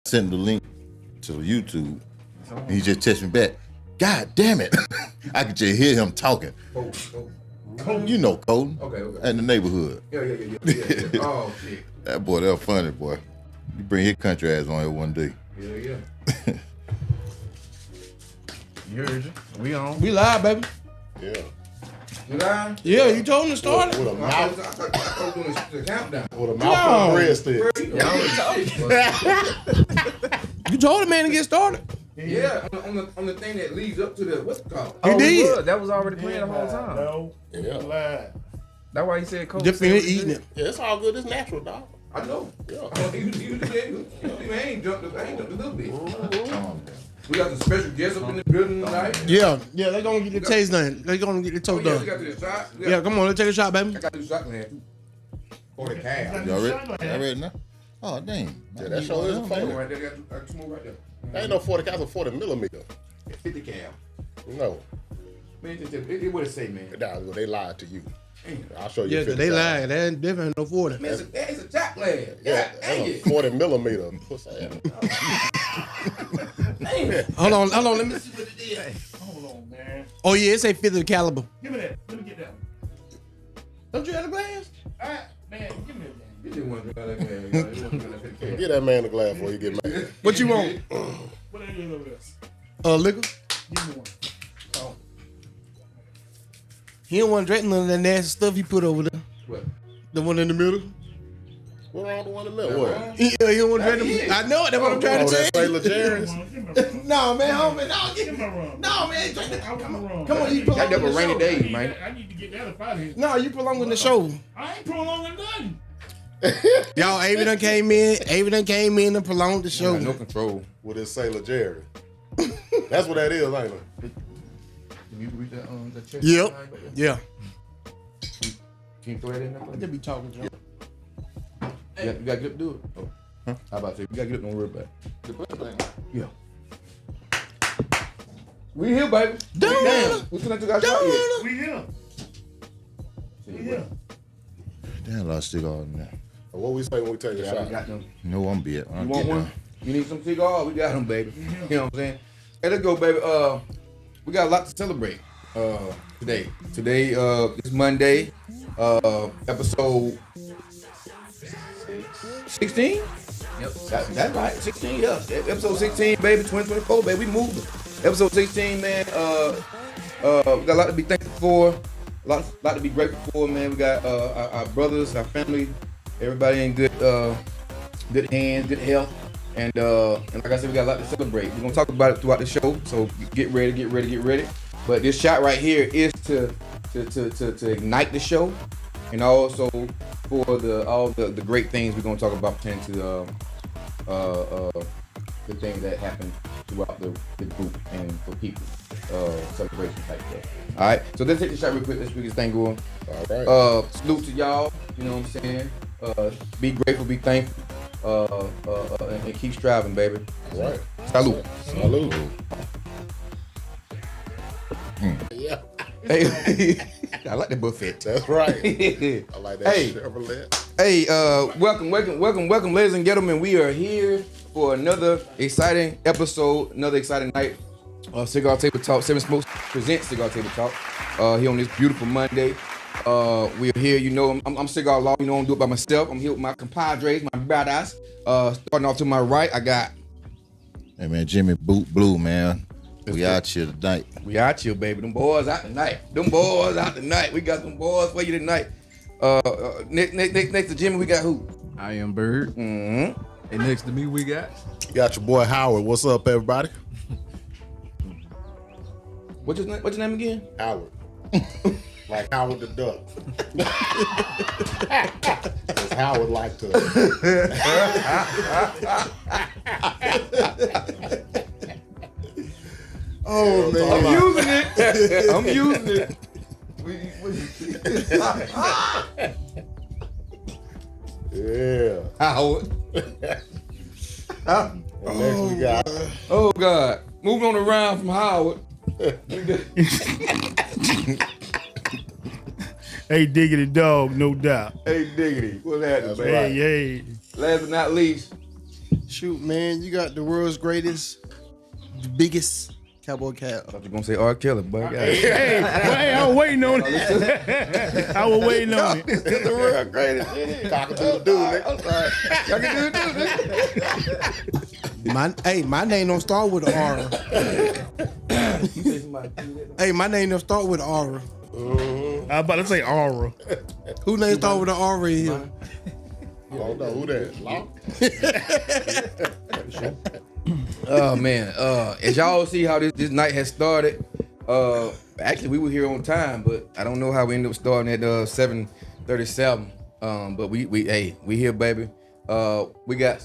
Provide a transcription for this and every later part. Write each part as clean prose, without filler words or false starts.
sent the link to YouTube. And he just texted me back. God damn it. I could just hear him talking. Colton. You know Colton. Okay. In the neighborhood. Yeah. Oh, shit. That was funny, boy. You bring his country ass on here one day. Yeah. You heard you. We on. We live, baby. Yeah. You live? Yeah, you told him to start it. With a mouth. I thought doing the countdown. With a mouth of bread stick. You told the man to get started. Yeah, on the thing that leads up to the what's it called? He did. That was already playing the whole time. No. Yeah. That's why he said cold. Different eating it. Yeah, it's all good. It's natural, dog. I know. Yeah. I ain't jumped a little bit. We got the special guests up in the building tonight. Yeah, they're gonna get the taste done. They're gonna get the toe We done. got to the shot. Yeah, come on, let's take a shot, baby. I got to the shot glass. For the cab. Y'all ready now? Oh, dang. Yeah, that sure is a favorite. Right there, got two more right there. That ain't no 40 cals or 40 millimeter. 50 cab. No. Man, it what it say, man. Nah, well, they lied to you. I'll show you. Yeah, 'cause they lied. They ain't different no 40. Man, it's a shot glass. Yeah, dang that's it. a 40 millimeter. Pussy. Hold on, let me see what it is. Hold on, man. Oh yeah, it's a 50 caliber. Give me that. Let me get that. Don't you have a glass? Man, give me that. You just want to drink out that man. You want to drink out that 50 cab. Get that man a glass before you get mad. What you want? What are you over there? Liquor? Give me one. Oh. He don't want to drink none of that nasty stuff he put over there. What? The one in the middle. What wrong with the one in the middle? What? He don't want to drink them. I know it. That's what I'm trying to that tell Sailor Jerry's? No, man, homie, no, Give me my rum. no, man, drink it. I want my rum. Come on, you That prolonging never the rainy show. day, man. I need to get that up out of here. No, you prolonging the show. I ain't prolonging nothing. Y'all, Avi done came in and prolonged the show. No control. With his Sailor Jerry. That's what that is, ain't it? Can you read that check? Yep. Yeah. Can you throw that in there? I just be talking, Joe. You got to get up to do it. Oh. How about that? You got to get up, don't worry about it. Yeah. We here, baby. Damn. We connect to our shot yet. We here. We here. Damn, a lot of cigar in there. What we say when we take a Yeah, shot? we got them. No, I'm be it. You want one? You need some cigars? We got them, baby. You know what I'm saying? Hey, let's go, baby. We got a lot to celebrate today. Today is Monday, episode 16? Yep. That's right, 16, yeah. Episode 16, baby, 2024, baby, we moving. Episode 16, man, we got a lot to be thankful for, a lot to be grateful for, man. We got our brothers, our family, everybody in good hands, good health. And like I said, we got a lot to celebrate. We're gonna talk about it throughout the show, so get ready. But this shot right here is to ignite the show, and also for all the great things we're gonna talk about pertaining to the things that happen throughout the group and for people, celebration type stuff. All right, so let's take the shot real quick. Let's get this thing going. All right. Salute to y'all. You know what I'm saying? Be grateful, be thankful. And keep striving, baby. All right. Salute. Salute. Yeah. Hey, I like the buffet. That's right. I like that Hey. Chevrolet. Hey, welcome, ladies and gentlemen. We are here for another exciting episode, another exciting night of Cigar Table Talk. Seven Smokes presents Cigar Table Talk here on this beautiful Monday. We're here, you know, I'm Cigar Law, you know, I don't do it by myself. I'm here with my compadres, my brothers. Starting off to my right, I got... Hey, man, Jimmy Boot Blue, man. We out here tonight. We out here, baby. Them boys out tonight. We got them boys for you tonight. Next to Jimmy, we got who? I am Bird. Mm-hmm. And next to me, we got. You got your boy Howard. What's up, everybody? What's your name again? Howard. Like Howard the Duck. Because Howard like to. Oh, man. I'm using it. Yeah. Howard. And next we got. Oh, God. Moving on around from Howard. Hey, Diggity Dog, no doubt. Hey, Diggity. What's happening, baby? Hey. Last but not least, Shoot, man, you got the world's greatest, the biggest cowboy cap. I thought you were gonna say R. Kelly, but Hey, I was waiting on it. I was waiting on it. the world greatest. Cockatoo dude, nigga. Y'all can do it, My name don't start with an R. Hey, my name don't start with an R. I was about to say aura. Who name start with an R in here? I don't know who that. Law? Oh man, as y'all see how this night has started. Actually we were here on time, but I don't know how we ended up starting at 7:37. But we here, baby. We got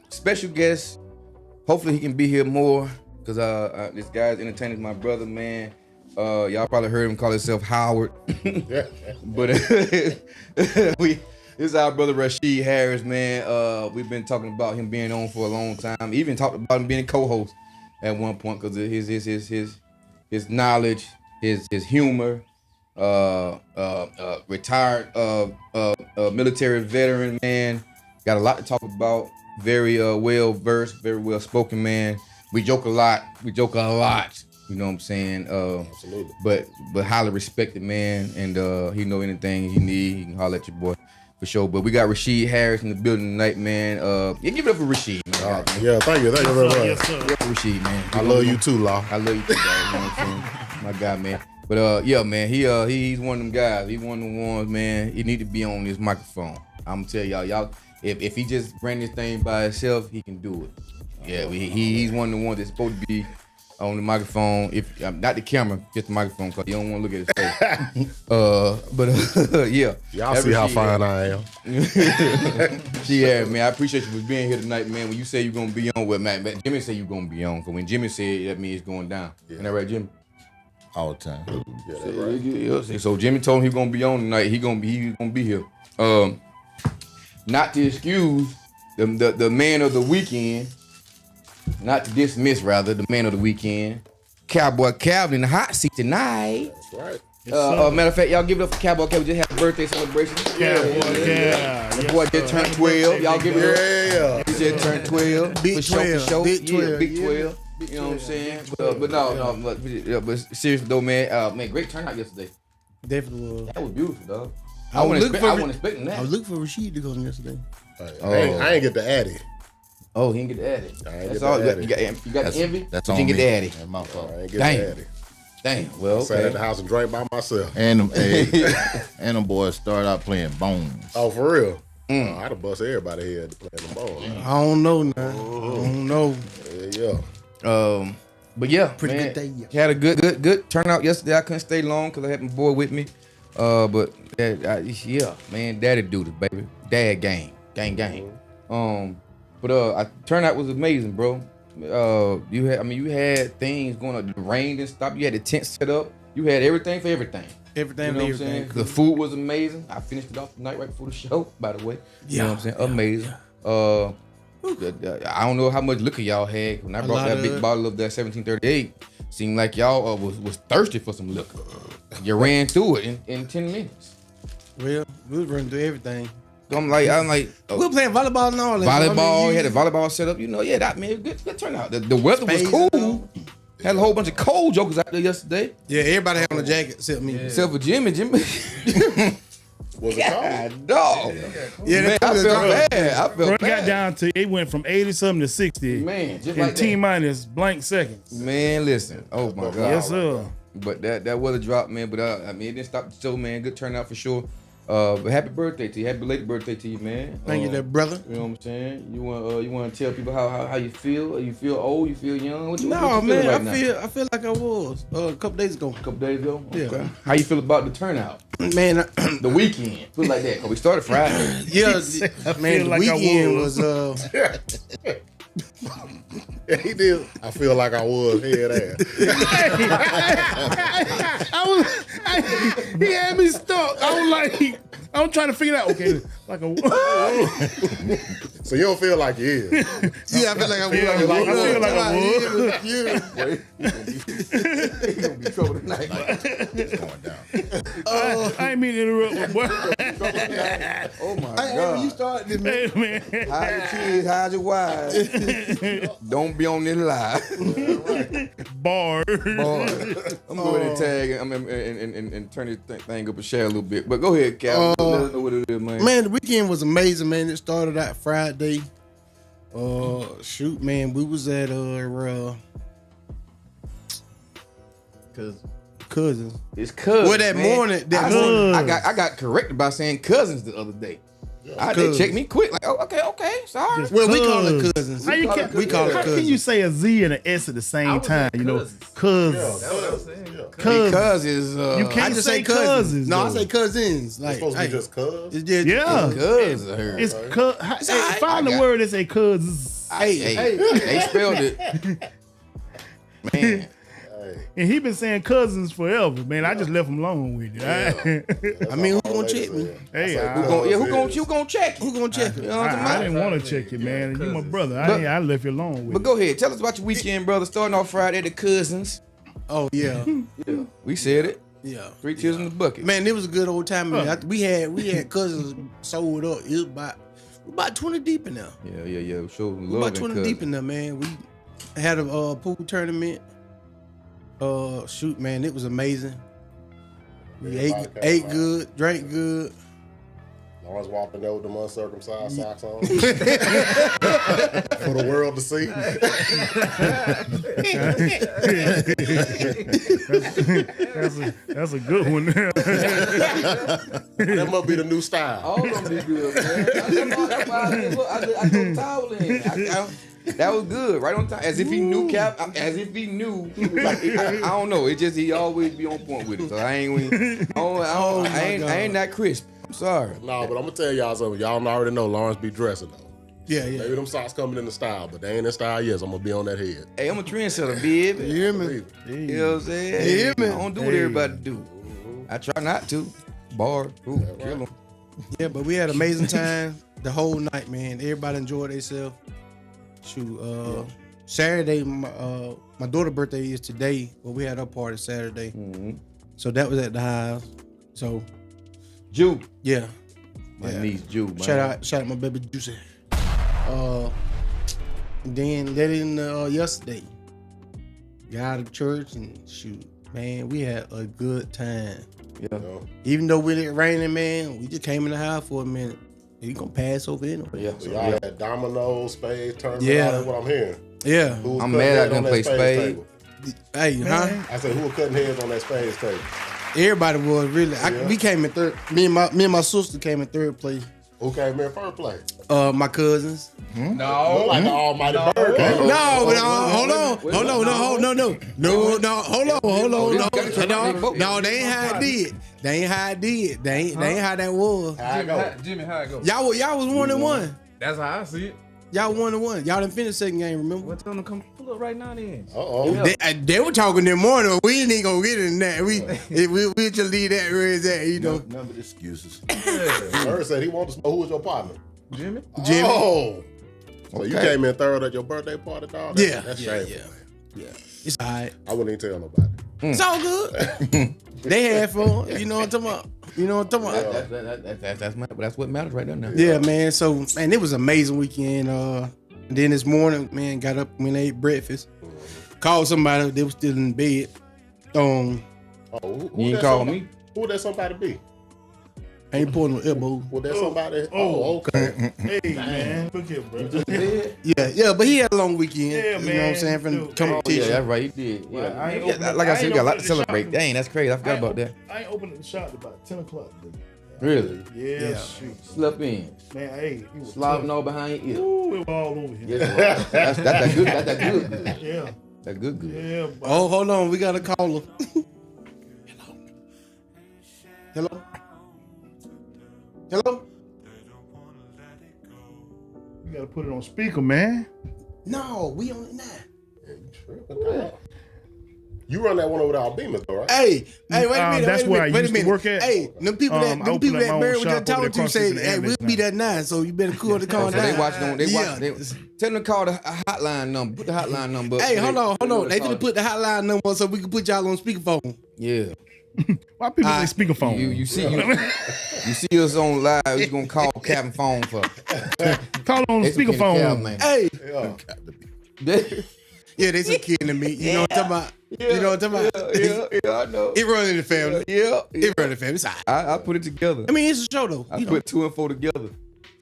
special guests. Hopefully he can be here more, cause this guy's entertaining my brother, man. Y'all probably heard him call himself Howard. But this is our brother Rasheed Harris, man. We've been talking about him being on for a long time. Even talked about him being a co-host at one point because of his knowledge, his humor. Retired military veteran, man. Got a lot to talk about. Very well versed, very well spoken, man. We joke a lot. You know what I'm saying? Absolutely. But highly respected, man. And he know anything he need, he can holler at your boy for sure. But we got Rasheed Harris in the building tonight, man. Yeah, give it up for Rasheed, man. Yeah, thank you very much. Yes, sir. Give it up for Rasheed, man. I love you too, Law. I love you too, dog. You know what I'm saying? My guy, man. But yeah, man, he's one of them guys. He's one of them ones, man. He need to be on this microphone. I'm gonna tell y'all, if he just ran this thing by himself, he can do it. Yeah, he's one of the ones that's supposed to be on the microphone. If not the camera, just the microphone, because you don't want to look at his face. But yeah. Y'all see how fine I am. Yeah, man, I appreciate you for being here tonight, man. When you say you're gonna be on, well, man, Jimmy said you're gonna be on. Because when Jimmy said, that means it's going down. Yeah. Isn't that right, Jimmy? All the time. Yeah, that's right. So Jimmy told him he gonna be on tonight. He gonna be here. Not to excuse the man of the weekend. Not to dismiss, rather, the man of the weekend. Cowboy Calvin in the hot seat tonight. That's right. Matter of fact, y'all give it up for Cowboy Calvin. We just had a birthday celebration. Yeah. The boy just turned 12. Y'all give it up. Yeah. He just turned 12. Big For sure, 12. for sure. Big 12. Yeah, big 12. You know what I'm saying? But no, but seriously though, man, great turnout yesterday. Definitely was. That was beautiful, dog. I I was wasn't expecting that. I was looking for Rasheed to go on yesterday. I ain't get the Addy. Oh, he didn't get the Addy. I ain't That's get all. the Addy. You got the envy. That's but on you didn't me. get the Addy. That's my fault. I ain't get Damn. the Addy. Damn. Well, I sat at okay. the house and drank by myself. And them boys started out playing Bones. Oh, for real? I'd have bust everybody here to play the ball. I don't know now. I don't know. Yeah. But yeah, Pretty man, good day, yeah. had a good turnout yesterday. I couldn't stay long because I had my boy with me. But yeah, man, daddy duty, baby. Dad gang. But turnout was amazing, bro. You had things going on. The rain didn't stop. You had the tent set up. You had everything for everything. Everything, You know what I'm saying? The food was amazing. I finished it off the night right before the show, by the way. You know what I'm saying? Amazing. I don't know how much liquor y'all had. When I brought that big bottle of that 1738, seemed like y'all was thirsty for some liquor. You ran through it in 10 minutes. Well, we was running through everything. I'm like, We were playing volleyball and all that. volleyball, had a volleyball set up. You know, yeah, that man, good turnout. The weather was Spades and cool. Had a whole bunch of cold jokers out there yesterday. Yeah, everybody had on a jacket except me. Except for Jimmy. Was it cold? Dog. Yeah, Man, I felt bad. Bro, it got down to, it went from 80-something to 60 Man, just in like T that. minus blank seconds. Man, listen. Oh my God. Yes, sir. But that weather dropped, man. But it didn't stop the show, man. Good turnout for sure. But happy birthday to you. Happy belated birthday to you, man. Thank you, there, brother. You know what I'm saying? You want to tell people how you feel? You feel old? You feel young? What you No, feeling man, right now? I feel like I was a couple days ago. A couple days ago. Yeah. Okay. How you feel about the turnout? Man, The weekend. Put it like that. Cause we started Friday. yeah, I man, feel the like I weekend was. was Yeah, he did. I feel like I was head ass. He had me stuck. I was like, I'm trying to figure it out. Okay, like a. So you don't feel like you is. yeah, I feel like I was. I feel like I was. Yeah. He gonna be trouble tonight. It's going down. I ain't mean to interrupt, but boy. Oh my Hey, God. when you start this, man. Hey, man. Hide your kids, hide your wives. Don't be on this live. Bar. Boy, I'm going to tag and turn this thing up and share a little bit. But go ahead, Cal. Let us know what it is, man. Man, the weekend was amazing, man. It started out Friday. Shoot, man, we was at Cousins. It's cousins. Well, that man. morning, I got corrected by saying cousins the other day. They checked me quick, like, oh, okay, sorry. Just Well, we call cuz. it cousins. How you call can, it we call it how cousins. can you say a Z and an S at the same time? You know, cousins. cuz. That's what I was saying. Because it's You can't I just say say cousins. No, I though. say cousins. It's Like, supposed to hey, be just cuz. it's just, Yeah. cousins of her. It's cuz. all Hey, right. find I the got word that say cuz. Hey, they spelled it. Man. And he been saying cousins forever, man. I just left him alone with it. I mean, who gonna check me? Hey, Who gonna check? Who gonna check me? You know what I'm I talking didn't about? want to check you, man. You my brother. But- I left you alone with But it. go ahead, tell us about your weekend, brother. Starting off Friday at the cousins. Oh yeah, We said it. yeah. 3 tears in the bucket. Man, it was a good old time. Man. We had cousins sold up. It was about 20 deep in there. Yeah. Show some We love about 20 and deep in there, man. We had a pool tournament. Shoot, man, it was amazing. We ate good, drank good. Lawrence walking there with them uncircumcised socks on for the world to see. That's a good one. That must be the new style. All of them be good, man. I threw towel in. That was good, right on time. As if he knew Cap. As if he knew. Like, I don't know. It just he always be on point with it. So I ain't that crisp. I'm sorry. No, but I'm gonna tell y'all something. Y'all already know Lawrence be dressing though. Yeah. Maybe them socks coming in the style, but they ain't in style yet. So I'm gonna be on that head. Hey, I'm a trendsetter, baby. You hear me? You know what I'm saying? You hear me? I don't do what everybody do. I try not to. Bar. Ooh, kill them. Yeah, but we had an amazing time the whole night, man. Everybody enjoyed themselves. Shoot, Saturday, my daughter's birthday is today, but we had our party Saturday. Mm-hmm. So that was at the house. So Jew. yeah. My niece Jew, man. Shout out my baby Juicy. Then yesterday, got out of church and shoot, man, we had a good time. Yeah. Even though it raining, man, we just came in the house for a minute. You gonna pass over anyway. Yeah. So y'all had dominoes, spades, tournament. Yeah. That's what I'm hearing. Yeah. Who was I'm cutting mad I heads didn't on that play spades spade. table? Hey, huh? I said, who was cutting heads on that spades table? Everybody was really. Yeah. We came in third. Me and my sister came in third place. Who came in first place? My cousins. Look like the almighty bird. No, but hold on, they ain't how it did. They ain't how it did. They ain't how that was. Jimmy, how it go? Y'all was 1-1. That's how I see it. Y'all 1-1. Y'all didn't finish second game. Remember? What's gonna come pull up right now then? Uh-oh. They were talking that morning. We ain't gonna get in that. We just leave that where it's at. You know. None but excuses. Bird said he wanted to know who was your partner. Jimmy? Jimmy. Oh. So you Okay. came in third at your birthday party, dog? That's shameful. Yeah. It's all right. I wouldn't even tell nobody. It's all good. They had fun. You know what I'm talking about. That's what matters right there now. Yeah, man. So, man, it was an amazing weekend. And then this morning, man, got up when they ate breakfast. Called somebody. They was still in bed. Who You ain't that call somebody- me. Who would that somebody be? Ain't pulling no elbow. Would that somebody? Oh, okay. Hey, man. Look here, bro. Yeah, but he had a long weekend. Yeah, you know what I'm man. saying? From Dude. Oh, yeah, competition. that's right. He did. Well, I ain't Yeah, opening- like I I said, ain't you got a lot to opening the celebrate. shop. Dang, that's crazy. I forgot about that. I ain't opening the shop about 10 o'clock. Baby. Really? Yeah, shoot. Slept in. Man, hey. He was Slobbing tough. all behind your ear. Ooh, it was all over here. Yeah, that's that good. That's that good. Yeah. That good. Yeah, boy. Oh, hold on. We got a caller. Hello? You gotta put it on speaker, man. No, we on it now. You run that one over there, Albemus, though, right? Hey, wait a minute. That's where I used to work at. Hey, them people I that opened up my own Barry was shop just talking over to there say, across the hey, we'll ambulance be now. that 9, so you better cool the call So down. they watch. Yeah. Tell them to call the hotline number. Put the hotline number. up. Hey, hold on. They call finna put the hotline number so we can put y'all on speakerphone. Yeah. Why people say speakerphone? You see us on live. We're gonna call Captain phone for. Call on speakerphone. Hey. Yeah. Yeah, they some kid in the meat. You know what I'm talking about? You know what I'm talking about? Yeah, I know. It run in the family. Yeah. It run in the family. It's all right. I put it together. I mean, it's a show though. I put 2 and 4 together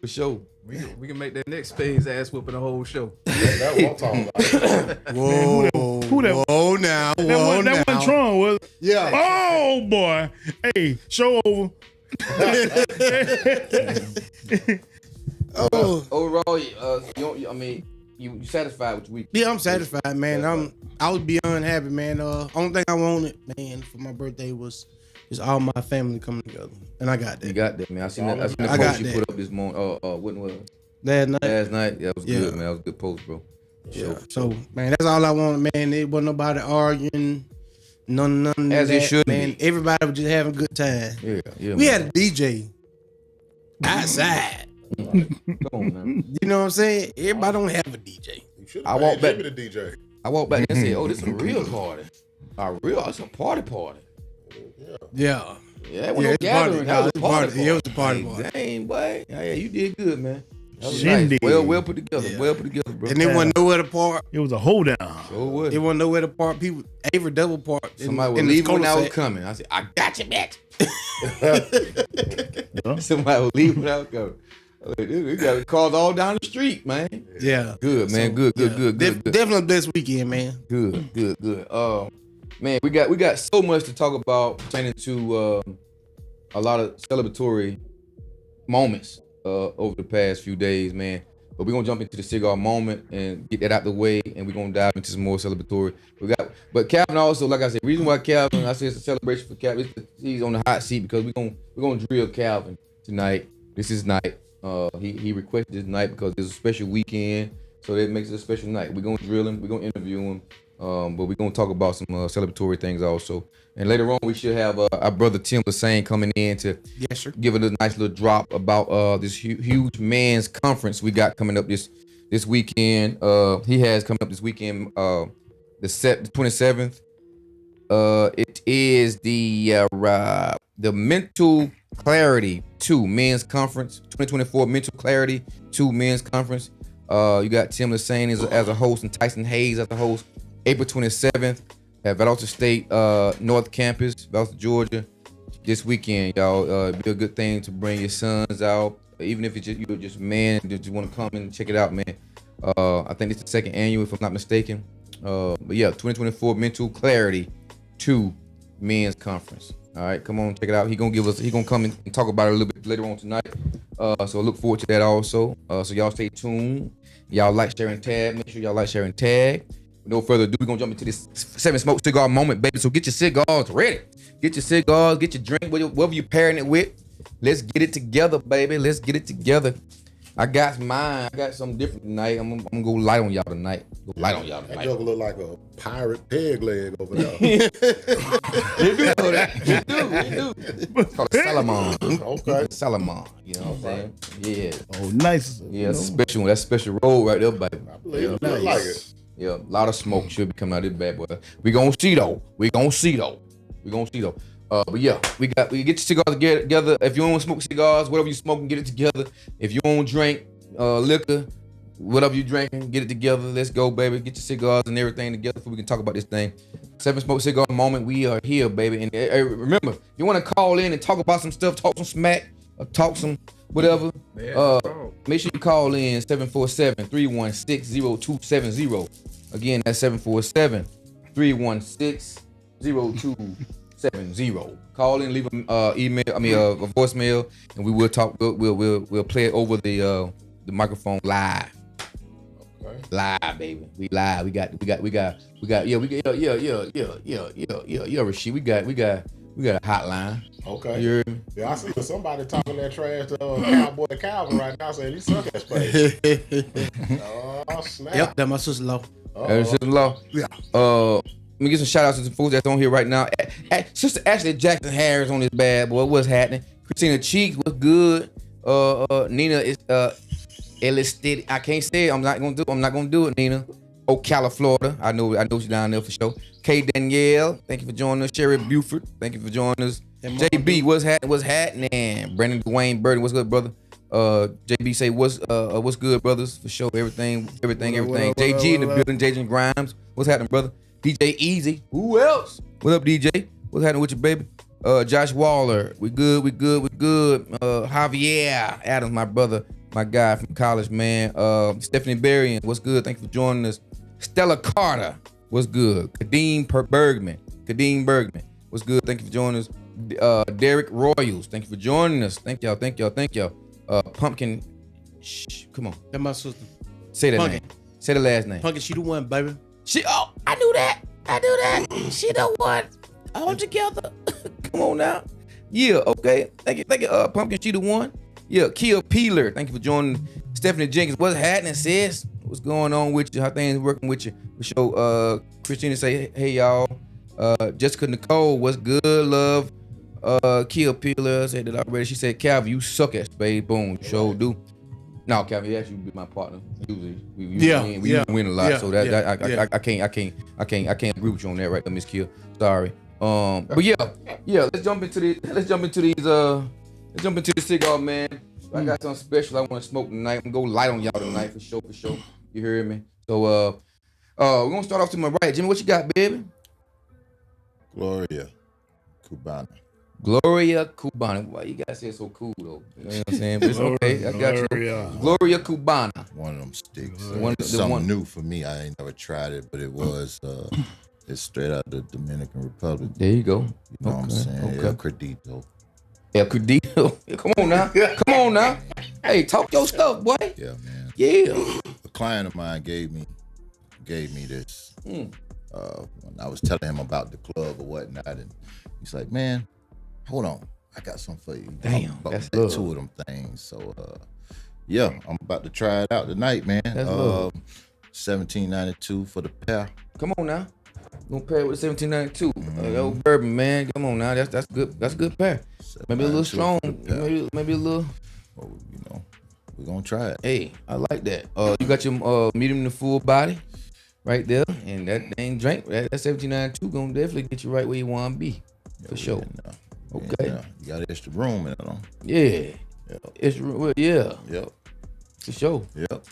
for sure. We can make that next phase ass whooping the whole show. That's what I'm talking about. Whoa. Who that? Whoa now. Whoa That wasn't Tron, was it? Yeah. Oh boy. Hey, show over. Overall, you satisfied with your week? Yeah, I'm satisfied, man. I was beyond happy, man. Only thing I wanted, man, for my birthday was just all my family coming together, and I got that. You got that, man. I seen the I got post you that. put up this morning. When was it? Last night. Last night. That was Yeah. good, man. That was a good post, bro. Yeah. So, man, that's all I wanted, man. There wasn't nobody arguing, none of As that, it should man. be. Everybody was just having a good time. Yeah. We had a DJ outside. Come on, man. You know what I'm saying? Everybody don't have a DJ. You should I have walked paid back- Jimmy the DJ. I walked back and said, "Oh, this is a real party. It's a party. Yeah. Yeah, it was Yeah, no it's a party. gathering. That was a party. Yeah, it was a party. Dang, boy. Yeah, you did good, man. That was Shindig. nice. Well put together. Yeah. Well put together, bro. And there wasn't nowhere to park. It was a hold down. So what? It wasn't nowhere to park. People, Avery double parked. Somebody was in the leaving when I was cul-de-sac. coming. I said, I got you, bitch. Yeah. Somebody was leaving when I was coming. We got cars all down the street, man. Yeah. Good, man. Good. Definitely this weekend, man. Good. Man, we got so much to talk about pertaining to a lot of celebratory moments over the past few days, man. But we're gonna jump into the cigar moment and get that out the way, and we're gonna dive into some more celebratory. But Calvin also, like I said, reason why Calvin, I say it's a celebration for Calvin. He's on the hot seat because we're gonna drill Calvin tonight. This is night. He requested this night because it's a special weekend, so that makes it a special night. We're gonna drill him. We're gonna interview him. But we're gonna talk about some celebratory things also. And later on, we should have our brother Tim Lissenn coming in to give it a nice little drop about this huge men's conference we got coming up this weekend. He has coming up this weekend, the 27th. It is the Mental Clarity 2 Men's Conference, 2024 Mental Clarity 2 Men's Conference. You got Tim Lissenn as a host and Tyson Hayes as a host. April 27th at Valdosta State North Campus, Valdosta, Georgia. This weekend, y'all, be a good thing to bring your sons out, even if you're just a man that you want to come and check it out, man. I think it's the second annual, if I'm not mistaken. But yeah, 2024 Mental Clarity 2 Men's Conference. All right, come on, check it out. He gonna come and talk about it a little bit later on tonight. So I look forward to that also. So y'all stay tuned. Y'all like, share, and tag. Make sure y'all like, share, and tag. No further ado, we're gonna jump into this 7 Smoke cigar moment, baby. So get your cigars ready. Get your cigars, get your drink, whatever you're pairing it with. Let's get it together, baby. Let's get it together. I got mine. I got something different tonight. I'm gonna go light on y'all tonight. That joke look like a pirate peg leg over there. You do know that. You do. It's called a Salomon. Okay. Salomon. You know what I'm saying? Yeah. Oh, nice. Yeah, that's a special one. That's a special roll right there, baby. I believe it. Look like it. Yeah, a lot of smoke should be coming out of this bad boy. We gonna see though. But yeah, we get your cigars together. If you don't smoke cigars, whatever you smoking, get it together. If you don't drink liquor, whatever you drinking, get it together. Let's go, baby. Get your cigars and everything together so we can talk about this thing. 7 Smoke Cigar Moment. We are here, baby. And remember, if you want to call in and talk about some stuff, talk some smack, or talk some whatever, make sure you call in 747-316-0270. Again, that's 747-316-0270. Call in, leave a voicemail, and we will talk. We'll play it over the microphone live. Okay. Live, baby. We live. We got. Rasheed, we got a hotline. Okay. You heard me? Yeah, I see somebody talking that trash to Cowboy Calvin right now saying he suck at space. Oh, snap. Yep, that's my sister-in-law. Sister-in-law. Yeah. Let me get some shout outs to some folks that's on here right now. Sister Ashley Jackson Harris on this bad boy. What's happening? Christina Cheeks, what's good? Nina is enlisted. I can't say it. I'm not gonna do it, Nina. Ocala, Florida. I know she's down there for sure. K Danielle, thank you for joining us. Sherry Buford, thank you for joining us. JB, what's happening? Brandon Dwayne Burden, what's good, brother? JB say what's good, brothers, for sure. Everything. JG in the building, JJ Grimes, what's happening, brother? DJ Easy, who else? What up, DJ? What's happening with you, baby? Josh Waller, we good. Javier Adams, my brother, my guy from college, man. Stephanie Berrien, what's good? Thank you for joining us. Stella Carter, what's good? Kadeem Bergman, what's good? Thank you for joining us. Derek Royals, thank you for joining us. Thank y'all. Pumpkin, come on. That's my sister. Say that Pumpkin. name. Say the last name. Pumpkin, she the one, baby. I knew that. She the one. All together. Come on now. Yeah, okay. Thank you. Pumpkin, she the one. Yeah, Kia Peeler, thank you for joining. Stephanie Jenkins, what's happening, sis? What's going on with you? How things working with you? For sure. Christina say, hey y'all. Jessica Nicole, what's good, love? Kia Peeler said that already. She said, Calvin, you suck at spade. Boom, you sure do. No, Calvin, actually be my partner. Usually, we win a lot. So I can't agree with you on that, right there, Miss Kia. Sorry. But yeah. Let's jump into the cigar, man. I got something special I want to smoke tonight. I'm gonna go light on y'all tonight for sure. You hear me? So we're gonna start off to my right. Jimmy, what you got, baby? Gloria Cubana. Why you guys say it so cool though? You know what I'm saying? But it's okay. I got you. Gloria Cubana. One of them sticks. Something new for me. I ain't never tried it, but it was it's straight out of the Dominican Republic. There you go. You know what I'm saying? Okay. El Credito. Come on now. Hey, talk your stuff, boy. Yeah, man. Yeah. A client of mine gave me this. When I was telling him about the club or whatnot, and he's like, "Man, hold on, I got something for you." Damn, that's love. Two of them things. So, I'm about to try it out tonight, man. That's love. $17.92 for the pair. Come on now. Gonna pair it with 1792. That old bourbon, man. Come on now. That's good. That's a good pair. Maybe a little strong. Maybe a little. Well, we're gonna try it. Hey, I like that. You got your medium to full body right there, and that dang drink, that 1792 gonna definitely get you right where you wanna be. For sure. Okay. You got extra room in it, huh? Yeah. Extra room. Yeah. Yep. For sure. Yep.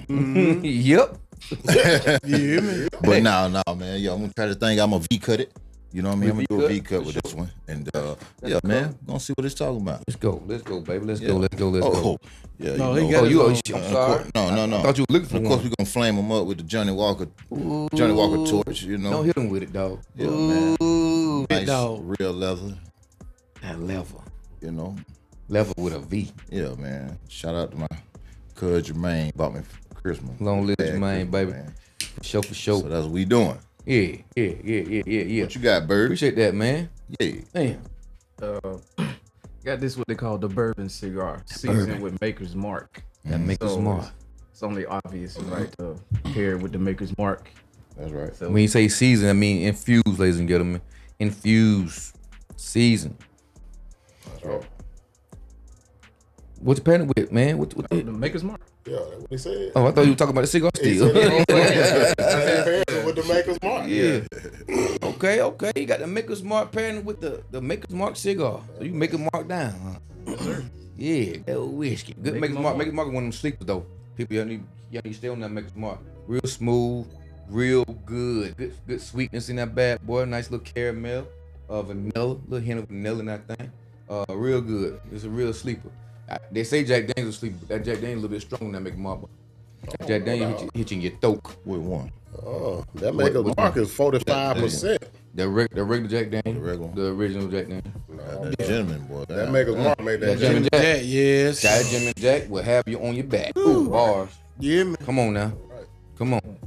Mm-hmm. Yep. Yeah, man. But no, man. I'm gonna try the thing. I'm gonna V-cut it. You know what I mean? I'm gonna do a V-cut with this one. And man, we're gonna see what it's talking about. Let's go, baby. Let's go. Yeah. No, I'm sorry. No. I thought you were looking for Of course, we're gonna flame them up with the Johnny Walker torch, you know. Don't hit him with it, dog. Yeah, man. Nice, dog. real leather. That level. You know. Level with a V. Yeah, man. Shout out to my cuz Jermaine, bought me for Christmas. Long live Jermaine, baby. Man. For sure. So that's what we doing. Yeah. What you got, Bird? Appreciate that, man. Yeah. Damn. Got this what they call the bourbon cigar, seasoned with Maker's Mark. That Maker's Mark. It's only obvious, right, to pair it with the Maker's Mark. That's right. So When you say season, I mean infused, ladies and gentlemen. Infused. Season. That's right. What you pairing it with, man? What the Maker's Mark. Yeah, that's what he said. Oh, I thought you were talking about the cigar He still. said with the Maker's Mark. Yeah. Okay. You got the Maker's Mark pairing with the Maker's Mark cigar. So you make it mark down, huh? Yes, sir. Yeah, that old whiskey. Good Maker's Mark. Mark. Maker's Mark is one of them sleepers though. People, y'all need to stay on that Maker's Mark. Real smooth, real good. Good sweetness in that bad boy. Nice little caramel, vanilla, little hint of vanilla in that thing. Real good. It's a real sleeper. They say Jack Daniels is a sleeper, but that Jack Daniels a little bit stronger than that Maker's Mark. That Jack Daniels hit you in your throat. With one. Oh, that Maker's Mark is 45%. The regular Jack Daniels. The The original Jack Daniels. The gentleman, boy. That Maker's Mark made that Jim jam. Jack. That, yes. That Jim and Jack will have you on your back. Ooh, bars. Yeah, man. Come on now. Come on.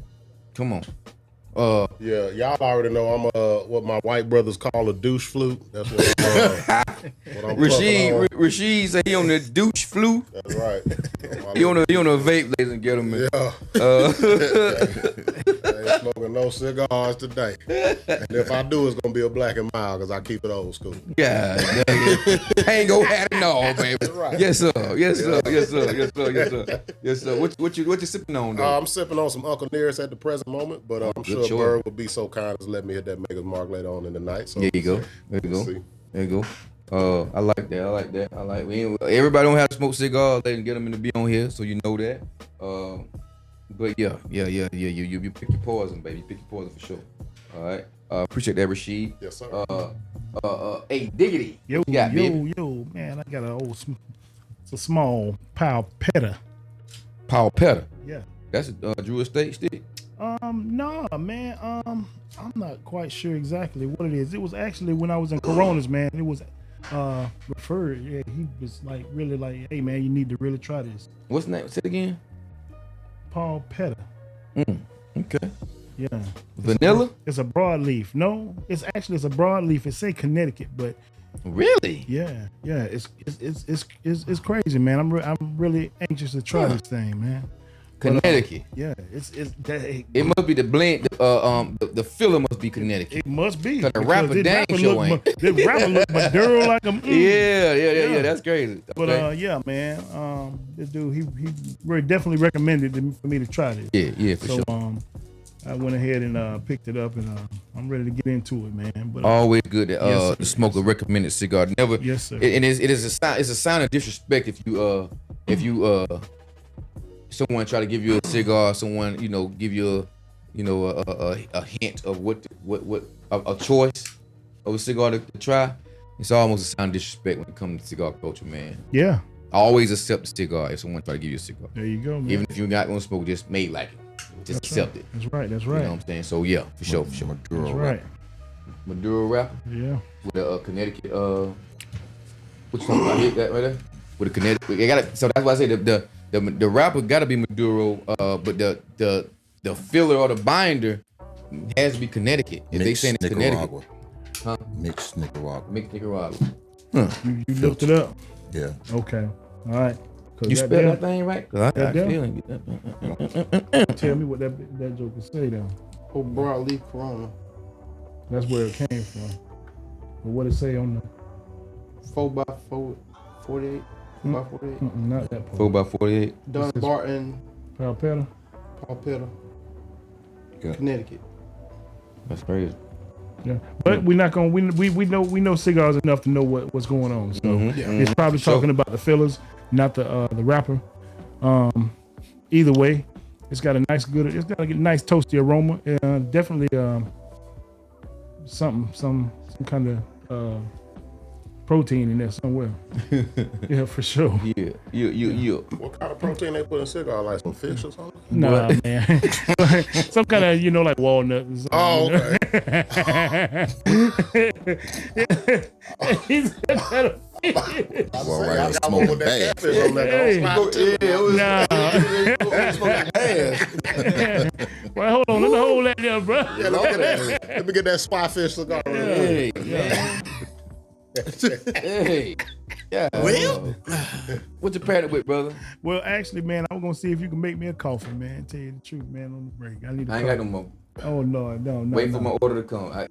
Yeah, y'all already know I'm what my white brothers call a douche flute. That's what I'm puffing on. Rashid said he on the douche flu. That's right. He on a vape, ladies and gentlemen. Yeah. I ain't smoking no cigars today. And if I do, it's gonna be a Black and Mild because I keep it old school. Yeah, ain't gonna have it all, baby. Right. Yes, sir. Yes, sir. Yes, sir. Yes, sir. Yes, sir. Yes, sir. What you sipping on though? I'm sipping on some Uncle Nearest at the present moment, but I'm sure choice. Bird will be so kind as to let me hit that Maker's Mark later on in the night. So There you go. There you we'll go. see. There you go. I like that. I like that. Everybody don't have to smoke cigars. They can get them in to be on here, so you know that. But yeah. You pick your poison, baby. Pick your poison for sure. All right. Appreciate that, Rashid. Yes, sir. Hey, Diggity. Yo, What you got, baby? man, I got it's a small Palpetta. Palpetta. Yeah. That's a Drew Estate stick. No, man. I'm not quite sure exactly what it is. It was actually when I was in Coronas, man. It was referred. Yeah, he was like really like, hey, man, you need to really try this. What's the name? Say it again. Palpetta. Okay. Yeah. Vanilla? It's a broadleaf. No, it's a broadleaf. It say Connecticut, but Really? yeah, it's crazy, man. I'm really anxious to try this thing, man. Connecticut. Yeah, It must be the blend. The filler must be Connecticut. it must be. Cause the because rapper this dang rapper sure look ain't. This rapper look Maduro like a Yeah. That's crazy. But Okay. yeah, man. This dude, he very definitely recommended for me to try this. Yeah, for So sure. I went ahead and picked it up, and I'm ready to get into it, man. But Always good to Yes, sir. to smoke a recommended cigar. Never. Yes, sir. And it is a sign of disrespect if you someone try to give you a cigar, someone give you a hint of what a choice of a cigar to try. It's almost a sign of disrespect when it comes to cigar culture, man. yeah, I always accept the cigar if someone try to give you a cigar, there you go, man. even if you're not gonna smoke, just made like it, just accept it. That's right. That's You right. know what I'm saying? So yeah, for sure. Maduro That's right. Maduro wrapper Yeah. with a Connecticut. What you talking about? Hit that right there with a Connecticut. It gotta, so that's why I say the wrapper gotta be Maduro, but the filler or the binder has to be Connecticut. If they saying it's Connecticut, huh? Mixed Nicaragua. Mixed Nicaragua. You looked it up. Yeah. Okay. All right. 'Cause You that spell there- that thing right? Cause I got a there? feeling. Tell me what that joker say though. Oh, broadleaf Corona. That's where it came from. But what it say on the 4x4, 48. 4x48. not that part. 4x48. Dunbarton, Palpetta. Palpetta, Yeah. Connecticut. That's crazy. Yeah, but we're not gonna. We know cigars enough to know what's going on. So it's probably talking about the fillers, not the wrapper. Either way, it's got a nice nice toasty aroma. Definitely some kind of protein in there somewhere. Yeah, for sure. Yeah. What kind of protein they put in cigar? Like some fish or something? Nah, man. Some kind of like walnut. Or something, Oh, you know? okay. He's got Well, right, I I'm got one with smoking that bad. catfish on there. Hey. Nah. Well, hold on. Let me hold that there, bro. Yeah, let me get that spyfish cigar. Hey, man. Hey. Yeah. Well, what you paired it with, brother? Well, actually, man, I was gonna see if you can make me a coffee, man. Tell you the truth, man. On the break, I need. I ain't got no more. Oh no. Wait for my order to come. I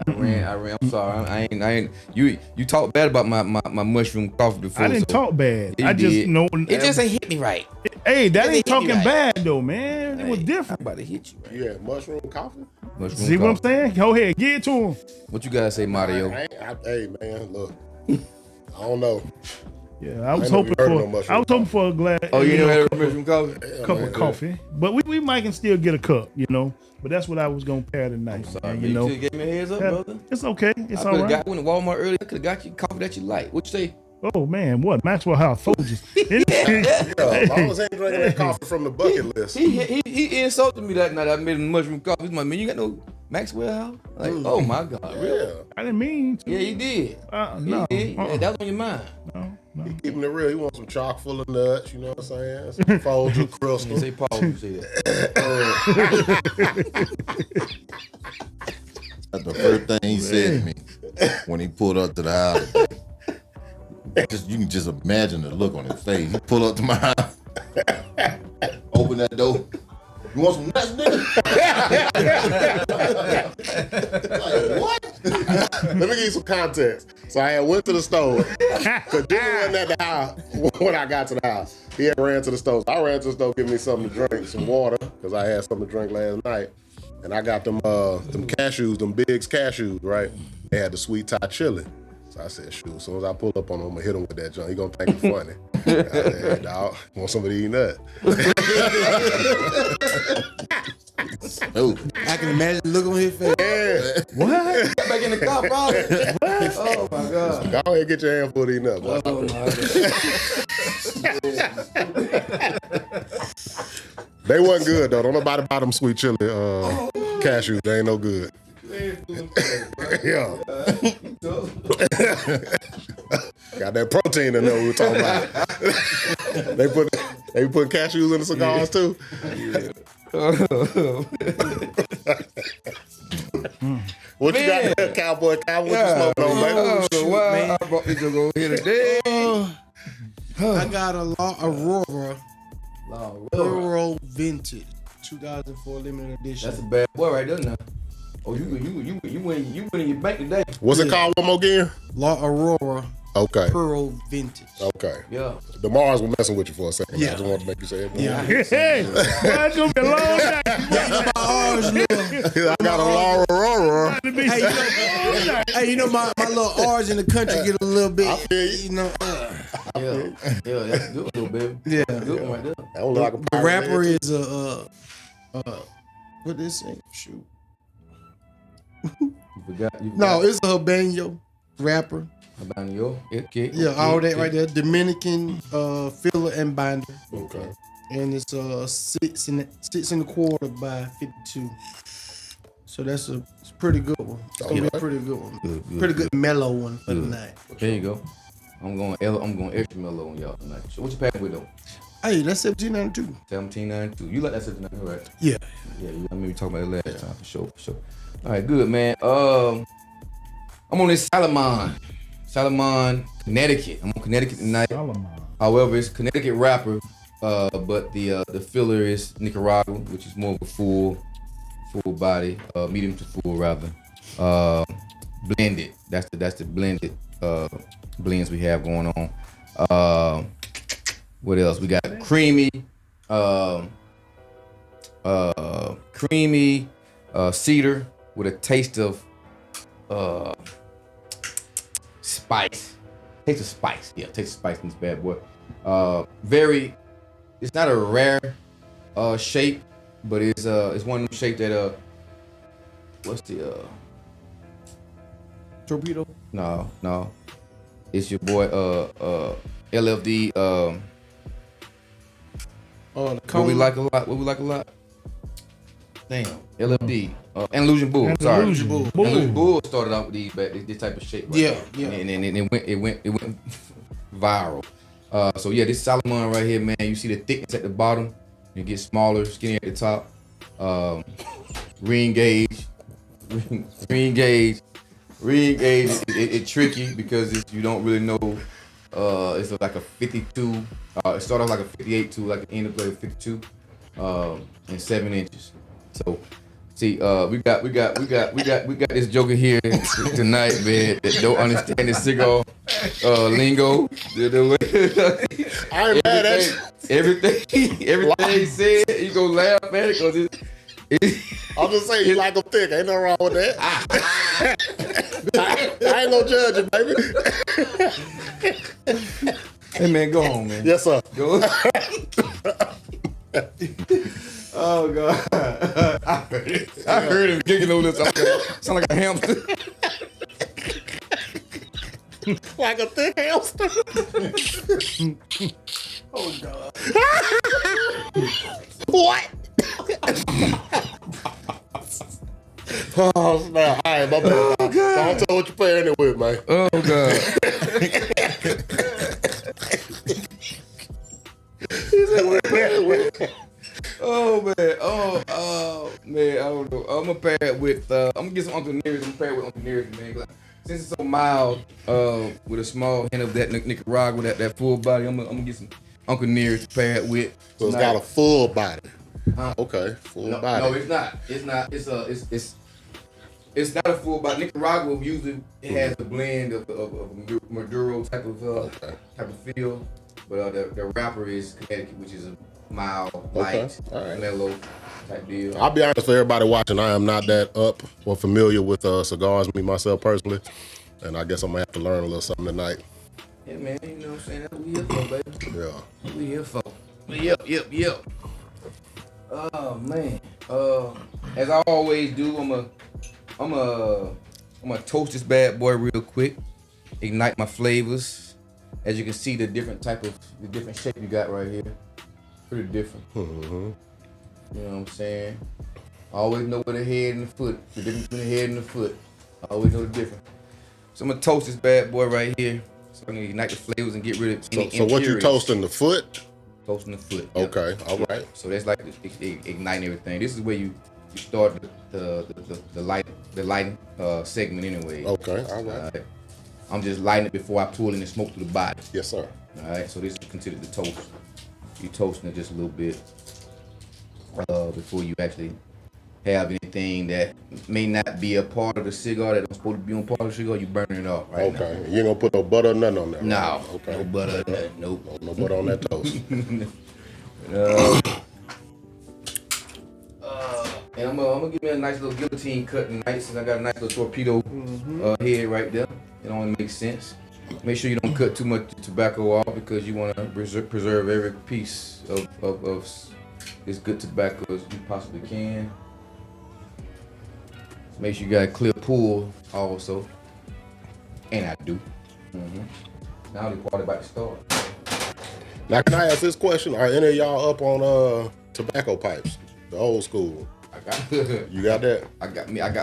ran. I'm sorry. I ain't. You talked bad about my mushroom coffee before. I didn't talk bad. Yeah, I you just did. know. It just ain't hit me right. Hey, that ain't It hit me talking right. bad though, man. It was Hey, different. I'm about to hit you. Right? You had mushroom coffee? Mushroom See what I'm coffee. saying? Go ahead, get it to him. What you guys say, Mario? Hey, man, look. I don't know. Yeah, I was ain't never hoping heard of no for. mushroom I was hoping for a glass. Oh, you never had a mushroom coffee? cup of coffee, but we might can still get a cup, But that's what I was gonna pair tonight. Sorry, man, you gave me a heads up, Yeah, brother. it's okay. It's I all could have right. got one at Walmart earlier. I could have got you coffee that you like. What you say? Oh man, what Maxwell House Folgers? Yeah, as long as I ain't drinking that coffee from the bucket list. He insulted me that night. I made him mushroom coffee. He's like, man, you got no Maxwell House? Like, oh my God, really? Yeah, I didn't mean to. Yeah, you did. No. You did. Yeah, that was on your mind. No. keeping it real. He wants some chock full of nuts, you know what I'm saying? Some Folger You crystal. say Paul, you say that. That's the first thing he said to me when he pulled up to the house. You can just imagine the look on his face. He pulled up to my house, opened that door. You want some nuts, nigga? Like, what? Let me give you some context. So I had went to the store. Because Jimmy wasn't at the house when I got to the house. He had ran to the store. So I ran to the store, give me something to drink, some water, because I had something to drink last night. And I got them cashews, them Biggs cashews, right? They had the sweet Thai chili. So I said, shoot, as soon as I pull up on him, I'm gonna hit him with that junk. He gonna think it's funny. I said, hey, dog, want somebody to eat nut? I can imagine the look on his face. Yeah. What? Back in the car, probably. Oh my God. Go ahead and get your hand full of eating up, boy. Oh my God. They wasn't good though. Don't nobody buy them sweet chili cashews. They ain't no good. Yeah. Got that protein in there we were talking about. they put cashews in the cigars too. What you got there, cowboy? What you smoking on, baby? Oh, wow. I brought this to go here today. I got a Aurora Pearl Vintage 2004 limited edition. That's a bad boy right there now. Oh, you win in your bank today. What's it called one more again? La Aurora Okay. Pearl Vintage. Okay. Yeah. The Mars was messing with you for a second. Yeah. I just wanted to make you say it. Yeah. Hey, boy, it's gonna be a long night. I got a La Aurora. Hey, you know my little R's in the country get a little bit, feel you know. Yeah, that's a good one, baby. Yeah. Good one right there. That was like a The rapper is what is it? Shoot. You forgot. No, it's a Habanero rapper. Habanero. Okay. Yeah, all that right there. Dominican filler and binder. Okay. And it's 6 1/4 by 52. So it's a pretty good one. It's gonna be a pretty good one. Good. Pretty good mellow one for the night. There you go. I'm going extra mellow on y'all tonight. So what you packing with though? Hey, that's 1792. 1792. You like that 1792, right? Yeah. Yeah, I remember you talking about it last time for sure. All right, good man. I'm on this Salomon, Connecticut. I'm on Connecticut tonight. However, it's Connecticut wrapper, but the filler is Nicaragua, which is more of a full body, medium to full rather. Blended. That's the blended blends we have going on. What else? We got creamy cedar with a taste of spice. Taste of spice. Yeah, taste of spice in this bad boy. It's not a rare shape, but it's one of them shapes that what's the Torpedo. No. It's your boy LFD The what we like a lot. Damn. LFD. Illusion Bull. Sorry. Illusion Bull. Illusion Bull started out with this type of shape. Right Yeah. And it went viral. So yeah, this Salomon right here, man. You see the thickness at the bottom. You get smaller, skinny at the top. Ring gauge. It's tricky because you don't really know. It's like a 52. It started off like a 58 to like the end of the 52, and 7 inches. So, see, we got this joker here tonight, man, that don't understand the cigar lingo. I ain't mad at you. Everything he said, he gonna laugh at it because I'm just saying, you like them thick. Ain't nothing wrong with that. I ain't gonna judge you, baby. Hey, man, go home, man. Yes, sir. Go. Oh, God. I heard him giggling on this. Sound like a hamster. Like a thick hamster. Oh God. What? Oh, snap. All right, my bad. Don't tell what you're pairing it with, man. Oh, God. Oh, man. Oh, man. I don't know. I'm going to pair it with, I'm going to get some Uncle Nearest. I'm going to pair it with Uncle Nearest, man. Since it's so mild, with a small hint of that Nicaragua, that full body, I'm going to get some Uncle Nearest to pair it with. So it's got a full body. Okay, full No, body. no, it's not. It's not. It's not a full body. Nicaragua usually it has a blend of Maduro type of feel, but the wrapper is Connecticut, which is a mild, light, All right. mellow type deal. I'll be honest for everybody watching, I am not that up or familiar with cigars, me myself personally, and I guess I'm gonna have to learn a little something tonight. Yeah, man, you know what I'm saying? That's what we here for, baby. Yeah. We here for. Yep. Oh man. As I always do, I'm gonna toast this bad boy real quick. Ignite my flavors. As you can see, the different shape you got right here. Pretty different. Mm-hmm. You know what I'm saying? I always know where the head and the foot. The difference between the head and the foot. I always know the difference. So I'm gonna toast this bad boy right here. So I'm gonna ignite the flavors and get rid of any So what you toasting, the foot? Toasting the foot. Yep. Okay, all right. So that's like igniting everything. This is where you start the lighting segment anyway. Okay, all right. I'm just lighting it before I pull in the smoke through the body. Yes, sir. All right. So this is considered the toast. You toasting it just a little bit before you actually have anything that may not be a part of the cigar that I'm supposed to be on part of the cigar. You burning it off right now. Okay. You ain't gonna put no butter or nothing on there? No. Right? Okay. No butter. Nope. No butter on that toast. And I'm gonna give me a nice little guillotine cut tonight since I got a nice little torpedo head right there. It only makes sense. Make sure you don't cut too much tobacco off because you want to preserve every piece of this good tobacco as you possibly can. Make sure you got a clear pull also. And I do. Now the party about to start. Now, can I ask this question? Are any of y'all up on tobacco pipes, the old school? I got. You got that? I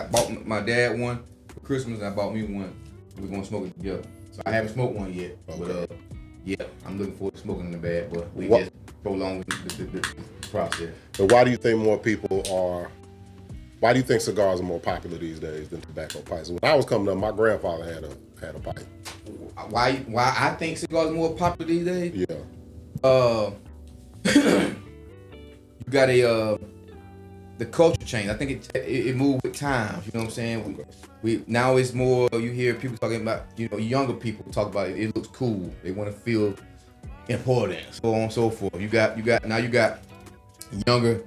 bought my dad one for Christmas. And I bought me one. We're gonna smoke it together. So I haven't smoked one yet, but yeah, I'm looking forward to smoking in the bag. But we just prolong the process. So why do you think more people are? Why do you think cigars are more popular these days than tobacco pipes? When I was coming up, my grandfather had a pipe. Why I think cigars are more popular these days? Yeah. You got the culture change. I think it moved with times. You know what I'm saying? We now it's more. You hear people talking about. Younger people talk about it. It looks cool. They want to feel important. So on and so forth. You got younger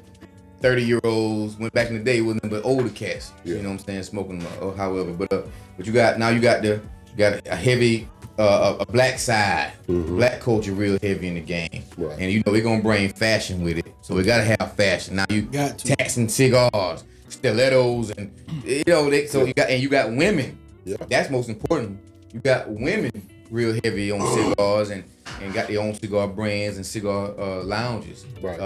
30-year-olds. Went back in the day with them, but older cats. Yeah. You know what I'm saying? Smoking or however. But you got a heavy. A black side, black culture real heavy in the game. Right. And we're gonna bring fashion with it. So we gotta have fashion. Now you got taxing cigars, stilettos, and you got women. Yeah. That's most important. You got women real heavy on cigars and got their own cigar brands and cigar lounges. Right.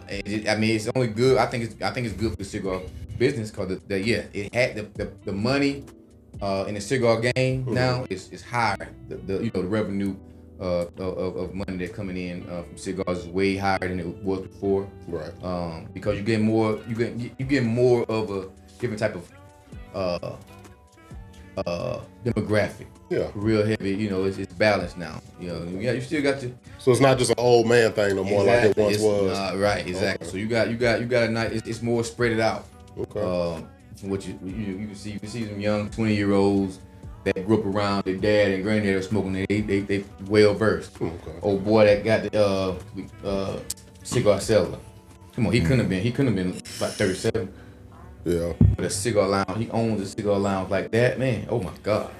It's only good. I think it's good for the cigar business because it had the money. In the cigar game now, it's higher. The revenue of money that's coming in from cigars is way higher than it was before. Right. Because you get more of a different type of demographic. Yeah. Real heavy. It's balanced now. You still got to. So it's not just an old man thing no more like it once was. Right. Exactly. Okay. So you got a nice. It's more spread out. Okay. What you can see some young 20-year-olds that grew up around their dad and granddad smoking. They well versed. Okay. Old boy that got the cigar cellar. Come on, he couldn't have been about 37. Yeah. But a cigar lounge, he owns a cigar lounge like that, man. Oh my God,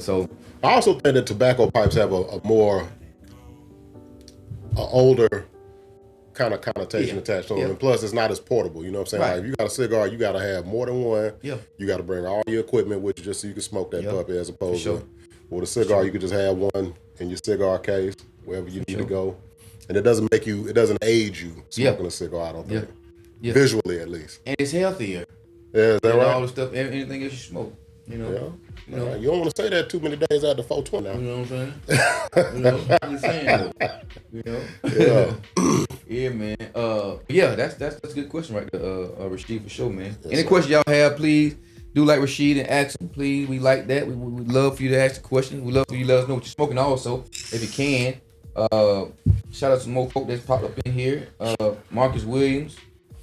So I also think that tobacco pipes have a more older kind of connotation attached to them. And plus it's not as portable, you know what I'm saying? Right. Like if you got a cigar, you gotta have more than one. Yeah. You gotta bring all your equipment with you just so you can smoke that puppy, as opposed to with a cigar you could just have one in your cigar case wherever you need to go. And it doesn't aid you smoking a cigar, I don't think. Yeah. Visually at least. And it's healthier. Yeah, is that right? All the stuff, anything else you smoke. Yeah. You don't want to say that too many days after 420 now. You know what I'm saying? Yeah. Yeah, man. That's a good question right there, Rashid, for sure, man. Any question y'all have, please do like Rashid and ask him, please. We like that. We'd love for you to ask the question. We'd love for you to let us know what you're smoking also, if you can. Shout out to more folk that's popped up in here. Marcus Williams.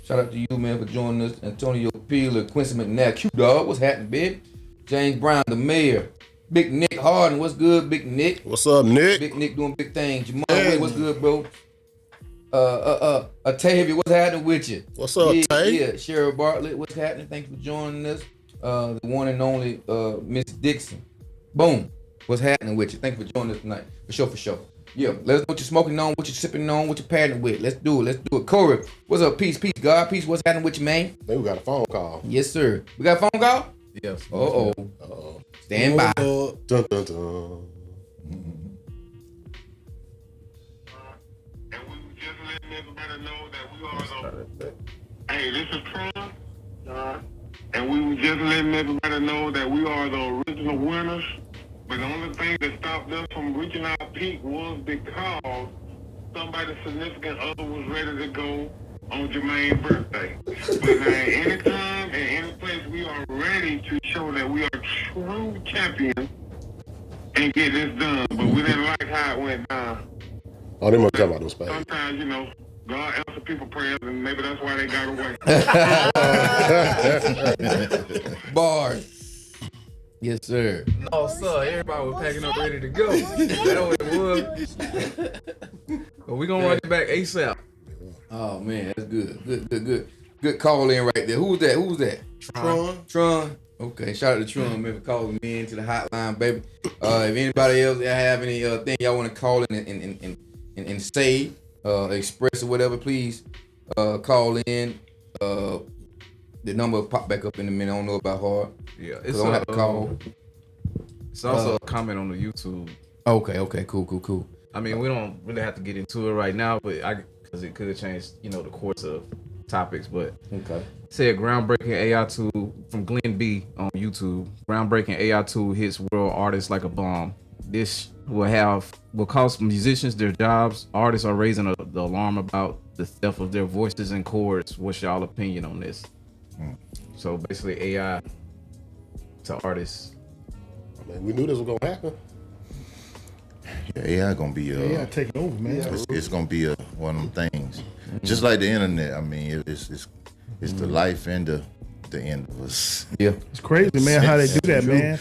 Shout out to you, man, for joining us. Antonio Peeler, Quincy McNabb, Q-Dog, what's happening, baby? James Brown, the mayor. Big Nick Harden, what's good, Big Nick? What's up, Nick? Big Nick doing big things. Jamal Wade, what's good, bro? Tavia, what's happening with you? What's up, Tay? Yeah, Cheryl Bartlett, what's happening? Thank you for joining us. The one and only Miss Dixon. Boom. What's happening with you? Thank you for joining us tonight. For sure. Yeah, let us know what you're smoking on, what you're sipping on, what you're padding with. Let's do it. Corey, what's up? Peace, God, peace. What's happening with you, man? Man, we got a phone call. Yes, sir. We got a phone call? Yes. Uh-oh. Stand by. Dun, dun, dun. And we were just letting everybody know that we are the... Hey, this is Tron. And we were just letting everybody know that we are the original winners. But the only thing that stopped us from reaching our peak was because somebody's significant other was ready to go on Jermaine's birthday. But now, anytime and any place, we are ready to show that we are true champions and get this done. But we didn't like how it went down. Oh, they must talk about those space. Sometimes, you know, God answers people prayers, and maybe that's why they got away. Bars. Yes, sir. No, sir. Everybody was packing up ready to go. That's what it was. But we gonna run it back ASAP. Oh man, that's good. Good call in right there. Who was that? Tron. Okay, shout out to Tron, man, for calling me into the hotline, baby. If anybody else have any thing y'all want to call in and say, express or whatever, please call in. The number will pop back up in a minute. I don't know about hard. Yeah, I don't have to call. It's also a comment on the YouTube. Okay, cool. I mean, we don't really have to get into it right now, but because it could change, the course of topics. But Okay. said groundbreaking AI tool from Glenn B on YouTube. Groundbreaking AI tool hits world artists like a bomb. This will cost musicians their jobs. Artists are raising the alarm about the theft of their voices and chords. What's y'all opinion on this? So basically, AI to artists. I mean, we knew this was gonna happen. Yeah, AI gonna be Yeah, taking over, man. it's gonna be one of them things. Just like the internet. I mean, it's the life and the end of us. Yeah. It's crazy, man, how they do that, man.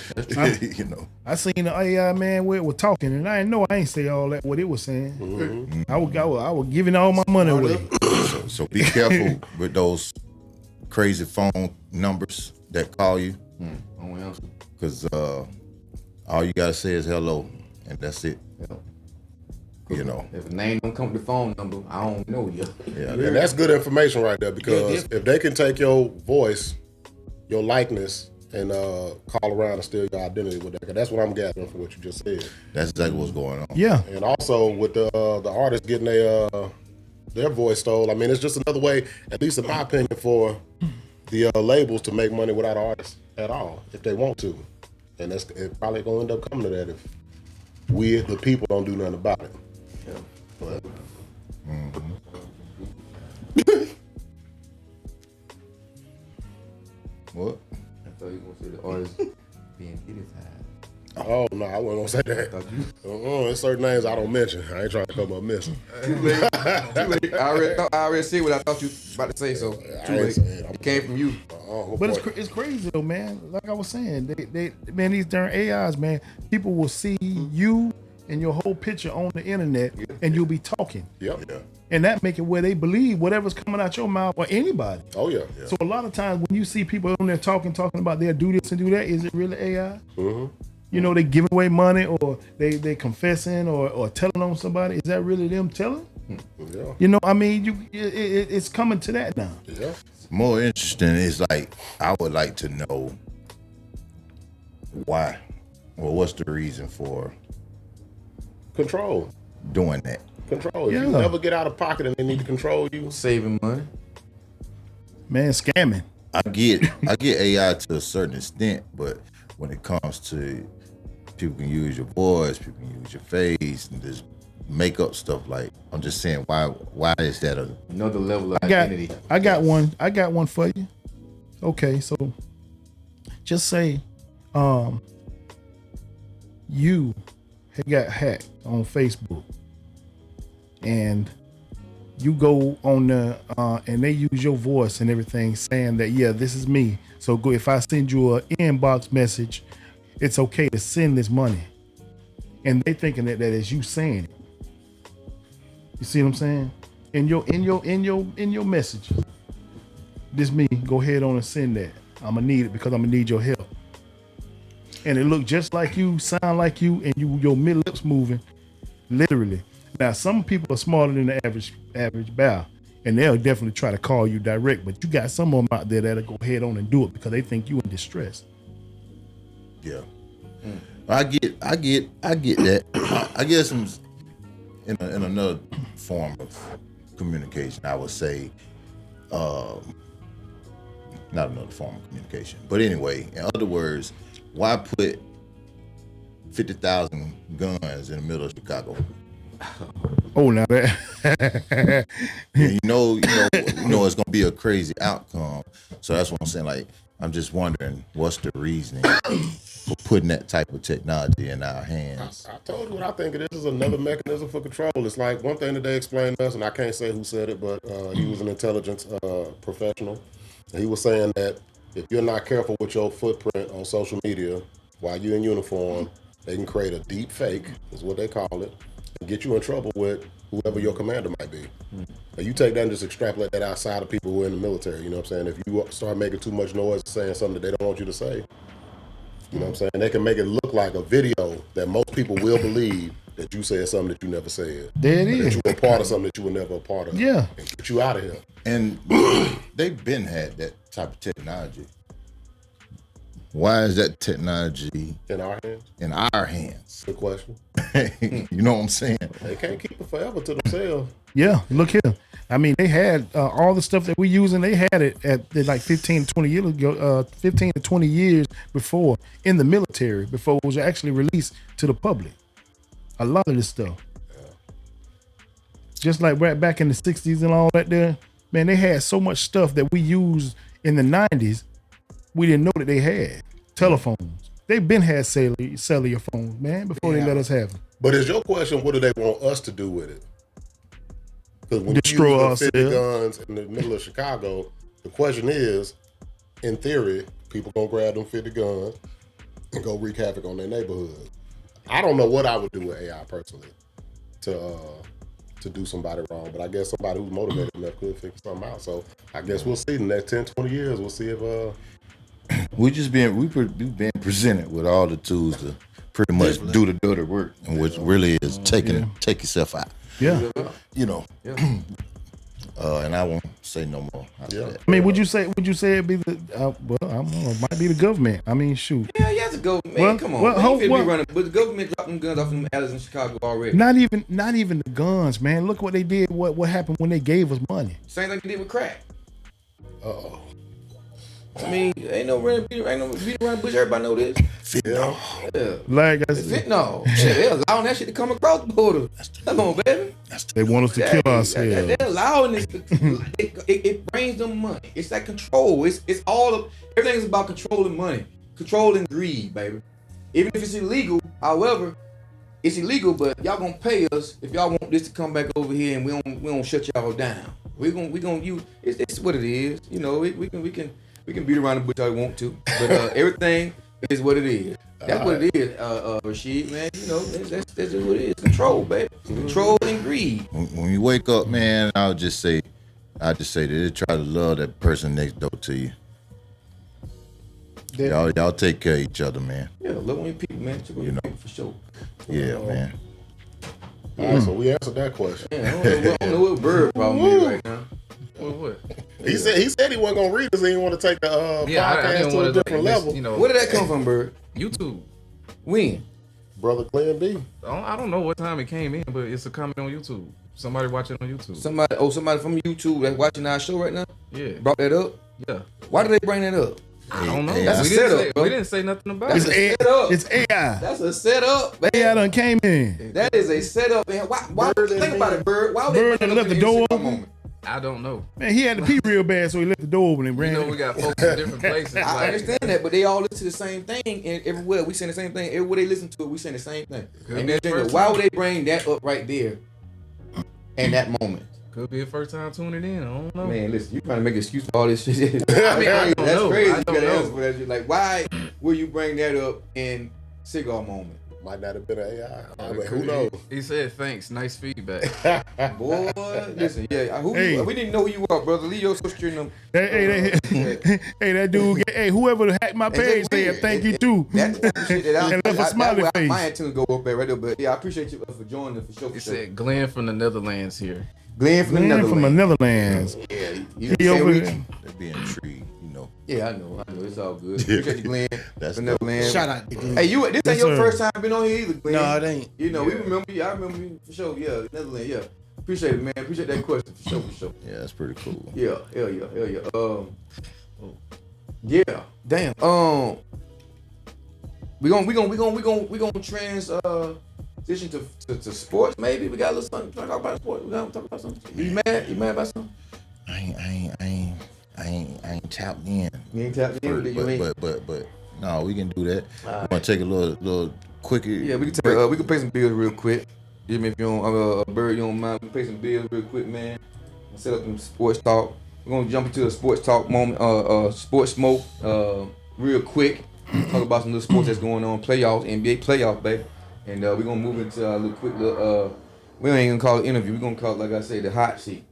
You know. I seen the AI, man, where it was talking, and I ain't say all that what it was saying. I was giving all my money away. So be careful with those crazy phone numbers that call you, because all you gotta say is hello, and that's it. Yeah. You know. If the name don't come with the phone number, I don't know you. Yeah. And that's good information right there, because if they can take your voice, your likeness, and call around and steal your identity with that, 'cause that's what I'm gathering from what you just said. That's exactly what's going on. Yeah. And also with the artists getting their voice stole, I mean, it's just another way, at least in my opinion, for the labels to make money without artists at all, if they want to. And it probably gonna end up coming to that if we, the people, don't do nothing about it. Yeah. But What? I thought you were gonna say the artist being criticized. oh no, I wasn't gonna say that. There's certain names I don't mention. I ain't trying to come up missing. Too late. I already see what I thought you was about to say, so too late. It came from you. But it's crazy though, man. Like I was saying, they man, these darn AIs, man. People will see you and your whole picture on the internet, and you'll be talking. Yep. Yeah. And that make it where they believe whatever's coming out your mouth or anybody. Oh yeah. So a lot of times when you see people on there talking about they'll do this and do that, is it really AI? Mm-hmm. You know, they giving away money, or they confessing or telling on somebody. Is that really them telling? Yeah. You know, I mean, it's coming to that now. Yeah. More interesting is, like, I would like to know why. Well, what's the reason for Control. doing that? Control. If you Yeah. never get out of pocket and they need to control you, Saving money. Man, scamming. I get AI to a certain extent, but when it comes to people can use your voice, people can use your face, and just make up stuff, like, I'm just saying, why is that Another level of identity. I got one for you. Okay, so just say you had got hacked on Facebook, and you go on the and they use your voice and everything, saying that this is me. So go if I send you an inbox message, it's okay to send this money, and they thinking that is you saying it. You see what I'm saying? In your messages, this me. Go ahead on and send that. I'm gonna need it because I'm gonna need your help. And it look just like you, sound like you, and your mid lips moving, literally. Now some people are smarter than the average bow, and they'll definitely try to call you direct. But you got some of them out there that'll go ahead on and do it because they think you in distress. Yeah, I get that. I guess in another form of communication, I would say, not another form of communication, but anyway, in other words, why put 50,000 guns in the middle of Chicago? Oh, now that you know it's gonna be a crazy outcome. So that's what I'm saying. Like, I'm just wondering what's the reasoning for putting that type of technology in our hands. I told you what I think it is another mechanism for control. It's like one thing that they explained to us, and I can't say who said it, but he was an intelligence professional. And he was saying that if you're not careful with your footprint on social media while you're in uniform, they can create a deep fake, is what they call it, and get you in trouble with whoever your commander might be. And you take that and just extrapolate that outside of people who are in the military. You know what I'm saying? If you start making too much noise saying something that they don't want you to say, you know what I'm saying? They can make it look like a video that most people will believe that you said something that you never said. There it is. That you were a part of something that you were never a part of. Yeah. And get you out of here. And they've been had that type of technology. Why is that technology in our hands? In our hands. Good question. You know what I'm saying? They can't keep it forever to themselves. Yeah, look here. I mean, they had all the stuff that we using. They had it at like 15 to 20 years ago, 15 to 20 years before in the military, before it was actually released to the public. A lot of this stuff. Yeah. Just like right back in the 60s and all that there, man, they had so much stuff that we used in the 90s, we didn't know that they had. Telephones. They've been had cellular phones, man, before they let us have them. But is your question, what do they want us to do with it? Because when destroy you use the 50 guns in the middle of Chicago, the question is, in theory, people gonna grab them 50 guns and go wreak havoc on their neighborhood. I don't know what I would do with AI personally to do somebody wrong, but I guess somebody who's motivated enough could figure something out. So I guess we'll see in the next 10, 20 years. We'll see if we've been presented with all the tools to pretty much do the dirty work, and which really is take yourself out. Yeah. You know. Yeah. And I won't say no more. I mean, would you say it'd be the well, I don't know, it might be the government. I mean, shoot. Yeah, it's the government. Man, come on. But the government dropped them guns off them alleys in Chicago already. Not even the guns, man. Look what they did. What happened when they gave us money? Same thing they did with crack. Uh-oh. I mean, ain't no beat around the bush. Everybody know this. Fentanyl. Yeah. Like I said, fentanyl. Shit, they're allowing that shit to come across the border. Come on, baby. They want us to kill ourselves. They're allowing this. It brings them money. It's that control. It's all of everything's about controlling money, controlling greed, baby. Even if it's illegal, however, it's illegal. But y'all gonna pay us if y'all want this to come back over here, and we don't shut y'all down. We gonna use. It's what it is. You know, we can beat around the bush all we want to, but everything is what it is. That's what it is, Rashid, man. You know, that's just what it is. Control, baby. Control and greed. When you wake up, man, I'll just say that they try to love that person next door to you. Y'all take care of each other, man. Yeah, love on your people, man. You know, for sure. Yeah, man. All right, so we answered that question. Yeah, I don't know what bird problem is right now. What? He said he wasn't gonna read us. He didn't want to take the podcast to a different level. You know, where did that come from, Bird? YouTube. When? Brother Glenn B. I don't know what time it came in, but it's a comment on YouTube. Somebody watching on YouTube. Somebody from YouTube that's watching our show right now? Yeah. Brought that up? Yeah. Why did they bring that up? I don't know. That's a setup, we didn't say nothing about it. It's AI. That's a setup, man. AI done came in. That is a setup, man. Why think about it, Bird? Why would they bring left the door open? I don't know. Man, he had to pee real bad, so he left the door open and ran. You know, we got folks in different places. I understand that, but they all listen to the same thing, and everywhere we saying the same thing. Everywhere they listen to it, we saying the same thing. And then why would they bring that up right there? and that moment. Could be a first time tuning in. I don't know. Man, listen, you trying to make an excuse for all this shit. I mean, I don't That's know. crazy. I You don't gotta know. answer for that shit. Like, why will you bring that up in cigar moment? Might not have been an AI. I mean, who knows? He said, thanks. Nice feedback. Boy, listen, yeah. Hey. We didn't know who you are, brother. Leave your social security number. Hey, that dude. Hey, whoever hacked my page said thank you too. That's the shit that And left a smiley face. my antennas go up there right there. But yeah, I appreciate you for joining for sure. He said, Glenn from the Netherlands here. Glenn from the Man from the Netherlands. Netherlands. Yeah, He you over say there. They be intrigued, you know. Yeah, I know. It's all good. Appreciate you, Glenn. That's from Netherlands. Shout out to dude. Hey, this ain't Yes, your sir. first time been on here either, Glenn. No, it ain't. You know, we remember you. I remember you for sure. Yeah, Netherlands. Yeah, appreciate it, man. Appreciate that question for sure. Yeah, that's pretty cool. Yeah, hell yeah. Yeah, damn. We gonna transition to sports. Maybe we got a little something to talk about sports. We gonna talk about something. You mad? You mad about something? I ain't tapped in. You ain't tapped in. You ain't. But no, we can do that. I'm gonna take a little quicker. Yeah, we can take. We can pay some bills real quick. Even if you don't, Bird, you don't mind. We can pay some bills real quick, man. Set up some sports talk. We're gonna jump into a sports talk moment. Sports smoke. Real quick. Talk about some little sports that's going on. Playoffs, NBA playoffs, baby. And we're gonna move into a little quick little. We ain't gonna call it interview. We're gonna call it, like I say, the hot seat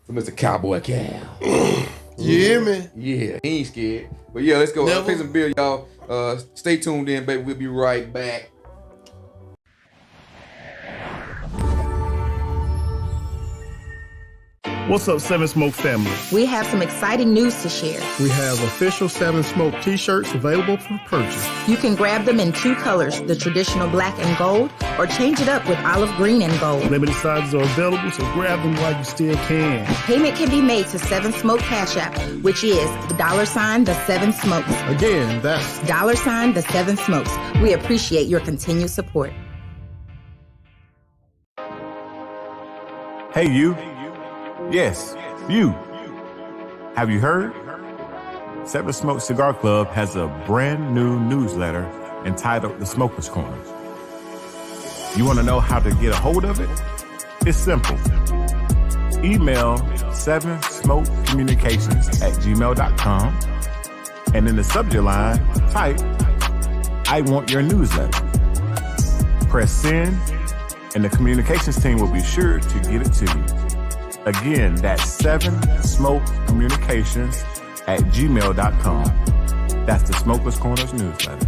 for Mr. Cowboy Cal. You hear me? Yeah, he ain't scared. But yeah, let's go. Never. Pay some bill, y'all. Stay tuned in, baby. We'll be right back. What's up, Seven Smoke family? We have some exciting news to share. We have official Seven Smoke t-shirts available for purchase. You can grab them in two colors, the traditional black and gold, or change it up with olive green and gold. Limited sizes are available, so grab them while you still can. Payment can be made to 7 Smoke Cash App, which is $ the 7 Smokes. Again, that's $ the 7 Smokes. We appreciate your continued support. Hey, you. Yes, you. Have you heard? Seven Smoke Cigar Club has a brand new newsletter entitled The Smoker's Corner. You want to know how to get a hold of it? It's simple. Email 7smokecommunications@gmail.com, and in the subject line, type, I want your newsletter. Press send, and the communications team will be sure to get it to you. Again, that's 7smokecommunications@gmail.com. That's the Smokers Corners newsletter.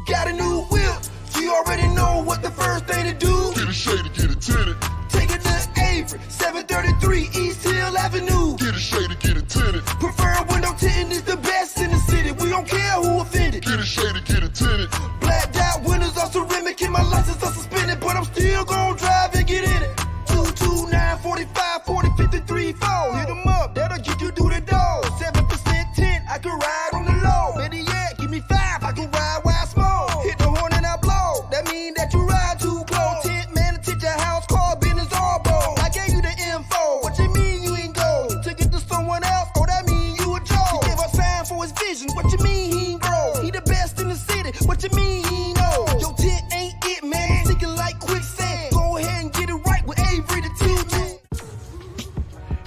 Got a new whip, you already know what the first thing to do. Get a shade to get a tinted. Take it to Avery, 733 East Hill Avenue. Get a shade to get a tinted. Preferred window tinting is the best in the city. We don't care who offended. Get a shade to get a tinted. Blacked out windows are ceramic and my license are suspended, but I'm still gonna drive and get in it. 229 45 40 53 4. Hit 'em up, that'll get you through the door. 7% tint, I can ride on the low. Better yet, give me 5, I can ride while I smoke. Hit the horn and I blow. That mean that you ride too close. Tint man, tint your house, car business all bold. I gave you the info. What you mean you ain't go? Took it to someone else, oh that mean you a Joe. He gave a sign for his vision. What you mean he ain't grow? He the best in the city. What you mean he ain't know? Your tint ain't it, man. It's sinking like quicksand. Go ahead and get it right with Avery the tint.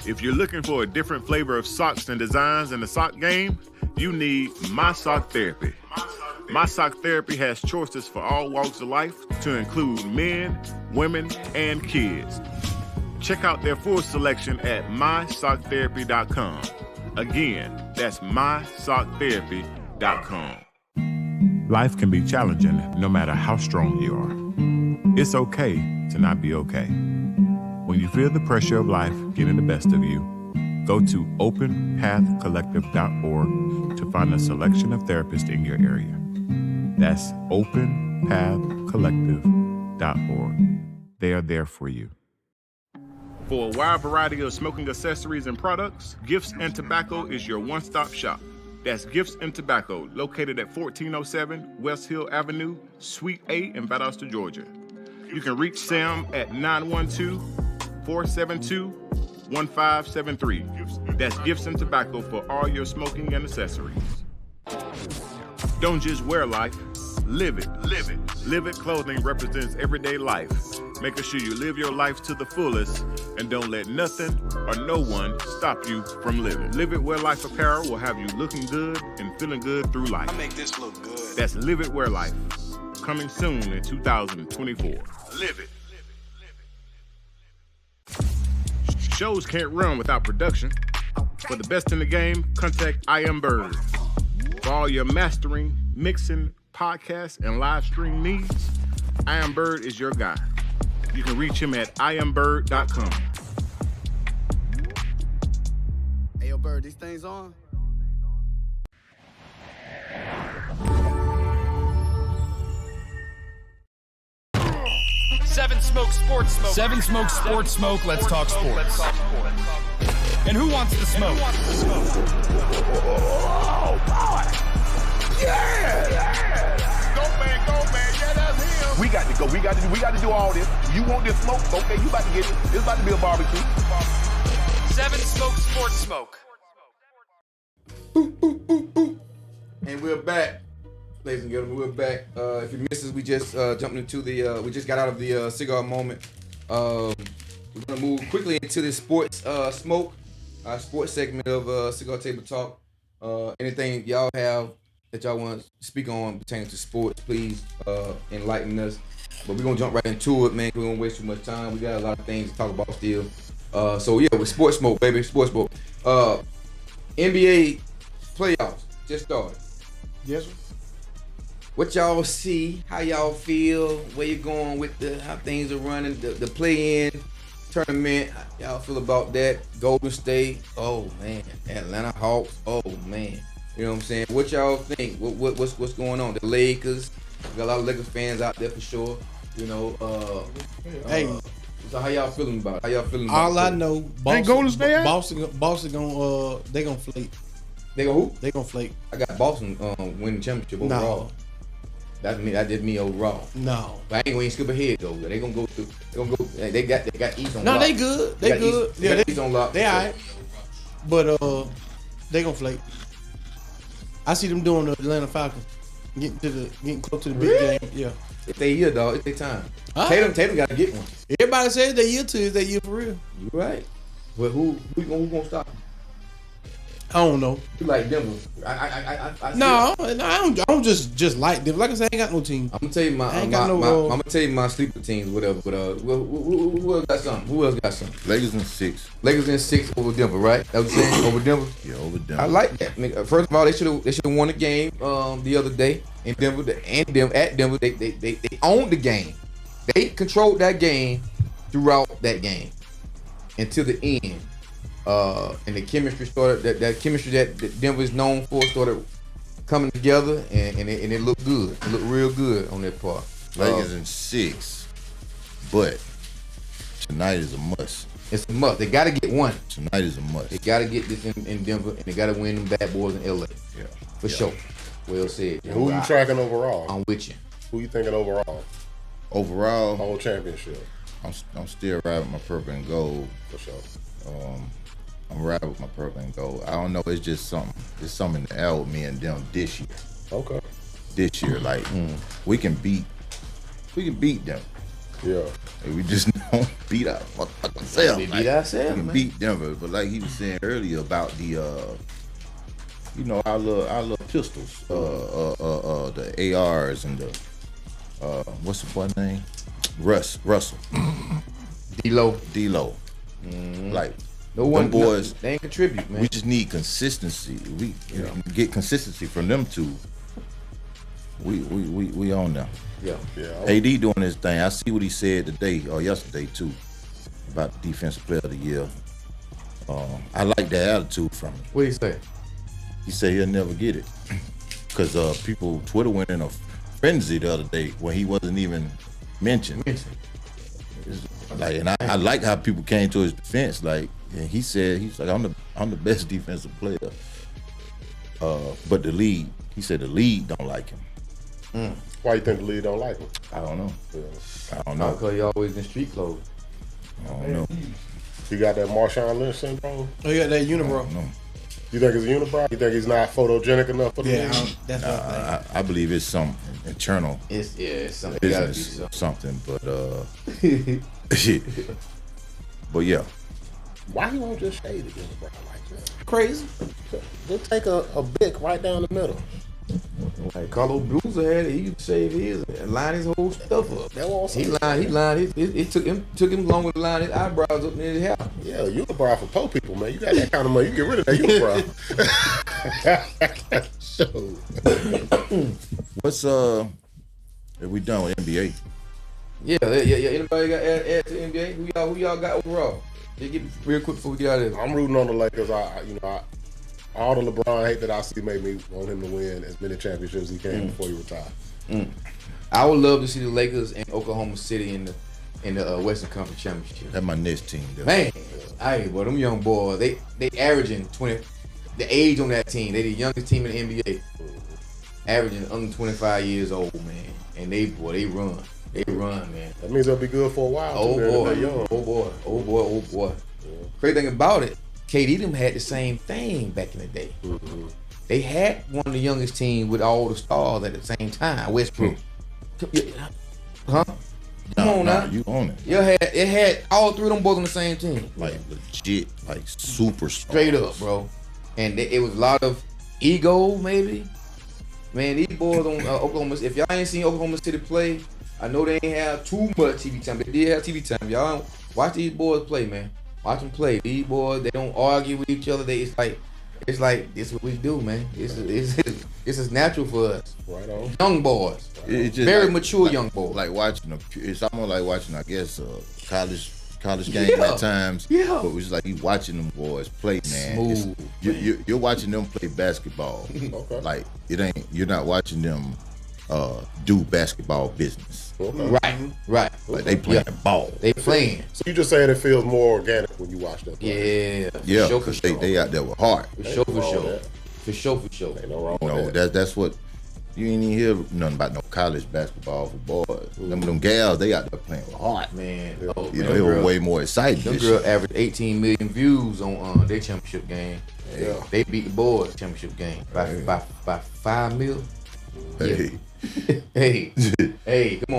If you're looking for a different flavor of socks and designs in the sock game, you need My Sock Therapy. My Sock Therapy has choices for all walks of life to include men, women, and kids. Check out their full selection at mysockTherapy.com. Again, that's mysockTherapy.com. Life can be challenging no matter how strong you are. It's okay to not be okay. When you feel the pressure of life getting the best of you, go to openpathcollective.org to find a selection of therapists in your area. That's openpathcollective.org. They are there for you. For a wide variety of smoking accessories and products, Gifts and Tobacco is your one-stop shop. That's Gifts and Tobacco, located at 1407 West Hill Avenue, Suite A in Valdosta, Georgia. You can reach Sam at 912-472-1573. That's Gifts and Tobacco for all your smoking and accessories. Don't just wear life, Live it. Live it. Live It Clothing represents everyday life, making sure you live your life to the fullest and don't let nothing or no one stop you from living. Live It Wear Life apparel will have you looking good and feeling good through life. I make this look good. That's Live It Wear Life. Coming soon in 2024. Live it. Shows can't run without production. For the best in the game, contact I Am Bird. For all your mastering, mixing, podcast, and live stream needs, I Am Bird is your guy. You can reach him at iambird.com. Hey, yo, Bird, these things on? Seven Smoke Sports Smoke. Seven Smoke Sports Smoke. Let's talk sports. And who wants to smoke? Oh, boy! Yeah! Go, man, yeah, that's him. We got to go. We got to do all this. You want this smoke? Okay, you about to get it. It's about to be a barbecue. Seven Smoke Sports Smoke. And we're back, ladies and gentlemen. We're back. If you missed us, we just jumped into the. We just got out of the cigar moment. We're gonna move quickly into the sports smoke, sports segment of Cigar Table Talk. Anything y'all have that y'all want to speak on pertaining to sports, please enlighten us. But we're gonna jump right into it, man. We don't waste too much time. We got a lot of things to talk about still. So yeah, with sports smoke, baby, sports smoke. NBA playoffs just started. Yes, sir. What y'all see? How y'all feel? Where you going with how things are running? The play-in tournament. How y'all feel about that? Golden State. Oh man. Atlanta Hawks. Oh man. You know what I'm saying? What y'all think? What's going on? The Lakers. We got a lot of Lakers fans out there for sure. You know. Hey. So how y'all feeling about it? How y'all feeling? All I know, Golden State. Boston gonna they gonna flake. They gonna who? They gonna flake. I got Boston winning championship overall. No. That's me. That did me overall. No. But I ain't gonna skip ahead though. They gonna go through. They gonna go. They got East on No, lock. they good. They good. East, yeah, East on lock. They alright. But they gonna flake. I see them doing the Atlanta Falcons, getting close to the big game. Yeah. If they year, dog, it's their time. Huh? Tatum got to get one. Everybody says they year two is their year for real. You right. But who gonna stop them? I don't know. You like Denver? I No, I don't just like Denver. Like I said, I ain't got no team. I'm gonna tell you I'm gonna tell you my sleeper teams, whatever. But who else got something? Who else got something? Lakers in 6. Lakers in 6 over Denver, right? That was saying over Denver. Yeah, over Denver. I like that. First of all, they should have won the game the other day in Denver. At Denver, they owned the game. They controlled that game throughout that game until the end. And the chemistry started. That chemistry that Denver is known for started coming together, and it looked good. It looked real good on that part. Lakers in 6, but tonight is a must. It's a must. They got to get one. Tonight is a must. They got to get this in Denver, and they got to win them bad boys in LA. Yeah, for sure. Well said. Who you tracking overall? I'm with you. Who you thinking overall? Overall, whole championship. I'm still riding with my purple and gold for sure. I'm riding with my purple and gold. I don't know. It's just something. It's something in the air with me and them this year. Okay. This year, like we can beat them. Yeah. And we just don't beat our motherfucking selves. We beat ourselves. We can beat Denver, but like he was saying earlier about the, our little pistols, the ARs and the, what's the boy name? Russell. D-Lo. Like. No one, boys, they ain't contribute, man. We just need consistency. We get consistency from them two. We on them. Yeah. AD doing his thing. I see what he said today or yesterday too about the defensive player of the year. I like that attitude from him. What did he say? He said he'll never get it because Twitter went in a frenzy the other day when he wasn't even mentioned. Like, and I like how people came to his defense. Like, and he said he's like I'm the best defensive player. But the league, he said the league don't like him. Why you think the league don't like him? I don't know. Yeah. I don't know. Because he always in street clothes. I don't know. You got that Marshawn Lynch syndrome? Oh, you got that unibrow. No. You think it's a unibrow? You think he's not photogenic enough for the league? That's what I think. I believe it's something. internal It's something. Gotta be something. But but yeah. Why he won't just shade again, bro? Like that? Crazy. Just take a bic right down the middle. Like Carlos Blues had it. He used to shave his and line his whole stuff up. He lined. It took him longer to line his eyebrows up than his hair. Yeah, unibrow for poor people, man. You got that kind of money, you get rid of that unibrow. What's are we done with NBA? Yeah. Anybody got add to NBA? Who y'all got overall? They get real quick before we get out of there. I'm rooting on the Lakers. All the LeBron hate that I see made me want him to win as many championships as he can before he retire. I would love to see the Lakers and Oklahoma City in the Western Conference Championship. That's my next team, though. Man, boy, them young boys, they averaging 20. The age on that team, they the youngest team in the NBA, averaging under 25 years old, man. And they run. They run, man. That means they'll be good for a while. Oh boy. Yeah. Crazy thing about it, KD them had the same thing back in the day. Mm-hmm. They had one of the youngest teams with all the stars at the same time. Westbrook. Huh? Come on now. You own it. It had all three of them boys on the same team. Like legit, like super straight up, bro. And it was a lot of ego, maybe. Man, these boys on Oklahoma. If y'all ain't seen Oklahoma City play, I know they ain't have too much TV time. They did have TV time. Y'all watch these boys play, man. Watch them play. These boys, they don't argue with each other. It's like this is what we do, man. This is natural for us. Right on. Young boys, it's just very mature young boys. Like watching it's almost like watching, I guess, college game at times. Yeah. But it's like you watching them boys play, man. Smooth. You're watching them play basketball. Okay. Like you're not watching them do basketball business. Okay. Right. Like they playing ball. They playing. So you just saying it feels more organic when you watch them play. Yeah, because they out there with heart. For sure. Ain't no wrong with that. That's what you ain't even hear nothing about no college basketball for boys. Them gals, they out there playing with heart. Man, they were way more excited. Them girls averaged 18 million views on their championship game. Yeah. They beat the boys championship game by 5 mil. Hey. Hey, come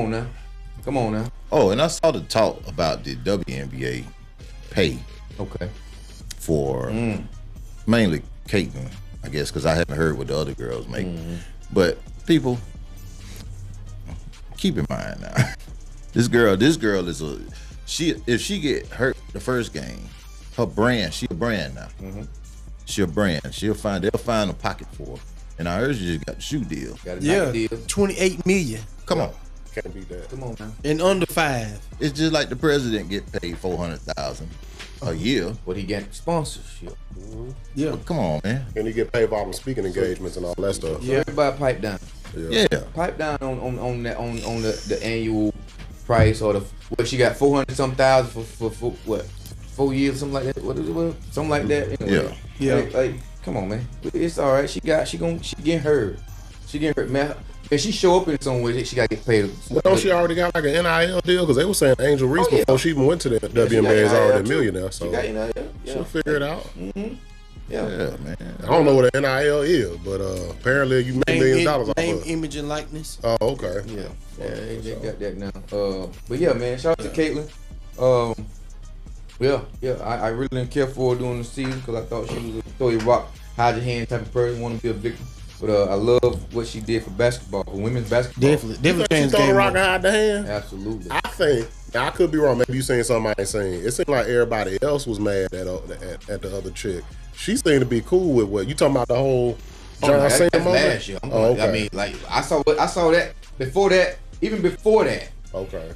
on now. Oh, and I saw the talk about the WNBA pay. Okay. For mainly Caitlin, I guess, because I haven't heard what the other girls make. But people, keep in mind now, this girl is if she get hurt the first game, her brand, she a brand now. She a brand. They'll find a pocket for her. And I heard she just got the shoe deal. Got a Nike deal. 28 million. Come on. Can't beat that. Come on, man. And under 5. It's just like the president get paid $400,000 a year. But he get sponsorship. Yeah. But come on, man. And he get paid for all them speaking engagements and all that stuff. Yeah. Everybody pipe down. Yeah. Pipe down on the annual price or what she got 400-some thousand for what 4 years, something like that. What is it? Something like that. Anyway, yeah. Like, come on, man. It's all right. She getting hurt. She getting hurt, man. If she show up in some way, she gotta get paid. But don't she already got like an NIL deal? Because they were saying Angel Reese before she even went to the WNBA is already a millionaire. So she'll figure it out. Yeah, man. I don't know what an NIL is, but apparently you make $1 million off of name, it. image, and likeness. Oh, okay. Yeah, they got that now. But yeah, man, shout out to Caitlin. I really didn't care for her during the season because I thought she was a throw your rock, hide your hand type of person, want to be a victim. But I love what she did for basketball, for women's basketball. Definitely She throw the rock and hide the hand? Absolutely. I think, now I could be wrong, maybe you saying something I ain't saying. It seemed like everybody else was mad at the other chick. She seemed to be cool with what you talking about, the whole John Cena moment? Last year. Okay. I mean, like I saw that before that, even before that. Okay.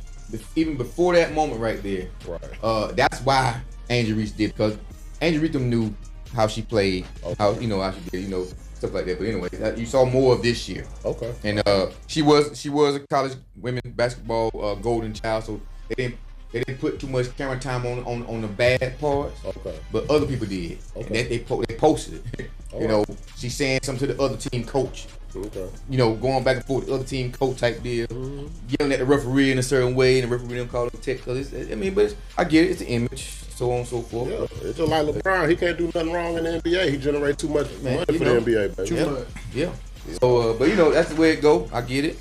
Even before that moment right there. Right. That's why Angel Reese did, because Angel Reese knew how she played, how she did, stuff like that. But anyway, you saw more of this year. Okay. And she was a college women's basketball golden child, so they didn't put too much camera time on the bad parts. Okay. But other people did. Okay. And they posted it. She's saying something to the other team coach. Okay. Going back and forth, the other team coach type deal, yelling at the referee in a certain way, and the referee don't call it tech. But I get it. It's an image, so on and so forth. Yeah, it's just like LeBron. He can't do nothing wrong in the NBA. He generates too much money for the NBA, baby. Yeah. So, but you know, that's the way it go. I get it.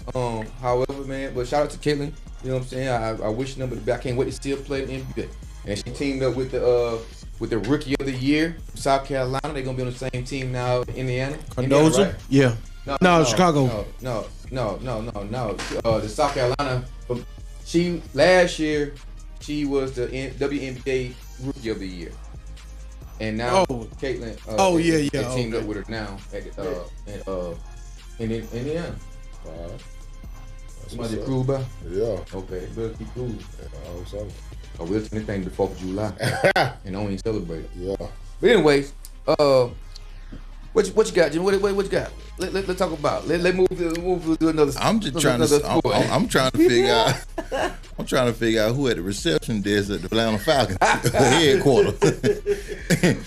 However, man, but shout out to Caitlin. You know what I'm saying? I wish number the I can't wait to see her play in NBA. And she teamed up with the rookie of the year from South Carolina. They're gonna be on the same team now in Indiana. Cardozo? Right? Yeah. No, Chicago. No. The South Carolina. Last year she was the WNBA rookie of the year. And now Caitlin teamed up with her now in Indiana. Somebody cool by? Yeah. Okay, better keep cool. I hope so. We'll turn anything before July. And don't even celebrate it. Yeah. But anyways, what you got, Jim? What you got? Let's talk about. Let's move to another. I'm just trying to. I'm trying to figure out. I'm trying to figure out who at the reception desk at the Atlanta Falcons headquarters.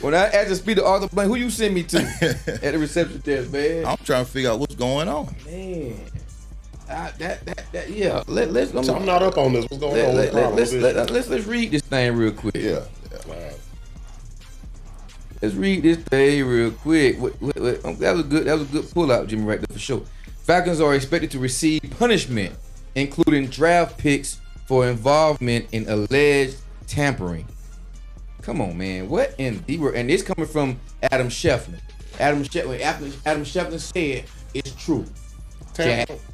When I asked to speak to Arthur Blank, who you send me to at the reception desk, man? I'm trying to figure out what's going on. Man, yeah. Let's. I'm not up on this. What's going on? Let's read this thing real quick. Yeah. Let's read this thing real quick. That was a good pull out, Jimmy, right there for sure. Falcons are expected to receive punishment, including draft picks for involvement in alleged tampering. Come on, man. What in the world? And this coming from Adam Schefter. Adam Schefter said it's true.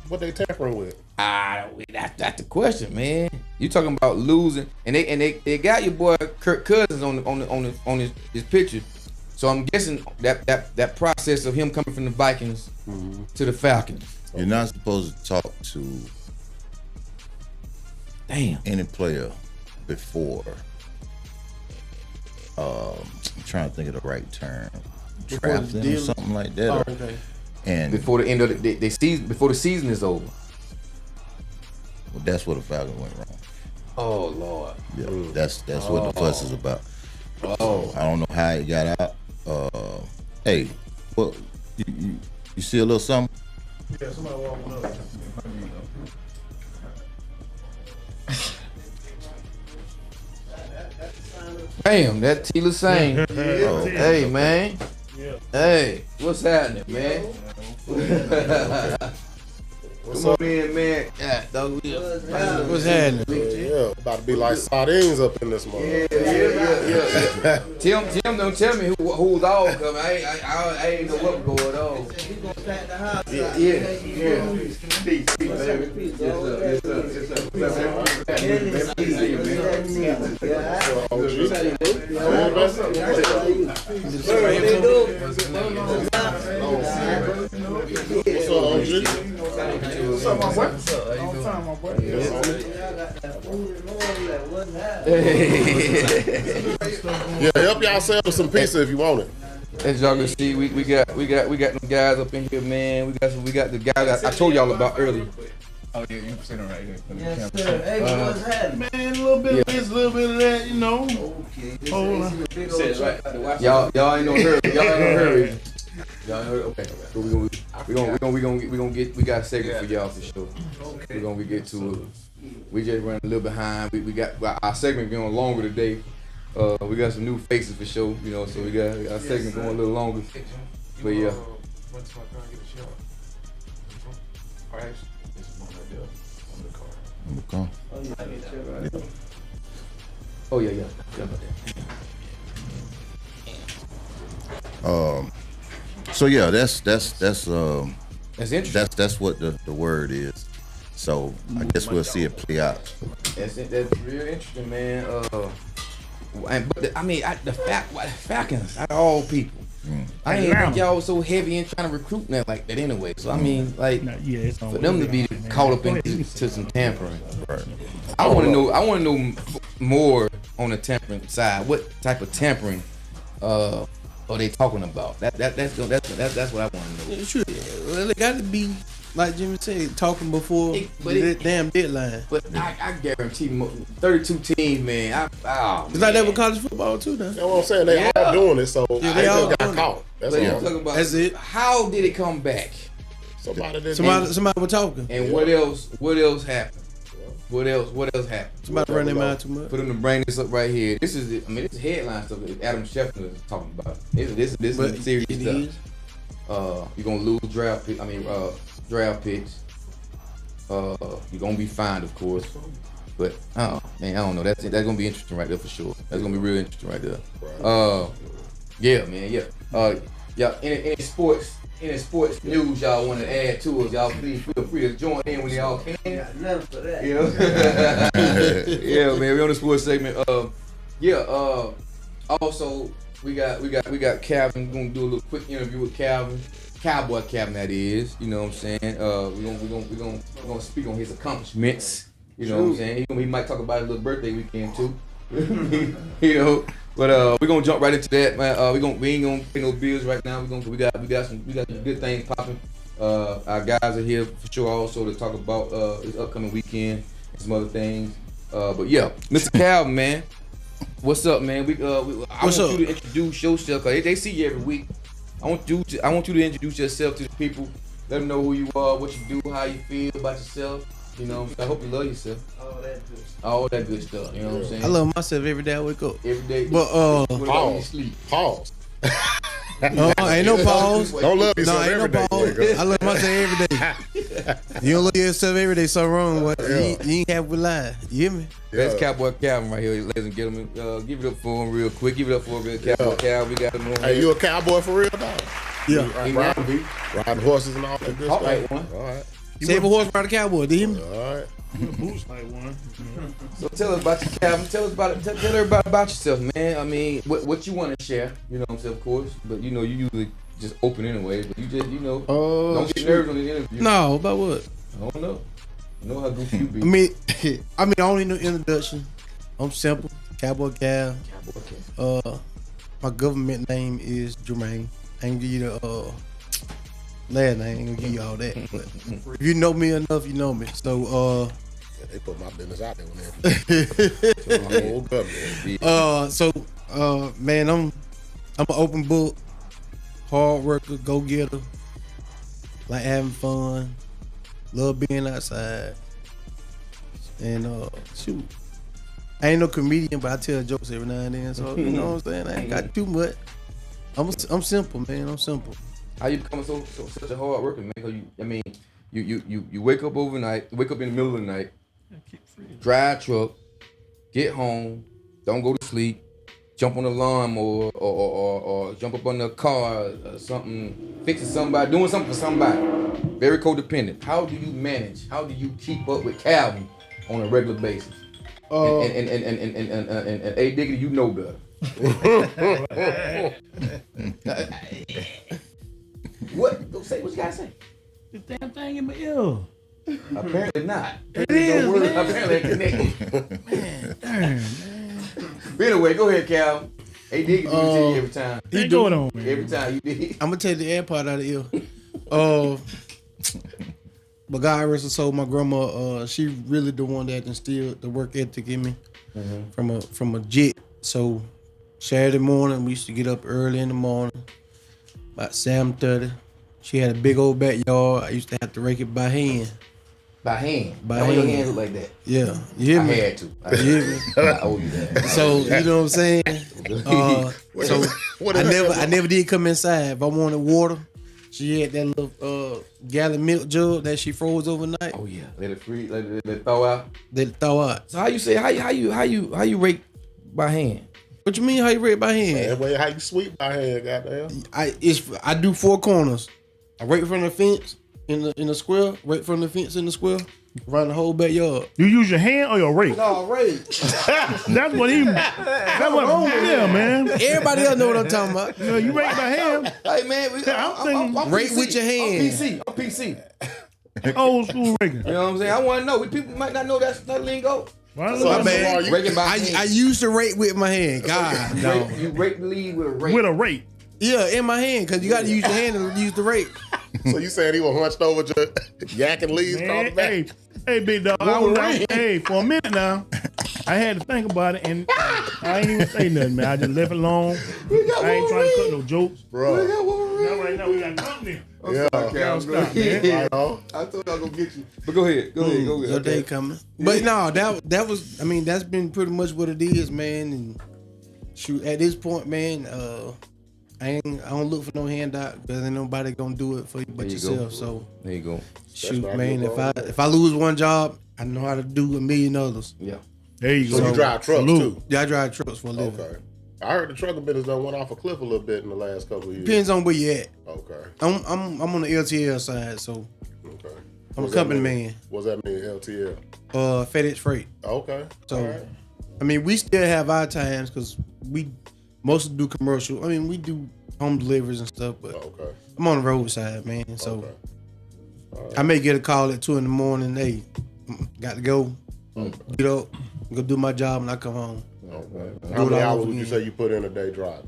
What they tampering with? That's the question, man. You talking about losing, and they got your boy Kirk Cousins on his picture. So I'm guessing that process of him coming from the Vikings to the Falcons. You're not supposed to talk to any player before. I'm trying to think of the right term. Drafting or something like that. Oh, okay. And before the end of the season, before the season is over. Well, that's where the Falcons went wrong. Oh Lord. Yeah, that's what the fuss is about. Oh. I don't know how it got out. Hey, what you see a little something? Yeah, somebody walking up. Damn, that T. Lissenn. Hey, man. Yeah. Hey, what's happening, man? Come on in, man. Yeah, dog. What's happening? Yeah, about to be like sardines up in this morning. Yeah. Tim don't tell me who's all coming. I ain't know what's going on. He's gonna pack the house. Yeah. Peace, baby. Yeah, help y'all sell some pizza if you want it. As y'all can see, we got them guys up in here, man. We got the guys I told y'all about earlier. Oh yeah, you sit right here. Yes, sir. Hey, what's happening? Man, a little bit of this, a little bit of that, you know. Okay. Hold on. Y'all ain't no hurry. Y'all know, okay. So we got a segment for y'all for sure. We get to it. We just running a little behind. We got our segment going longer today. We got some new faces for sure, you know. So we got our segment going a little longer. But yeah. Oh yeah. So yeah, that's interesting. That's what the word is. So I guess we'll see it play out. That's real interesting, man. The Falcons, out of all people, I ain't think y'all was so heavy in trying to recruit that like that anyway. So I mean, like, for them to be caught up into some tampering, right. I want to know more on the tampering side. What type of tampering are they talking about? That's what I want to know. Sure. Well, it got to be like Jimmy said, talking before the damn deadline. But I guarantee 32 teams, man. It's like that with college football too, now. That's what I'm saying. They all doing it, so they all got caught. That's all. That's it. How did it come back? Somebody was talking. And what else happened? What else happened? Somebody run their mouth too much. For them to bring this up right here. This is headline stuff that Adam Schefter is talking about. This is serious stuff. You're gonna lose draft picks. You're gonna be fined, of course. But I don't know. That's gonna be interesting right there for sure. That's gonna be real interesting right there. Yeah, man, yeah. Y'all, any sports news y'all want to add to us? Y'all please feel free to join in when y'all can. Got nothing for that. You know? Yeah, man. We on the sports segment. Also, we got Calvin. We're gonna do a little quick interview with Calvin. Cowboy Calvin, that is. You know what I'm saying? We're gonna speak on his accomplishments. You know what I'm saying? He might talk about his little birthday weekend too. You know. But we're gonna jump right into that, man. We ain't gonna pay no bills right now. We got some good things popping. Our guys are here for sure also to talk about this upcoming weekend and some other things. But yeah, Mr. Calvin, man, what's up, man? I want you to introduce yourself, cause they see you every week. I want you to introduce yourself to the people. Let them know who you are, what you do, how you feel about yourself. You know, I hope you love yourself. All that good stuff. You know what I'm saying? I love myself every day I wake up. Every day. But Pause. Ain't no pause. Don't love yourself ain't every no day. pause. I love myself every day. You don't love yourself every day, something wrong. What? You ain't have with lie. You hear me? That's Cowboy Calvin right here, ladies and gentlemen. Give it up for him real quick. Give it up for real Cowboy Calvin. We got him on. Hey, you a cowboy for real, dog? Yeah. Riding horses and all that good stuff. Right, one. All right. Save a horse ride a cowboy, do you hear me? All right. Boots like one. So tell us about you, Calvin. Tell everybody about yourself, man. I mean, what you want to share, you know what I'm saying, of course. But you know, you usually just open anyway. But you just, you know, don't get nervous on the interview. No, about what? I don't know. You know how goofy you be. I don't need no introduction. I'm simple. Cowboy Cal. My government name is Jermaine. I ain't give you the last name. I ain't gonna give you all that. But if you know me enough, you know me. So they put my business out there when man, I'm an open book, hard worker, go getter, like having fun, love being outside, and shoot. I ain't no comedian, but I tell jokes every now and then. So you know what I'm saying. I ain't got too much. I'm simple, man. I'm simple. How you become such a hard worker, man? Cause you wake up overnight, wake up in the middle of the night, drive truck, get home, don't go to sleep, jump on the lawnmower or jump up on the car or something, fixing somebody, doing something for somebody. Very codependent. How do you manage? How do you keep up with Calvin on a regular basis? And A Diggity, you know better. What? Don't say what you gotta say. The damn thing in my ear. Apparently not. It is, man. Apparently it connected. Man, darn, man. But anyway, go ahead, Cal. A Diggity do it to you every time. What's going on, man? Every time you did. I'm gonna take the air part out of the ear. But God rest her soul, my grandma, she really the one that instilled the work ethic in me from a jit. So Saturday morning, we used to get up early in the morning, about 7:30. She had a big old backyard. I used to have to rake it by hand. By hand? By Don't hand. your hands look like that? Yeah. You hear me? I had to. You hear me? I owe you that. So, you know what I'm saying? I never did come inside. If I wanted water, she had that little gallon milk jug that she froze overnight. Oh yeah, let it freeze, let it thaw out. Let it thaw out. So how you rake by hand? What you mean how you rake by hand? How you sweep by hand, goddamn? I do four corners. I rake from the fence in the square, rake from the fence in the square, around the whole backyard. You use your hand or your rake? No, rake. That's what he. That's what. Yeah, man. Everybody else know what I'm talking about. You know, you rake by hand. Hey man, I'm rake with your hand. I'm PC. Old school raking. You know what I'm saying? I want to know. People might not know that lingo. I used to rake with my hand. God, no. You rake the lead with a rake. With a rake. Yeah, in my hand, because you got to use your hand to use the rake. So you saying he was hunched over just yakking leaves across the back? Hey, big dog. For a minute now, I had to think about it, and I ain't even say nothing, man. I just left it alone. I ain't trying to cut no jokes. Bro. Not right now, we got company. Yeah. I thought I was gonna get you. But go ahead. Your day coming. But no, that was, I mean, that's been pretty much what it is, man. And shoot, at this point, man, I don't look for no handout because ain't nobody gonna do it for you but yourself. So there you go. Shoot, man. If I lose one job, I know how to do a million others. Yeah. There you go. So you drive trucks too? Yeah, I drive trucks for a living. Okay. I heard the trucking business done went off a cliff a little bit in the last couple of years. Depends on where you at. Okay. I'm on the LTL side, so okay. I'm a company man. What's that mean, LTL? FedEx Freight. Okay. So, right. I mean, we still have our times because we mostly do commercial. I mean, we do home deliveries and stuff, but I'm on the road side, man. So I may get a call at 2 a.m. Hey, got to go. Get up, go do my job, and I come home. Okay. How many hours would you say you put in a day driving?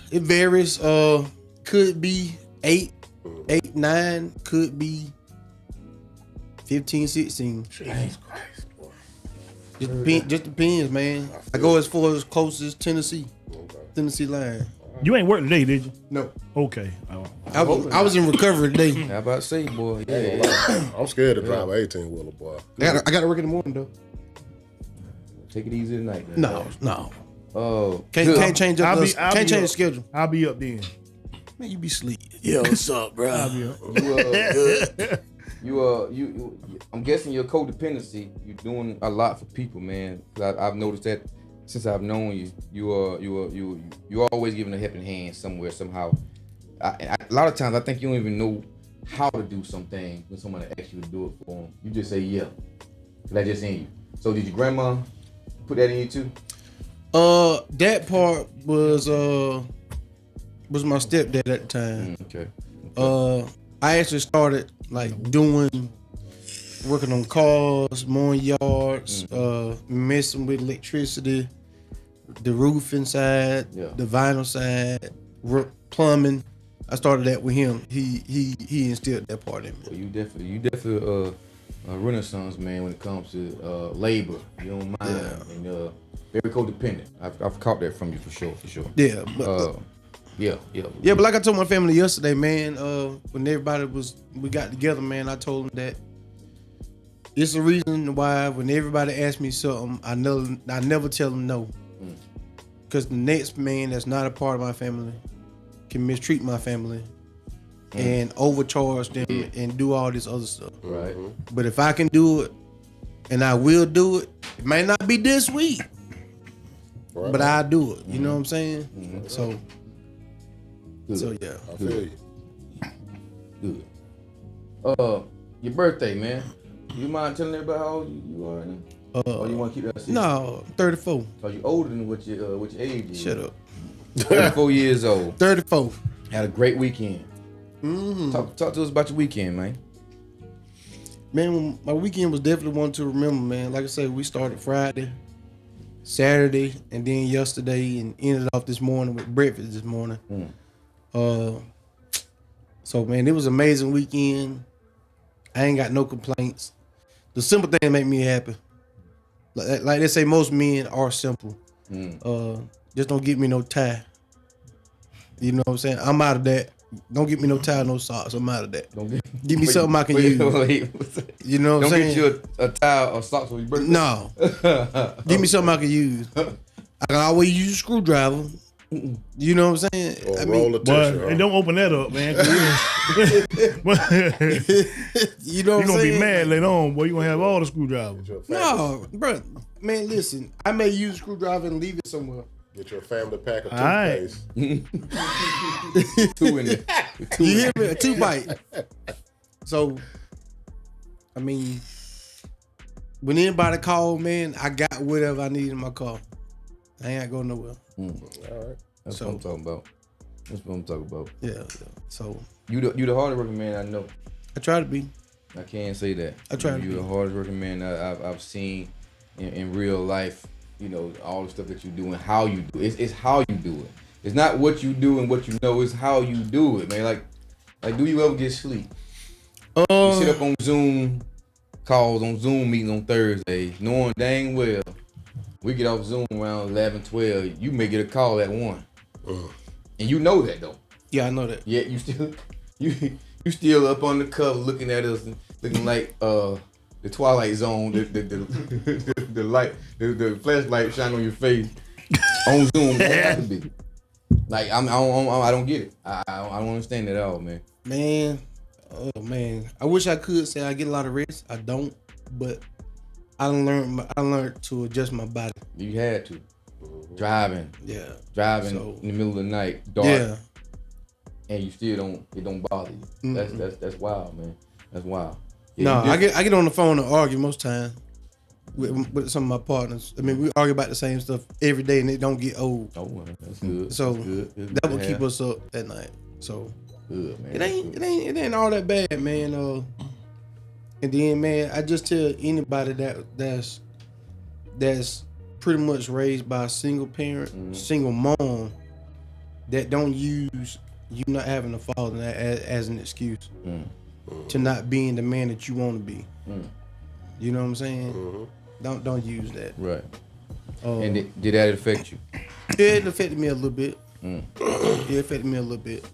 It varies. Could be 8, 9. Could be 15, 16. Jesus Christ, boy. Just depends, man. I go as far as close as Tennessee. Tennessee line. You ain't working today, did you? No. Okay. I was in recovery today. How about to say, boy? I'm scared to drive an 18-wheeler, boy. I got to work in the morning, though. Take it easy tonight. No. Oh, can't change up. Can't change the schedule. I'll be up then. Man, you be sleep. Yo, what's up, bro? I'll be up. I'm guessing your codependency. You're doing a lot for people, man. I've noticed that since I've known you. You're always giving a helping hand somewhere, somehow. A lot of times, I think you don't even know how to do something when someone asks you to do it for them. You just say yeah. That's just in you. So did your grandma put that in you too? That part was my stepdad at the time. Okay. I actually started like working on cars, mowing yards, messing with electricity, the roof inside, the vinyl side, plumbing. I started that with him. He instilled that part in me. Well, you definitely a renaissance man when it comes to labor. You don't mind and very codependent. I've caught that from you for sure. Yeah, but but like I told my family yesterday, man. When we got together, man, I told them that it's the reason why when everybody asks me something, I never tell them no, because the next man that's not a part of my family can mistreat my family and overcharge them and do all this other stuff. Right. But if I can do it, and I will do it, it may not be this week, but I'll do it. You know what I'm saying? So yeah. I feel you. Good. Your birthday, man. You mind telling everybody how old you are now? Or you want to keep that secret? No, 34. So you older than what your age is. Shut up. 34 years old. 34. Had a great weekend. Mm-hmm. Talk to us about your weekend, man. Man, my weekend was definitely one to remember, man. Like I said, we started Friday, Saturday, and then yesterday, and ended off this morning with breakfast this morning. So, man, it was an amazing weekend. I ain't got no complaints. The simple thing make me happy. Like they say, most men are simple. Just don't get me no tie. You know what I'm saying? I'm out of that. Don't get me no tie, no socks. I'm out of that. Give me something I can use. You know what I'm saying? Don't get you a tie or socks for your birthday. No. Give me something I can use. I can always use a screwdriver. You know what I'm saying? Or roll a tissue. And don't open that up, man. You know what I'm saying? You're going to be mad later on, boy. You're going to have all the screwdrivers. No, bro. Man, listen. I may use a screwdriver and leave it somewhere. Get your family pack of toothpaste. Two in there. You hear me? A 2-bite. So, I mean, when anybody call, man, I got whatever I need in my car. I ain't going nowhere. All right. That's what I'm talking about. Yeah. So you the hardest working man I know. I try to be. I can't say that. I try to be. You're the hardest working man I've seen in real life. You know, all the stuff that you do and how you do it. It's how you do it. It's not what you do and what you know. It's how you do it, man. Like, do you ever get sleep? You sit up on Zoom calls, on Zoom meetings on Thursdays, knowing dang well we get off Zoom around 11, 12. You may get a call at 1. And you know that, though. Yeah, I know that. Yeah, you still up on the cover looking at us and looking like the Twilight Zone, the light, the flashlight shine on your face on Zoom. Don't have to be. Like I don't get it. I don't understand it at all, man. Man, oh man, I wish I could say I get a lot of rest. I don't, but I learned to adjust my body. You had to driving So, in the middle of the night, dark, and you still don't bother you. That's wild, man. That's wild. Yeah, I get on the phone and argue most times with some of my partners. I mean, we argue about the same stuff every day, and it don't get old. Oh, well, that's good. So that's good. That's that good would to keep have. us up at night. So Good, man. it ain't all that bad, man. And then, man, I just tell anybody that's pretty much raised by a single parent, single mom, that don't use you not having a father as an excuse to not being the man that you want to be. You know what I'm saying? Don't use that. Right. And did that affect you? Yeah, it affected me a little bit. It affected me a little bit.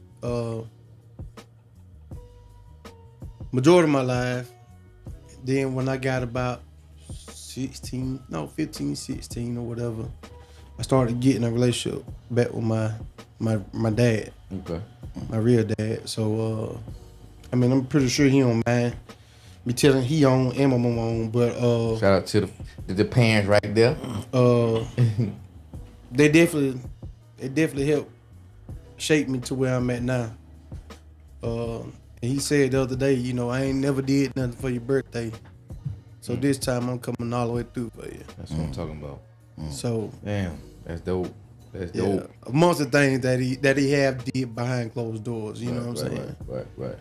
Majority of my life. Then when I got about 15, 16 or whatever, I started getting a relationship back with my dad. Okay. My real dad. So I mean, I'm pretty sure he don't mind me telling he on and my mom on, but shout out to the parents right there. They definitely helped shape me to where I'm at now. And he said the other day, you know, I ain't never did nothing for your birthday, so this time I'm coming all the way through for you. That's what I'm talking about. So damn, that's dope. That's dope. Amongst the things that he have did behind closed doors, you know what I'm saying? Right.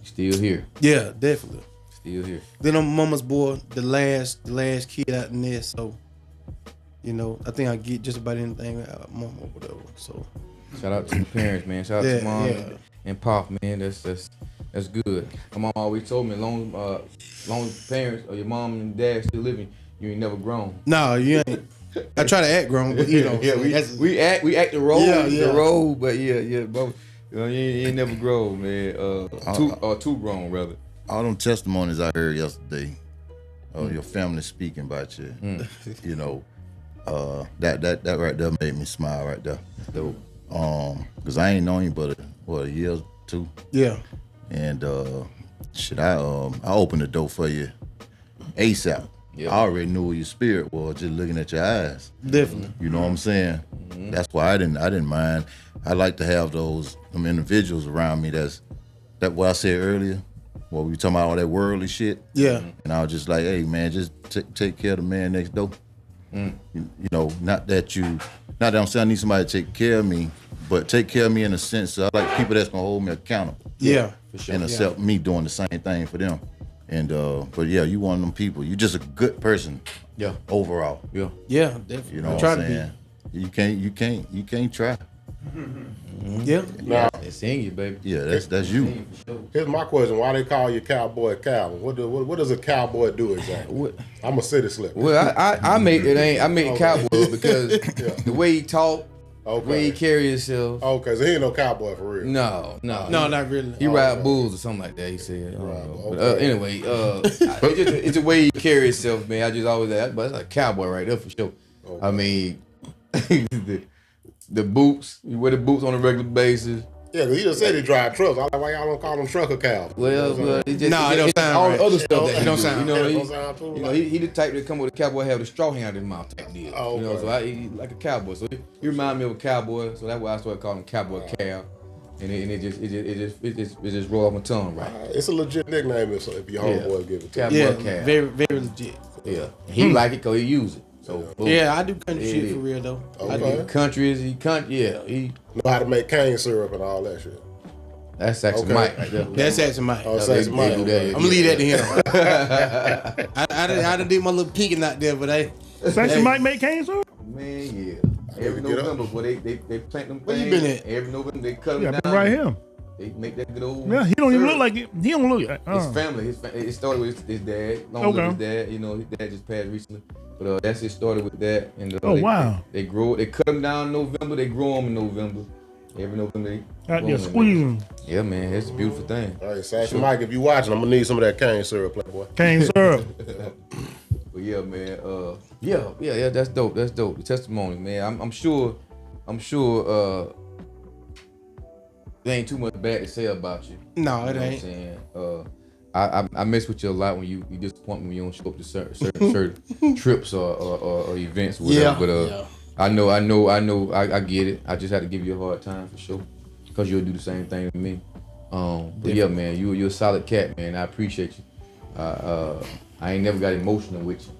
Still here. Yeah, definitely. Still here. Then I'm mama's boy, the last kid out in there, so you know, I think I get just about anything out of mama or whatever. So shout out to the parents, man. Shout out to mom and pop, man. That's good. My mom always told me, long as parents or your mom and dad still living, you ain't never grown. No, you ain't. I try to act grown, but you know, we act the role, the role, but both. You know, you ain't never grown, man. Too grown, rather. All them testimonies I heard yesterday, your family speaking about you, you know, that right there made me smile right there. Dope. Cause I ain't known you but a year or two. Yeah. And I opened the door for you ASAP. Yep. I already knew what your spirit was just looking at your eyes. Definitely. You know what I'm saying? That's why I didn't mind. I like to have them individuals around me that what I said earlier, what we talking about all that worldly shit. Yeah. And I was just like, hey man, just take care of the man next door. You know, not that I'm saying I need somebody to take care of me, but take care of me in a sense. I like people that's gonna hold me accountable. Yeah, for sure. And accept me doing the same thing for them. And but yeah, you one of them people. You just a good person. Yeah. Overall. Yeah. Yeah, definitely. You know what I'm saying? You can't try. Yeah. Now, they sing you, baby. Yeah, that's you. Here's my question: why they call you Cowboy Calvin? What does a cowboy do exactly? I'm a city slicker. Well, I make it cowboy because the way he talk, the way he carry himself. Okay, so he ain't no cowboy for real. No, not really. He ride bulls or something like that. He said. But anyway, it's the way he carry himself, man. I just always that, but it's like a cowboy right there for sure. Okay. I mean, the boots. You wear the boots on a regular basis. Yeah, because he just said he drive trucks. I'm like, why y'all don't call him trucker cow? Well, it just it don't sound all right. the other stuff that it don't sound. He the type that come with a cowboy have the straw hand in his mouth type deal. Oh, okay. You know, so he like a cowboy. So he remind me of a cowboy. So that's why I started calling him Cowboy Cal. And it just roll off my tongue, right? It's a legit nickname if your homeboy give it to Cowboy Yeah, Cal. very, very legit. Yeah, he like it because he use it. So boom. Yeah, I do country shit for real though. Okay. I do. He know how to make cane syrup and all that shit. That's Saxon Mike right there. That's Saxon Mike. Oh, Saxon Mike. I'm gonna leave that to him. I done did my little peeking out there, but Saxon Mike make cane syrup? Man, yeah. Every November, boy, they plant them Where you things. been at? Every November they cut them Yeah, down. right here. They make that good old. Yeah, he don't even syrup. look like it. He don't look like His family. It started with his dad. Long live his dad. You know, his dad just passed recently. But that's it started with that. And wow. They grow. They cut them down in November. They grow them in November. Every November they out there squeezing. Yeah, man, it's a beautiful thing. All right, Saxon Mike, if you watching, I'm gonna need some of that cane syrup, playboy. Cane syrup. But yeah, man. Yeah, that's dope. That's dope. The testimony, man. I'm sure there ain't too much bad to say about you. No, it You know ain't. what I'm saying? I mess with you a lot when you disappoint me when you don't show up to certain trips or events or whatever. Yeah. But I get it. I just had to give you a hard time for sure, because you'll do the same thing to me. But yeah, man, you're a solid cat, man. I appreciate you. I ain't never got emotional with you.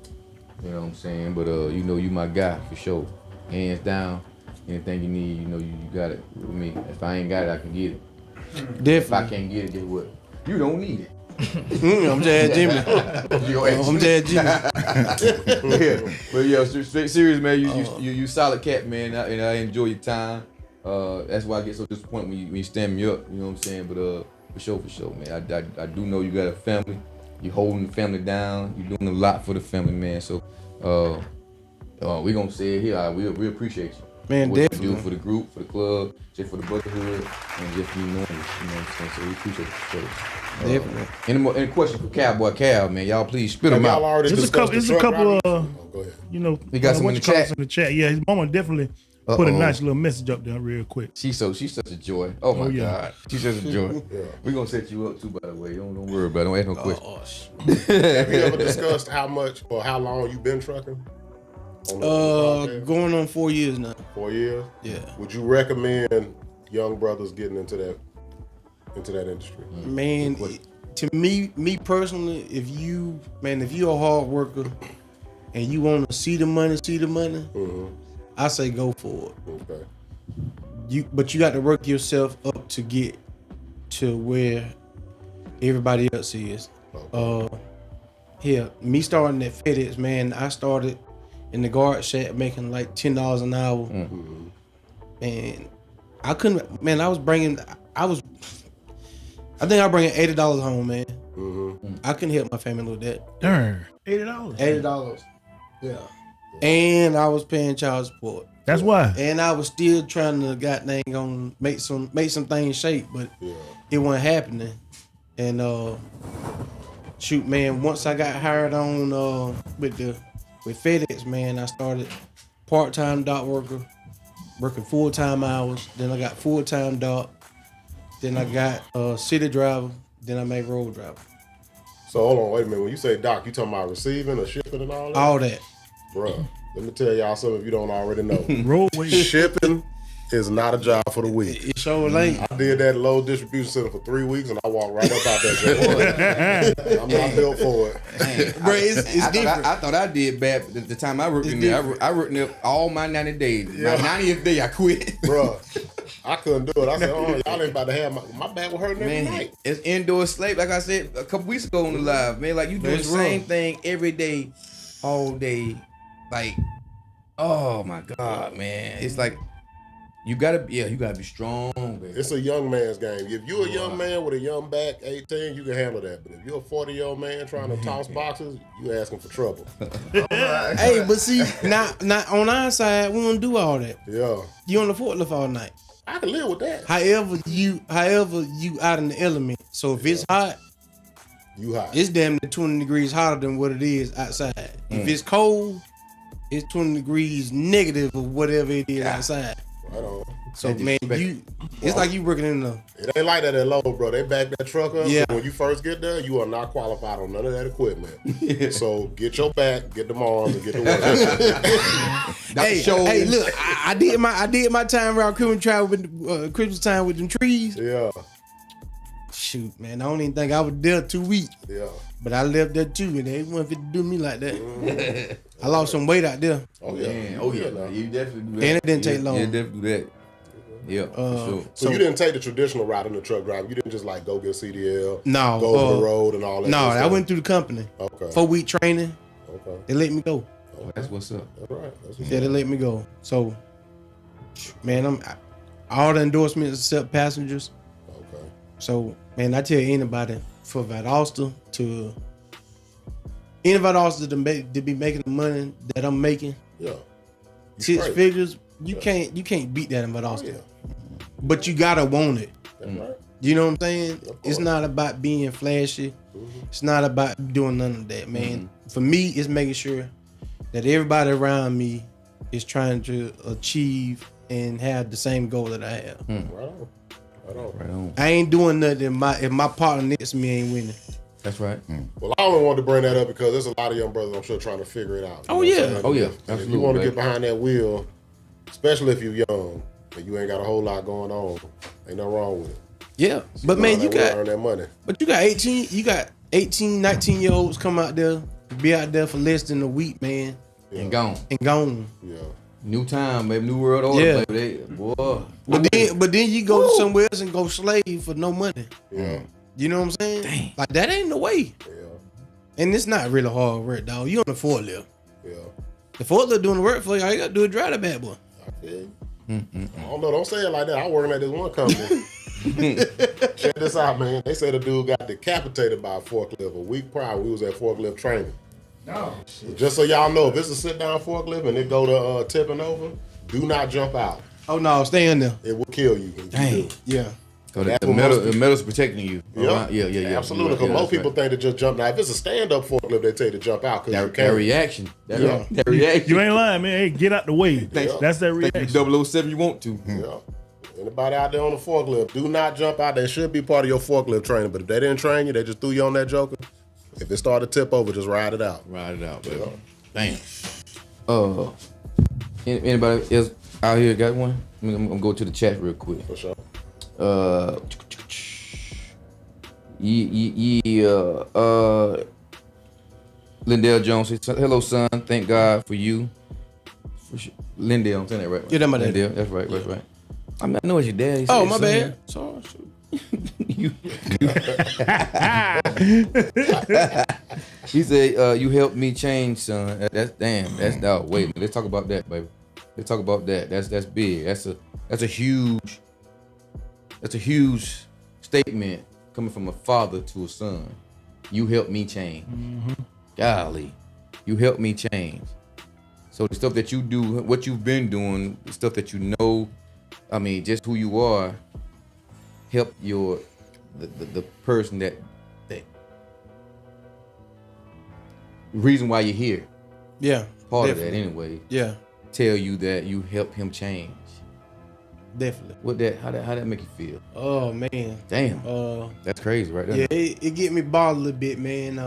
You know what I'm saying? But you know, you my guy for sure. Hands down. Anything you need, you know, you got it with me. If I ain't got it, I can get it. Definitely. If I can't get it, guess what? You don't need it. I'm just Jimmy. I'm just Jimmy. But yeah, straight serious, man. You solid cat, man, and I enjoy your time. That's why I get so disappointed when you stand me up. You know what I'm saying? But for sure, man. I do know you got a family. You holding the family down. You doing a lot for the family, man. So we gonna say it here. We appreciate you. Man, what definitely. you do for the group, for the club, just for the brotherhood, and just you knowing this. You know what I'm saying? So we appreciate it. So, Definitely. Any questions for Cowboy Cal, man? Y'all please spit them out. There's a couple go ahead. you know, We got some in the chat. in the chat. Yeah, his mama definitely put a nice little message up there real quick. She's such a joy. Oh my God, she's such a joy. Yeah. We're gonna set you up too, by the way. Don't worry about it. Don't ask no questions. Have you ever discussed how much or how long you been trucking? Going on 4 years now. 4 years? Yeah. Would you recommend young brothers getting into that industry? Man, to me personally, if you're a hard worker and you want to see the money, I say go for it. Okay. But you got to work yourself up to get to where everybody else is. Me starting at FedEx, man, I started in the guard shack making like $10 an hour. Mm-hmm. And I couldn't, man, I think I bring $80 home, man. Mm-hmm. I couldn't help my family with that. Darn, $80. $80. Yeah. And I was paying child support. That's why. And I was still trying to goddamn make some things shake, but it wasn't happening. And shoot, man, once I got hired on with FedEx, man, I started part-time dock worker, working full-time hours. Then I got full-time dock. Then I got city driver. Then I made road driver. So hold on, wait a minute. When you say dock, you talking about receiving or shipping and all that? All that. Bruh, let me tell y'all something if you don't already know. Roadway. Shipping is not a job for the weak. It sure ain't. I did that at Lowe's distribution center for 3 weeks and I walked right up out that joint. I'm not built for it. Bro, it's different. I thought I did bad the time I worked in there. I worked in there all my 90 days. My 90th day, I quit. Bruh, I couldn't do it. I said, y'all ain't about to have my back was hurting every night. It's indoor slave. Like I said a couple weeks ago on the live, man. Like you doing the same thing every day, all day. Like, oh my God, man. It's like you gotta be strong, baby. It's a young man's game. If you're a young man with a young back, 18, you can handle that. But if you're a 40-year-old man trying to toss boxes, you asking for trouble. Hey, but see, not on our side, we don't do all that. Yeah. You on the forklift all night. I can live with that. However, you out in the element. So if it's hot, you hot. It's damn near 20 degrees hotter than what it is outside. If it's cold, it's 20 degrees negative of whatever it is outside. Right on. So man, it's like you working in the. It ain't like that at Lowe's, bro. They back that truck up. Yeah. So when you first get there, you are not qualified on none of that equipment. So get your back, get them arms, and get to work. Hey, look, I did my time around Christmas time with them trees. Yeah. Shoot, man, I don't even think I was there 2 weeks. Yeah. But I left there too, and they wasn't fit to do me like that. I lost some weight out there. Oh yeah. You definitely do that. And it didn't take long. Yeah, definitely do that. Yeah, for sure. So you didn't take the traditional route in the truck driving. You didn't just like go get a CDL, no, go over the road and all that. No, I went through the company. Okay. 4-week training. Okay. They let me go. Oh, that's what's up. That's right. They let me go. So, man, all the endorsements except passengers. Okay. So, man, I tell anybody for Valdosta to be making the money that I'm making. Yeah. 6 figures. You can't beat that in Valdosta. Oh, yeah. But you gotta want it. That's right. You know what I'm saying? It's not about being flashy. It's not about doing none of that, man. For me, it's making sure that everybody around me is trying to achieve and have the same goal that I have. Right on. Right on. I ain't doing nothing if my partner next to me ain't winning. That's right. Well, I only wanted to bring that up because there's a lot of young brothers, I'm sure, trying to figure it out. Oh, yeah. Oh, yeah. If you want to get behind that wheel, especially if you're young and you ain't got a whole lot going on, ain't nothing wrong with it. Yeah. But man, you got earn that money. But you got 18, 19-year-olds come out there, be out there for less than a week, man. And gone. Yeah. New time, baby. New world order, baby. Boy. But then you go somewhere else and go slave for no money. Yeah. You know what I'm saying? Dang. Like that ain't the way. Yeah. And it's not really hard work, dog. You on the forklift. Yeah. The forklift doing the work for you. All you gotta do is drive the bad boy. I feel you. I don't know. Don't say it like that. I working at this one company. Check this out, man. They said a dude got decapitated by a forklift a week prior. We was at forklift training. No. Just so y'all know, if it's a sit-down forklift and it go to tipping over, do not jump out. Oh no, stay in there. It will kill you. Dang. Yeah. So the metal's protecting you. Yeah. Yeah. Absolutely. Because most people think to just jump. Now, if it's a stand-up forklift, they tell you to jump out because you That can't. reaction. That You reaction. ain't lying, man. Hey, get out the way. That's that Think reaction. you 007 you want to. Yeah. Anybody out there on the forklift, do not jump out. They should be part of your forklift training. But if they didn't train you, they just threw you on that joker. If it started to tip over, just ride it out. Ride it out, baby. Damn. Anybody else out here got one? I'm gonna go to the chat real quick. For sure. Lindell Jones says, hello, son. Thank God for you. Lindell, I'm saying that right? Yeah, that's my dad. Lindell, that's right, that's right. I mean, I know it's your dad. Oh, my bad. Sorry. He said, you helped me change, son. That's dog. Wait a minute. Let's talk about that, baby. Let's talk about that. That's big. That's a huge statement coming from a father to a son. You helped me change. Golly. You helped me change. So the stuff that you do, what you've been doing, the stuff that you know, I mean, just who you are, help the person that reason why you're here. Yeah. Part definitely. of that anyway. Yeah. Tell you that you helped him change. Definitely. How that make you feel? Oh man. Damn. That's crazy right there. Yeah, it get me bothered a little bit, man.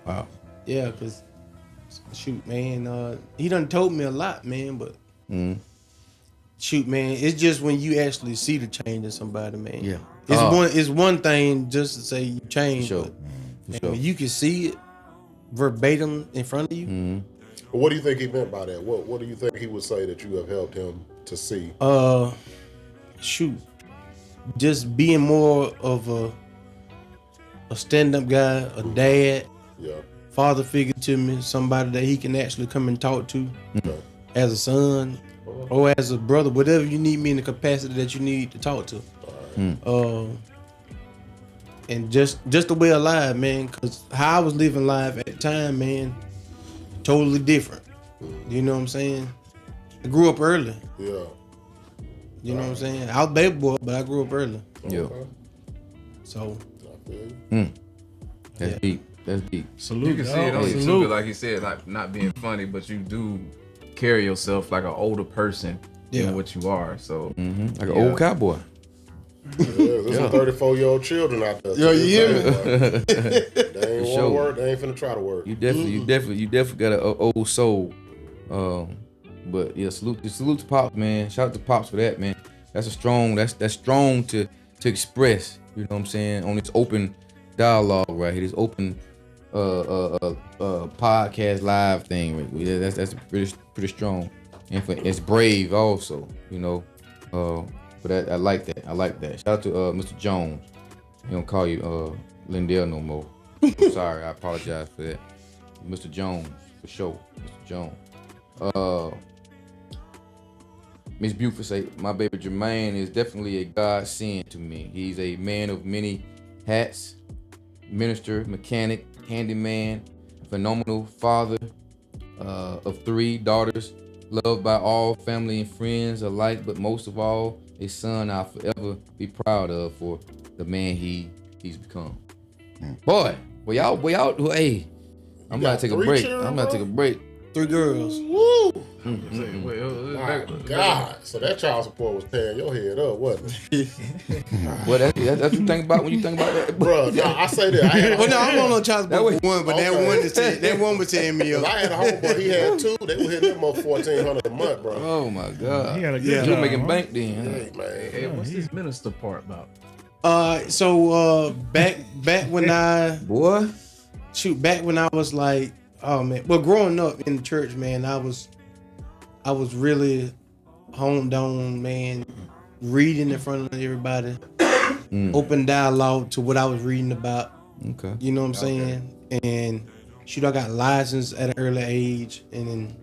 Wow. Yeah, cause shoot, man, he done told me a lot, man, but shoot, man, it's just when you actually see the change in somebody, man. Yeah. It's one thing just to say you changed, For sure. when you can see it verbatim in front of you. But what do you think he meant by that? What do you think he would say that you have helped him to see? Shoot, just being more of a stand-up guy, a dad, father figure to me, somebody that he can actually come and talk to as a son or as a brother, whatever you need me in the capacity that you need to talk to. And just the way of life, man, because how I was living life at the time, man, totally different. You know what I'm saying? I grew up early. Yeah. You know what I'm saying? I was a baby boy, but I grew up early. Yeah. So. That's deep. That's deep. Salute. You can see it on you too, like he said, like not being funny, but you do carry yourself like an older person than what you are. So like an old cowboy. There's some 34-year-old children out there. Yeah, you hear me? They ain't want to work. They ain't finna try to work. You definitely got an old soul. But yeah, salute to Pops, man. Shout out to Pops for that, man. That's strong to express. You know what I'm saying? On this open dialogue right here, this open podcast live thing. Right? That's pretty strong, and it's brave also. You know. But I like that. I like that. Shout out to Mr. Jones. He don't call you Lindell no more. I'm sorry. I apologize for that. Mr. Jones, for sure. Mr. Jones. Miss Buford say, my baby Jermaine is definitely a godsend to me. He's a man of many hats. Minister, mechanic, handyman, phenomenal father of 3 daughters. Loved by all family and friends alike, but most of all, a son I'll forever be proud of for the man he's become. Boy, y'all, hey, I'm about to take a break. 3 girls. Woo! My God. So that child support was tearing your head up, wasn't it? Well, that's what you think about when you think about that, bro. No, I say that. Well, no, I'm on child support for one, but that one was tearing me up. I had a homeboy, he had two. They were hitting him up $1,400 a month, bro. Oh my God. He had a good You're job, making huh? bank then. Hey, man. Hey, what's this minister part about? Back when I Boy. back when I was like, oh man, well, growing up in the church, man, I was really honed on, man, reading in front of everybody, open dialogue to what I was reading about. Okay. You know what I'm saying? And shoot, I got licensed at an early age, and then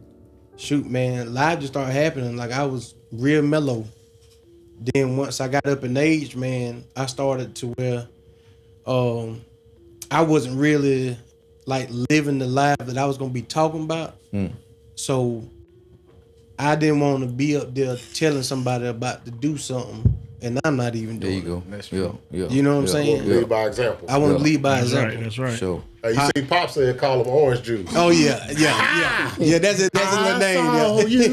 shoot, man, life just started happening. Like I was real mellow. Then once I got up in age, man, I started to where I wasn't really like living the life that I was gonna be talking about. So I didn't want to be up there telling somebody about to do something and I'm not even doing it. There you go. Yeah. You know what I'm saying? Lead by example. I want to lead by example. That's right. Sure. Hey, you see Pop said call them orange juice. Oh yeah. That's a little name. Oh, Yeah. you.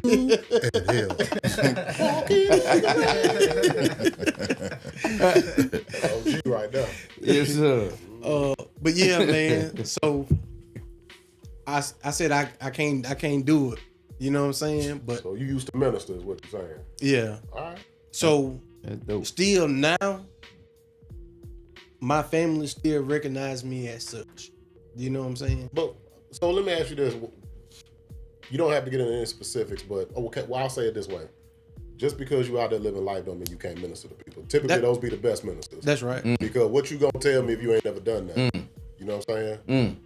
OG right there. Yes, sir. But yeah, man. So I said I can't do it. You know what I'm saying? But So you used to minister is what you're saying. yeah. All right. So That's dope. still now, my family still recognize me as such. You know what I'm saying? But so let me ask you this. You don't have to get into any specifics, but okay, well, I'll say it this way. Just because you out there living life don't mean you can't minister to people. Typically, those be the best ministers. That's right. Because what you gonna tell me if you ain't never done that? You know what I'm saying?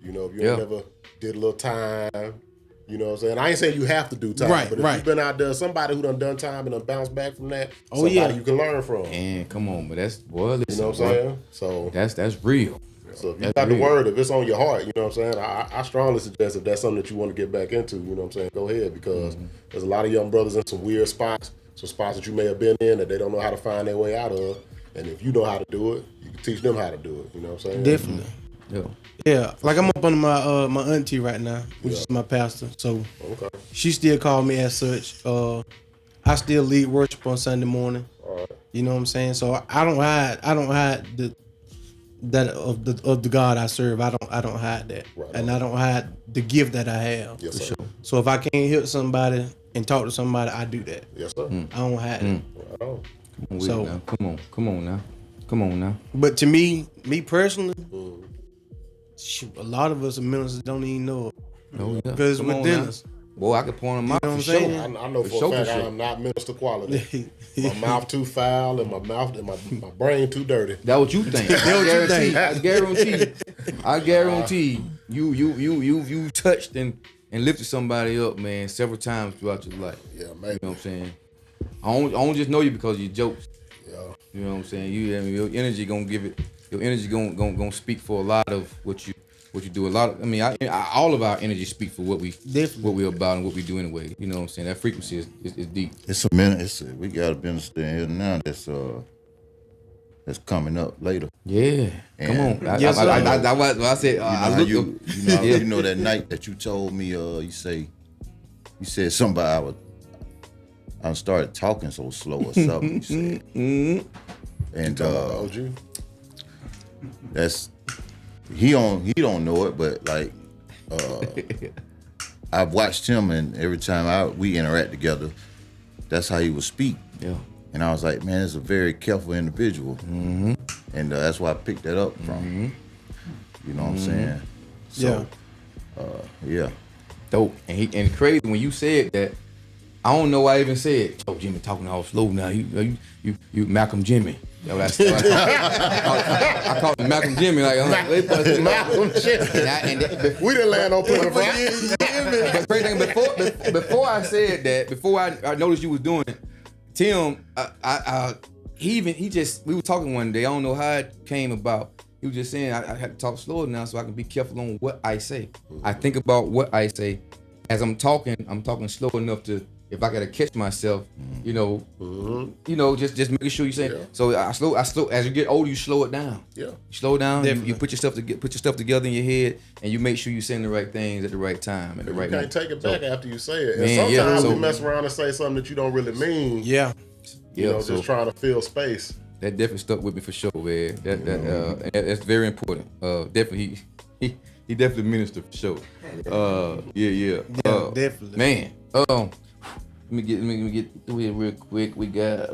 You know, if you ain't never did a little time, you know what I'm saying? I ain't saying you have to do time, but if you've been out there, somebody who done time and done bounced back from that, somebody you can learn from. And come on, but that's boy, listen, You know what I'm saying? So that's real. So if you got the word, if it's on your heart, you know what I'm saying? I strongly suggest if that's something that you want to get back into, you know what I'm saying? Go ahead, because there's a lot of young brothers in some weird spots, some spots that you may have been in that they don't know how to find their way out of. And if you know how to do it, you can teach them how to do it. You know what I'm saying? Definitely. Yeah. Like I'm up under my my auntie right now, which is my pastor. So she still call me as such. I still lead worship on Sunday morning. You know what I'm saying? So I don't hide the God I serve. I don't hide that. And I don't hide the gift that I have. Yes, sir. So if I can't help somebody and talk to somebody, I do that. Yes, sir. I don't hide it. Right on. Come on now. But to me personally, shoot, a lot of us ministers don't even know it. Because it's within us. Boy, I could point them out for sure. I know for a fact I am not minister quality. My mouth too foul and my brain too dirty. That's what you think. I guarantee you touched and lifted somebody up, man, several times throughout your life. Yeah, maybe. You know what I'm saying? I don't just know you because of your jokes. Yeah. You know what I'm saying? Your energy gonna speak for a lot of what you do. A lot of, all of our energy speak for what we're about and what we do anyway. You know what I'm saying? That frequency is deep. We got a minister in here now that's coming up later. Yeah, And come on. I said you know that night that you told me you said somebody I started talking so slow or something. You said. And OG. that's he don't know it, but like I've watched him, and every time we interact together, that's how he would speak. Yeah. And I was like, man, it's a very careful individual, and that's why I picked that up from him. You know what I'm saying? So, yeah. Dope. And crazy when you said that. I don't know why I even said, "Oh, Jimmy talking all slow now. You Malcolm Jimmy." That's what I called him Malcolm Jimmy. Malcolm Jimmy. We didn't land on Plymouth Rock. But crazy thing, before I said that, before I noticed you was doing it, Tim, we were talking one day. I don't know how it came about. He was just saying I had to talk slower now so I can be careful on what I say. I think about what I say as I'm talking slow enough to if I gotta catch myself, you know, just making sure you say. So I slow. As you get older, you slow it down. Yeah, you slow down. You put your stuff together in your head, and you make sure you saying the right things at the right time, at the right moment. You can't take it back after you say it. And Man, sometimes so- we mess around and say something that you don't really mean. Yeah. You know, just trying to fill space. That definitely stuck with me for sure, man. That's very important. Definitely, he definitely ministered for sure. Yeah, definitely. Man, let me get through here real quick. We got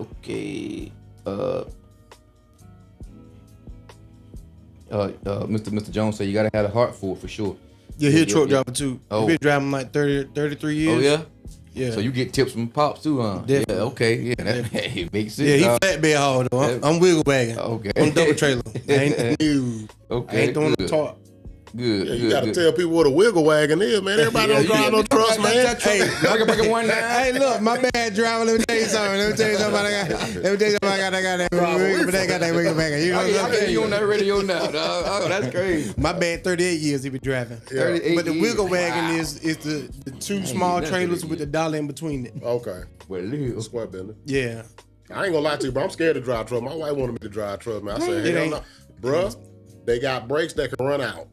Mr. Jones said you gotta have a heart for it for sure. Yeah, he a truck driver too. Oh. He been driving like 33 years. Oh yeah. Yeah. So you get tips from pops too, huh? Definitely. Yeah. Okay. Yeah. That makes sense. Yeah, he flatbed haul though. I'm wiggle bagging. Okay. I'm double trailer. I ain't new. Okay. I ain't doing the talk. Good. Yeah, you gotta tell people what a wiggle wagon is, man. Everybody don't drive no trucks, man. Hey, hey, look, my bad driver. Let me tell you something. I got that wiggle bagger. You know what I'm I saying? you on that radio now, dog. Oh, that's crazy. My bad, 38 years he been driving. 38 But the wiggle years. wagon is the two small that's trailers really with the dollar in between it. Okay. Well, little. Square business. Yeah. I ain't gonna lie to you, bro. I'm scared to drive truck. My wife wanted me to drive truck, man. I said, It hell ain't- no. Bruh, they got brakes that can run out.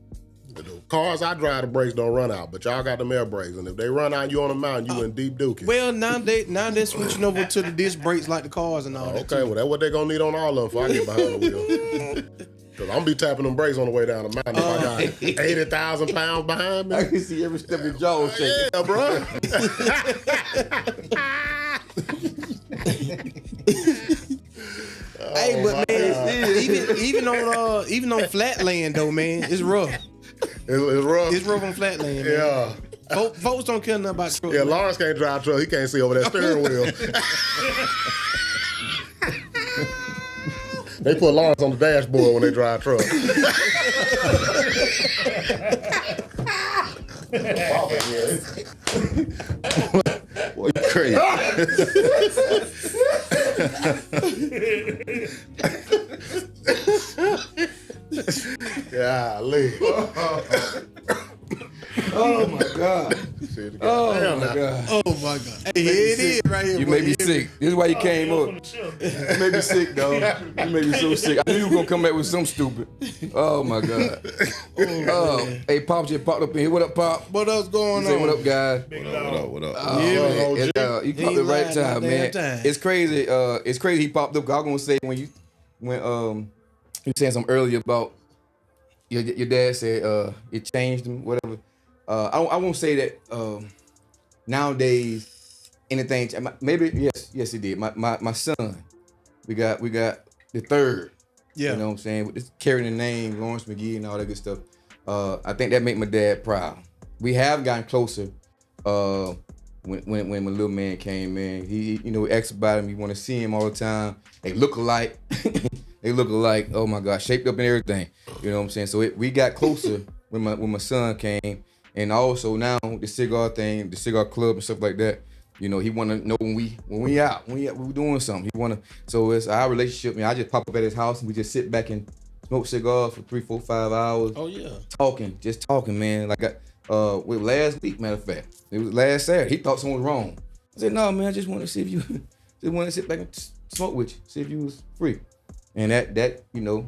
The cars I drive, the brakes don't run out, but y'all got them air brakes, and if they run out, you on the mountain, you in deep dookie. Well, now they switching over to the disc brakes like the cars and all that. Okay, well, that's what they gonna need on all of them before I get behind the wheel. Cause I'm gonna be tapping them brakes on the way down the mountain if I got 80,000 pounds behind me. I can see every step your jaw shaking. Yeah, bro. Hey, but man, even on flat land though, man, it's rough. It's rough. It's rough on flat land. Man. Yeah. Folks don't care nothing about trucks. Yeah, Lawrence can't drive truck. He can't see over that steering wheel. They put Lawrence on the dashboard when they drive truck. Boy, you crazy. Golly. Oh my God. Oh my God. Oh my God. Hey, here it is right here. You may be sick. This is why you came up. You may be sick, dog. You may be so sick. I knew you were gonna come back with some stupid. Oh my God. Hey, Pop just popped up in here. What up, Pop? What else going Say on? what up, guys? What up? Oh, Yeah, man. man. You He popped the right lied time, that man. damn time. It's crazy. It's crazy. He popped up. I was gonna say when you were saying something earlier about your dad said it changed him, whatever. I won't say that nowadays anything. Maybe yes it did. My son, we got the third. Yeah. You know what I'm saying? With this carrying the name Lawrence McGee and all that good stuff. I think that made my dad proud. We have gotten closer. When my little man came in, he asked about him. He want to see him all the time. They look alike. They look alike. Oh my God, shaped up and everything. You know what I'm saying? So we got closer when my son came, and also now the cigar thing, the cigar club and stuff like that. You know, he want to know when we out, when we doing something. He want to. So it's our relationship. Man, I just pop up at his house and we just sit back and smoke cigars for 3, 4, 5 hours. Oh yeah. Just talking, man. Like with last week, matter of fact, it was last Saturday. He thought something was wrong. I said, no, man, I just want to see if you just want to sit back and smoke with you, see if you was free. And that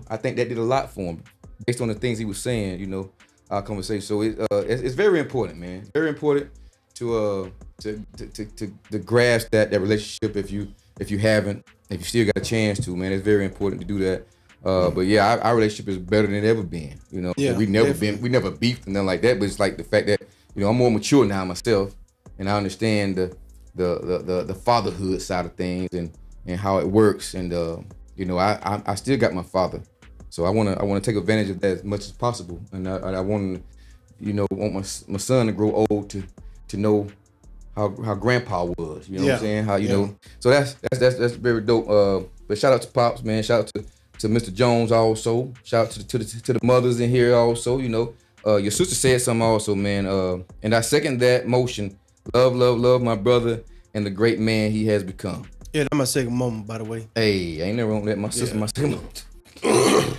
I think that did a lot for him, based on the things he was saying. Our conversation. So it's very important, man. It's very important to grasp that relationship if you still got a chance to, man. It's very important to do that. But yeah, our relationship is better than it ever been. Yeah, we never beefed and nothing like that. But it's like the fact that I'm more mature now myself, and I understand the fatherhood side of things and how it works. And I still got my father, so I wanna take advantage of that as much as possible. And I want my son to grow old to know how grandpa was. You know what I'm saying? How know. So that's very dope. But shout out to Pops, man. Shout out to Mr. Jones also. Shout out to the mothers in here also. Your sister said something also, man. And I second that motion. Love my brother and the great man he has become. Yeah, that's my second moment, by the way. Hey, I ain't never wrong with that. My sister, my second moment.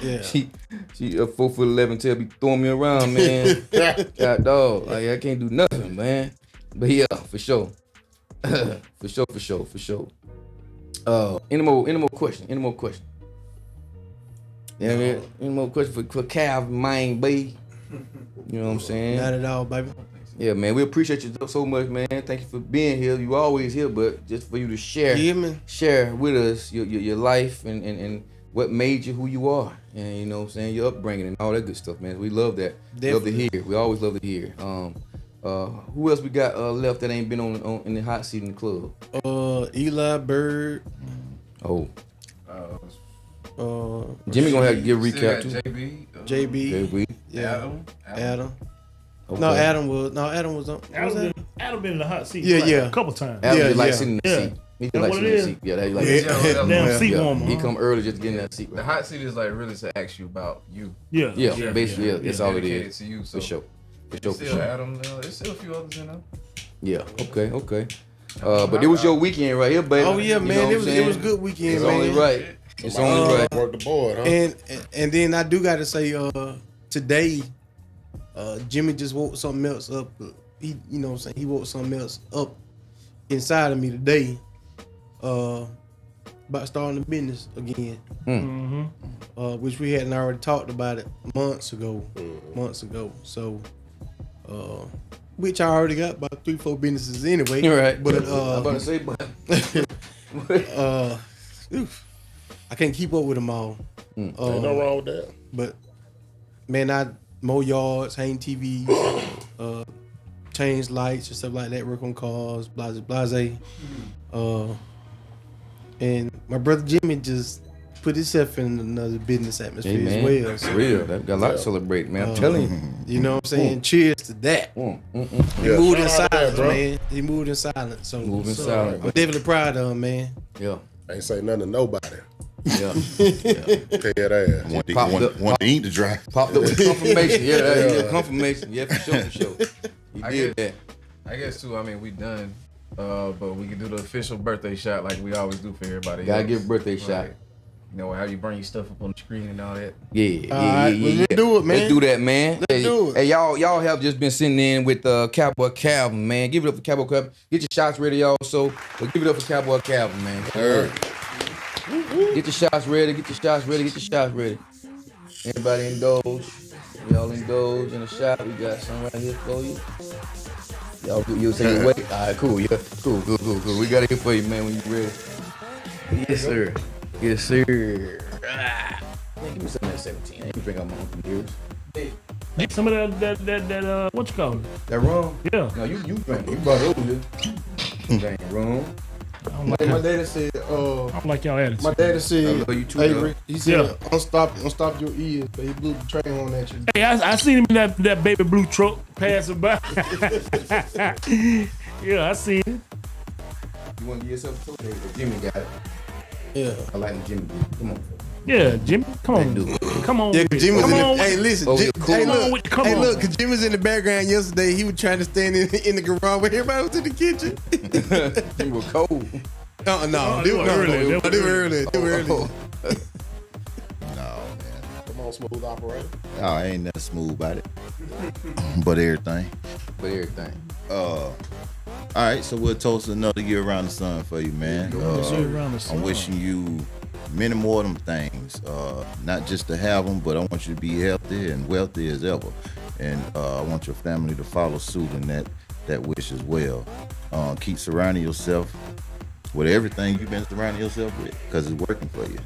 Yeah. She 4'11" tell be throwing me around, man. God dog. Like, I can't do nothing, man. But yeah, for sure. For sure. Any more question? Yeah, any more question for Cav, man, baby? You know what I'm saying? Not at all, baby. Yeah, man, we appreciate you so much, man. Thank you for being here. You always here, but just for you to share with us your life and what made you who you are, and you know what I'm saying, your upbringing and all that good stuff, man. We love that. Definitely. Love to hear. We always love to hear. Who else we got left that ain't been on in the hot seat in the club? Eli Bird. Oh. Jimmy gonna have to give a recap too. JB. Yeah. Adam. Okay. Adam was on. Adam been in the hot seat. Yeah. A couple times. Adam like sitting in the seat. He That's like what sitting it in the seat. Yeah, that like damn seat warmer. He come early just to get in that seat. The hot seat is like really to ask you about you. Yeah. Basically, that's all it is. To you, so for sure. Adam, there's still a few others in there. Yeah. Okay. But it was your weekend right here, baby. Oh yeah, man. You know It was good weekend, it's man. Only right. It's only right. Work the board, huh? And then I do gotta say, today, Jimmy just woke something else up. He, you know what I'm saying, he woke something else up inside of me today. About starting a business again. Which we hadn't already talked about it months ago. So, which I already got about 3-4 businesses anyway. You're right. But I'm about to say, I can't keep up with them all. Ain't no wrong with that. But man, I mow yards, hang TVs, change lights and stuff like that, work on cars, blase. And my brother Jimmy just put himself in another business atmosphere as well. So, real. They've got a lot to celebrate, man. I'm telling you. You know what I'm saying? Cheers to that. He moved in silence, man. He moved in silence. So I'm definitely proud of him, man. Yeah. Ain't say nothing to nobody. Yeah. Pay that ass. Want to eat the dry. Popped up with confirmation. Yeah, confirmation. Yeah, for sure. He did that. I guess too. I mean, we done, but we can do the official birthday shot like we always do for everybody. Gotta give a birthday shot. You know how you bring your stuff up on the screen and all that. Yeah. Let's do it, man. Let's do that, man. Let's do it. Hey, y'all have just been sitting in with Cowboy Calvin, man. Give it up for Cowboy Calvin. Get your shots ready, y'all. So, give it up for Cowboy Calvin, man. Get your shots ready. Everybody indulge. Y'all indulge in a shot. We got some right here for you. You'll say you wait. All right, cool. Yeah, cool. We got it here for you, man, when you ready. Yes, sir. Man, give me some of that 17. I ain't drink out my own beers. Some of that what you call it? That rum? Yeah. No, you drank. You brought it over here. Drank rum. My daddy said, I don't like y'all attitude. my daddy said, you too, Avery, he said, unstop your ears, but he blew the train on at you. Hey, I seen him in that baby blue truck passing by. Yeah, I seen it. You want to give yourself a toast? Jimmy got it. Yeah. I like when Jimmy did it. Come on. Yeah, Jimmy, come on. Come on. Yeah, Jimmy's come in on. the, hey, listen. Oh, Hey, look. Come Hey, on. look, because Jimmy's in the background yesterday. He was trying to stand in the garage where everybody was in the kitchen. Jimmy was cold. No, they were early. No, man. Come on, smooth operator. No, I ain't nothing smooth about it. But everything. All right, so we'll toast another year around the sun for you, man. I'm wishing you many more of them things. Not just to have them, but I want you to be healthy and wealthy as ever. And I want your family to follow suit in that wish as well. Keep surrounding yourself with everything you've been surrounding yourself with, because it's working for you.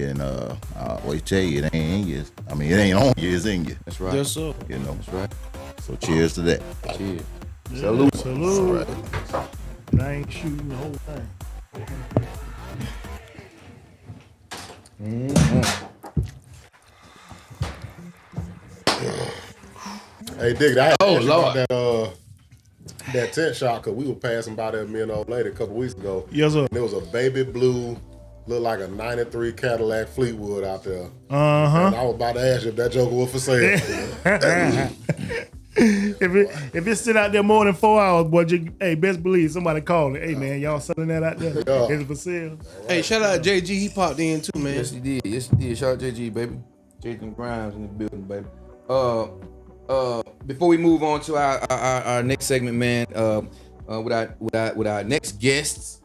And I always tell you, it ain't in you. I mean, it ain't on you, it's in you. That's right. Yes, sir. You know. That's right. So cheers to that. Cheers. Yeah, Salute. Salute. But I ain't shooting the whole thing. Hey, Dick, I had Oh, asked you Lord. about that tent shop, because we were passing by there, me and old lady, a couple weeks ago. Yes, sir. And there was a baby blue, looked like a 93 Cadillac Fleetwood out there. Uh-huh. And I was about to ask you if that joker was for sale. If it sit out there more than 4 hours, boy, hey, best believe somebody called it. Hey, man, y'all selling that out there? Yeah. Is it for sale? Hey, shout out JG. He popped in too, man. Yes, he did. Shout out JG, baby. JG Grimes in the building, baby. Before we move on to our next segment, man, with our next guests.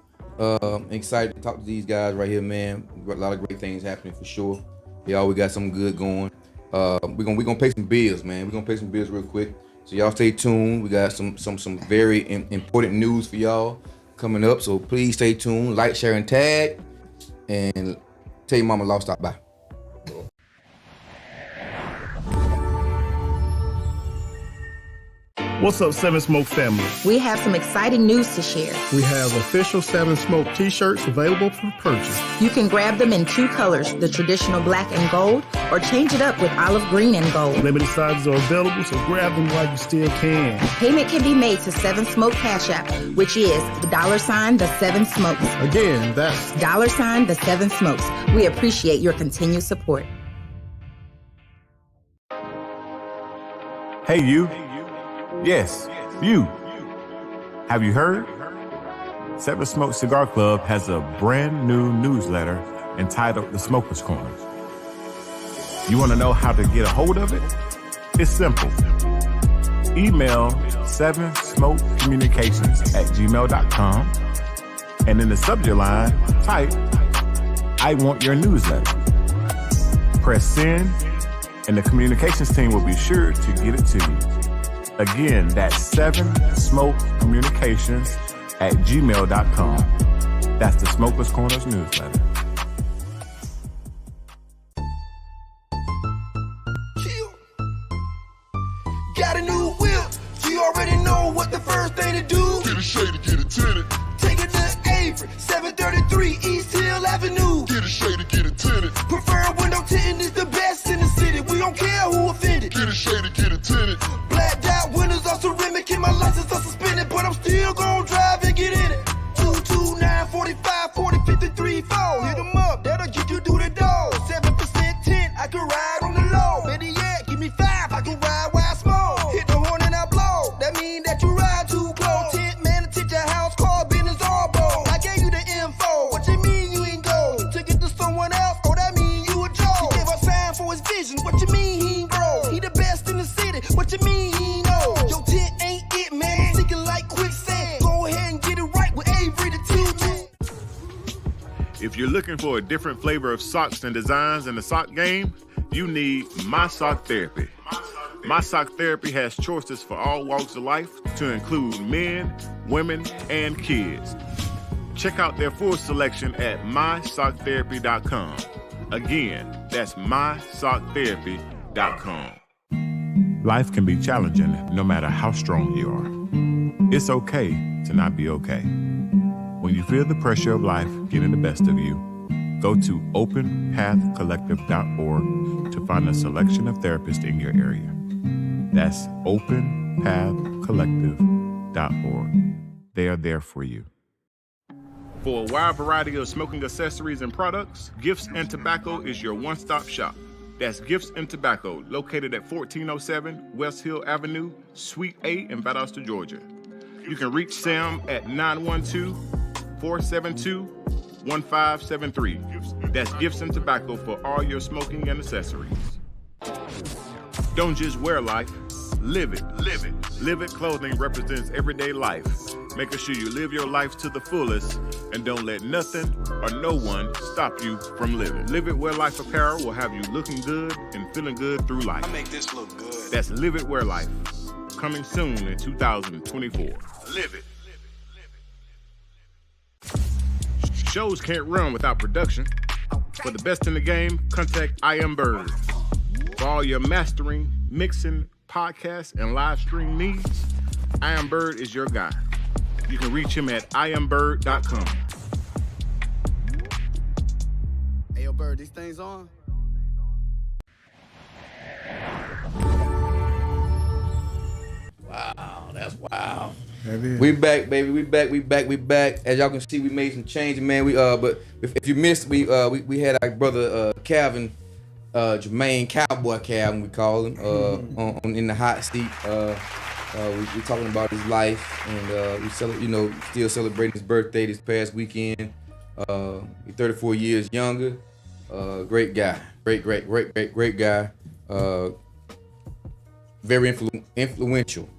Excited to talk to these guys right here, man. We got a lot of great things happening for sure. We always got something good going. We're gonna pay some bills, man. We're gonna pay some bills real quick. So y'all stay tuned. We got some very important news for y'all coming up. So please stay tuned. Like, share, and tag. And tell your mama Law stop by. What's up, Seven Smoke family? We have some exciting news to share. We have official Seven Smoke t-shirts available for purchase. You can grab them in 2 colors, the traditional black and gold, or change it up with olive green and gold. Limited sizes are available, so grab them while you still can. Payment can be made to 7 Smoke Cash App, which is $the 7 Smokes. Again, that's $the 7 Smokes. We appreciate your continued support. Hey, you. Yes, you. Have you heard? Seven Smoke Cigar Club has a brand new newsletter entitled The Smoker's Corner. You want to know how to get a hold of it? It's simple. Email 7smokecommunications@gmail.com, and in the subject line, type, "I want your newsletter." Press send, and the communications team will be sure to get it to you. Again, that's 7smokecommunications@gmail.com. That's the Smokers Corners newsletter. Got a new whip, you already know what the first thing to do. Get a shade to get it tinted. Take it to Avery, 733 East Hill Avenue. Get a shade to get it tinted. Prefer window tinting is the best in the city. We don't care who offended. Get a shade to get it tinted. Blacked out windows are ceramic and my license are suspended, but I'm still gonna drive and get in it. 229 45 40 53 4. Hit them up, that'll get you through the door. 7% tint, I can ride on the low. Better yet, give me 5, I can ride while I smoke. Hit the horn and I blow. That mean that you ride too close. Tint man, tint your house, car business all bold. I gave you the info. What you mean you ain't go? You took it to someone else? Oh, that mean you a joke. He gave a sign for his vision. What you mean he ain't grow? He the best in the city. What you mean he ain't know? Your tint ain't it, man. It's sinking like quicksand. Go ahead and get it right with Avery the T-Man. If you're looking for a different flavor of socks and designs in the sock game, you need My Sock Therapy. My Sock Therapy has choices for all walks of life to include men, women, and kids. Check out their full selection at mysockTherapy.com. Again, that's mysockTherapy.com. Life can be challenging no matter how strong you are. It's okay to not be okay. When you feel the pressure of life getting the best of you, go to openpathcollective.org to find a selection of therapists in your area. That's openpathcollective.org. They are there for you. For a wide variety of smoking accessories and products, Gifts and Tobacco is your one-stop shop. That's Gifts and Tobacco, located at 1407 West Hill Avenue, Suite A in Valdosta, Georgia. You can reach Sam at 912-472-1573. That's Gifts and Tobacco for all your smoking and accessories. Don't just wear life, live it. Live it. Live It Clothing represents everyday life, making sure you live your life to the fullest and don't let nothing or no one stop you from living. Live It Wear Life apparel will have you looking good and feeling good through life. I make this look good. That's Live It Wear Life, coming soon in 2024. Live it. Shows can't run without production. For the best in the game, contact I Am Bird. For all your mastering, mixing, podcast, and live stream needs, I Am Bird is your guy. You can reach him at iambird.com. Hey, yo, Bird, these things on? Wow, that's wild. We back, baby. We back. As y'all can see, we made some changes, man. But if you missed, we had our brother Calvin, Jermaine Cowboy Calvin, we call him, on in the hot seat. We talking about his life, and we still celebrating his birthday this past weekend. He's 34 years younger. Great guy, great guy. Very influential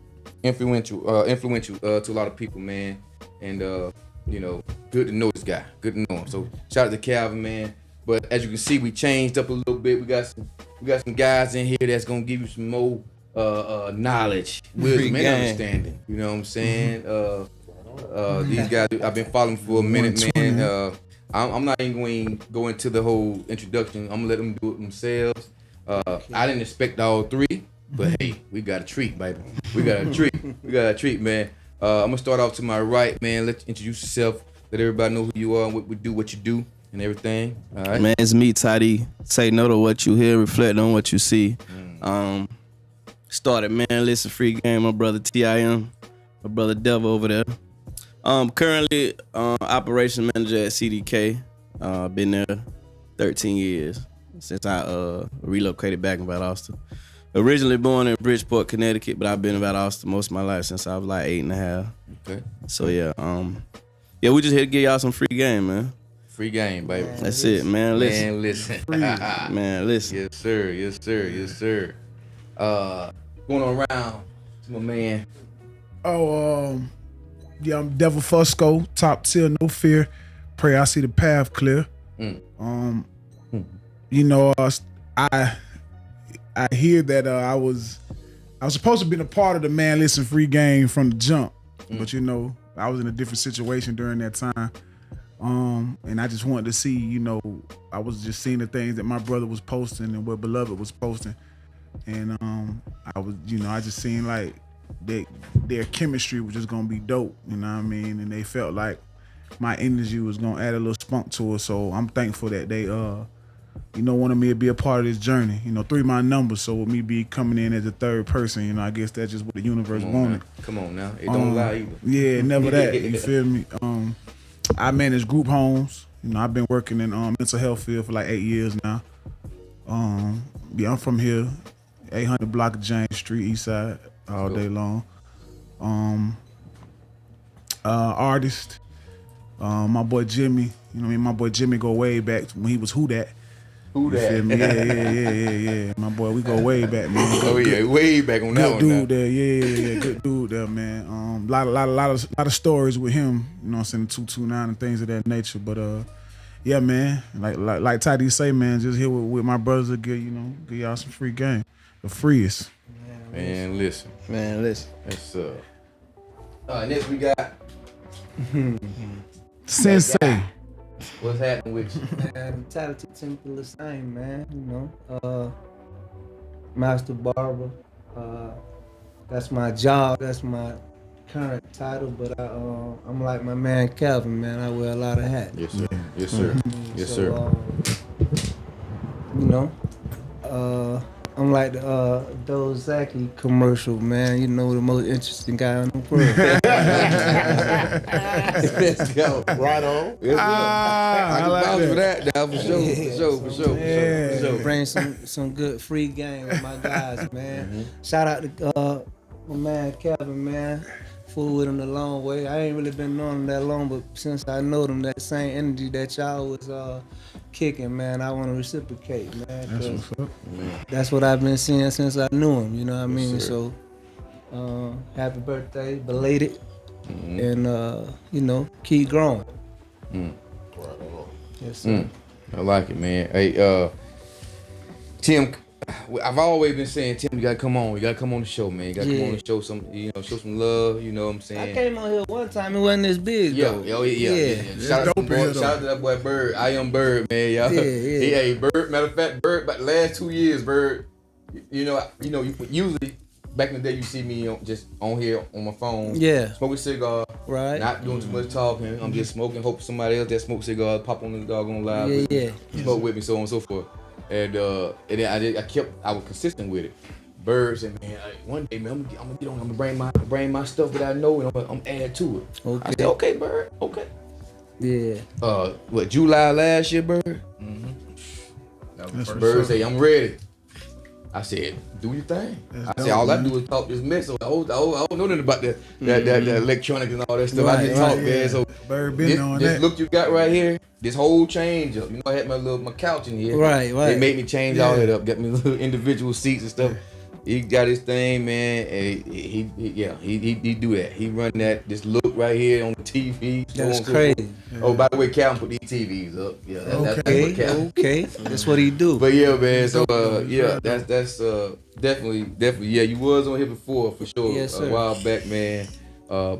influential to a lot of people, man. And you know, good to know this guy. Good to know him. So shout out to Calvin, man. But as you can see, we changed up a little bit. We got some guys in here that's gonna give you some more knowledge, wisdom, and understanding. You know what I'm saying? These guys I've been following for a minute, man. I'm not even going to go into the whole introduction. I'm gonna let them do it themselves. I didn't expect all three, but hey, we got a treat, baby. We got a treat, man. I'm gonna start off to my right, man. Let's introduce yourself. Let everybody know who you are and what you do and everything. All right, man. It's me, Toddy. Say no to what you hear, reflect on what you see. Started Mann Lissenn Free Game. My brother TIM, my brother Devil over there. Currently operations manager at CDK. Been there 13 years since I relocated back in Valdosta. Originally born in Bridgeport, Connecticut, but I've been in Valdosta most of my life since I was like 8.5. Okay. So yeah, we just here to give y'all some free game, man. Free game, baby. That's it, man. Listen. Man, listen. Man, listen. Yes, sir. Yes, sir. Yes, sir. Going around to my man. Yeah, I'm Devil Fusco, top tier, no fear. Pray I see the path clear. You know, I hear that I was supposed to be a part of the Mann Lissenn Free Game from the jump, but you know, I was in a different situation during that time. And I just wanted to see, you know, I was just seeing the things that my brother was posting and what Beloved was posting. And I just seen like their chemistry was just gonna be dope, you know what I mean? And they felt like my energy was gonna add a little spunk to it. So I'm thankful that they wanted me to be a part of this journey. You know, 3 my number, so with me be coming in as a third person, you know, I guess that's just what the universe wanted. Come on now. It don't lie either. Yeah, never that. You feel me? I manage group homes. You know, I've been working in mental health field for like 8 years now. Yeah, I'm from here, 800 block of James Street, East Side, all day long. Artist. My boy Jimmy. You know what I mean? My boy Jimmy go way back when he was Who Dat. Who You that? feel me? Yeah. My boy, we go way back, man. Oh yeah, way back on that one. Good dude there, yeah. Good dude there, man. Lot of stories with him. You know what I'm saying? 229 and things of that nature. But yeah, man. Like Toddy say, man, just here with my brothers to give y'all some free game, the freest. Man, listen. That's next we got Sensei. What's happening with you? Man, talented, simple the same, man. You know, master barber. That's my job. That's my current title. But I'm like my man Calvin, man. I wear a lot of hats. Yes, sir. Yes, sir. Yes, sir. You know, I'm like the Dozaki commercial, man. You know, the most interesting guy on the world. Let's go. Right on. Yes, I can like vouch for that now, for sure. Bring some good free game with my guys, man. Shout out to my man Calvin, man. Fool with him the long way. I ain't really been knowing him that long, but since I know them, that same energy that y'all was kicking, man, I want to reciprocate, man. That's what's up. That's what I've been seeing since I knew him, you know what I mean? Sir. So, happy birthday, belated, and, you know, keep growing. Right on. Yes, sir. I like it, man. Hey, Tim, I've always been saying, Tim, you gotta come on. You gotta come on the show, man. You gotta come on and show some love. You know what I'm saying? I came on here one time. It wasn't this big, though. Yeah. Shout out to that boy Bird. I am Bird, man. Y'all. Hey, Bird. Matter of fact, Bird. About the last 2 years, Bird. You know. Usually back in the day, you see me just on here on my phone. Yeah. Smoking cigar. Right. Not doing too much talking. I'm just smoking. Hope somebody else that smokes cigar pop on the doggone live. Yeah. Smoke with me, so on and so forth. And then I was consistent with it. Bird said, man, one day, man, I'm gonna get on. I'm gonna bring my stuff that I know, and I'm gonna add to it. Okay. I said, okay, Bird, okay. Yeah. What, July last year, Bird? Bird said, I'm ready. I said, do your thing. I said, all I do is talk this mess. So I don't know nothing about the electronics and all that stuff. I just talk, man. So Bird been on that. This look you got right here, this whole change up. You know, I had my couch in here. Right. They made me change all that up. Got me little individual seats and stuff. He got his thing, man, and he do that. He run this look right here on the TV. That's crazy. Oh, by the way, Calvin put these TVs up. Yeah, Okay. That's what he do. But yeah, man. So that's definitely. Yeah, you was on here before for sure. Yes, sir. A while back, man.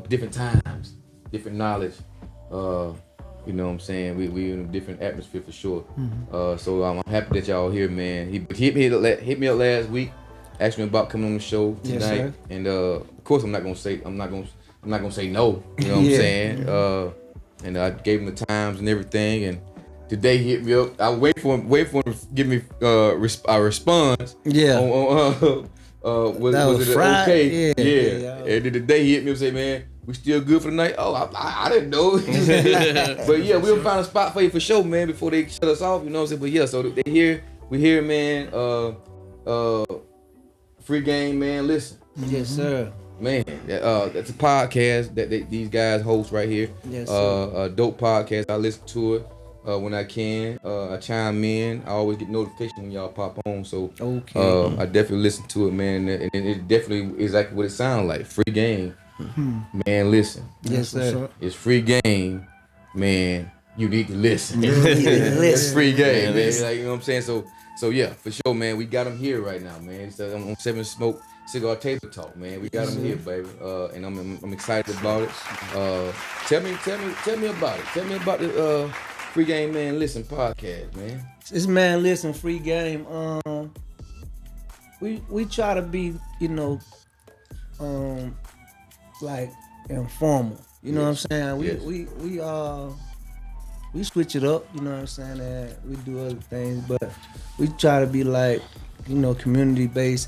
Different times, different knowledge. You know what I'm saying? We in a different atmosphere for sure. So I'm happy that y'all here, man. He hit me up last week, asked me about coming on the show tonight, Yes, and of course I'm not gonna say no. You know what I'm saying? And I gave him the times and everything, and today he hit me up. I wait for him to give me a response. Yeah. Was it Friday? okay? Yeah. And then today he hit me up and say, man, we still good for the night? Oh, I didn't know. But yeah, we'll find a spot for you for sure, man, before they shut us off. You know what I'm saying? But yeah, so we here, man. Free game, man. Listen. Yes, sir. Man, that's a podcast that these guys host right here. Yes, sir. A dope podcast. I listen to it when I can. I chime in. I always get notification when y'all pop on. So I definitely listen to it, man. And it definitely is exactly what it sounds like. Free game. Man, listen. Yes, sir. It's free game, man. You need to listen. You need to listen. It's free game, man. Like, you know what I'm saying? So yeah, for sure, man. We got them here right now, man. It's on 7 Smoke Cigar Table Talk, man. We got them here, baby. And I'm excited about it. Tell me about it. Tell me about the Free Game Man Listen podcast, man. It's Man Listen Free Game. We try to be, like informal. You know what I'm saying? We switch it up, you know what I'm saying? And we do other things, but we try to be like, community based.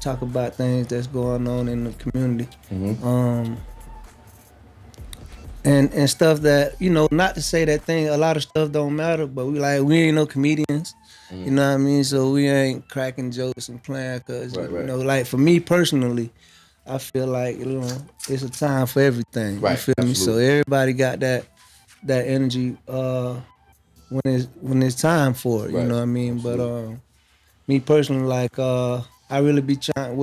Talk about things that's going on in the community. And stuff that, not to say that a lot of stuff don't matter, but we ain't no comedians. You know what I mean? So we ain't cracking jokes and playing because, like for me personally, I feel like, it's a time for everything. Right, you feel me? So everybody got that energy when it's time for it, you know what I mean? Absolutely. But me personally, like I really be trying,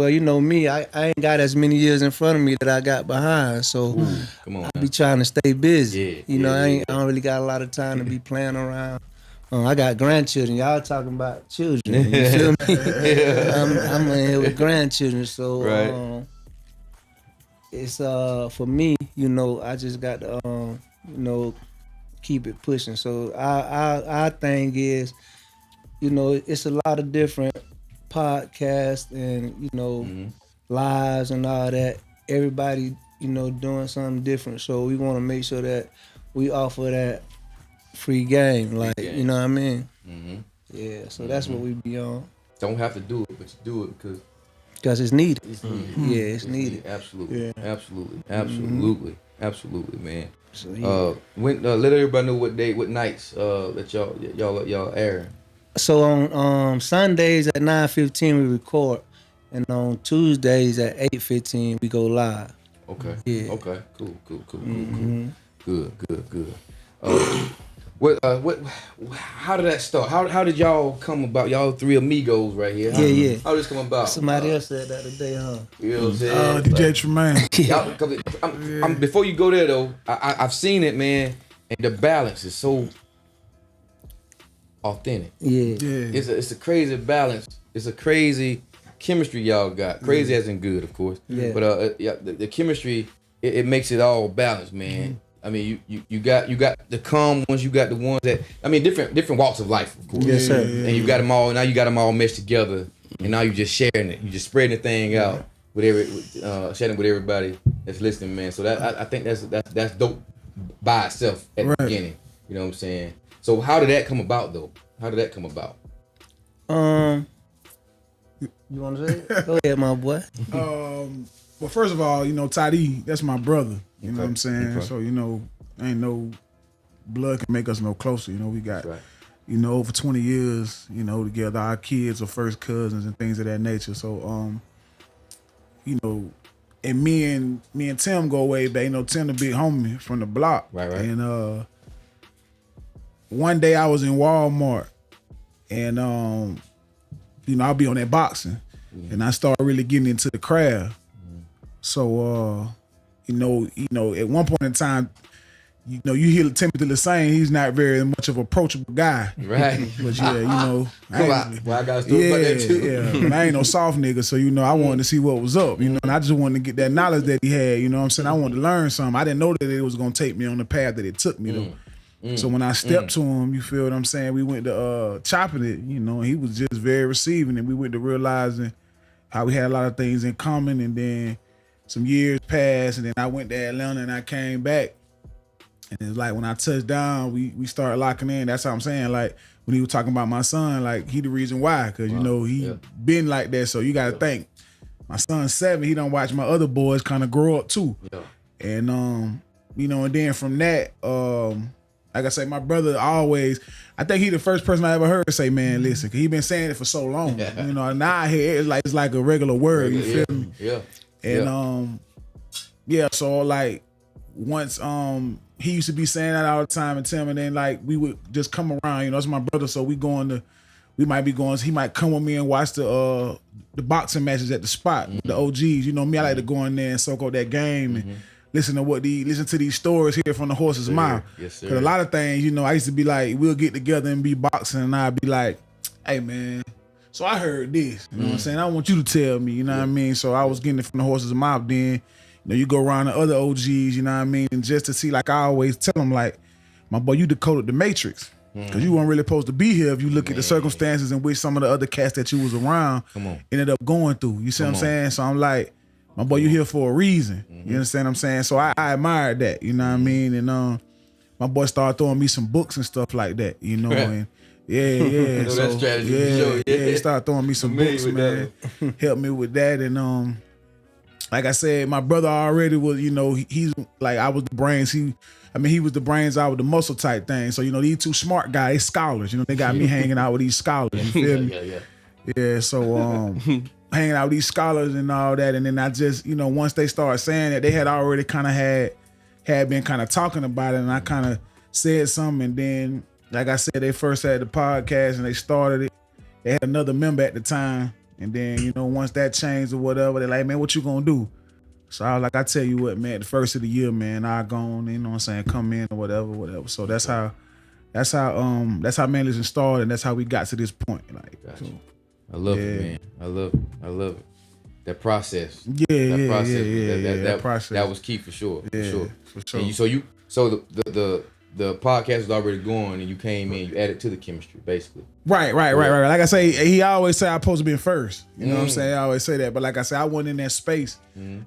me, I ain't got as many years in front of me that I got behind. So I be trying to stay busy. I don't really got a lot of time to be playing around. I got grandchildren. Y'all talking about children. You feel me? I'm in here with grandchildren. So it's for me, I just got to keep it pushing. So our thing is, it's a lot of different podcasts and lives and all that. Everybody doing something different. So we want to make sure that we offer that free game, like you know what I mean. Yeah. So that's what we be on. Don't have to do it, but you do it because it's needed. It's needed. Yeah, it's needed. Absolutely. Yeah. Absolutely, man. So, let everybody know what nights that y'all airing. So on Sundays at 9:15 we record, and on Tuesdays at 8:15 we go live. Okay. Yeah. Okay. Cool. Good. What? How did that start? How did y'all come about? Y'all three amigos right here. Yeah. How did this come about? Somebody else said that today, huh? You know what I'm saying? DJ Tremaine. Before you go there though, I've seen it, man, and the balance is so authentic. Yeah. It's a crazy balance. It's a crazy chemistry y'all got. Crazy as in good, of course. Yeah. But the chemistry it makes it all balanced, man. I mean, you got the calm ones, you got the ones that different walks of life, of course. Yes, sir. And you got them all. Now you got them all meshed together, and now you just sharing it. You just spreading the thing out with sharing with everybody that's listening, man. So that I think that's dope by itself at the beginning. You know what I'm saying? So how did that come about, though? How did that come about? You want to say it? Go ahead, my boy. Well, first of all, Toddy, that's my brother. You know what I'm saying? Okay. So, ain't no blood can make us no closer. We got, over 20 years, together. Our kids are first cousins and things of that nature. So, and me and Tim go way back. Tim the big homie from the block. Right. And one day I was in Walmart, and I'll be on that boxing. and I started really getting into the craft. So, you know, at one point in time, you know, you hear Timothy Lissenn, he's not very much of an approachable guy. Right. But yeah, you know. I got a story about that too. Yeah, but I ain't no soft nigga, so, you know, I wanted to see what was up, you know, and I just wanted to get that knowledge that he had, you know what I'm saying? I wanted to learn something. I didn't know that it was going to take me on the path that it took me, though. So when I stepped to him, you feel what I'm saying? We went to chopping it, you know, and he was just very receiving, and we went to realizing how we had a lot of things in common, and then some years passed, and then I went to Atlanta and I came back. And it's like when I touched down, we started locking in. That's how I'm saying. Like when he was talking about my son, like he the reason why, because you know he been like that. So you got to think, my son's 7. He don't watch my other boys kind of grow up too. And you know, and then from that, like I say, my brother always, I think he the first person I ever heard say, "Man, listen," because he been saying it for so long. You know, now I hear it it's like a regular word. You feel me? Yeah. And so like once he used to be saying that all the time and tell me, and then like we would just come around, you know, it's my brother, so he might come with me and watch the boxing matches at the spot, the OGs. You know me, I like to go in there and soak up that game and listen to these stories here from the horse's mouth. Yes, sir. Because a lot of things, you know, I used to be like, we'll get together and be boxing, and I'd be like, hey man, so I heard this, you know what I'm saying? I want you to tell me, you know what I mean? So I was getting it from the horse's mouth. Then, you know, you go around the other OGs, you know what I mean? And just to see, like I always tell them, like, my boy, you decoded the matrix. Because you weren't really supposed to be here if you look at the circumstances in which some of the other cats that you was around ended up going through. You see what I'm saying? So I'm like, my boy, you here for a reason. You understand what I'm saying? So I admired that, you know what I mean? And my boy started throwing me some books and stuff like that, you know, and yeah. So, So that strategy he started throwing me some books, man. Helped me with that. And like I said, my brother already was, you know, he's like, I was the brains. He was the brains, I was the muscle type thing. So, you know, these two smart guys, they scholars, you know, they got me hanging out with these scholars, you feel me? Yeah, so hanging out with these scholars and all that. And then I just, you know, once they started saying that, they had already kind of had been kind of talking about it, and I kind of said something. And then, like I said, they first had the podcast and they started it. They had another member at the time. And then, you know, once that changed or whatever, they're like, man, what you gonna do? So I was like, I tell you what, man, the first of the year, man, I go on, you know what I'm saying, come in or whatever. So that's how Mann Lissenn started, and that's how we got to this point. Like, gotcha. I love it, man. I love it. That process. That process. That was key for sure. For sure. And so the podcast was already going, and you came in, you added to the chemistry, basically. Right. Like I say, he always say I'm supposed to be first. You know what I'm saying? I always say that. But like I said, I wasn't in that space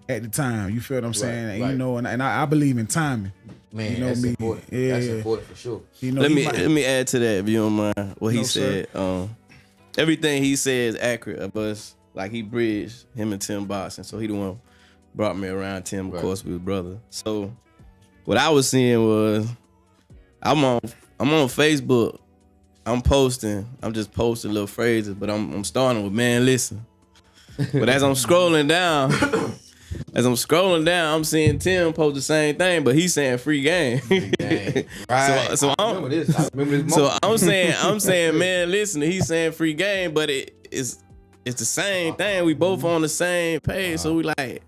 at the time. You feel what I'm saying? And, you know, and I believe in timing. Man, you know that's me. important. Yeah. That's important for sure. You know, let me add to that if you don't mind what he said. Everything he said is accurate of us. Like he bridged him and Tim boxing, so he the one brought me around Tim. Of course, we were brother. So what I was seeing was I'm on Facebook. I'm just posting little phrases, but I'm starting with Mann Lissenn. But as I'm scrolling down, I'm seeing Tim post the same thing, but he's saying free game. Right. So I remember this. So I'm saying Mann Lissenn, he's saying free game, but it's the same thing. We both on the same page, so we like,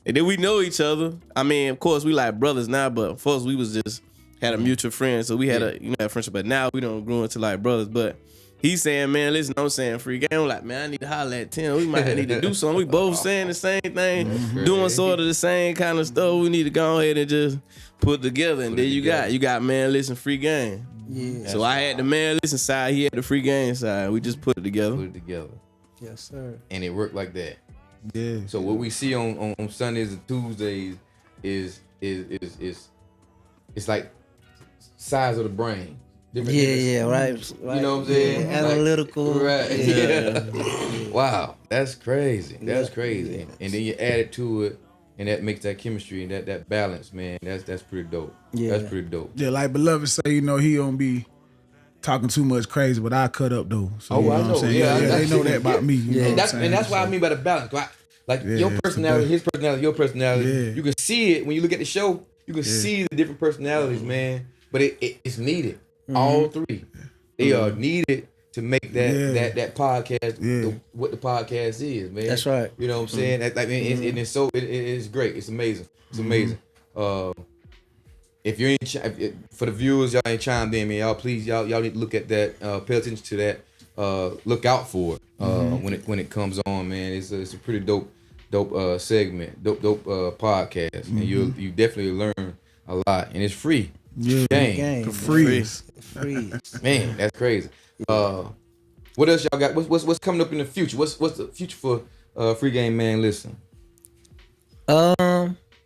and then we know each other. I mean, of course, we like brothers now, but first we was just had a mutual friend, so we had a friendship. But now we don't grow into like brothers. But he's saying, man, listen, I'm saying free game. I'm like, man, I need to holler at Tim. We might need to do something. We both saying the same thing, doing sort of the same kind of stuff. We need to go ahead and just put together. And then you got Mann Lissenn free game. Yeah. So I had the Mann Lissenn side, he had the free game side. We just put it together. Yes, sir. And it worked like that. Yeah. So what we see on Sundays and Tuesdays is it's like size of the brain. Right. You know what I'm saying? Analytical. Right. Yeah. Wow, that's crazy. That's crazy. And then you add it to it, and that makes that chemistry and that balance, man. That's pretty dope. Yeah. That's pretty dope. Yeah, like Beloved say, you know, he don't be talking too much crazy, but I cut up though. So, you know I what I'm know. saying? Yeah, they know that about me. You know what I'm And that's what I mean by the balance. Like your personality, his personality, your personality. Yeah. You can see it when you look at the show. You can see the different personalities, man. But it's needed. All three, they are needed to make that podcast what the podcast is, man. That's right. You know what I'm saying? And it's so it's great. It's amazing. It's amazing. If you ain't for the viewers, y'all ain't chimed in, man. Y'all need to look at that. Pay attention to that. Look out for it when it comes on, man. It's a pretty dope segment, dope podcast, and you definitely learn a lot, and it's free. Game. Free. Man, that's crazy. What else y'all got? What's coming up in the future? What's the future for Free Game Man Lissenn?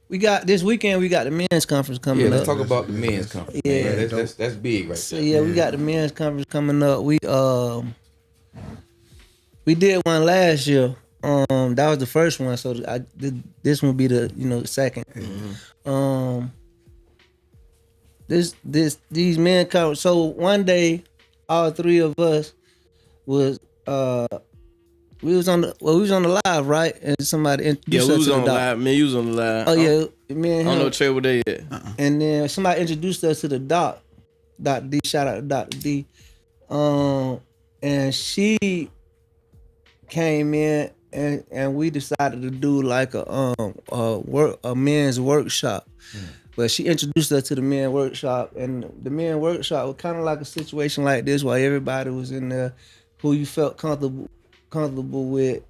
We got this weekend. We got the men's conference coming up. Yeah, let's talk about the men's conference. Yeah, that's big right so, there. Yeah, we got the men's conference coming up. We did one last year. That was the first one. So this will be the second. These men conference. So one day, all three of us was we was on the live, right? And somebody introduced us to the doc. Yeah, we was on the live. Man, you was on the live. Oh yeah, me and him. I don't know Trey what they at. And then somebody introduced us to the doc, Dr. D. Shout out to Dr. D. And she came in and we decided to do like a men's workshop. But she introduced us to the men's workshop, and the men's workshop was kind of like a situation like this, where everybody was in there who you felt comfortable with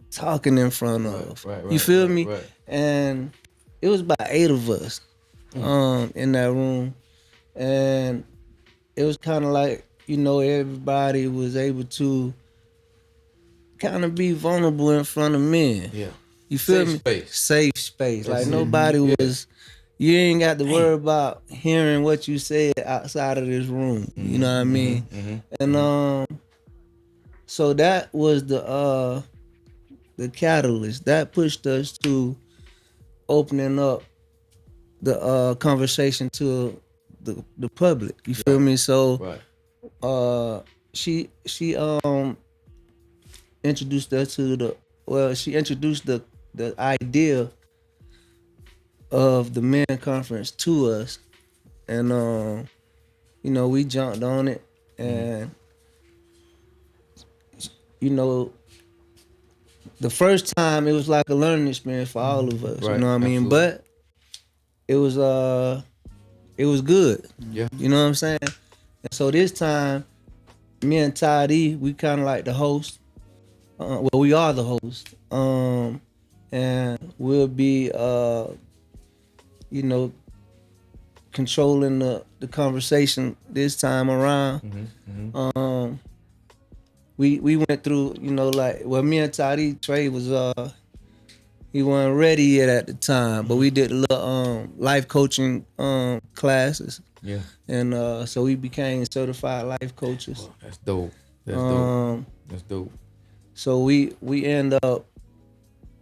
talking in front of. Right, you feel me? Right. And it was about 8 of us in that room, and it was kind of like, everybody was able to kind of be vulnerable in front of men. Yeah. You feel me? Space. Safe space. Like nobody was. You ain't got to worry about hearing what you said outside of this room. You know what I mean? And so that was the catalyst that pushed us to opening up the conversation to the public. You feel me? So she introduced us to she introduced the idea of the men conference to us, and we jumped on it, and the first time it was like a learning experience for all of us. Right, you know what I mean? Absolutely. But it was good. Yeah. You know what I'm saying? And so this time, me and Ty D, we kind of like the host. We are the host, and we'll be controlling the conversation this time around. We went through, me and Toddy Trey was he wasn't ready yet at the time, but we did a little life coaching classes. Yeah. And so we became certified life coaches. Oh, that's dope. That's dope. So we end up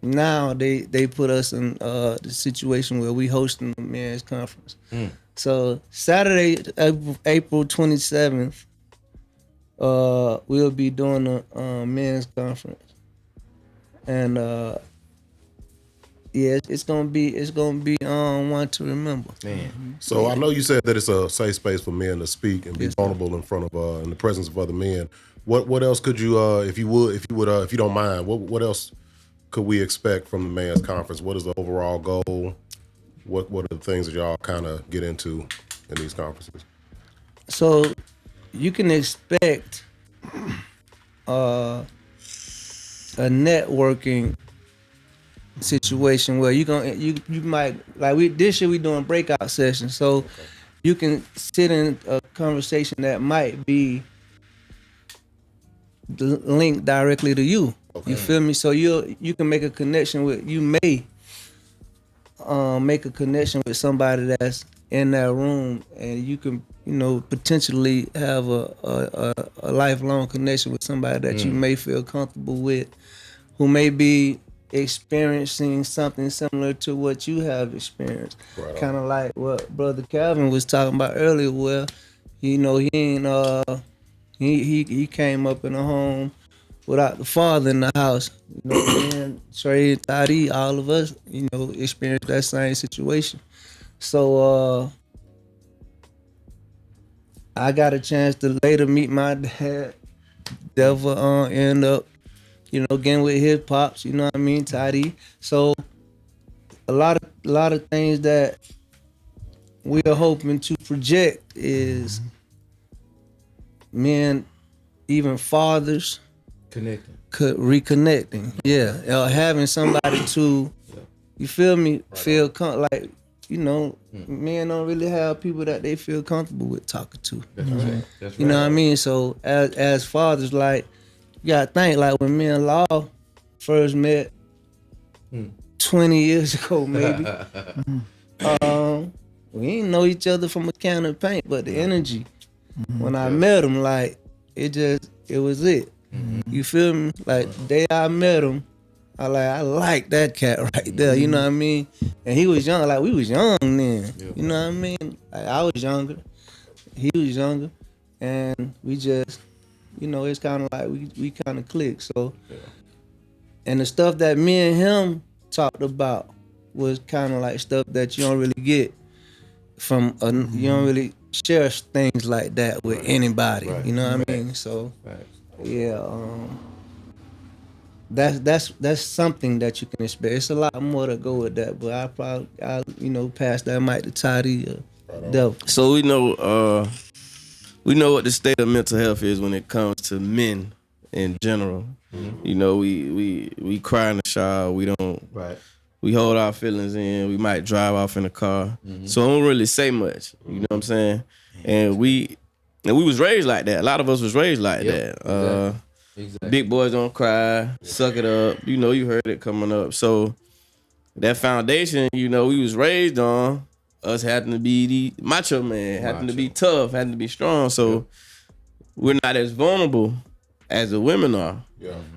now they put us in the situation where we hosting the men's conference. So Saturday, April 27th, we'll be doing the men's conference, and it's gonna be one to remember. Man. So I know you said that it's a safe space for men to speak and be vulnerable in front of in the presence of other men. What else could you if you don't mind, what else could we expect from the men's conference? What is the overall goal? What are the things that y'all kind of get into in these conferences? So you can expect a networking situation where you might, like this year we doing breakout sessions, so you can sit in a conversation that might be linked directly to you. Okay. You feel me? So you can make a connection with, you may make a connection with somebody that's in that room, and you can potentially have a lifelong connection with somebody that you may feel comfortable with, who may be experiencing something similar to what you have experienced. Right. Kind of like what Brother Calvin was talking about earlier, where he ain't he came up in a home without the father in the house. And Trey, Toddy, all of us, experienced that same situation. So I got a chance to later meet my dad Devil end up, getting with his pops, you know what I mean, Toddy. So a lot of things that we are hoping to project is men, even fathers, reconnecting. Yeah, or having somebody to, you feel me, feel like, men don't really have people that they feel comfortable with talking to. That's right. That's right. You know what I mean? So as fathers, like, you gotta think, like, when me and Law first met 20 years ago, maybe. We didn't know each other from a can of paint, but the energy, when I met him, like, it was it. You feel me? Like, the day I met him, I like that cat right there, you know what I mean? And he was young, like, we was young then, you know what I mean? Like, I was younger, he was younger, and we just, it's kind of like we kind of clicked, so. And the stuff that me and him talked about was kind of like stuff that you don't really get from, you don't really share things like that with anybody, you know what I mean? So, yeah, that's something that you can expect. It's a lot more to go with that, but I'll pass that mic to Toddy or Devil. So we know what the state of mental health is when it comes to men in general. We cry in the shower. We don't. Right. We hold our feelings in. We might drive off in the car. So I don't really say much. You know what I'm saying? And we was raised like that. A lot of us was raised like that. Exactly. Big boys don't cry. Suck it up. You heard it coming up. So that foundation, we was raised on, us having to be the macho man, having to be tough, having to be strong. So we're not as vulnerable as the women are.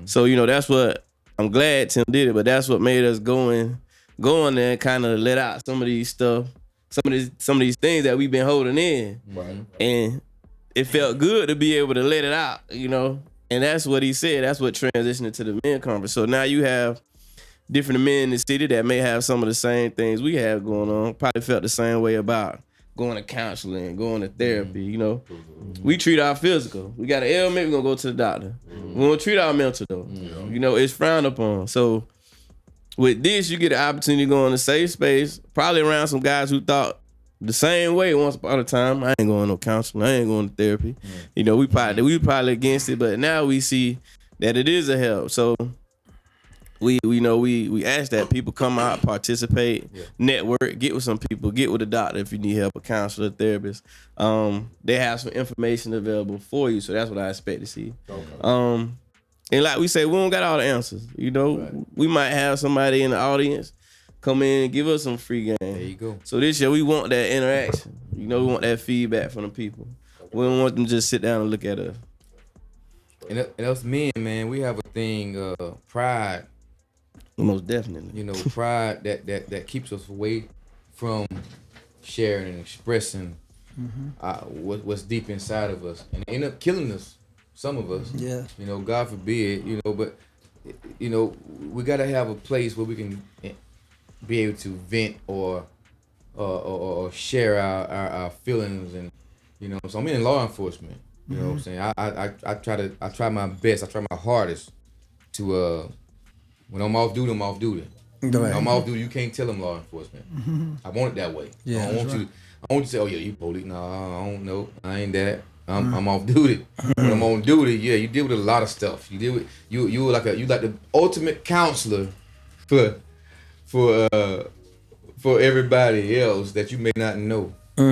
So, that's what, I'm glad Tim did it, but that's what made us go in there and kind of let out some of these stuff, some of these things that we've been holding in. Right. And it felt good to be able to let it out, And that's what he said. That's what transitioned to the men conference. So now you have different men in the city that may have some of the same things we have going on, probably felt the same way about going to counseling, going to therapy, We treat our physical. We got an ailment, we're going to go to the doctor. We don't treat our mental, though. It's frowned upon. So with this, you get an opportunity to go in a safe space, probably around some guys who thought the same way once upon a time. I ain't going no counseling. I ain't going to therapy. We probably against it, but now we see that it is a help. So we ask that people come out, participate, network, get with some people, get with a doctor if you need help, a counselor, a therapist. They have some information available for you, so that's what I expect to see. Okay. And like we say, we don't got all the answers. We might have somebody in the audience come in and give us some free game. There you go. So this year we want that interaction. We want that feedback from the people. We don't want them to just sit down and look at us. And us men, man, we have a thing, pride. Most definitely. Pride that keeps us away from sharing and expressing what's deep inside of us, and end up killing us. Some of us. Yeah. God forbid. But we gotta have a place where we can be able to vent or share our feelings, and So I'm in law enforcement. You know what I'm saying? I try my best. I try my hardest to when I'm off duty, I'm off duty. Right. When I'm off duty, you can't tell them law enforcement. I want it that way. Yeah, I don't want you to say, oh yeah, you police. No, I don't know. I ain't that. I'm off duty. When I'm on duty, yeah, you deal with a lot of stuff. You deal with you like the ultimate counselor for everybody else that you may not know. You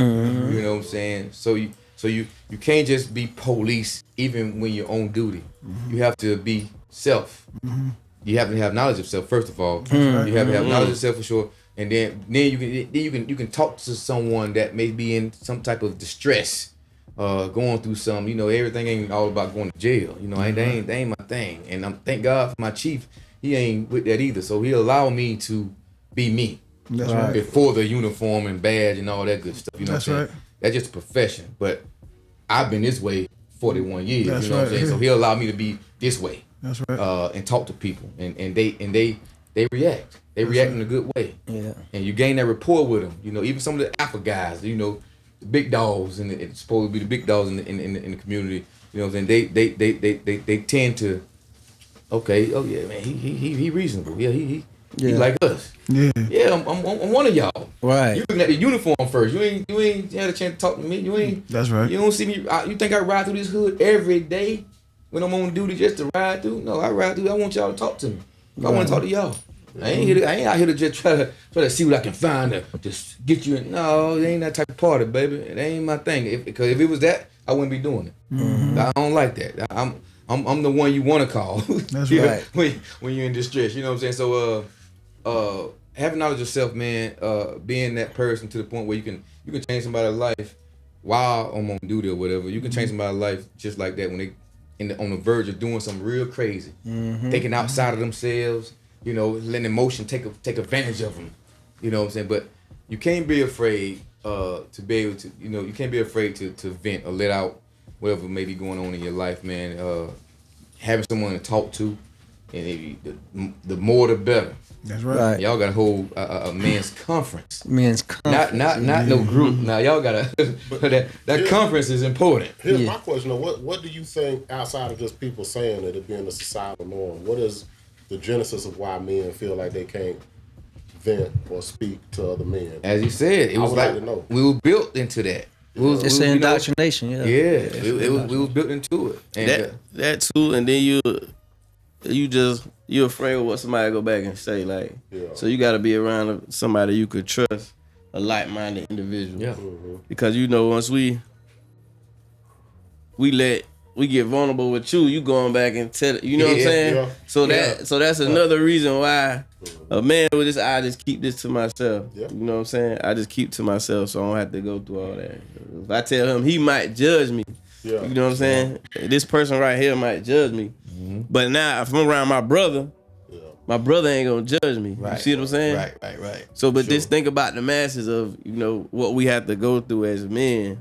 know what I'm saying? So you can't just be police even when you're on duty. You have to be self. You have to have knowledge of self first of all. You have to have knowledge of self for sure, and then you can talk to someone that may be in some type of distress, going through some. Everything ain't all about going to jail. That ain't my thing. And I'm thank God for my chief. He ain't with that either. So he'll allow me to be me. That's right. Before the uniform and badge and all that good stuff. That's what I'm saying? Right. That's just a profession. But I've been this way 41 years. That's what I'm saying? So he'll allow me to be this way. That's right. And talk to people, and they react. They react in a good way. Yeah. And you gain that rapport with them. Even some of the alpha guys. The big dogs, and it's supposed to be the big dogs in the community. You know what I'm saying? They tend to, okay, oh yeah, man, he reasonable. Yeah, he like us. Yeah, I'm one of y'all. Right. You looking at the uniform first. You ain't had a chance to talk to me. You ain't. That's right. You don't see me. You think I ride through this hood every day when I'm on duty just to ride through? No, I ride through. I want y'all to talk to me. I want to talk to y'all. I ain't out here to just try to see what I can find to just get you in. No, it ain't that type of party, baby. It ain't my thing. Because if it was that, I wouldn't be doing it. I don't like that. I'm the one you want to call. That's right. When you're in distress, you know what I'm saying. So having knowledge of self, man, being that person to the point where you can change somebody's life while I'm on duty or whatever. You can change somebody's life just like that when they on the verge of doing something real crazy, thinking outside of themselves. You know, letting emotion take advantage of them. You know what I'm saying? But you can't be afraid to be able to, you know, you can't be afraid to vent or let out whatever may be going on in your life, man. Having someone to talk to, and the more the better. That's right. Y'all got to hold a men's conference. Men's conference. Not no group. Now y'all got to that conference is important. Here's my question: what do you think outside of just people saying it being a societal norm? What is the genesis of why men feel like they can't vent or speak to other men? As you said, it was like we were built into that. It's an indoctrination, Yeah, we was built into it. And that too, and then you're afraid of what somebody go back and say, like. Yeah. So you got to be around somebody you could trust, a like-minded individual. Yeah. Because you know once we get vulnerable with you going back and tell it, you know what I'm saying? Yeah. So that's another reason why a man with this, I just keep this to myself. Yeah. You know what I'm saying? I just keep to myself so I don't have to go through all that. If I tell him, he might judge me. Yeah. You know what I'm saying? This person right here might judge me. But now if I'm around my brother ain't gonna judge me. Right. You see what I'm saying? Right. So just think about the masses of, you know, what we have to go through as men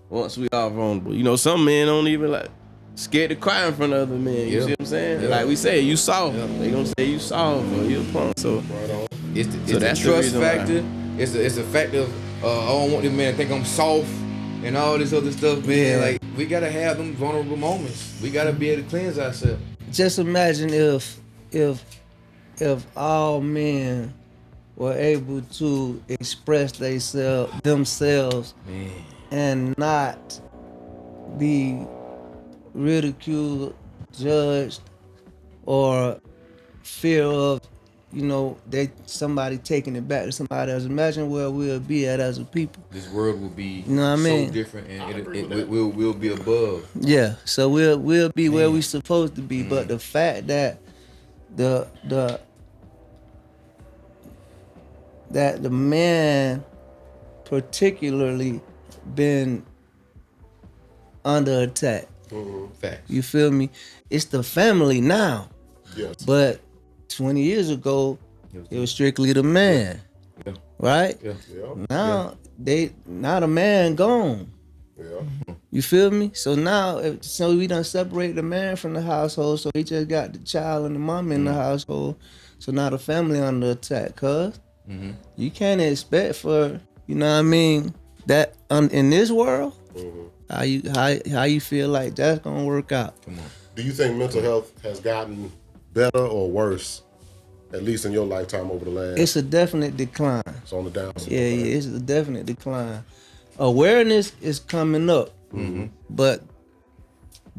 once we are vulnerable. You know, some men don't even like scared to cry in front of other men. You see what I'm saying? Yeah. Like we say, you soft. They gonna say you soft or you a punk. So it's the trust factor. It's a factor of I don't want this man to think I'm soft and all this other stuff, man. Like we gotta have them vulnerable moments. We gotta be able to cleanse ourselves. Just imagine if all men were able to express themselves and not be ridiculed, judged, or fear of, you know, somebody taking it back to somebody else. Imagine where we'll be at as a people. This world will be so different, and we'll be above. Yeah, so we'll be where we supposed to be. But the fact that the man particularly been under attack. Facts. You feel me? It's the family now. Yes. But 20 years ago, it was strictly the man. Yeah. Right? Yeah. Now the man gone. Yeah. You feel me? So now we done separate the man from the household, so he just got the child and the mom in the household. So now the family under attack, cuz you can't expect for, you know what I mean, that in this world, how you feel like that's gonna work out. Come on. Do you think mental health has gotten better or worse, at least in your lifetime over the last? It's a definite decline. It's on the downside. Yeah, it's a definite decline. Awareness is coming up, but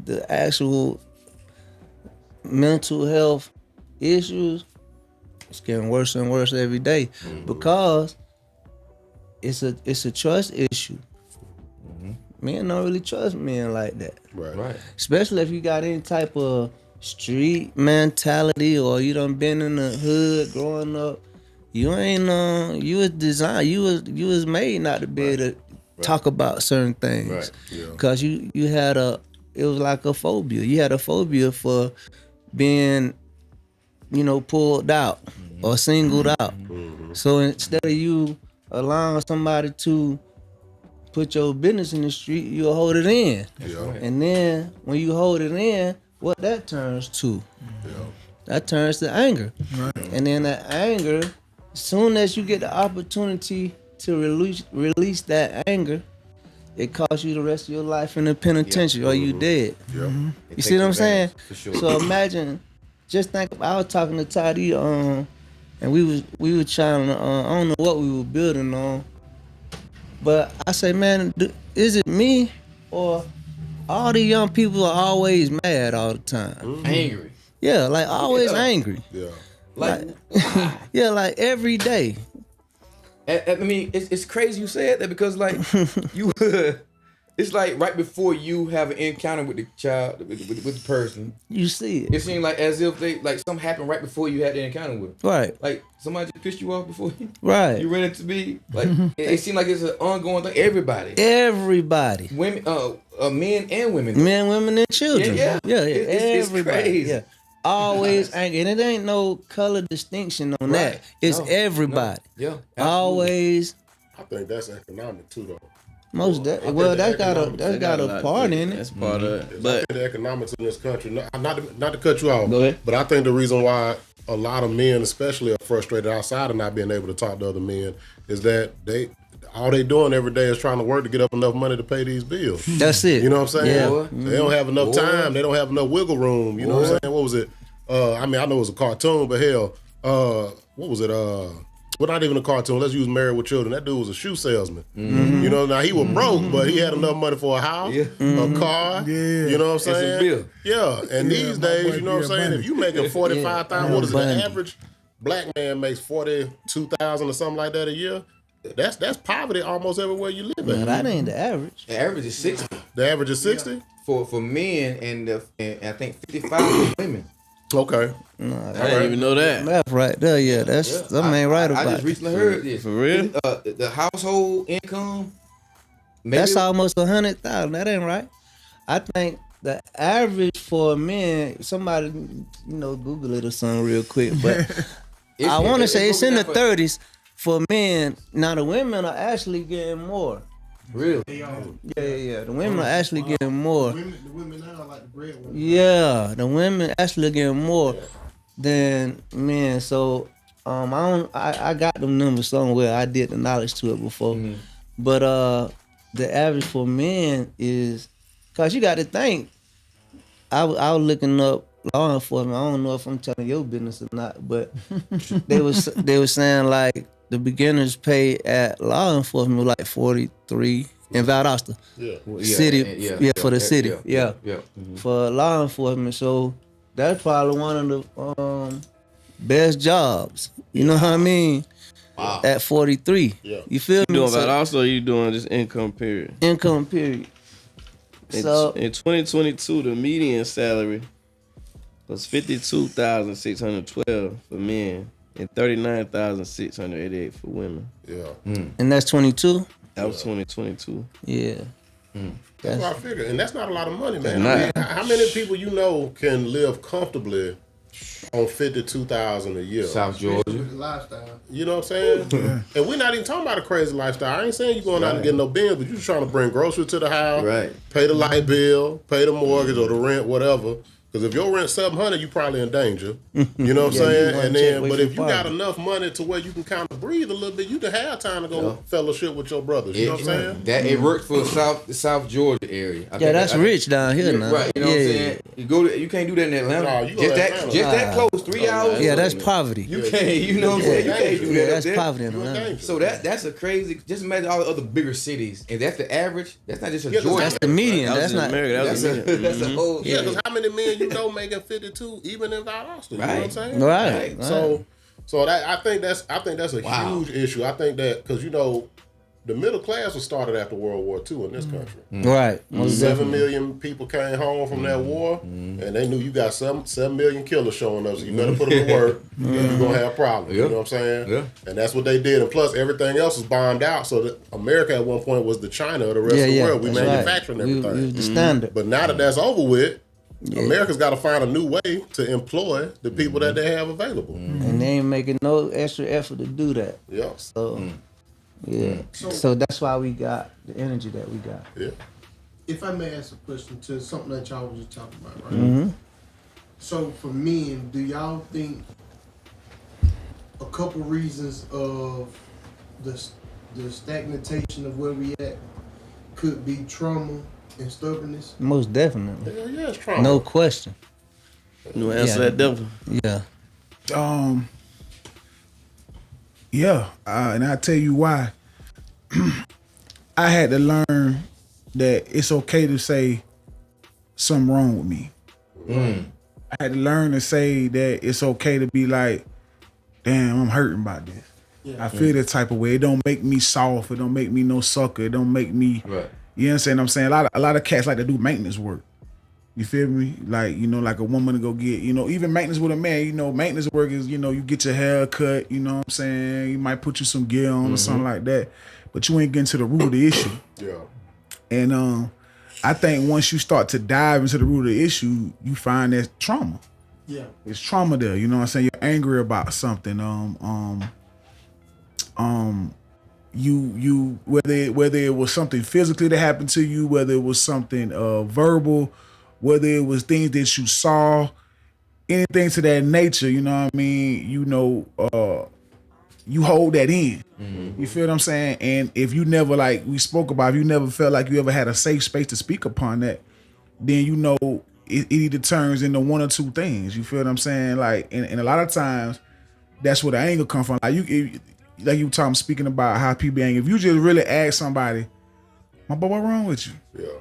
the actual mental health issues, it's getting worse and worse every day because it's a trust issue. Men don't really trust men like that. Right. Especially if you got any type of street mentality or you done been in the hood growing up. You ain't you was designed. You was made not to be able to talk about certain things. Right. Yeah. Cause you had it was like a phobia. You had a phobia for being, you know, pulled out or singled out. So instead of you allowing somebody to put your business in the street, you'll hold it in. Yeah. And then when you hold it in, what that turns to? Yeah. That turns to anger. Right. And then that anger, as soon as you get the opportunity to release that anger, it costs you the rest of your life in the penitentiary, or you dead. Yeah. You see what I'm saying? For sure. So imagine, just think. I was talking to Toddy, and we were trying to. I don't know what we were building on, but I say, man, is it me or all the young people are always mad all the time? Angry. Yeah, like always angry. Yeah. Like, yeah, like every day. I mean, it's crazy you said that because like you, it's like right before you have an encounter with the child, with the person, you see it. It seemed like as if they like something happened right before you had the encounter with them. Right. Like somebody just pissed you off before you. Right. You ran into me. Like it seemed like it's an ongoing thing. Everybody. Women, men and women. Men, women, and children. Yeah. It's everybody. crazy. Yeah. Always angry, and it ain't no color distinction on that. It's everybody. Yeah. Always. I think that's economic too, though. Most well, that's got a part in it. That's part of it. But the economics in this country, not to cut you off, Go ahead. but I think the reason why a lot of men, especially, are frustrated outside of not being able to talk to other men is that all they doing every day is trying to work to get up enough money to pay these bills. That's it. You know what I'm saying? Yeah. They don't have enough time. They don't have enough wiggle room. You know what I'm saying? What was it? I mean, I know it was a cartoon, but hell, what was it? Well, not even a cartoon. Let's use Married with Children. That dude was a shoe salesman. Mm-hmm. You know, now he was broke, but he had enough money for a house, a car. Yeah. You know what I'm saying? bill. Yeah. And these days, you know what I'm saying? Bunny. If you making $45,000, what is it? Bunny. The average black man makes $42,000 or something like that a year. That's poverty almost everywhere you live No, at. that ain't the average. The average is 60 The average is 60? for men, and I think 55 for women. Okay. No, I didn't even know that. That's right there. Yeah, that's something ain't right about I just it. recently heard this. For real? The household income. That's almost 100,000. That ain't right. I think the average for men, somebody, Google it or something real quick, but I want to say it's in the 30s for men. Now the women are actually getting more. Really? Yeah. The women are actually getting more. The women now are like the breadwinners. Yeah, the women actually getting more than men. So I got them numbers somewhere. I did the knowledge to it before. But the average for men is, cause you got to think. I was looking up law enforcement. I don't know if I'm telling your business or not, but they were saying like the beginners pay at law enforcement was like 43 in Valdosta. City, for the city. Yeah. For law enforcement. So that's probably one of the best jobs. You know what I mean? Wow. At 43. Yeah. You feel me? You doing So- Valdosta, or you doing just income period? Income period. So In 2022, the median salary was $52,612 for men and $39,688 for women. Yeah. and that's 22. That was 2022. Yeah. That's what I figured. And that's not a lot of money, man. Not. I mean, how many people you know can live comfortably on $52,000 a year? South Georgia. Lifestyle. You know what I'm saying? And we're not even talking about a crazy lifestyle. I ain't saying you're going out and getting no bills, but you're just trying to bring groceries to the house, pay the light bill, pay the mortgage or the rent, whatever. Because if your rent's $700, you probably in danger. You know what I'm saying? And then, but if you got enough money to where you can kind of breathe a little bit, you can have time to go fellowship with your brothers. You know what I'm saying? That it worked for the South Georgia area. I think that's rich down here now. Right, you know what I'm saying? You can't do that in Atlanta. No, you go to Atlanta. Just that close, 3 hours. Yeah, that's poverty. You can't, you know what I'm saying? You can't do that. Yeah, up that's there. poverty in Atlanta. So that's a crazy. Just imagine all the other bigger cities, and that's the average. That's not just a Georgia. That's the median. That's not. That's a whole. Yeah, because how many men you know making 52 even in Valdosta? You know what I'm saying? Right. So that I think that's a huge issue. I think that because the middle class was started after World War II in this country. Right. 7 million people came home from that war, and they knew you got 7 million killers showing up, so you better put them to work, or you're going to have problems. You know what I'm saying? Yeah. And that's what they did. And plus, everything else was bombed out, so that America at one point was the China of the rest of the world. We manufacturing everything. We was the standard. But now that that's over with, America's got to find a new way to employ the people that they have available. And they ain't making no extra effort to do that. Yeah. So, So that's why we got the energy that we got. Yeah. If I may ask a question to something that y'all was just talking about, right? So for men, do y'all think a couple reasons of the stagnation of where we at could be trauma and stubbornness? Most definitely. Yeah, it's trauma. No question. You answer that, devil? Yeah. Yeah, and I'll tell you why. I had to learn that it's okay to say something wrong with me. I had to learn to say that it's okay to be like, damn, I'm hurting about this. Yeah. I feel that type of way. It don't make me soft. It don't make me no sucker. It don't make me, you understand what I'm saying? A lot of cats like to do maintenance work. You feel me? Like, you know, like a woman to go get, you know, even maintenance with a man, you know, maintenance work is, you know, you get your hair cut, you know what I'm saying? You might put you some gear on or something like that. But you ain't getting to the root of the issue. Yeah. And I think once you start to dive into the root of the issue, you find that trauma. Yeah. It's trauma there, you know what I'm saying? You're angry about something. You whether it was something physically that happened to you, whether it was something verbal, whether it was things that you saw, anything to that nature, you know what I mean? You know, you hold that in. You feel what I'm saying? And if you never, like we spoke about, if you never felt like you ever had a safe space to speak upon that, then you know it either turns into one or two things. You feel what I'm saying? Like, and a lot of times, that's where the anger come from. Like you talking, speaking about how people angry. If you just really ask somebody, my boy, what wrong with you?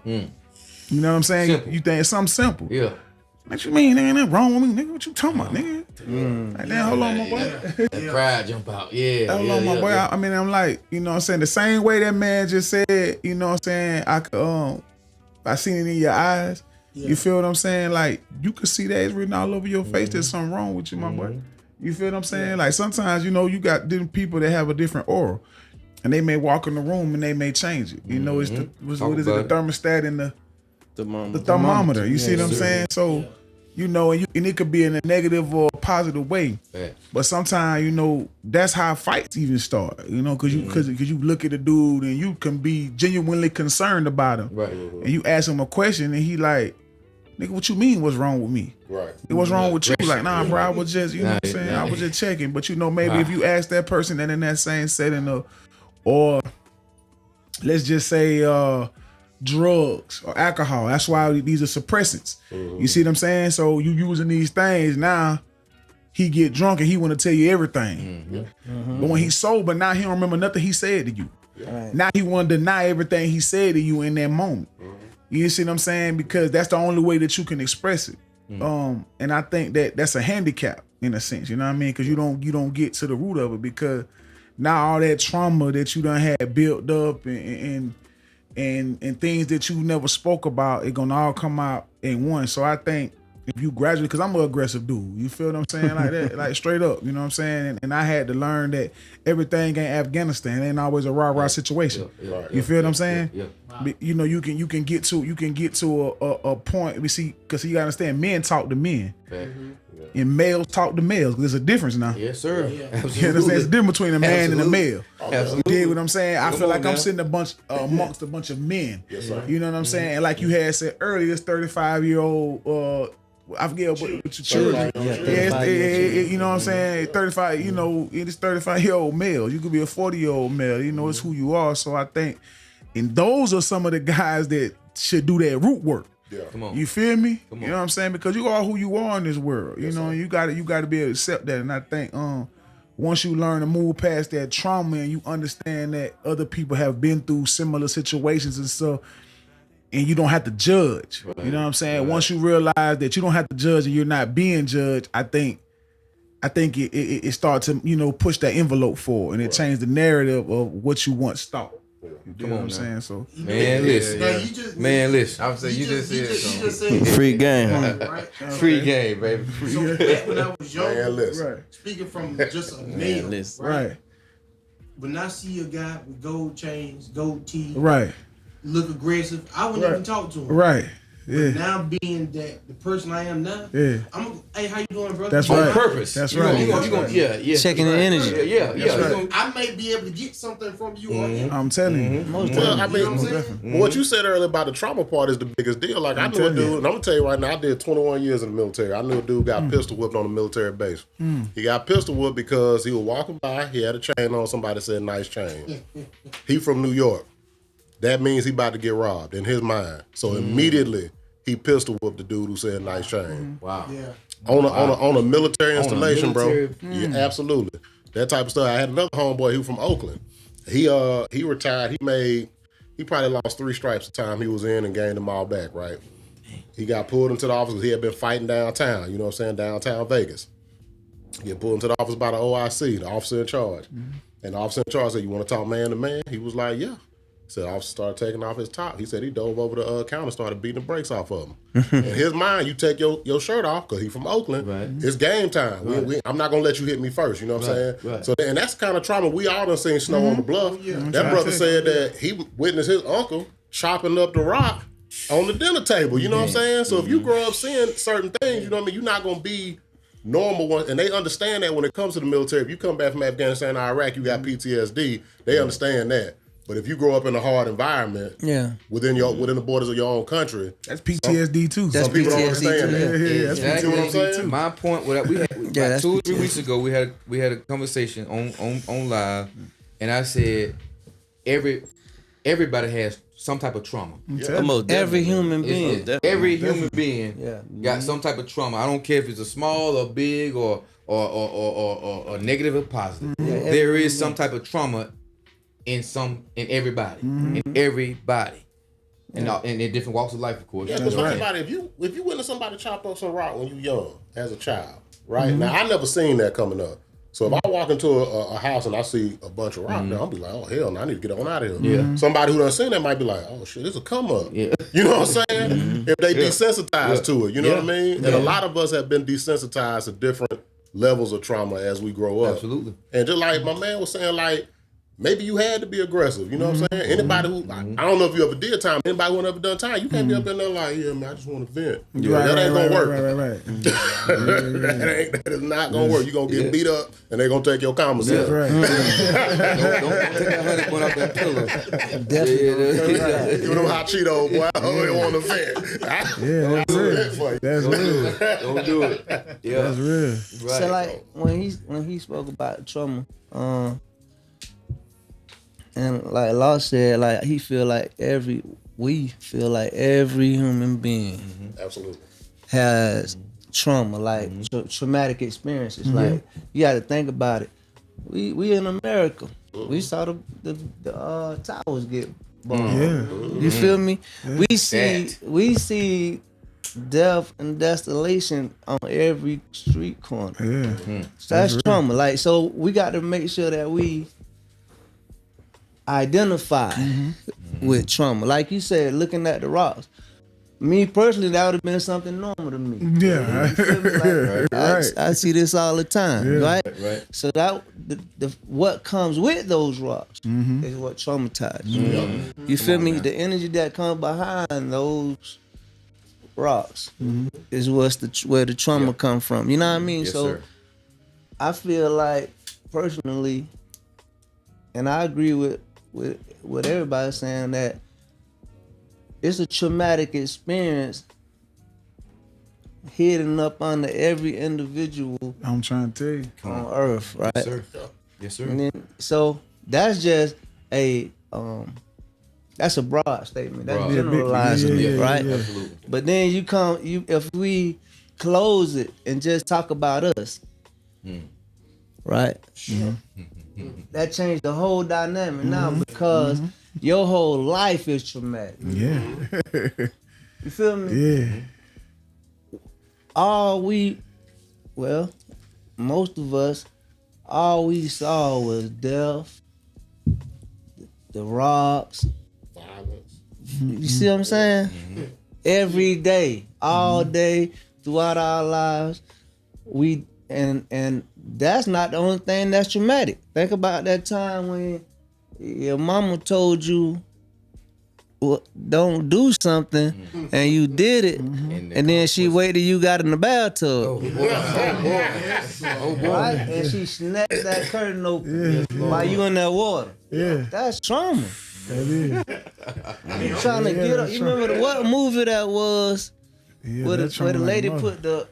Yeah. You know what I'm saying? Simple. You think it's something simple. Yeah. What you mean? Ain't nothing wrong with me, nigga. What you talking about, nigga? Like, damn, hold on, my boy. That pride jump out. Yeah. Hold on, my boy. I mean, I'm like, you know what I'm saying? The same way that man just said, you know what I'm saying? I seen it in your eyes. You feel what I'm saying? Like, you could see that it's written all over your face. There's something wrong with you, my boy. You feel what I'm saying? Like, sometimes, you know, you got different people that have a different aura. And they may walk in the room and they may change it. You know, it's the, what is it? The thermostat and the thermometer. You see what I'm saying? So, you know, and it could be in a negative or positive way. But sometimes, you know, that's how fights even start. You know, because you look at the dude and you can be genuinely concerned about him. Right. And you ask him a question and he like, nigga, what you mean what's wrong with me? Right. What's wrong with you? Like, nah, bro, I was just, you know what I'm saying? I was just checking. But, you know, maybe if you ask that person that in that same setting or let's just say drugs or alcohol. That's why these are suppressants. You see what I'm saying? So you using these things, now he get drunk and he want to tell you everything. But when he's sober, now he don't remember nothing he said to you. Now he want to deny everything he said to you in that moment. You see what I'm saying? Because that's the only way that you can express it. And I think that's a handicap in a sense. You know what I mean? Because you don't get to the root of it, because now all that trauma that you done had built up and things that you never spoke about, it gonna all come out in one. So I think if you graduate, because I'm an aggressive dude, you feel what I'm saying? Like that, like straight up, you know what I'm saying? And I had to learn that everything ain't Afghanistan. It ain't always a rah-rah situation. You feel what I'm saying? You know, you can get to a point. We see, because you gotta understand, men talk to men. And males talk to males. There's a difference now. Yes, sir. You understand? There's a difference between a man and a male. You dig what I'm saying? I feel like I'm sitting amongst a bunch of men. Yes, sir. You know what I'm saying? And like you had said earlier, this 35-year-old, I forget what your children. You know what I'm saying? 35, you know, it's 35-year-old male. You could be a 40-year-old male. You know, it's who you are. So I think, and those are some of the guys that should do that root work. Yeah. Come on. You feel me? You know what I'm saying? Because you are who you are in this world. You know, you got to be able to accept that. And I think once you learn to move past that trauma and you understand that other people have been through similar situations and stuff, and you don't have to judge. You know what I'm saying? Once you realize that you don't have to judge and you're not being judged, I think it starts to, you know, push that envelope forward, and it changed the narrative of what you once thought. You know what I'm saying? So man, listen. Man, listen. I would say you just said free game. Free game, baby. So back when I was young, Man, listen. speaking from just a male, right? When I see a guy with gold chains, gold teeth, right, look aggressive, I wouldn't even talk to him. Right. But now being that the person I am now, I'm hey, how you doing, brother? That's On right. purpose. That's right. You gonna, yeah. Checking the energy. Yeah. Right. I may be able to get something from you or him. I'm telling you. Well, I mean, what you said earlier about the trauma part is the biggest deal. Like, I knew a dude, and I'm gonna tell you right now, I did 21 years in the military. I knew a dude got pistol whipped on a military base. He got pistol whipped because he was walking by, he had a chain on, somebody said nice chain. He from New York. that means he about to get robbed in his mind. So immediately he pistol whooped the dude who said nice chain. Wow. Yeah. On a military installation, military- bro. Yeah, absolutely. That type of stuff. I had another homeboy who from Oakland. He retired. He probably lost 3 stripes the time he was in and gained them all back, right? He got pulled into the office because he had been fighting downtown, you know what I'm saying, downtown Vegas. He get pulled into the office by the OIC, the officer in charge. And the officer in charge said, "You want to talk man to man?" He was like, "Yeah." He said the officer started taking off his top. He said he dove over the counter and started beating the brakes off of him. In his mind, you take your shirt off because he from Oakland. Right. It's game time. Right. I'm not going to let you hit me first, you know what I'm saying? Right. So and that's the kind of trauma we all done seen Snow on the Bluff. That brother said that he witnessed his uncle chopping up the rock on the dinner table, you know what I'm saying? So if you grow up seeing certain things, you know what I mean, you're not going to be normal one, and they understand that when it comes to the military. If you come back from Afghanistan or Iraq, you got PTSD. They understand that. But if you grow up in a hard environment, within the borders of your own country, that's PTSD too. Some people don't understand that. That's exactly what I'm saying. My point. We had 2 or 3 weeks ago, we had a conversation on live, and I said everybody has some type of trauma. Every human being. Every human being got some type of trauma. I don't care if it's a small or big or negative or positive. There is some type of trauma in everybody. In everybody. And in different walks of life, of course. Yeah, because somebody, if you witness somebody chop up some rock when you young as a child, right? Now I never seen that coming up. So if I walk into a house and I see a bunch of rock, now I'll be like, oh hell no, I need to get on out of here. Somebody who done seen that might be like, oh shit, this a come up. You know what I'm saying? If they desensitized to it, you know what I mean? And a lot of us have been desensitized to different levels of trauma as we grow up. Absolutely. And just like my man was saying, like, maybe you had to be aggressive, you know what I'm saying? Anybody who, I don't know if you ever did time, anybody who never done time, you can't be up in there like, yeah, man, I just want to vent. That ain't gonna work. That is not gonna work. You're gonna get beat up and they're gonna take your commissary. Don't take that 100 point off that pillow. Definitely. Give them hot Cheetos, boy. I don't want to vent. That's real. Don't do it. Yeah. That's real. So like when he spoke about trauma, and like Law said, like we feel like every human being absolutely has trauma, like traumatic experiences. Like you got to think about it. We in America. We saw the towers get bombed. You feel me? We see death and desolation on every street corner. So that's trauma. Like, so we got to make sure that we identify with trauma. Like you said, looking at the rocks. Me personally, that would have been something normal to me. Yeah. You feel me? Like, I see this all the time, right? So that what comes with those rocks is what traumatized you. You feel me? The energy that comes behind those rocks is where the trauma come from. You know what I mean? Yes, so sir. I feel like personally, and I agree with everybody saying that it's a traumatic experience hidden up under every individual I'm trying to tell you on earth, right? Yes, sir. Yes, sir. And then, so that's just that's a broad statement. That's generalizing it, right? Absolutely. But then if we close it and just talk about us, right? That changed the whole dynamic now because your whole life is traumatic. Yeah. You feel me? Yeah. Most of us, all we saw was death, the rocks, violence. You see what I'm saying? Every day, all day, throughout our lives, and that's not the only thing that's traumatic. Think about that time when your mama told you, well, don't do something, and you did it, and then she waited till you got in the bathtub. Oh boy. Right? And she snapped that curtain open while you in that water. Yeah. That's trauma. That is. You trying to get up. You remember what movie that was? Yeah, where that's the lady trauma put the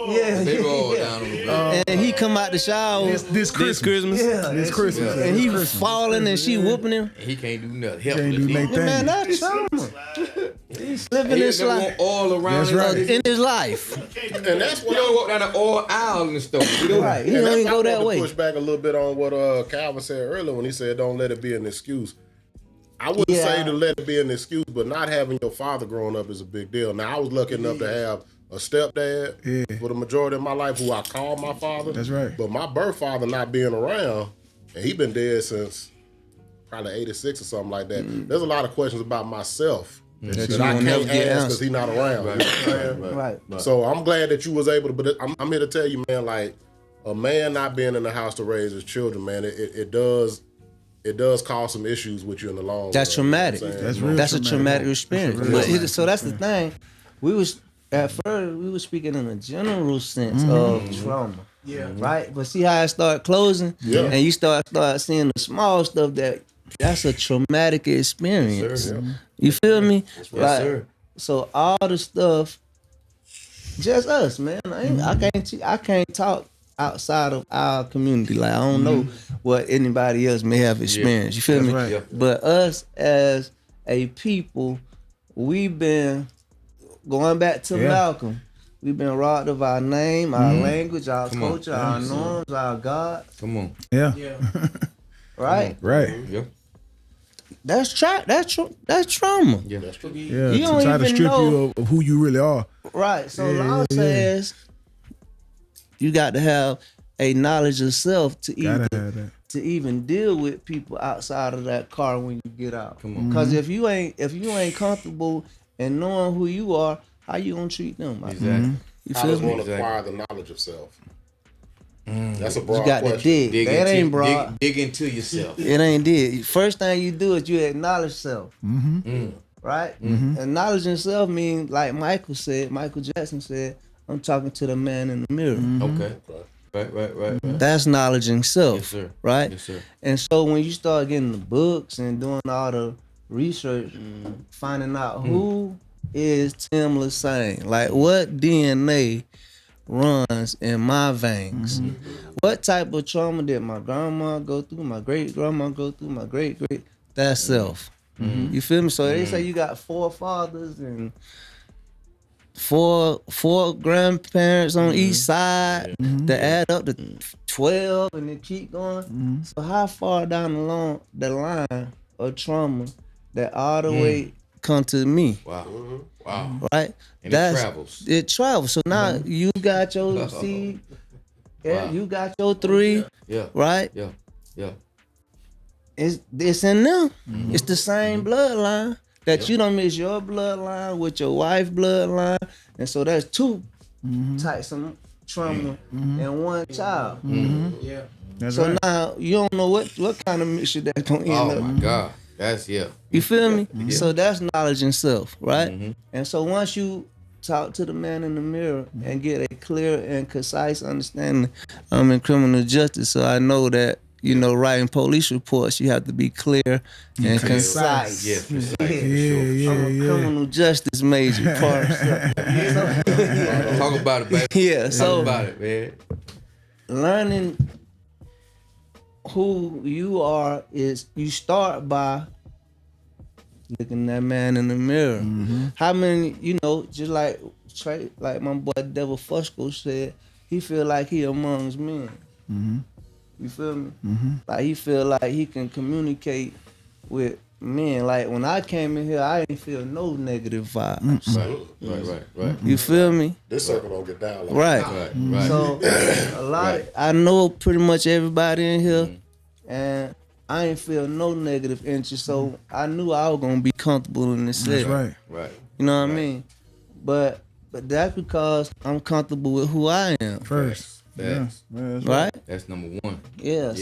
Yeah, Baby oil down on the floor. And he come out the shower This Christmas. Yeah, This Christmas. and he falling and she whooping him. And he can't do nothing. Can't do nothing. Man, that's trauma. He's living He his never life want oil around That's right. in his life. And that's You what don't walk down the oil aisle in the store. You know? Right. He and don't that's even why go I that wanted way. to push back a little bit on what Calvin said earlier when he said don't let it be an excuse. I wouldn't say to let it be an excuse, but not having your father growing up is a big deal. Now, I was lucky enough to have a stepdad for the majority of my life who I called my father. That's right. But my birth father not being around, and he been dead since probably 86 or something like that. There's a lot of questions about myself that I can't ask because he's not around. Right. You know what I'm Right. saying? So I'm glad that you was able to, but I'm here to tell you, man, like a man not being in the house to raise his children, man, it does cause some issues with you in the long That's run. traumatic. You know what I'm That's saying? real That's a traumatic experience. That's But real so that's the thing. We was at first we was speaking in a general sense of trauma. Yeah. Right? But see how it started closing? Yeah. And you start seeing the small stuff that's a traumatic experience. Yes, sir. You feel me? Yes, Like, sir. so all the stuff, just us, man. I can't talk outside of our community. Like I don't know what anybody else may have experienced. You feel me? right. Yeah. But us as a people, we've been going back to Malcolm. We've been robbed of our name, our language, our culture, our norms, our God. Come on. Yeah. Right? Right. Yeah. That's trauma. Yeah. Yeah. You To don't try to even strip know- you of who you really are. Right. So Yeah, law says you got to have a knowledge of self to Gotta even have that. to even deal with people outside of that car when you get out. Come on. Because if you ain't comfortable in knowing who you are, how you gonna treat them? Exactly. You How feel does me? one acquire the knowledge of self? That's a broad You got to question. dig. That ain't broad. Dig into yourself. It ain't dig. First thing you do is you acknowledge self. Right? Acknowledging self means, like Michael Jackson said, I'm talking to the man in the mirror. Okay. Right. That's acknowledging self. Yes, sir. Right? Yes, sir. And so when you start getting the books and doing all the research, finding out who is Tim Lissenn, like what DNA runs in my veins, what type of trauma did my grandma go through, my great grandma go through, my great, that's self. You feel me? So they say you got 4 fathers and four grandparents on each side that add up to 12 and then keep going. So how far down the line of trauma that all the way come to me? Wow. Right? And it travels. So now you got your seed, you got your 3, right? Yeah. It's in them. It's the same bloodline that you don't mix your bloodline with your wife's bloodline. And so that's 2 types of trauma in one child. Yeah. That's so right. now you don't know what kind of mixture that's gonna end up. Oh my God. That's You feel me? So that's knowledge in self, right? And so once you talk to the man in the mirror and get a clear and concise understanding, I'm in criminal justice, so I know that, writing police reports, you have to be clear and concise. Yeah. I'm a criminal justice major. Talk about it, baby. Yeah, so Talk about it, man. learning who you are is you start by looking that man in the mirror. How many, just like Trey, like my boy Devil Fusco said, he feel like he amongst men. You feel me? Like he feel like he can communicate with men. Like when I came in here, I didn't feel no negative vibes. Right. You feel me? This circle don't get down like Right. Right. So a lot I know pretty much everybody in here, and I ain't feel no negative interest. So I knew I was gonna be comfortable in this setting. Right. Right. You know what I mean? But that's because I'm comfortable with who I am. First. Facts. Right? That's number 1. Yeah.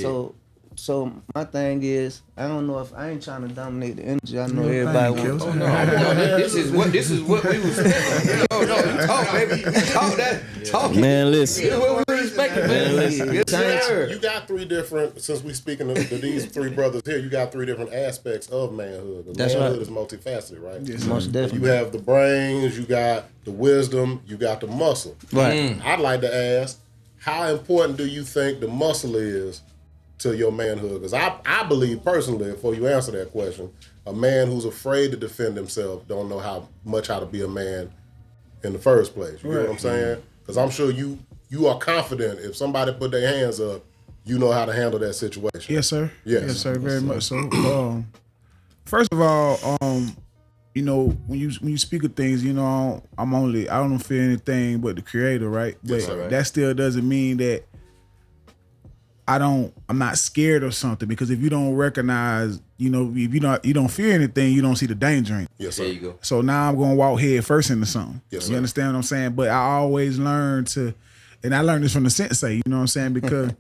So my thing is, I don't know if I ain't trying to dominate the energy. I know everybody wants. Oh no. This is what we was. No, you talk, baby. You talk that. Talk. Man, listen. What we was respect it, man. Yes, sir. You got three different, since we speaking to these three brothers here, you got three different aspects of manhood. That's manhood right. is multifaceted, right? Yes, most definitely. You have the brains, you got the wisdom, you got the muscle. Right. I'd like to ask, how important do you think the muscle is to your manhood? Because I believe personally, before you answer that question, a man who's afraid to defend himself don't know how to be a man in the first place. You know what I'm saying? Because I'm sure you are confident if somebody put their hands up, you know how to handle that situation. Yes, sir. Yes, sir. Very much so. First of all, you know, when you speak of things, you know, I don't fear anything but the Creator, right? But that still doesn't mean that I'm not scared of something, because if you don't recognize, you know, if you don't fear anything, you don't see the danger in it. Yes, sir. There you go. So now I'm gonna walk head first into something. Yes, you sir. understand what I'm saying? But I always learn to, and I learned this from the sensei, you know what I'm saying? Because,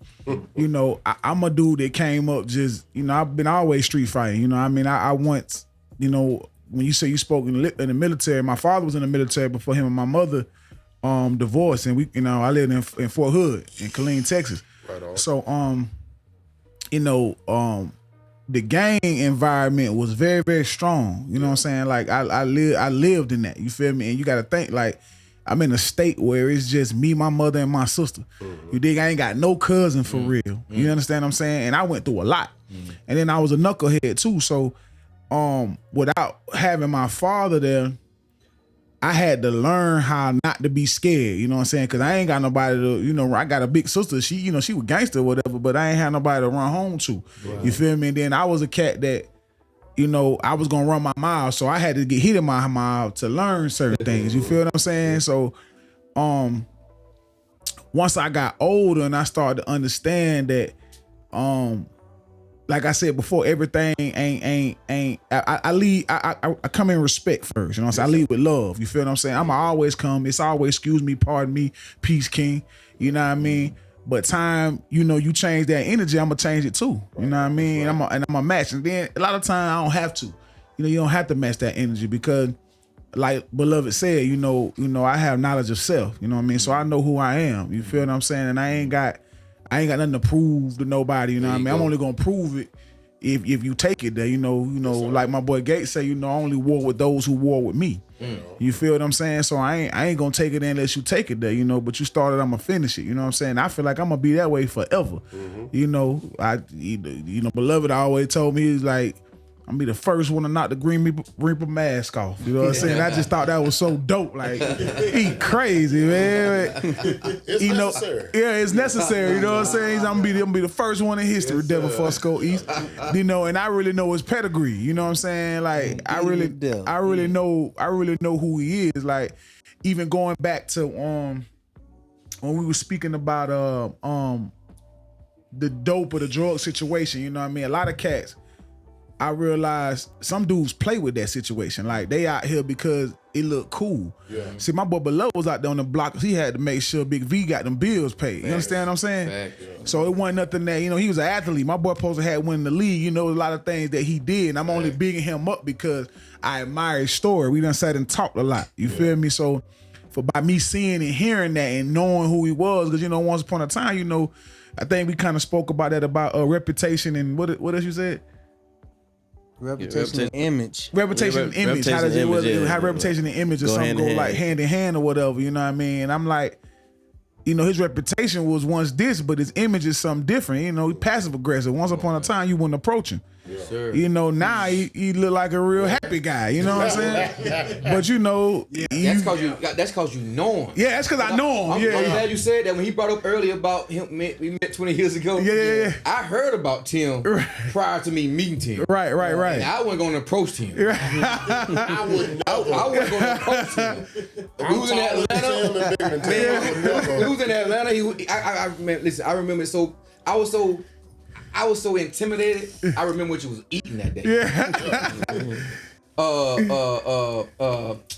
you know, I'm a dude that came up just, you know, I've been always street fighting. You know, I mean, I once, you know, when you say you spoke in the military, my father was in the military before him and my mother divorced, and I lived in Fort Hood in Killeen, Texas. Right on. So you know, the gang environment was very, very strong. You know what I'm saying? Like I lived in that. You feel me? And you gotta think, like, I'm in a state where it's just me, my mother, and my sister. You dig? I ain't got no cousin for real. You understand what I'm saying? And I went through a lot. And then I was a knucklehead too. So without having my father there, I had to learn how not to be scared, you know what I'm saying? Because I ain't got nobody to, you know, I got a big sister. She, you know, she was gangster or whatever, but I ain't had nobody to run home to. Right. You feel me? And then I was a cat that, you know, I was going to run my mouth, so I had to get hit in my mouth to learn certain things. You feel what I'm saying? So once I got older and I started to understand that, like I said before, everything ain't. I come in respect first. You know what I'm saying? I lead with love. You feel what I'm saying? I'ma always come. It's always excuse me, pardon me, peace, king. You know what I mean? But time, you know, you change that energy, I'ma change it too. You know what I mean? And I'm a match. And then a lot of times I don't have to. You know, you don't have to match that energy, because, like Beloved said, you know, I have knowledge of self. You know what I mean? So I know who I am. You feel what I'm saying? And I ain't got nothing to prove to nobody, you know what I mean? I'm only gonna prove it if you take it there, you know, like my boy Gates say, you know, I only war with those who war with me. You feel what I'm saying? So I ain't gonna take it there unless you take it there, you know, but you started, I'm gonna finish it, you know what I'm saying? I feel like I'm gonna be that way forever. You know, Beloved always told me, he's like, I'm gonna be the first one to knock the Green Reaper mask off. You know what I'm saying? I just thought that was so dope. Like, he crazy, man. It's necessary. Yeah, it's necessary. You know what I'm saying? I'm gonna be the first one in history, Devil Fusco East. You know, and I really know his pedigree. You know what I'm saying? Like, I really know who he is. Like, even going back to when we were speaking about the dope or the drug situation. You know what I mean? A lot of cats, I realized some dudes play with that situation. Like, they out here because it look cool. Yeah. See, my boy Beloved was out there on the block because he had to make sure Big V got them bills paid. You understand what I'm saying? So it wasn't nothing that, you know, he was an athlete. My boy supposed to have won the league. You know, a lot of things that he did. And I'm only bigging him up because I admire his story. We done sat and talked a lot. You feel me? So by me seeing and hearing that and knowing who he was, because, you know, once upon a time, you know, I think we kind of spoke about that, about reputation and what else you said? Reputation and image. Reputation and image. How does how reputation and image or something go like hand in hand or whatever, you know what I mean? And I'm like, you know, his reputation was once this, but his image is something different. You know, he passive aggressive. Once upon a time, you wouldn't approach him. Sure. You know, now he look like a real happy guy. You know what I'm saying? But you know, that's cause you know him. Yeah, that's cause I know him. I'm glad you said that when he brought up earlier about him. We met 20 years ago. Yeah. I heard about Tim prior to me meeting Tim. Right. And I wasn't gonna approach Tim. I wouldn't know. I wasn't gonna approach him. We was in Atlanta. We was in Atlanta. Listen, I remember. So I was so intimidated. I remember what you was eating that day.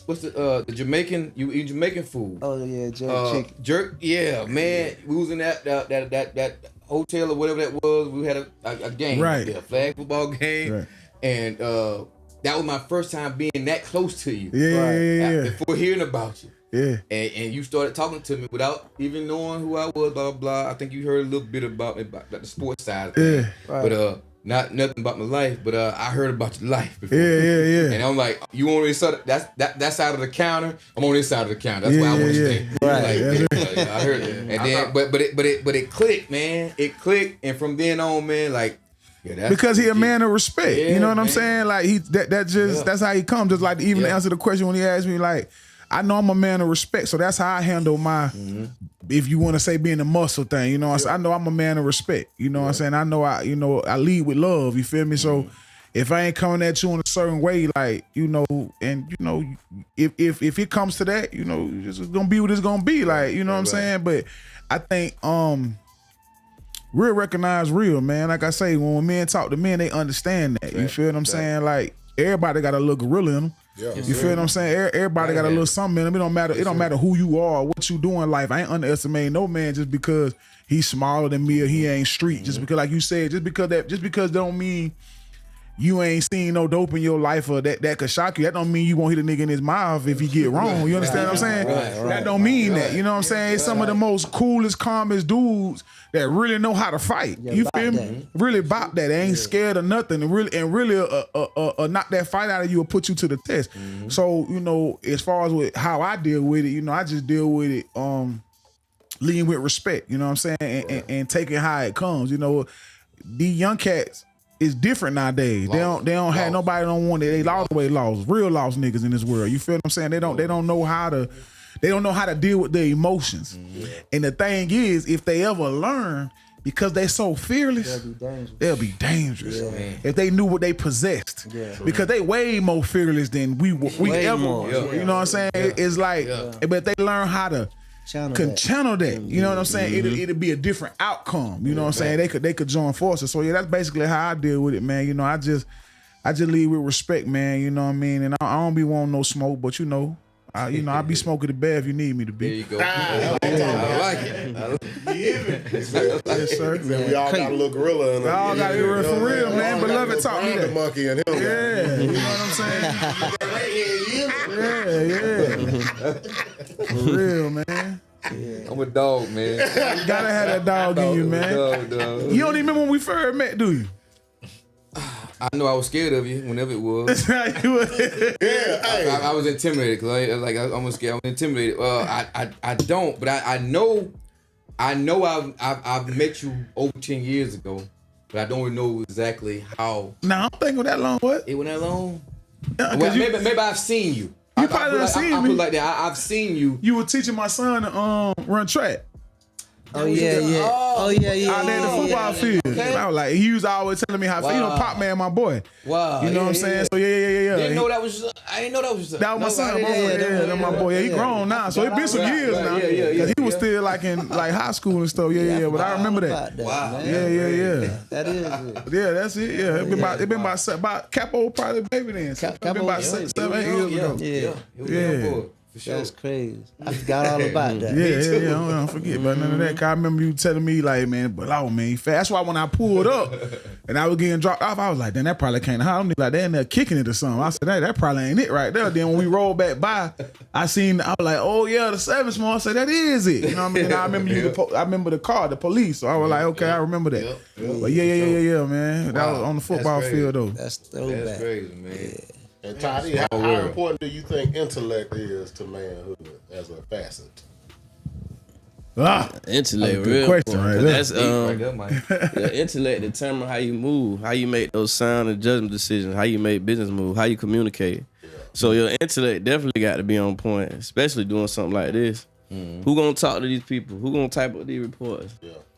What's the Jamaican? You eat Jamaican food? Oh yeah, jerk chicken. Jerk, yeah, man. We was in that hotel or whatever that was. We had a game, right? A flag football game, right. And that was my first time being that close to you. Yeah. Before hearing about you. Yeah. And you started talking to me without even knowing who I was, blah, blah, blah. I think you heard a little bit about me, about the sports side of things. Yeah. But not nothing about my life, but I heard about your life before. Yeah. And I'm like, you on this side, that side of the counter, I'm on this side of the counter. That's why I want to stay. Like, I heard it. And then but it clicked, man. It clicked, and from then on, man, like, that's because he a man of respect. Yeah, you know what man. I'm saying? Like that's how he comes. Just like even to answer the question when he asked me, like, I know I'm a man of respect, so that's how I handle my, if you want to say being a muscle thing, you know, I know I'm a man of respect. You know what I'm saying? I know I lead with love, you feel me? So if I ain't coming at you in a certain way, like, if it comes to that, it's gonna be what it's gonna be, like, you know what I'm saying? But I think real recognize real, man. Like I say, when men talk to men, they understand that. You feel what I'm saying? Like, everybody got a little gorilla in them. Yeah. You feel what I'm saying? Everybody got a little something in them. It don't matter. It don't matter who you are, or what you do in life. I ain't underestimating no man just because he's smaller than me or he ain't street. Just because, like you said, just because don't mean you ain't seen no dope in your life or that could shock you. That don't mean you won't hit a nigga in his mouth if he get wrong. You understand what I'm saying? That don't mean that. You know what I'm saying? It's some of the most coolest, calmest dudes that really know how to fight. You feel me? Really bop that. They ain't scared of nothing. And really knock that fight out of you or put you to the test. So, as far as with how I deal with it, I just deal with it leading with respect. You know what I'm saying? And taking how it comes. These young cats, it's different nowadays. They don't have nobody don't want it. They all the way lost. Real lost niggas in this world. You feel what I'm saying? They don't know how to deal with their emotions. And the thing is, if they ever learn, because they so fearless, they'll be dangerous. If they knew what they possessed. Because they way more fearless than we ever were. You know what I'm saying? It's like, but they learn how to channel that. You know what I'm saying? It'll be a different outcome. You know what I'm saying? They could join forces. So that's basically how I deal with it, man. I just lead with respect, man. You know what I mean? And I don't be wanting no smoke, but I be smoking the bed if you need me to be. There you go. I like it. Yes, sir. We all got a little gorilla in We all got a gorilla for real, man. Beloved taught me that. Monkey in him. Yeah, you know what I'm saying? Yeah. For real, man. I'm a dog, man. You gotta have that dog in you, man. Dog. You don't even remember when we first met, do you? I know I was scared of you whenever it was. I was intimidated because I'm scared. I'm intimidated. I don't, but I know I've met you over 10 years ago, but I don't know exactly how. Nah, I don't think it was that long. What? It went that long? Well, maybe I've seen you. You probably done seen me. I put like that. I've seen you. You were teaching my son to run track. Oh yeah. Out there in the football field. Okay. I was like, he was always telling me how. Wow. Pop Man, my boy. Wow. You know what I'm saying? So yeah. Didn't know that was. I didn't know that was. That was my son. That's my boy. Yeah, he grown now, so it been some years now. Cause he was still like in high school and stuff. Yeah. But I remember that. Wow. Yeah. That is it. Yeah, that's it. Yeah, it been about Capo probably baby then. It been about 7-8 years ago. Yeah. For sure. That's crazy. I forgot all about that. Yeah. Don't forget about none of that. Cause I remember you telling me like, man, but man, fast. That's why when I pulled up and I was getting dropped off, I was like, then that probably can't. I'm like, they in there kicking it or something. I said, that probably ain't it right there. Then when we rolled back by, I was like, oh yeah, the 7 Small. I said, that is it. You know what I mean? And I remember I remember the car, the police. So I was like, okay, I remember that. But yeah, man. That was on the football field though. That's throwback. That's crazy, man. And Toddy, how important do you think intellect is to manhood as a facet? Intellect, good real question right there. That's intellect determine how you move, how you make those sound and judgment decisions, how you make business moves, how you communicate. So your intellect definitely got to be on point, especially doing something like this. Who gonna talk to these people? Who gonna type up these reports?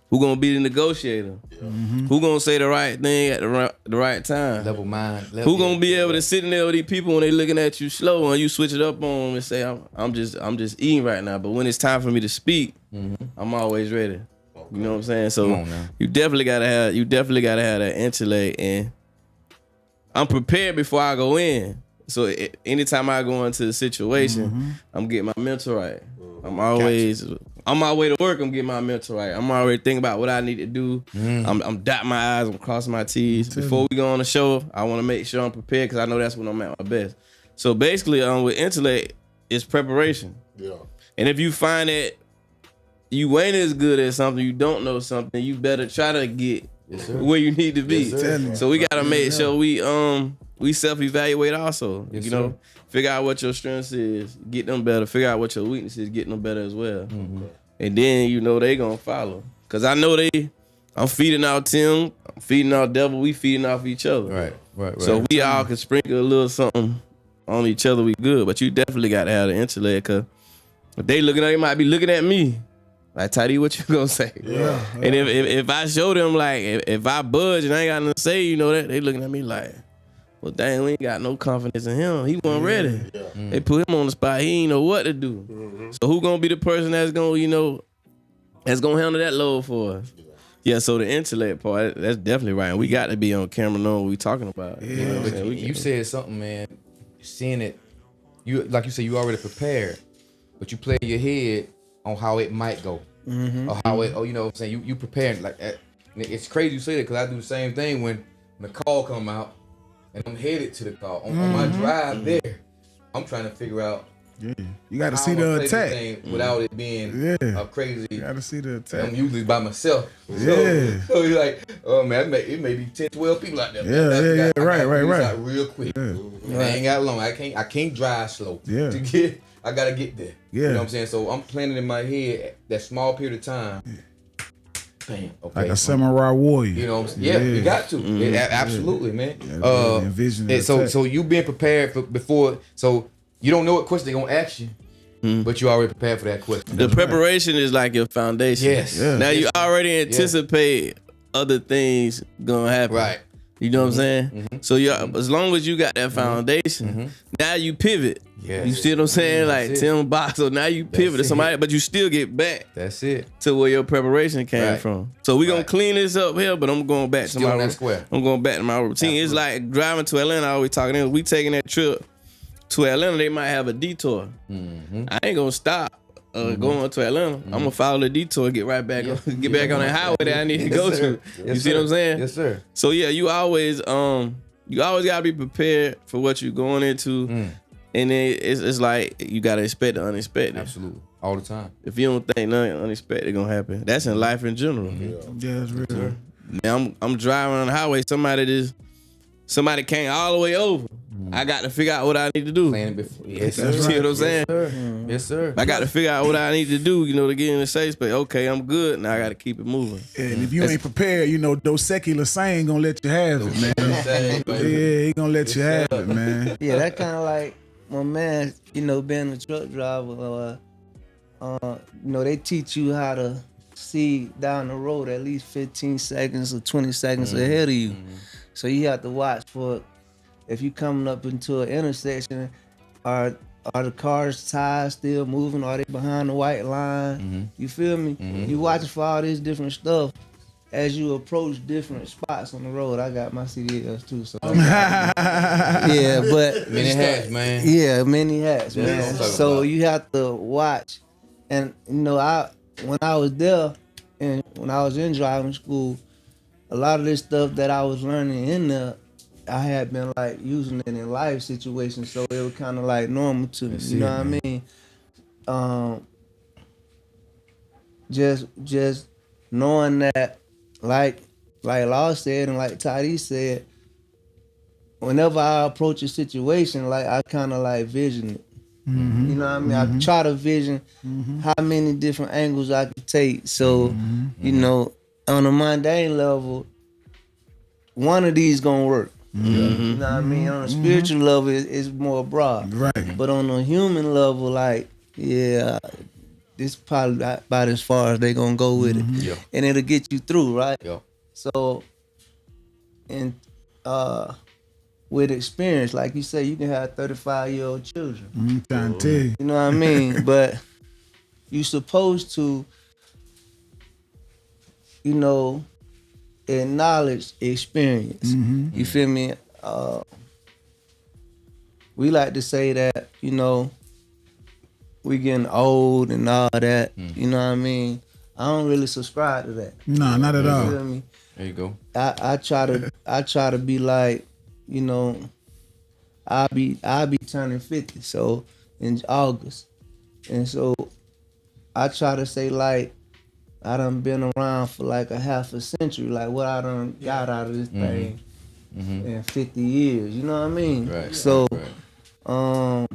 Who gonna be the negotiator? Who gonna say the right thing at the right time? Level mind. Who gonna be able to sit in there with these people when they looking at you slow and you switch it up on them and say I'm just eating right now, but when it's time for me to speak, I'm always ready. You know what I'm saying? So you definitely gotta have that intellect, and I'm prepared before I go in. So anytime I go into the situation, I'm getting my mental right. I'm always on my way to work. I'm getting my mental right. I'm already thinking about what I need to do. I'm dotting my I's. I'm crossing my T's. Before we go on the show, I want to make sure I'm prepared because I know that's when I'm at my best. So basically, with intellect, it's preparation. Yeah. And if you find that you ain't as good at something, you don't know something, you better try to get where you need to be. Yes, So we gotta make sure we self-evaluate also. Yes, you know, figure out what your strengths is, get them better. Figure out what your weaknesses, get them better as well. And then you know they gonna follow. Cause I know I'm feeding out Tim, I'm feeding out Devil, we feeding off each other. Right. So we all can sprinkle a little something on each other, we good. But you definitely gotta have the intellect, cause if they might be looking at me. Like, Toddy, what you gonna say? Yeah. And if I show them, like, if I budge and I ain't got nothing to say, you know, that they looking at me like, well, dang, we ain't got no confidence in him. He wasn't ready. They put him on the spot. He ain't know what to do. So who gonna be the person that's gonna, you know, that's gonna handle that load for us? Yeah, so the intellect part, that's definitely right. And we got to be on camera knowing what we talking about. You know what I'm saying? You said something, man. Seeing it, you like you said, you already prepared, but you play in your head on how it might go, or how it, you know what I'm saying, you preparing like that. It's crazy you say that because I do the same thing when the call come out and I'm headed to the call on my drive there. I'm trying to figure out. Yeah, you got to see the attack without it being a crazy. You got to see the attack. I'm usually by myself. Yeah. So you're like, oh man, it may be 10, 12 people out there. Yeah, right. Real quick. And I ain't got long. I can't drive slow. Yeah. I gotta get there. Yeah. You know what I'm saying? So I'm planning in my head that small period of time. Bam. Okay. Like a samurai warrior. You know what I'm saying? Yeah, you got to. Absolutely, man. Envision so you being prepared for before. So you don't know what question they're gonna ask you, but you already prepared for that question. The preparation is like your foundation. Yes. Yeah. Now you already anticipate other things gonna happen. Right. You know what I'm saying? So as long as you got that foundation, now you pivot. Yes. You see what I'm saying? Like Tim Box. So now you pivot to somebody, but you still get back. That's it. To where your preparation came from. So we gonna clean this up here, but I'm going back to my square. I'm going back to my routine. Absolutely. It's like driving to Atlanta. I always talking. We taking that trip to Atlanta. They might have a detour. I ain't gonna stop. Going to Atlanta, I'm gonna follow the detour, get right back, get back on that highway that I need to go to. You see what I'm saying? Yes, sir. So yeah, you always gotta be prepared for what you're going into, and then it's like you gotta expect the unexpected. Absolutely, all the time. If you don't think nothing unexpected gonna happen, that's in life in general. Yeah, that's real. Now I'm driving on the highway, somebody came all the way over. I got to figure out what I need to do. Planning before. Yes, sir. You see what I'm saying? Yes, sir. Yes, sir. I got to figure out what I need to do, you know, to get in the safe space. Okay, I'm good. Now I got to keep it moving. And if you ain't prepared, you know, Dos Equis ain't gonna let you have it, man. Yeah, he gonna let you have it, man. Yeah, that kind of like my man, you know, being a truck driver. You know, they teach you how to see down the road at least 15 seconds or 20 seconds ahead of you. So you have to watch for. If you coming up into an intersection, are the cars' tires still moving? Are they behind the white line? You feel me? You watching for all this different stuff as you approach different spots on the road. I got my CDLs too, so yeah, but many hats, man. Yeah, many hats, man. So you have to watch, and you know, when I was there and when I was in driving school, a lot of this stuff that I was learning in there, I had been like using it in life situations, so it was kind of like normal to me. You know what I mean? Just knowing that, like Law said and like Toddy said, whenever I approach a situation, like I kind of like vision it. You know what I mean? I try to vision how many different angles I could take. So, you know, on a mundane level, one of these gonna work. You know what I mean? On a spiritual level, it's more broad. Right. But on a human level, like, yeah, this probably about as far as they gonna go with it. Yeah. And it'll get you through, right? Yeah. So, and with experience, like you say, you can have 35-year-old children. I'm trying to tell you. You know what I mean? But you supposed to, you know, acknowledge experience. You feel me? We like to say that, you know, we getting old and all that. You know what I mean? I don't really subscribe to that. No, not at all. You feel me? There you go. I try to be like, you know, I'll be turning 50, so in August. And so I try to say like I done been around for like a half a century, like what I done got out of this thing in 50 years, you know what I mean? Right. So right.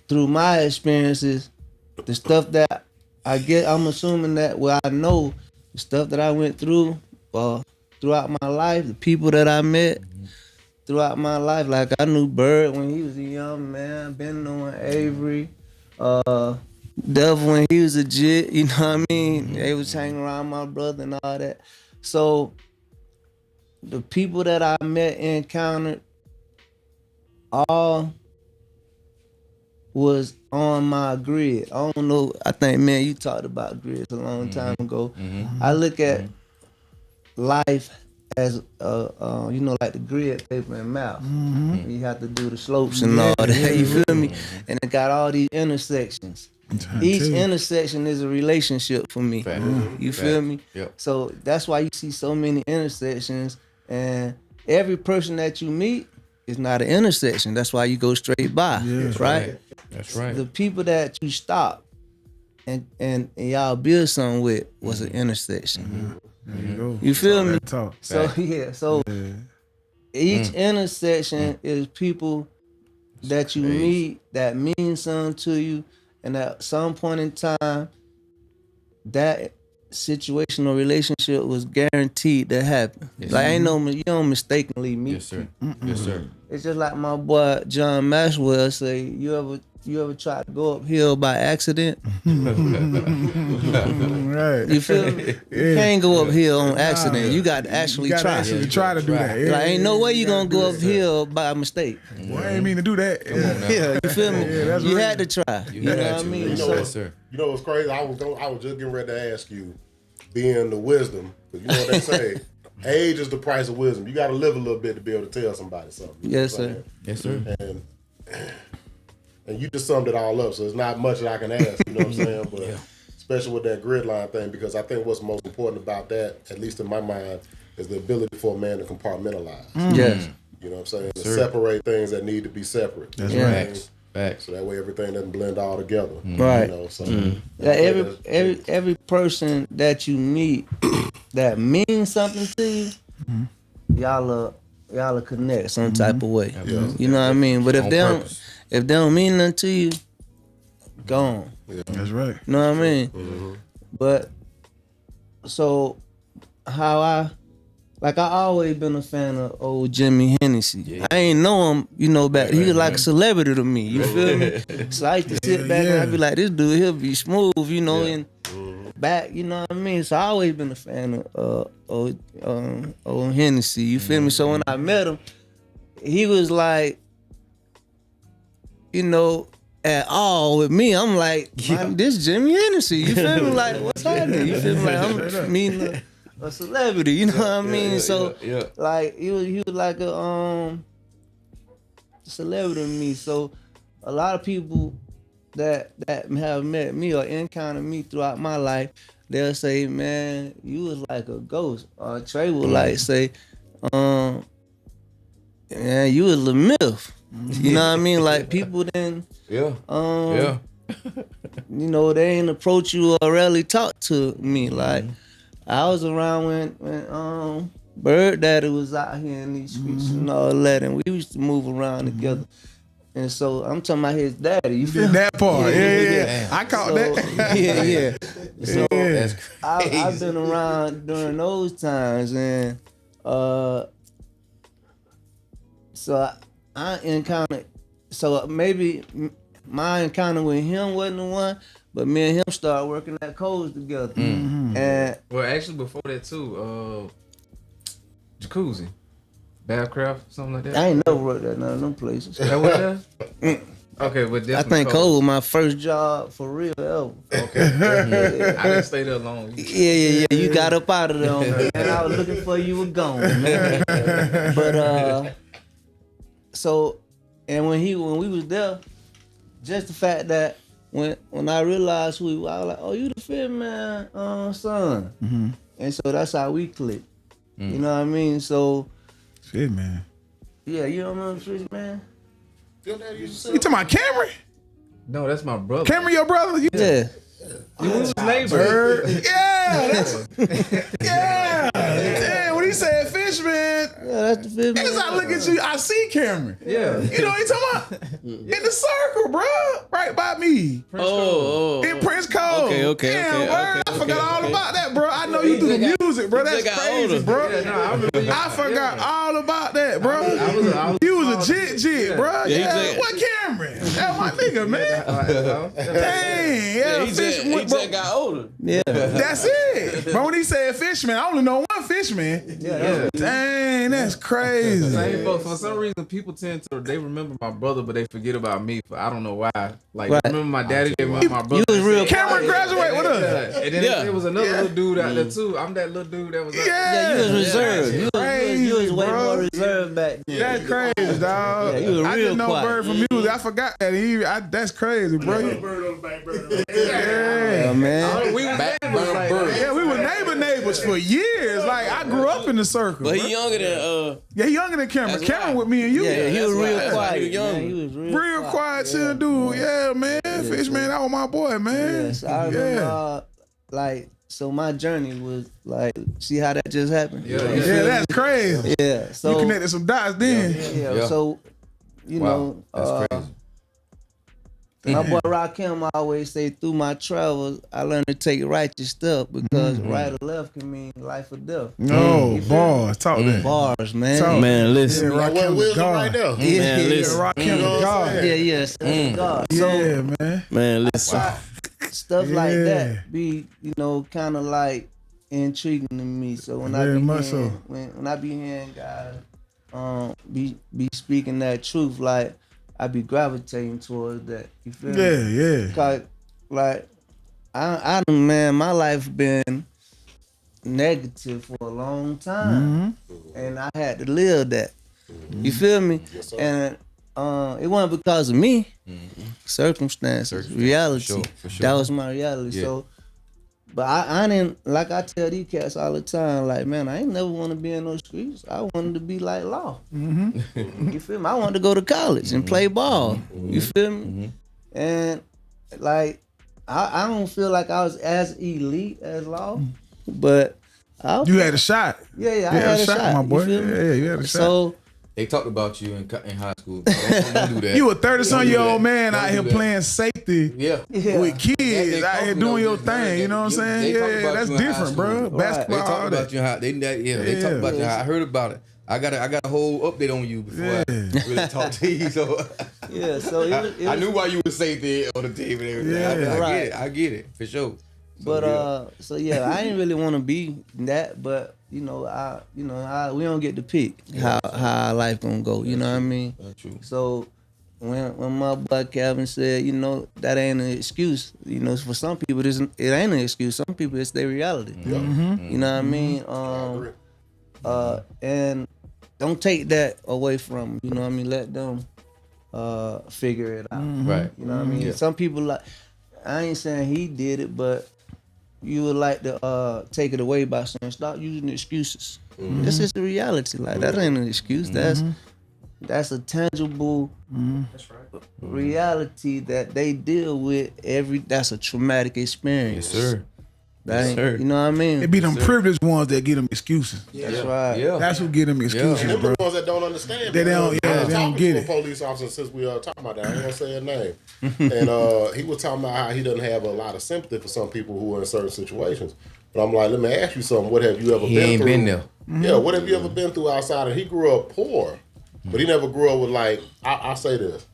Through my experiences, the stuff that I get, I'm assuming that I know the stuff that I went through throughout my life, the people that I met throughout my life. Like I knew Bird when he was a young man, been knowing Avery, Devil when he was a jit, you know what I mean? They was hanging around my brother and all that. So the people that I met and encountered all was on my grid. I don't know, I think, man, you talked about grids a long time ago. I look at life as, you know, like the grid paper and map. You have to do the slopes and all that, you feel me? And it got all these intersections. Each intersection is a relationship for me. You feel me? Yep. So that's why you see so many intersections, and every person that you meet is not an intersection. That's why you go straight by, right? That's right. The people that you stop and y'all build something with was an intersection. There you go. You feel me? Talk. So each intersection is people that you meet that mean something to you, and at some point in time, that situation or relationship was guaranteed to happen. Yes, like ain't no, you don't mistakenly meet. Yes, sir. Yes, sir. It's just like my boy John Maxwell say, you ever try to go uphill by accident? Right. You feel me? You can't go uphill on accident. You got to actually try. To try to do that. Like ain't no way you gonna go uphill by mistake. Well, I ain't mean to do that. Yeah, you feel me? You had to try. You know what I mean? You know what's crazy? I was just getting ready to ask you, being the wisdom, because you know what they say, age is the price of wisdom. You got to live a little bit to be able to tell somebody something. Yes, sir. Yes, sir. And you just summed it all up, so it's not much that I can ask. You know what I'm saying? But especially with that grid line thing, because I think what's most important about that, at least in my mind, is the ability for a man to compartmentalize. Yes. You know what I'm saying? To separate things that need to be separate. That's right. Facts. So that way everything doesn't blend all together. Right. You know, so every person that you meet that means something to you, y'all connect some type of way. You know what I mean? But if they don't mean nothing to you, gone. That's right. You know what I mean? But so how I always been a fan of old Jimmy Hennessy. I ain't know him, you know, back. He was like a celebrity to me. You feel me? So I used to sit back and I'd be like, this dude, he'll be smooth, you know, and back, you know what I mean? So I always been a fan of old Hennessy. You feel me? So when I met him, he was like, you know, at all with me. I'm like, this Jimmy Hennessy. You feel me? Like, what's happening? You feel me? Like, I'm meeting a celebrity, you know what I mean? Like he was like a celebrity to me. So a lot of people that have met me or encountered me throughout my life, they'll say, man, you was like a ghost. Or Trey will like say, man, you was a myth. You know what I mean? Like people then you know, they ain't approach you or really talk to me. Like I was around when Bird Daddy was out here in these streets and all that, and we used to move around together. And so I'm talking about his daddy. You feel that part? Yeah. I caught that. So I've been around during those times, and so I encountered. So maybe my encounter with him wasn't the one. But me and him started working at Coles together. And well, actually, before that too, Jacuzzi, Babcraft, something like that. I ain't never worked at none of them places. That was that? Okay, but I think Coles was my first job for real ever. Okay. I didn't stay there long. Yeah. You got up out of there, man. I was looking for you, were gone, man. But so, and when we was there, just the fact that. When I realized who he was, I was like, oh, you the Fit Man son. And so that's how we clicked. You know what I mean? So Fit Man. Yeah, you don't remember Fit Man? You talking about Camry? No, that's my brother. Cameron, your brother? Yeah. You was neighbor. Yeah. Yeah. Damn, when he said fish, man. Yeah, that's the fish. Niggas, I look at you, I see Cameron. Yeah. You know what you talking about? In the circle, bro. Right by me. In Prince Cove. Okay. Damn, word. I forgot all about that, bro. I know you do the music, bro. That's crazy, bro. I forgot all about that, bro. You was a jit, bro. Yeah. What Cameron? That's my nigga, man. Dang. Yeah, he just got older. Yeah. That's it. But when he said Fishman, I only know one Fishman. Yeah. Dang, that's crazy. Same, but for some reason, people tend to they remember my brother, but they forget about me. I don't know why. Like, Right. remember my daddy, they remember my brother. You was real Cameron graduate with us. And then there was another little dude out there too. I'm that little dude that was. Yeah, you was reserved. You was way bro. more reserved back then. That's crazy, dog. Yeah, you was I real didn't know quiet. Bird from music. I forgot that. That's crazy, bro. Yeah, man. We was Yeah, we were neighbors for years. Like, I grew up in the circle. But bro. he younger than Yeah, he younger than Cameron. That's Cameron why. with me and you. Yeah, he was that's real why. quiet. He was young. Man, he was real Quiet, chill dude. Yeah, man. Fish, man, that was my boy, man. Yes, I remember. Like, so my journey was like, see how that just happened? Yeah, that's crazy. Yeah. So You connected some dots then. Yeah. So, you know, That's crazy. my boy Rakim always say, through my travels, I learned to take righteous stuff because right or left can mean life or death. No, bars. Talk that. Bars, man. Talk. Man, listen. Yeah, Like, what Rakim wisdom God. right there. Yeah, listen. Rakim God. Yeah, God. So, Yeah, man. Man, listen. stuff like Yeah. that be, you know, kind of like intriguing to me. So when Very I be much hearing, so. when I be hearing guys be speaking that truth, like I be gravitating towards that. You feel me? Yeah. Cause like I done, man, my life been negative for a long time, and I had to live that. You feel me? Yes, sir. And it wasn't because of me. Circumstances, reality. For sure. That was my reality. Yeah. So, but I didn't, like I tell these cats all the time, like, man, I ain't never want to be in those streets. I wanted to be like Law. You feel me? I wanted to go to college and play ball. You feel me? And like, I don't feel like I was as elite as Law, but You had a shot. Yeah, I You had a shot, my boy. you feel me? Yeah, you had a shot. So They talked about you in high school. Don't do that. You a 30-some-year-old Don't do that. man Don't out do here that. playing safety Yeah. with kids They out here talking doing your about thing. You know what I'm saying? They talk Yeah, about that's you in high different, school. bro. Right. Basketball, They all talk that. about you how they talk about you how I heard about it. I got a whole update on you before I really talked to you. So yeah, so it I was, knew why you were safety on the team and everything. Yeah. I get it for sure. but so yeah, I didn't really want to be that, but we don't get to pick how our life gonna go. You know what I mean? True. So when my boy Calvin said, you know, that ain't an excuse. You know, for some people it ain't an excuse. Some people it's their reality. You know what I mean? And don't take that away from 'em, you know what I mean? Let them figure it out. Right. You know what I mean? Yeah. Some people like, I ain't saying he did it, but you would like to take it away by saying stop using excuses. This is the reality. Like that ain't an excuse. That's a tangible reality that they deal with that's a traumatic experience. Yes, sir. That Yes, ain't, sir. you know what I mean? It be them privileged ones that get them excuses. That's right. Yeah. That's who get them excuses, And them bro. the ones that don't understand. They don't- I yeah, was they don't talking get to it. a police officer since we talking about that. I ain't gonna say his name. And he was talking about how he doesn't have a lot of sympathy for some people who are in certain situations. But I'm like, let me ask you something. What have you ever He been ain't through? been there. Yeah, what have you ever been through outside? And he grew up poor, but he never grew up with like. I'll say this.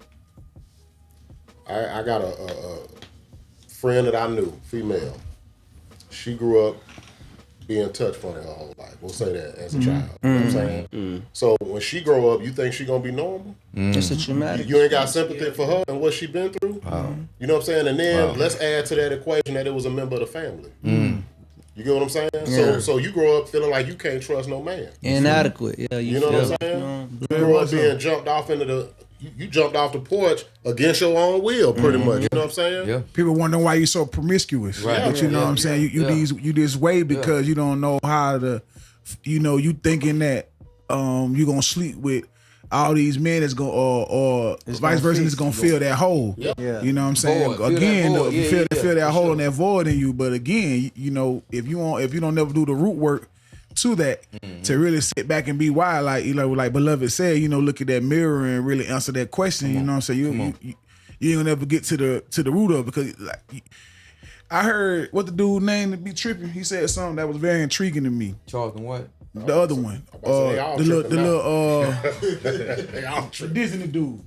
I got a friend that I knew, female. She grew up being touch funny her whole life. We'll say that as a child. You know what I'm saying? So when she grow up, you think she gonna be normal? It's a traumatic. You ain't got sympathy for her and what she been through? You know what I'm saying? And then let's add to that equation that it was a member of the family. You get what I'm saying? Yeah. So you grow up feeling like you can't trust no man. Inadequate. Yeah, You know what I'm saying? You grew up being jumped off into the. You jumped off the porch against your own will, pretty much. You know what I'm saying? Yeah. People wondering why you so promiscuous. Right. But you know what I'm saying? You this way because you don't know how to, you thinking that you gonna sleep with all these men is going or vice versa is gonna fill that hole. Yeah. You know what I'm saying? Void. Again, Fill that void. fill that for hole sure. and that void in you. But again, you know, if you don't never do the root work to that, to really sit back and be wild, like like Beloved said, you know, look at that mirror and really answer that question. You know what I'm saying? You ain't gonna never get to the root of it, because like, I heard what the dude name to be tripping. He said something that was very intriguing to me. Charleston what? The other one, the little Disney dude,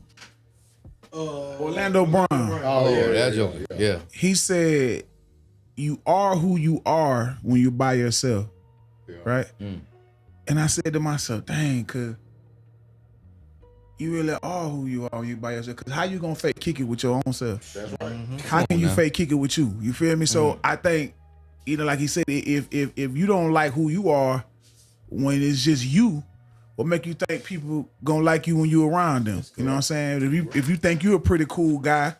Orlando Brown. Oh yeah, that joker. Yeah. He said, "You are who you are when you're by yourself." Right? And I said to myself, dang, cause you really are who you are when you by yourself. Cause how you gonna fake kick it with your own self? That's right. How can you fake kick it with you? You feel me? So I think, like he said, if you don't like who you are when it's just you, what make you think people gonna like you when you around them? You know what I'm saying? If you think you're a pretty cool guy,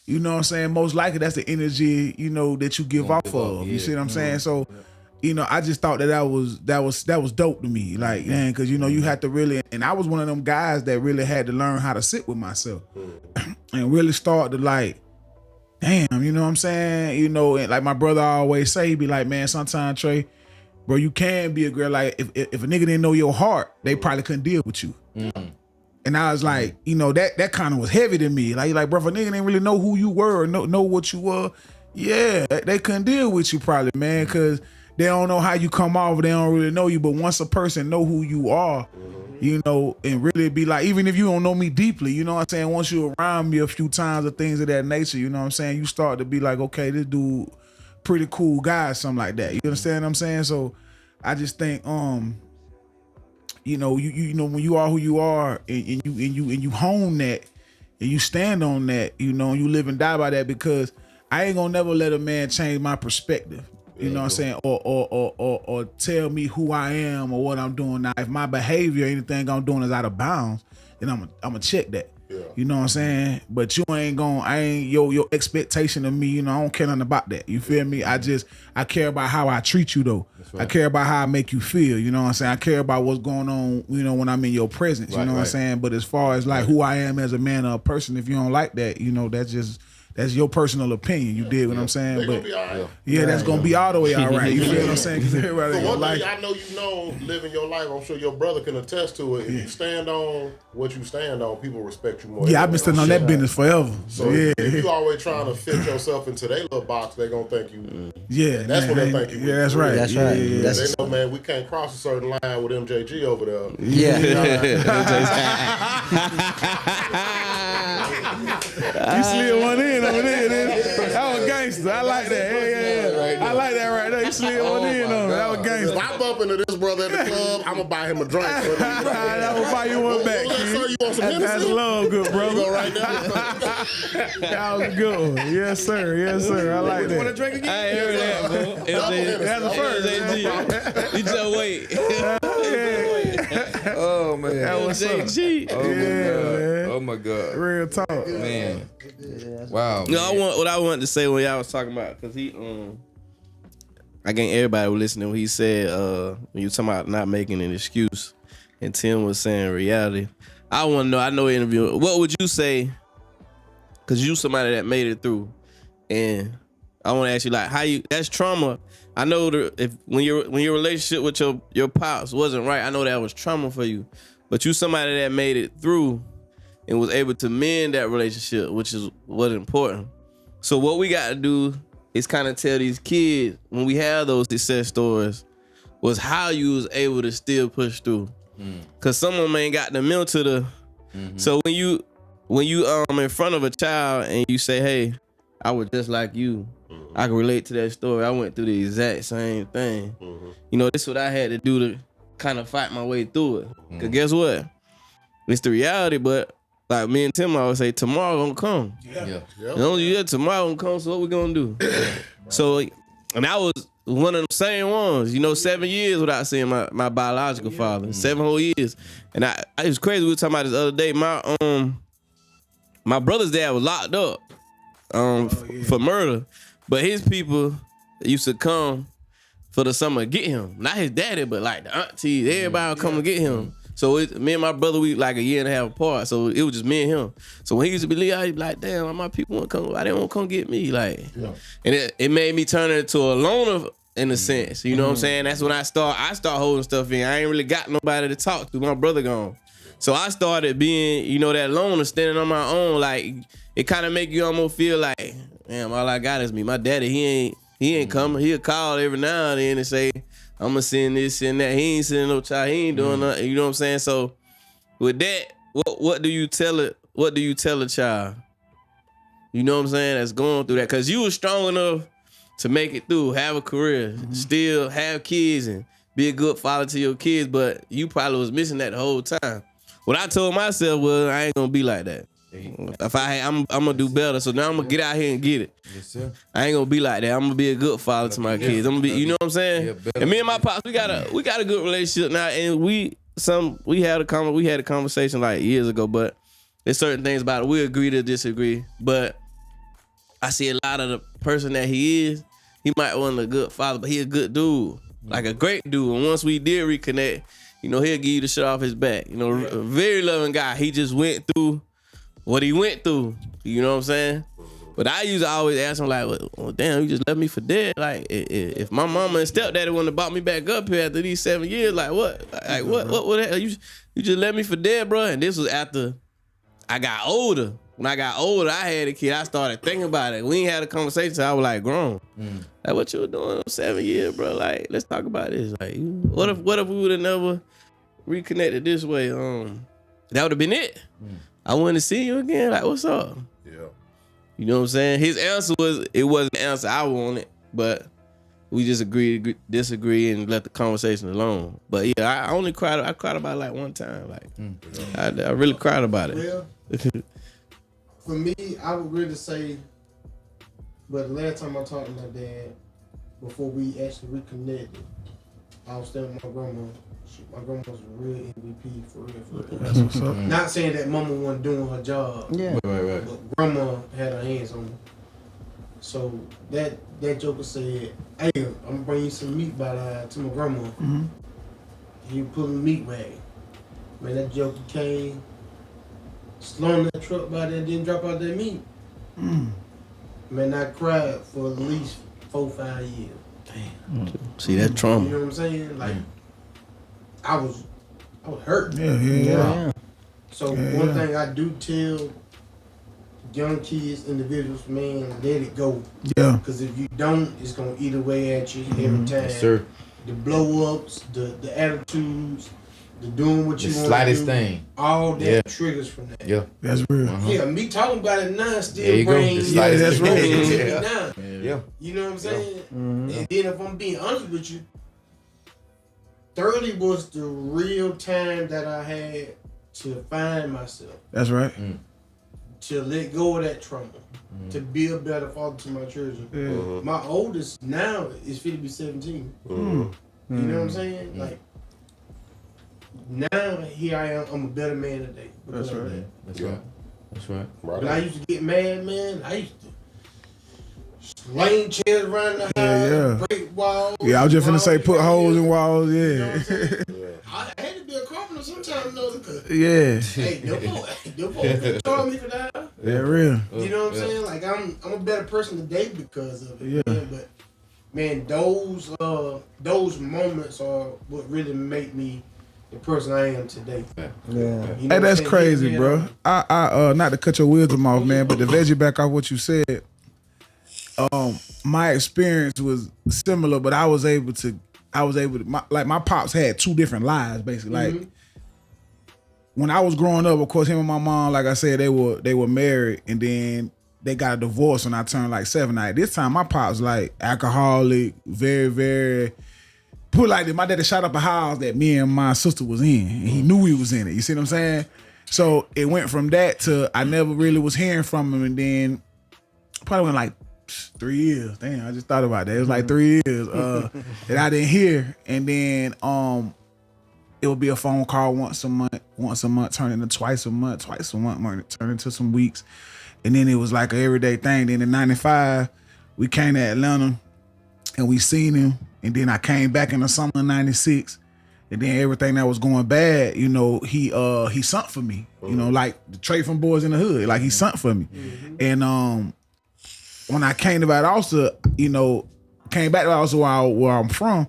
you know what I'm saying, most likely that's the energy, you know, that you give off of. You see what I'm saying? So you know, I just thought that was dope to me. Like, man, because you know, you had to really, and I was one of them guys that really had to learn how to sit with myself and really start to like, damn, you know what I'm saying? You know, and like my brother always say, he be like, man, sometimes Trey, bro, you can be a girl. Like if a nigga didn't know your heart, they probably couldn't deal with you. And I was like, you know, that kind of was heavy to me. Like, bro, if a nigga didn't really know who you were or know what you were, yeah, they couldn't deal with you probably, man, because they don't know how you come off. They don't really know you. But once a person know who you are, you know, and really be like, even if you don't know me deeply, you know what I'm saying? Once you're around me a few times or things of that nature, you know what I'm saying? You start to be like, okay, this dude, pretty cool guy, something like that. You understand what I'm saying? So I just think, you know, you know, when you are who you are and you hone that and you stand on that, you know, and you live and die by that, because I ain't gonna never let a man change my perspective. You know what I'm saying? Or tell me who I am or what I'm doing. Now, if my behavior, anything I'm doing is out of bounds, then I'm gonna check that. Yeah. You know what I'm saying? But you ain't your expectation of me, you know, I don't care nothing about that. You feel me? I care about how I treat you though. Right. I care about how I make you feel, you know what I'm saying? I care about what's going on, you know, when I'm in your presence, you know what I'm saying? But as far as like who I am as a man or a person, if you don't like that, you know, that's your personal opinion. You dig what I'm saying? But that's gonna be all the way all right. You feel what I'm saying? Because everybody So one like thing I know, you know, living your life, I'm sure your brother can attest to it. If you stand on what you stand on, people respect you more. Yeah, I've been standing on that business forever. So if you always trying to fit yourself into their little box, they gonna think you. Yeah, that's what they think you. Yeah, that's right. That's right. Yeah. They know, man, we can't cross a certain line with MJG over there. You slid one in over there. That was gangster. I like that. Yeah. I like that right there. You slid one in on me. That was gangster. If I bump into this brother at the club, I'm gonna buy him a drink. I will buy you one back. Sir, you want some That's love, good brother. Go right now. That was good. Yes, sir. Yes, sir. I like that. Want to drink again? I ain't heard that, bro. That's the first. You just wait. Oh man, That was up. Oh my god. Real talk, man. Wow. No, what I wanted to say when y'all was talking about, because he I think everybody was listening when he said when you were talking about not making an excuse, and Tim was saying reality. I want to know, I know interview, what would you say, because you somebody that made it through, and I want to ask you, like, how you, that's trauma. I know when your relationship with your pops wasn't right, I know that was trauma for you, but you somebody that made it through and was able to mend that relationship, which is what's important. So what we got to do is kind of tell these kids, when we have those success stories, was how you was able to still push through. Cause some of them ain't got the mental to. So when you in front of a child and you say, hey, I was just like you, I can relate to that story. I went through the exact same thing. You know, this is what I had to do to kind of fight my way through it. Cause guess what? It's the reality, but like me and Tim always say, tomorrow gonna come. Tomorrow gonna come, so what we gonna do? So, and I was one of them same ones, you know, 7 years without seeing my biological father, 7 whole years. And I it was crazy, we were talking about this the other day, my brother's dad was locked up for murder, but his people used to come for the summer to get him. Not his daddy, but like the aunties, everybody would come and get him. So me and my brother, we like a year and a half apart. So it was just me and him. So when he used to be leaving, I'd be like, damn, my people want to come. Why they won't come get me? Like, and it made me turn into a loner in a sense. You know what I'm saying? That's when I start holding stuff in. I ain't really got nobody to talk to. My brother gone. So I started being, you know, that loner, standing on my own. Like, it kind of make you almost feel like, damn, all I got is me. My daddy, he ain't coming. He'll call every now and then and say, I'm gonna send this and that. He ain't sending no child. He ain't doing nothing. You know what I'm saying? So with that, what do you tell it? What do you tell a child? You know what I'm saying? That's going through that. Cause you was strong enough to make it through, have a career, still have kids and be a good father to your kids, but you probably was missing that the whole time. What I told myself was I ain't gonna be like that. If I'm gonna do better. So now I'm gonna get out here and get it. Yes, sir. I ain't gonna be like that. I'm gonna be a good father to my kids. I'm gonna be, you know what I'm saying? And me and my pops, we got a good relationship now. And we had a conversation like years ago, but there's certain things about it. We agree to disagree. But I see a lot of the person that he is, he might want a good father, but he a good dude. Like a great dude. And once we did reconnect, you know, he'll give you the shit off his back. You know, a very loving guy. He just went through what he went through, you know what I'm saying? But I used to always ask him like, well, damn, you just left me for dead. Like, if my mama and stepdaddy wouldn't have brought me back up here after these 7 years, like what? Like what would that? You just left me for dead, bro? And this was after I got older. When I got older, I had a kid. I started thinking about it. We ain't had a conversation, so I was like grown. Like, what you were doing 7 years, bro? Like, let's talk about this. Like, what if we would have never reconnected this way? That would have been it. I wanted to see you again. Like, what's up? Yeah. You know what I'm saying? His answer it wasn't the answer I wanted, but we just disagree, and let the conversation alone. But yeah, I cried about it like one time. Like, I really cried about it. Well, for me, I would really say, but the last time I talked to my dad, before we actually reconnected, I was staying with my grandma. My grandma was a real MVP for real. That's what's up. Not saying that mama wasn't doing her job. Yeah. Right. But grandma had her hands on her. So that joker said, hey, I'm gonna bring you some meat to my grandma. He was pulling meat wagon. Man, that joker came, slowing that truck by there, didn't drop out that meat. Man, I cried for at least 4-5 years. Damn. See, that trauma. You know what I'm saying? Like, I was hurt. Yeah. So one thing I do tell young kids, individuals, man, let it go. Yeah. Because if you don't, it's gonna eat away at you every time. Yes, sir. The blow ups, the attitudes, the doing what you want to do. The slightest thing. All that triggers from that. Yeah. That's real. Yeah, me talking about it now still There you go. brings Yeah, that's right. Yeah. You know what I'm saying? And then if I'm being honest with you, 30 was the real time that I had to find myself. That's right. To let go of that trauma. To be a better father to my children. My oldest now is fit to be 17. You know what I'm saying? Like, now here I am, I'm a better man today. That's right. That's right. When I used to get mad, man, I used to sling chairs around the house, break walls. Yeah, I was just finna say put holes in walls, You know what I'm saying? I had to be a carpenter sometimes, though. Yeah. Hey, them folks told me for that. Yeah, real. You know what I'm saying? Like, I'm a better person today because of it. Yeah. Man. But man, those moments are what really make me the person I am today. Yeah. You know Hey, that's crazy, bro. I not to cut your wisdom off, man, but to veggie back off what you said. My experience was similar, but I was able to my pops had two different lives, basically. Like, when I was growing up, of course, him and my mom, like I said, they were married, and then they got a divorce when I turned like 7. At this time, my pops like alcoholic, very, very. Put it like this, my daddy shot up a house that me and my sister was in, and he knew he was in it. You see what I'm saying? So it went from that to I never really was hearing from him, and then probably went like 3 years. Damn, I just thought about that. It was like 3 years that I didn't hear, and then it would be a phone call once a month, turn into twice a month, turn into some weeks, and then it was like an everyday thing. Then in '95, we came to Atlanta, and we seen him. And then I came back in the summer of '96, And then everything that was going bad, you know, he sent for me. You know, like the Trey from Boys in the Hood, like he sent for me. And when I came to Valdosta, you know, came back to Valdosta where I'm from,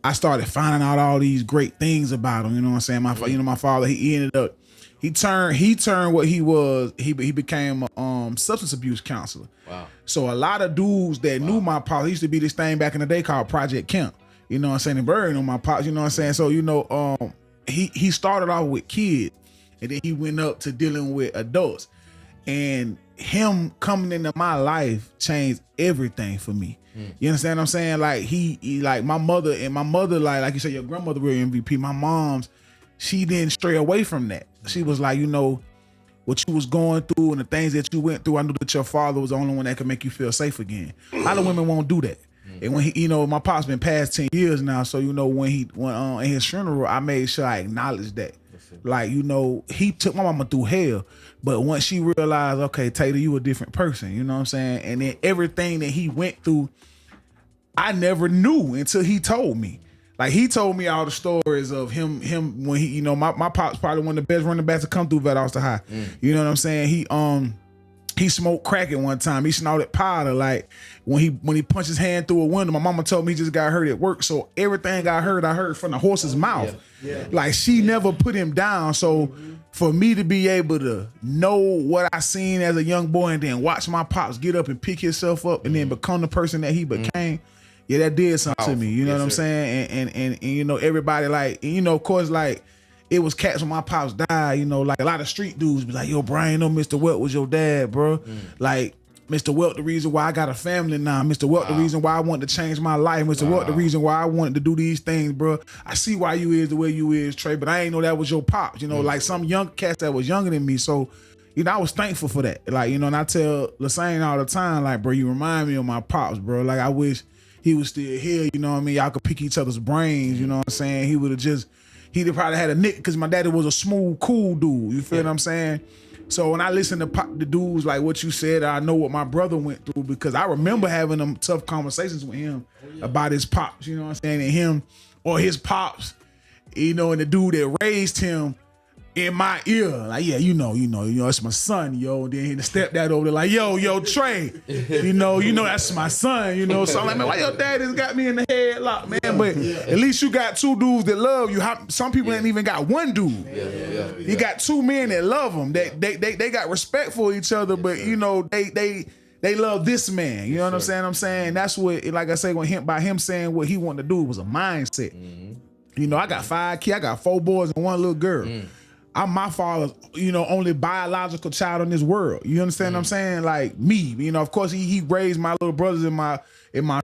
I started finding out all these great things about him. You know what I'm saying? My father, he ended up, he turned what he was. He became a substance abuse counselor. Wow. So a lot of dudes that knew my pops, he used to be this thing back in the day called Project Camp. You know what I'm saying? And burying on my pops. You know what I'm saying? So you know, he started off with kids, and then he went up to dealing with adults. And him coming into my life changed everything for me. You understand what I'm saying? Like he like my mother, like you said, your grandmother real MVP. My mom's, she didn't stray away from that. She was like, you know, what you was going through and the things that you went through, I knew that your father was the only one that could make you feel safe again. A lot of women won't do that. And when he, you know, my pop's been past 10 years now, so you know when in his funeral, I made sure I acknowledged that. Like, you know, he took my mama through hell, but once she realized, okay, Tater, you a different person, you know what I'm saying? And then everything that he went through, I never knew until he told me. Like, he told me all the stories of him when he, you know, my pop's probably one of the best running backs to come through Valdosta High. You know what I'm saying? He smoked crack at one time. He snorted powder. Like when he punched his hand through a window, my mama told me he just got hurt at work. So everything I heard from the horse's mouth. Yeah. Like she never put him down. So for me to be able to know what I seen as a young boy and then watch my pops get up and pick himself up and then become the person that he became, yeah, that did something to me. You know what I'm saying? And you know, everybody like, you know, of course, like, it was cats when my pops died, you know, like a lot of street dudes be like, yo, Brian, no, Mr. Welt was your dad, bro. Like, Mr. Welt, the reason why I got a family now. Mr. Welt, the reason why I wanted to change my life. Mr. Welt, the reason why I wanted to do these things, bro. I see why you is the way you is, Trey, but I ain't know that was your pops. You know, like some young cats that was younger than me. So, you know, I was thankful for that. Like, you know, and I tell Lissenn all the time, like, bro, you remind me of my pops, bro. Like, I wish he was still here, you know what I mean? Y'all could pick each other's brains, you know what I'm saying? He'd probably had a nick because my daddy was a smooth, cool dude. You feel what I'm saying? So when I listen to the dudes like what you said, I know what my brother went through because I remember having them tough conversations with him about his pops, you know what I'm saying? And him or his pops, you know, and the dude that raised him in my ear, like, yeah, you know, it's my son, yo. And then he stepped that over there, like, yo, Trey, you know, that's my son, you know. So I'm like, man, why your dad has got me in the headlock, man? But at least you got two dudes that love you. Some people ain't even got one dude. You got two men that love them. They got respect for each other, but you know, they love this man. You know what I'm saying? That's what, like I say, by him saying what he wanted to do, it was a mindset. You know, I got 5 kids, I got 4 boys and 1 little girl. I'm my father's, you know, only biological child in this world. You understand what I'm saying? Like me, you know, of course he raised my little brothers and my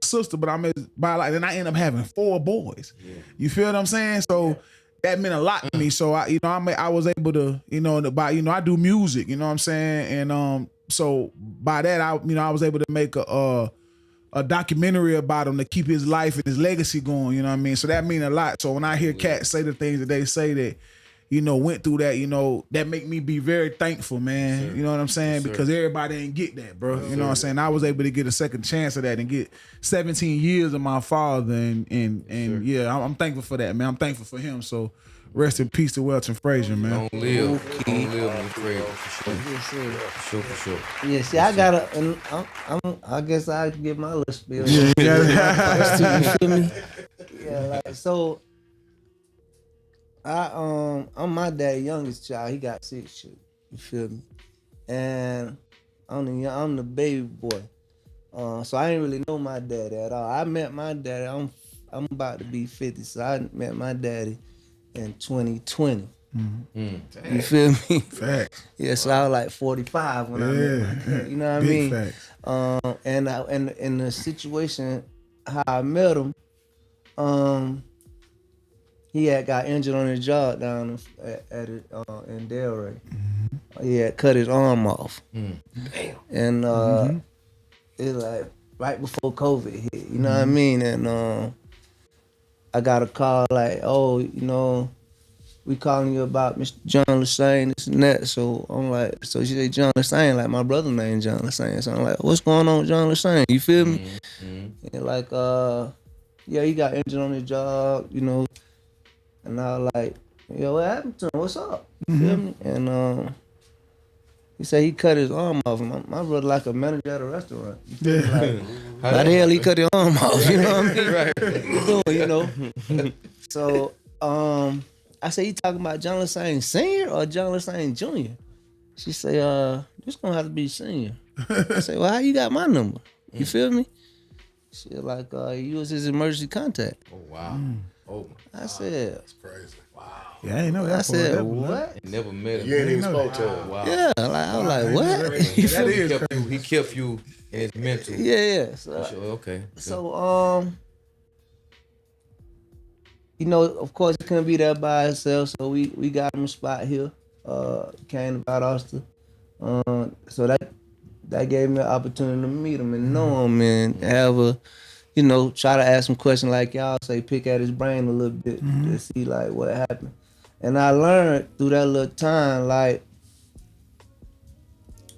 sister, but I'm his biological, and I end up having 4 boys. You feel what I'm saying? So that meant a lot to me. So I was able to, you know, I do music, you know what I'm saying? And so by that I was able to make a documentary about him to keep his life and his legacy going, you know what I mean? So that mean a lot. So when I hear cats say the things that they say that, you know, went through that, you know, that make me be very thankful, man. You know what I'm saying? Because everybody ain't get that, bro. You know what I'm saying? I was able to get a second chance of that and get 17 years of my father. And yeah, I'm thankful for that, man. I'm thankful for him. So rest in peace to Welton Frazier, man. Don't live in Frazier, for sure. Yeah, see, I gotta, I guess I give my little spiel. Yeah, you feel me? Yeah, like, so, I'm my dad's youngest child. He got 6 children. You feel me? And I'm the baby boy. So I didn't really know my daddy at all. I met my daddy. I'm about to be 50, so I met my daddy in 2020. You feel me? Facts. Yeah, so I was like 45 when I met my daddy. You know what I mean? Facts. And in the situation how I met him, he had got injured on his job down in Delray. He had cut his arm off. Damn. And it like right before COVID hit, you know what I mean? And I got a call like, oh, you know, we calling you about Mr. John Lissenn, this and that. So I'm like, so she said John Lissenn, like my brother named John Lissenn. So I'm like, what's going on with John Lissenn? You feel me? And like, yeah, he got injured on his job, you know. And I was like, yo, what happened to him? What's up? You feel me? And he said he cut his arm off. My brother like a manager at a restaurant. You feel me? Like, how the hell he cut his arm off? You know what I mean? Right. You know? So I said, you talking about John Lissenn Sr. or John Lissenn Jr.? She say, this gonna have to be Senior. I say, well, how you got my number? You feel me? She like, you was his emergency contact. Oh, wow. Oh, I said, that's crazy. Wow. Yeah, I ain't know that. I said, what? You never met him. You ain't even spoke to him. Wow. Yeah, like, I was like, what? He kept you in his mental. Yeah. So, okay. So, you know, of course, he couldn't be there by himself, so we got him a spot here. Came about Austin. So that gave me an opportunity to meet him and know him and have a, you know, try to ask him questions like y'all say, pick at his brain a little bit to see like what happened. And I learned through that little time, like,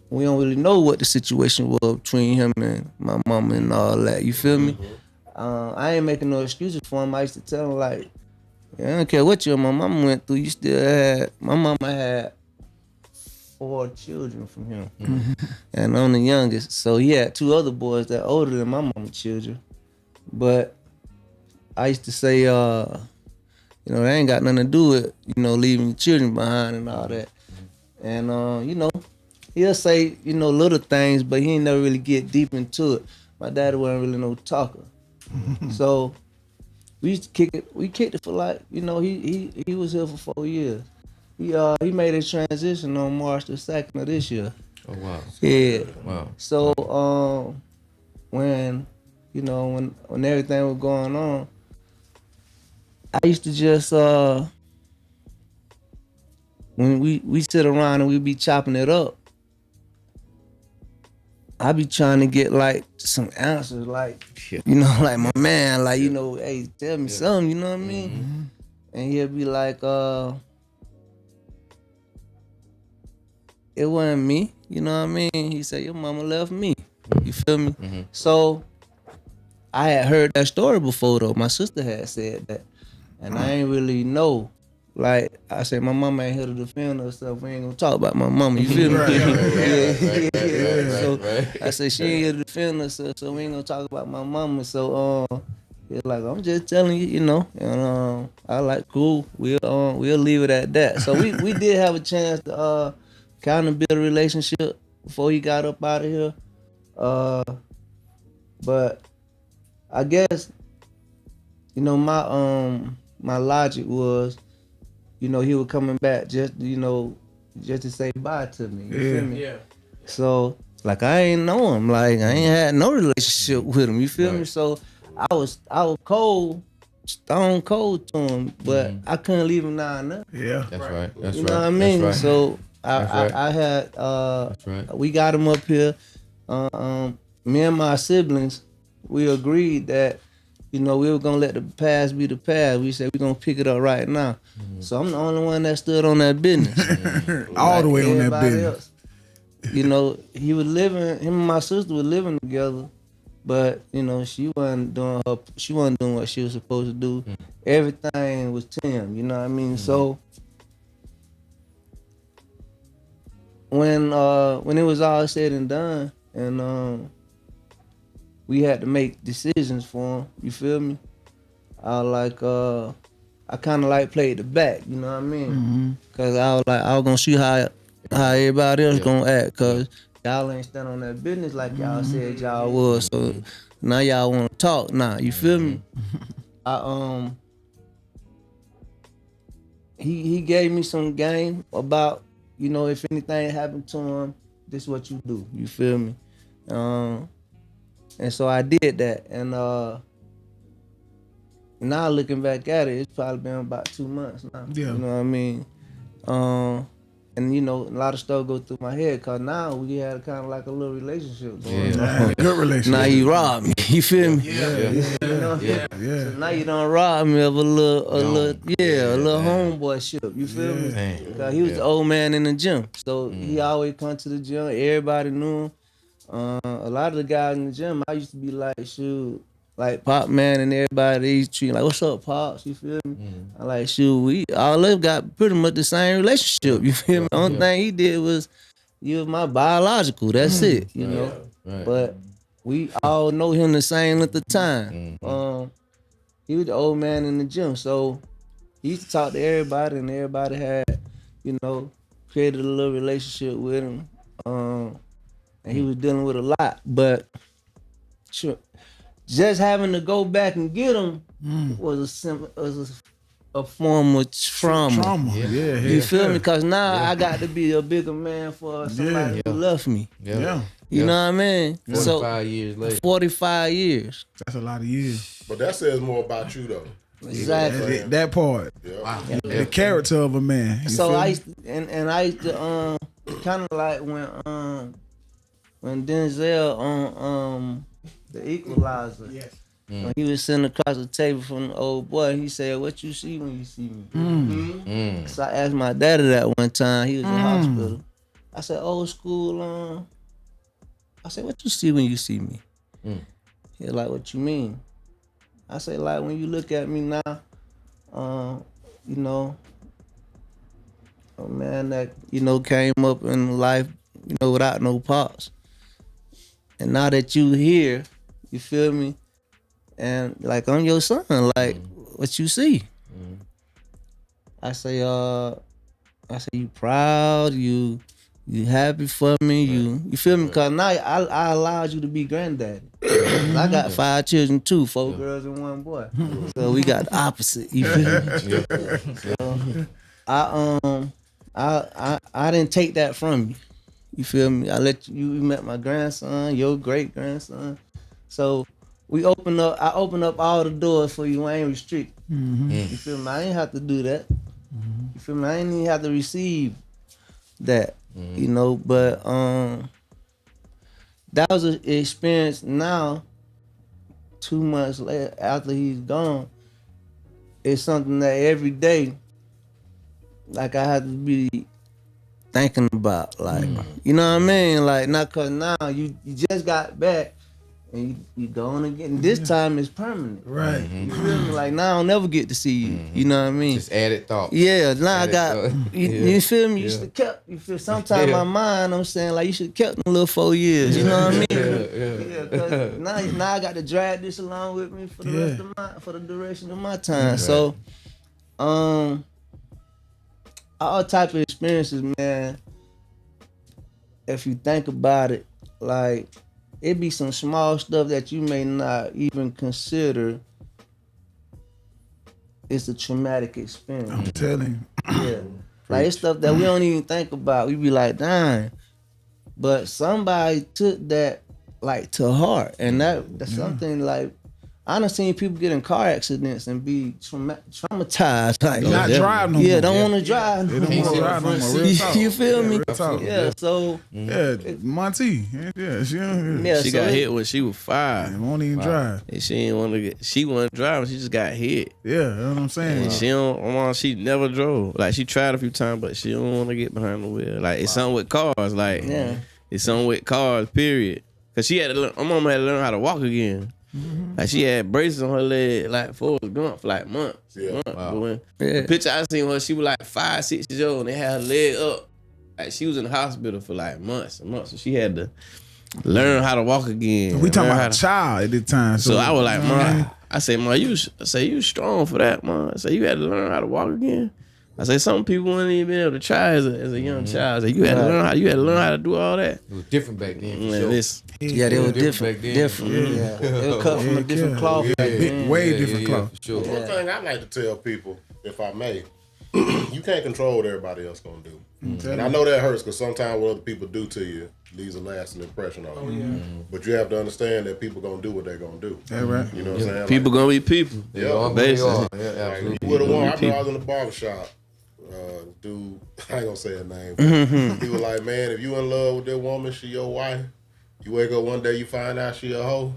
we don't really know what the situation was between him and my mama and all that. You feel me? I ain't making no excuses for him. I used to tell him like, I don't care what your mama went through. You still had, my mama had 4 children from him. And I'm the youngest. So he had 2 other boys that older than my mama's children. But I used to say, you know, they ain't got nothing to do with, you know, leaving your children behind and all that. And, you know, he'll say, you know, little things, but he ain't never really get deep into it. My daddy wasn't really no talker. So we used to kick it. We kicked it for like, you know, he was here for 4 years. He made his transition on March the 2nd of this year. Oh wow. Yeah. Wow. So when, you know, when everything was going on, I used to just when we sit around and we be chopping it up, I be trying to get like some answers, like, you know, like my man, like, you know, hey, tell me something, you know what I mean? And he'll be like, it wasn't me, you know what I mean? He said, your mama left me, you feel me? So I had heard that story before though. My sister had said that, and I ain't really know. Like I said, my mama ain't here to defend herself. We ain't gonna talk about my mama. You feel me? So I said she ain't here to defend herself, so we ain't gonna talk about my mama. So it's like I'm just telling you, you know. And I like cool. We'll leave it at that. So we did have a chance to kind of build a relationship before he got up out of here. But I guess, you know, my logic was, you know, he was coming back just, you know, just to say bye to me. You feel me? Yeah. So, like, I ain't know him. Like, I ain't had no relationship with him. You feel me? So, I was cold, stone cold to him, but I couldn't leave him now and then. Yeah. That's right. That's you right. know what I mean? That's right. So, That's I had, That's right. we got him up here. Me and my siblings, we agreed that, you know, we were gonna let the past be the past. We said we're gonna pick it up right now. So I'm the only one that stood on that business. All the way on that business. Else. You know, him and my sister were living together, but you know, she wasn't doing what she was supposed to do. Everything was Tim, you know what I mean? So when it was all said and done, and we had to make decisions for him. You feel me? I kind of like played the back. You know what I mean? Cause I was gonna see how everybody else gonna act. Cause y'all ain't stand on that business like y'all said y'all was. So now y'all wanna talk now. You feel me? He gave me some game about, you know, if anything happened to him, this is what you do. You feel me? And so I did that, and now looking back at it, it's probably been about 2 months now. Yeah. You know what I mean? And you know, a lot of stuff go through my head, cause now we had kind of like a little relationship going on. Good relationship. Now you robbed me, you feel me? Yeah. You know? Yeah. So now you done robbed me of a little homeboyship. You feel me? Cause he was the old man in the gym, so he always come to the gym. Everybody knew him. A lot of the guys in the gym, I used to be like, shoot, like Pop Man and everybody, they treat like, what's up, Pops? You feel me? I like, shoot, we all of us got pretty much the same relationship. You feel me? The only thing he did was, you was my biological. That's it, you know. Right. But we all know him the same length of time. He was the old man in the gym, so he used to talk to everybody, and everybody had, you know, created a little relationship with him. And he was dealing with a lot, but just having to go back and get him was a form of trauma. You feel me? Because now I got to be a bigger man for somebody who left me. You know what I mean? 45 years later. 45 years. That's a lot of years. But that says more about you, though. Exactly. That part. Wow. The character of a man. So I used to, and I used to kind of like when Denzel on The Equalizer. When he was sitting across the table from the old boy, he said, "What you see when you see me?" So I asked my daddy that one time. He was in the hospital. I said, "Old school." I said, "What you see when you see me?" He was like, "What you mean?" I said, "Like when you look at me now, you know, a man that came up in life, without no pops, and now that you here, you feel me." And like I'm your son, like what you see. I say, you proud, you happy for me, you feel me? Cause now I allowed you to be granddaddy. I got 5 children too, 4 girls and 1 boy. So we got the opposite. You feel me? So I didn't take that from you. You feel me? I let you met my grandson, your great grandson. So I open up all the doors for you. I ain't restrict. You feel me? I ain't have to do that. You feel me? I ain't even have to receive that. But that was an experience. Now 2 months later, after he's gone, it's something that every day, like I have to be thinking about, like you know what I mean? Like not cause now you just got back. And you going again. This time is permanent. Right. You feel me? Like now I'll never get to see you. You know what I mean? Just added thought. Yeah, now I got you feel me? You should have kept sometimes my mind I'm saying like you should have kept them little 4 years. You know what I mean? Yeah, cause now I got to drag this along with me for the rest of for the duration of my time. Right. So all type of experiences, man, if you think about it, like it be some small stuff that you may not even consider. It's a traumatic experience. I'm telling you. Yeah. Like it's stuff that we don't even think about. We be like, dang. But somebody took that like to heart. And that's something like, I done seen people get in car accidents and be traumatized. Like, not drive no more. Yeah, don't want to drive. They don't want to drive no more. Real talk. You feel me? Real talk. Yeah, so. Yeah, Monty. She got hit when she was 5. And won't even drive. And she didn't want to get. She wasn't driving. She just got hit. Yeah, you know what I'm saying. And she never drove. Like she tried a few times, but she don't want to get behind the wheel. Like it's something with cars. Like it's something with cars. Period. Cause she had to learn. My mama had to learn how to walk again. Like she had braces on her leg like Forrest Gump for like months. Wow. The picture I seen her, she was like 5, 6 years old and they had her leg up. Like she was in the hospital for like months and months. So she had to learn how to walk again. We talking about a child at the time. So I was like, Ma, I say, Ma, you strong for that, Ma. I say, you had to learn how to walk again. I say some people wouldn't even be able to try as a young child. I say, you had to learn how to do all that. It was different back then. They were different. Different. Yeah. They were cut from a different cloth. Way different cloth. Sure. One thing I like to tell people, if I may, you can't control what everybody else gonna do. And I know that hurts because sometimes what other people do to you leaves a lasting impression on you. But you have to understand that people gonna do what they're gonna do. Yeah, right. You know what I'm saying? People gonna be people. Yeah, basically. Absolutely. I remember I was in the barbershop. Dude, I ain't gonna say her name, but he was like, man, if you in love with that woman, she your wife, you wake up one day, you find out she a hoe.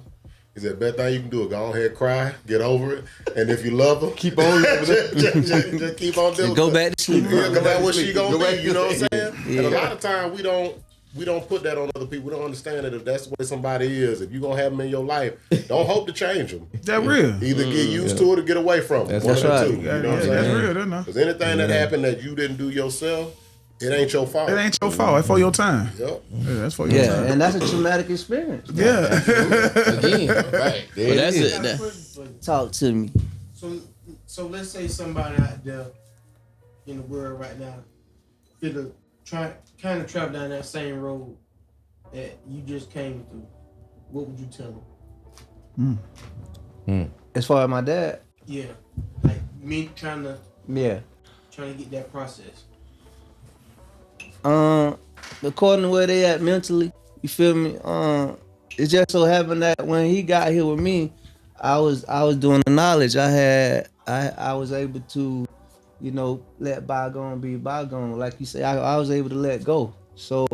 He said, best thing you can do is go ahead, cry, get over it, and if you love her, keep on just keep on doing it. Go back to sleep. Yeah, because that's what she gonna be, you know what I'm saying? And a lot of times we don't we don't put that on other people. We don't understand that if that's the way somebody is, if you're going to have them in your life, don't hope to change them. That real. Either get used to it or get away from it. That's One right. of the two. You know what I'm That's saying? real, don't Because anything that happened that you didn't do yourself, it ain't your fault. It ain't your fault. It's for your time. Yep. Yeah, that's for your time. and that's a traumatic experience. Yeah. Again, right. But that's it. Talk to me. So let's say somebody out there in the world right now kind of travel down that same road that you just came through. What would you tell them? As far as my dad, Yeah, like me trying to get that process. According to where they at mentally, you feel me? It just so happened that when he got here with me, I was doing the knowledge. I was able to, let bygone be bygone. Like you say, I was able to let go. So,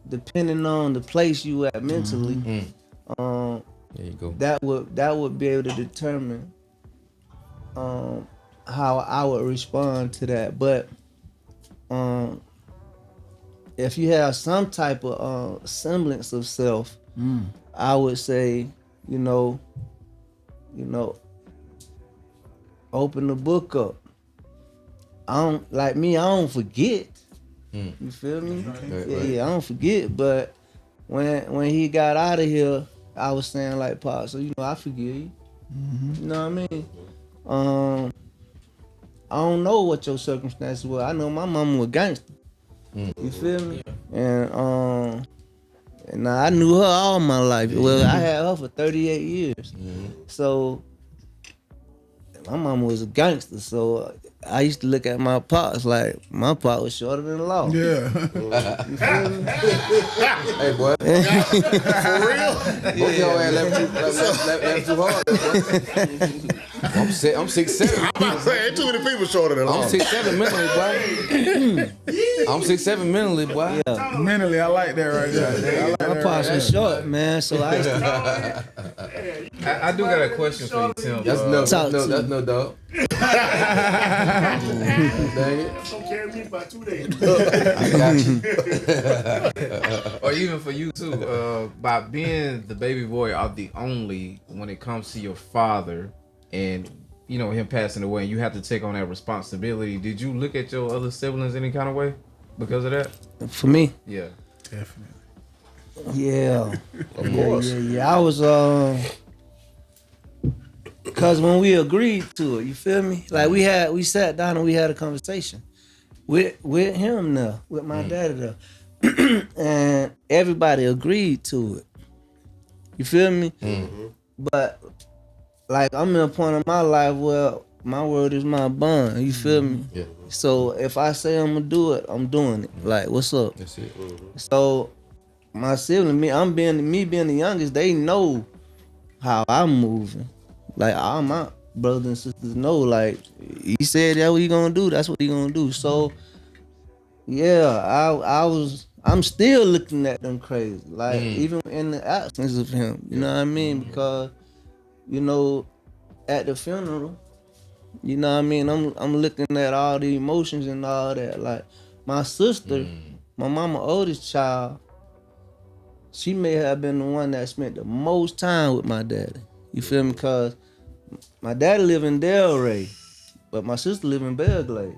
depending on the place you at mentally, There you go. that would be able to determine how I would respond to that. But if you have some type of semblance of self, I would say, open the book up. I don't forget. You feel me? Yeah, I don't forget. But when he got out of here, I was saying like, Pop, so I forgive you. You know what I mean? I don't know what your circumstances were. I know my mama was gangster. You feel me? And I knew her all my life. Well, I had her for 38 years. So my mama was a gangster. So I used to look at my pops like my pop was shorter than the law. Yeah. You feel me? Hey, boy. For real? Both y'all left too hard. I'm 6'7". I'm about to say, ain't too many people shorter than I'm 6'7" mentally, boy. I'm 6'7" mentally, boy. Yeah. Mentally, I like that right there. My pops was short, man. So I used to. I do got a question for you, Tim. That's no dog. Dang it. Don't carry me by 2 days. I got you. Or even for you too, by being the baby boy or the only when it comes to your father and him passing away and you have to take on that responsibility, did you look at your other siblings any kind of way because of that? For me? Yeah. Definitely. Yeah. Of course. Yeah. I was because when we agreed to it, you feel me? Like we sat down and we had a conversation with him now, with my daddy there. And everybody agreed to it. You feel me? But like I'm in a point in my life where my word is my bond. You feel me? Yeah. So if I say I'm gonna do it, I'm doing it. Like, what's up? That's it. So my sibling, me being the youngest, they know how I'm moving. Like all my brothers and sisters know, like he said that what he gonna do, that's what he gonna do. So yeah, I'm still looking at them crazy. Like even in the absence of him. You know what I mean? Because, at the funeral, you know what I mean, I'm looking at all the emotions and all that. Like my sister, my mama oldest child, she may have been the one that spent the most time with my daddy. You feel me? Because my daddy live in Delray, but my sister live in Belgrade.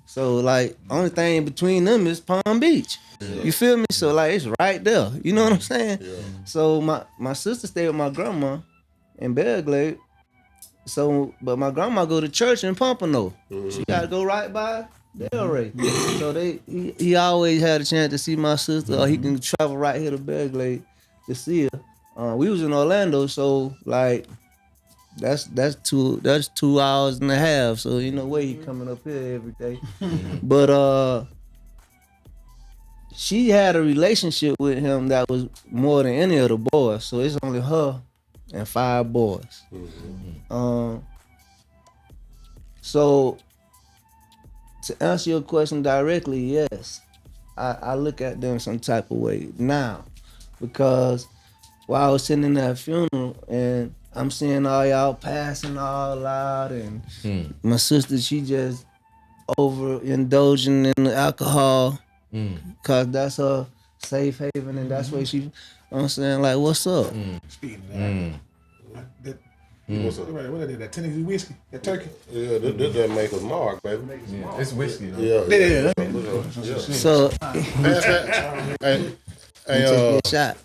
So like, only thing between them is Palm Beach. You feel me? So like, it's right there. You know what I'm saying? Yeah. So my sister stayed with my grandma in Belgrade. So, but my grandma go to church in Pompano. She gotta go right by Delray. So he always had a chance to see my sister, or he can travel right here to Belgrade to see her. We was in Orlando, so like that's 2 hours and a half. So you know where he coming up here every day. But she had a relationship with him that was more than any of the boys. So it's only her and 5 boys. So to answer your question directly, yes, I look at them some type of way now, because while I was sitting in that funeral and I'm seeing all y'all passing all out, and my sister, she just overindulging in the alcohol. Cause that's her safe haven, and that's where she. You know what I'm saying, like, what's up? Speaking of that, what's up? What is that Tennessee whiskey? That turkey? Yeah, this doesn't make us mark, baby. Yeah, it's whiskey. Yeah. So, Hey, shot.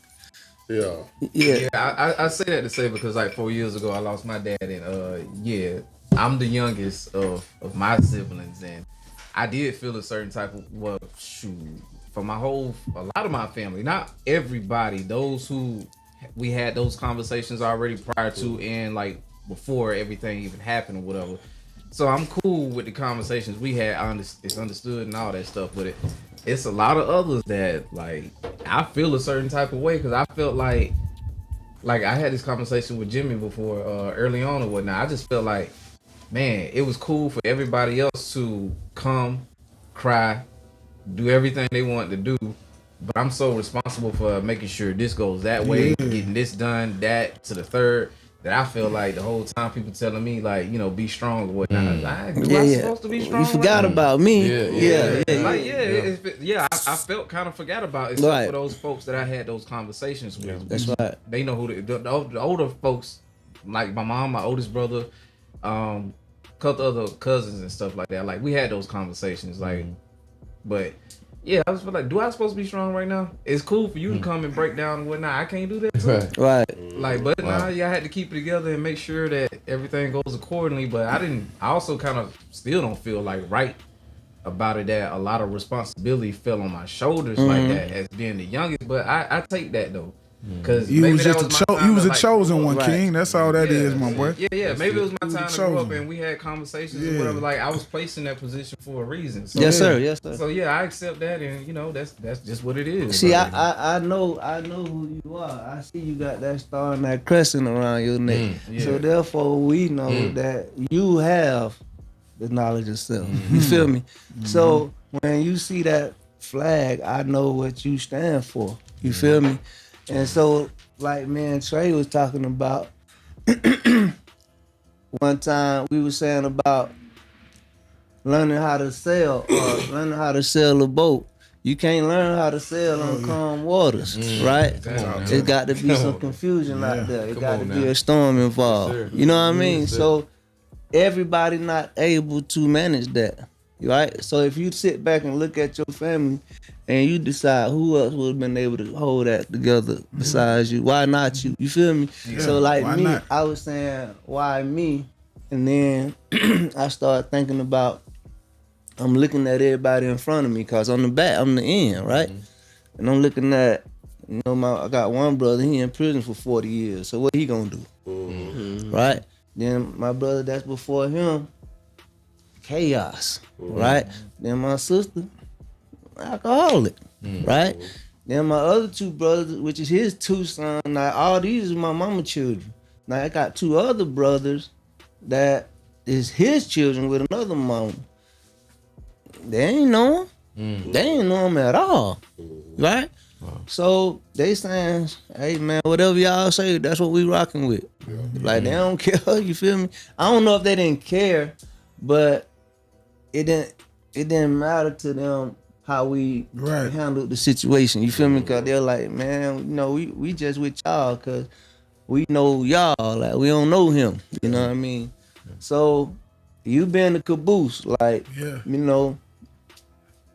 Yeah. I say that to say because like 4 years ago I lost my dad, and I'm the youngest of my siblings, and I did feel a certain type of for a lot of my family, not everybody, those who we had those conversations already prior to and like before everything even happened or whatever. So I'm cool with the conversations we had. It's understood and all that stuff, but it's a lot of others that like I feel a certain type of way because I felt like I had this conversation with Jimmy before early on or whatnot. I just felt like, man, it was cool for everybody else to come, cry, do everything they wanted to do, but I'm so responsible for making sure this goes that way, getting this done, that to the third. That I feel like the whole time people telling me like, you know, be strong or whatnot. I supposed to be strong? You forgot about me. I felt kind of forgot about it, except for those folks that I had those conversations with. That's right. They know who the older folks, like my mom, my oldest brother, couple other cousins and stuff like that. Like we had those conversations, like, but. Yeah, I was like, do I supposed to be strong right now? It's cool for you to come and break down and whatnot. I can't do that too. Right. Like, but nah, I had to keep it together and make sure that everything goes accordingly. But I also kind of still don't feel like right about it that a lot of responsibility fell on my shoulders like that as being the youngest. But I take that though. Cause you maybe was just you was a chosen one, King. That's all that is, my boy. Yeah. Maybe it was my time to grow up, and we had conversations or whatever. Like I was placed in that position for a reason. So, Yes, sir. So yeah, I accept that, and you know that's just what it is. See, I know who you are. I see you got that star and that crescent around your neck. So therefore, we know that you have the knowledge of self. You feel me? So when you see that flag, I know what you stand for. You feel me? And so, like me and Trey was talking about, one time we were saying about learning how to sail or learning how to sail a boat. You can't learn how to sail on calm waters, right? It's got to be some confusion out there. It got to be a storm involved. You know what I mean? So everybody not able to manage that, right? So if you sit back and look at your family and you decide who else would have been able to hold that together besides you, why not you? You feel me? So like me, not? I was saying, why me? And then I started thinking about, I'm looking at everybody in front of me because on the back, I'm the end, right? And I'm looking at, you know, I got one brother, he in prison for 40 years. So what he gonna do? Right? Then my brother that's before him, chaos, right? Then my sister, alcoholic, right? Then my other two brothers, which is his two sons, now all these are my mama children. Now I got two other brothers that is his children with another mama. They ain't know him. They ain't know him at all, right? So they saying, hey man, whatever y'all say, that's what we rocking with. Like they don't care, you feel me? I don't know if they didn't care, but it didn't matter to them how we handled the situation. You feel me? Cause they're like, man, you know, we just with y'all cause we know y'all. Like we don't know him. You know what I mean? So you been the caboose, like you know.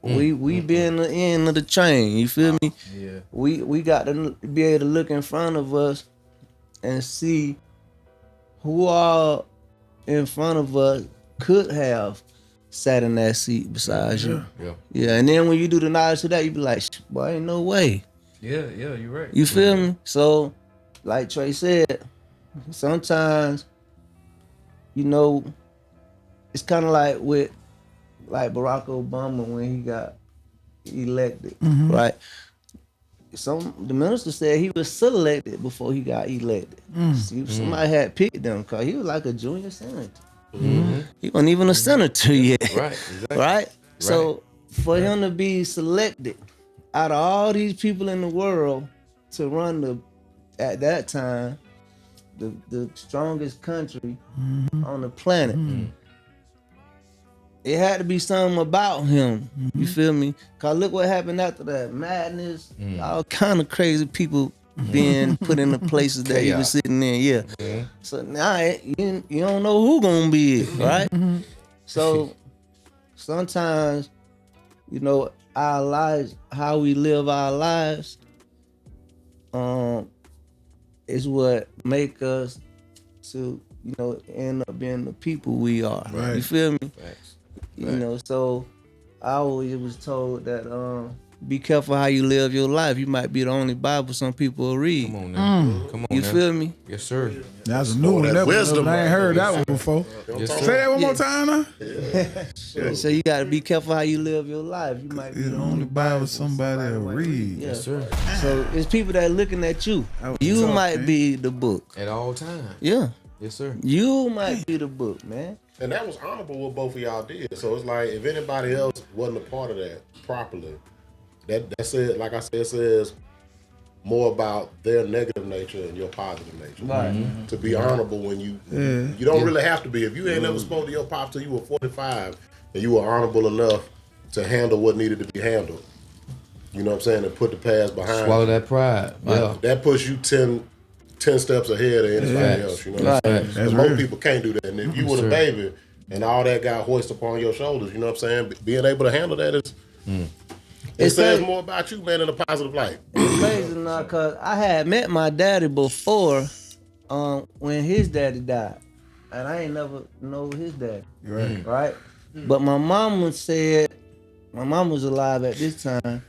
We be in the end of the train, you feel me? Yeah. We got to be able to look in front of us and see who all in front of us could have sat in that seat besides you. Yeah, and then when you do the knowledge to that, you be like, boy, ain't no way. Yeah, you're right. You feel me? So, like Trey said, sometimes, you know, it's kind of like with like Barack Obama when he got elected, right? The minister said he was selected before he got elected. Somebody had picked him because he was like a junior senator. He wasn't even a senator yet. Right, exactly. Right? So for him to be selected out of all these people in the world to run at that time, the strongest country on the planet, it had to be something about him. You feel me? Cause look what happened after that. Madness, all kind of crazy people being put in the places that he was sitting in. Yeah. So now you don't know who gonna be it, right? So sometimes, you know, our lives, how we live our lives, is what make us to, you know, end up being the people we are. Right. You feel me? Facts. You know, so I always was told that be careful how you live your life. You might be the only Bible some people will read. Come on now. Come on You now. feel me? Yes, sir. That's a new one. that's wisdom I ain't right heard there. that one before. Yes, sir. Say that one more time now. So you gotta be careful how you live your life. You might be the only Bible somebody will read. Yeah. Yes, sir. So it's people that looking at you. was You tough, might man. be the book. At all times. Yeah. Yes, sir. You might be the book, man. And that was honorable what both of y'all did. So it's like if anybody else wasn't a part of that properly, that's it. Like I said, it says more about their negative nature and your positive nature. Right. To be honorable when you don't really have to be. If you ain't never spoke to your pops till you were 45 and you were honorable enough to handle what needed to be handled, you know what I'm saying, and put the past behind Swallow you. that pride. Yeah. That puts you 10 steps ahead of anybody else. You know what I'm saying? That's Most real. people can't do that. And if you were a sir. baby and all that got hoisted upon your shoulders, you know what I'm saying? Being able to handle that is it says more about you, man, in a positive light. It's crazy now, cause I had met my daddy before, when his daddy died, and I ain't never know his daddy. Right. But my mama said, my mom was alive at this time,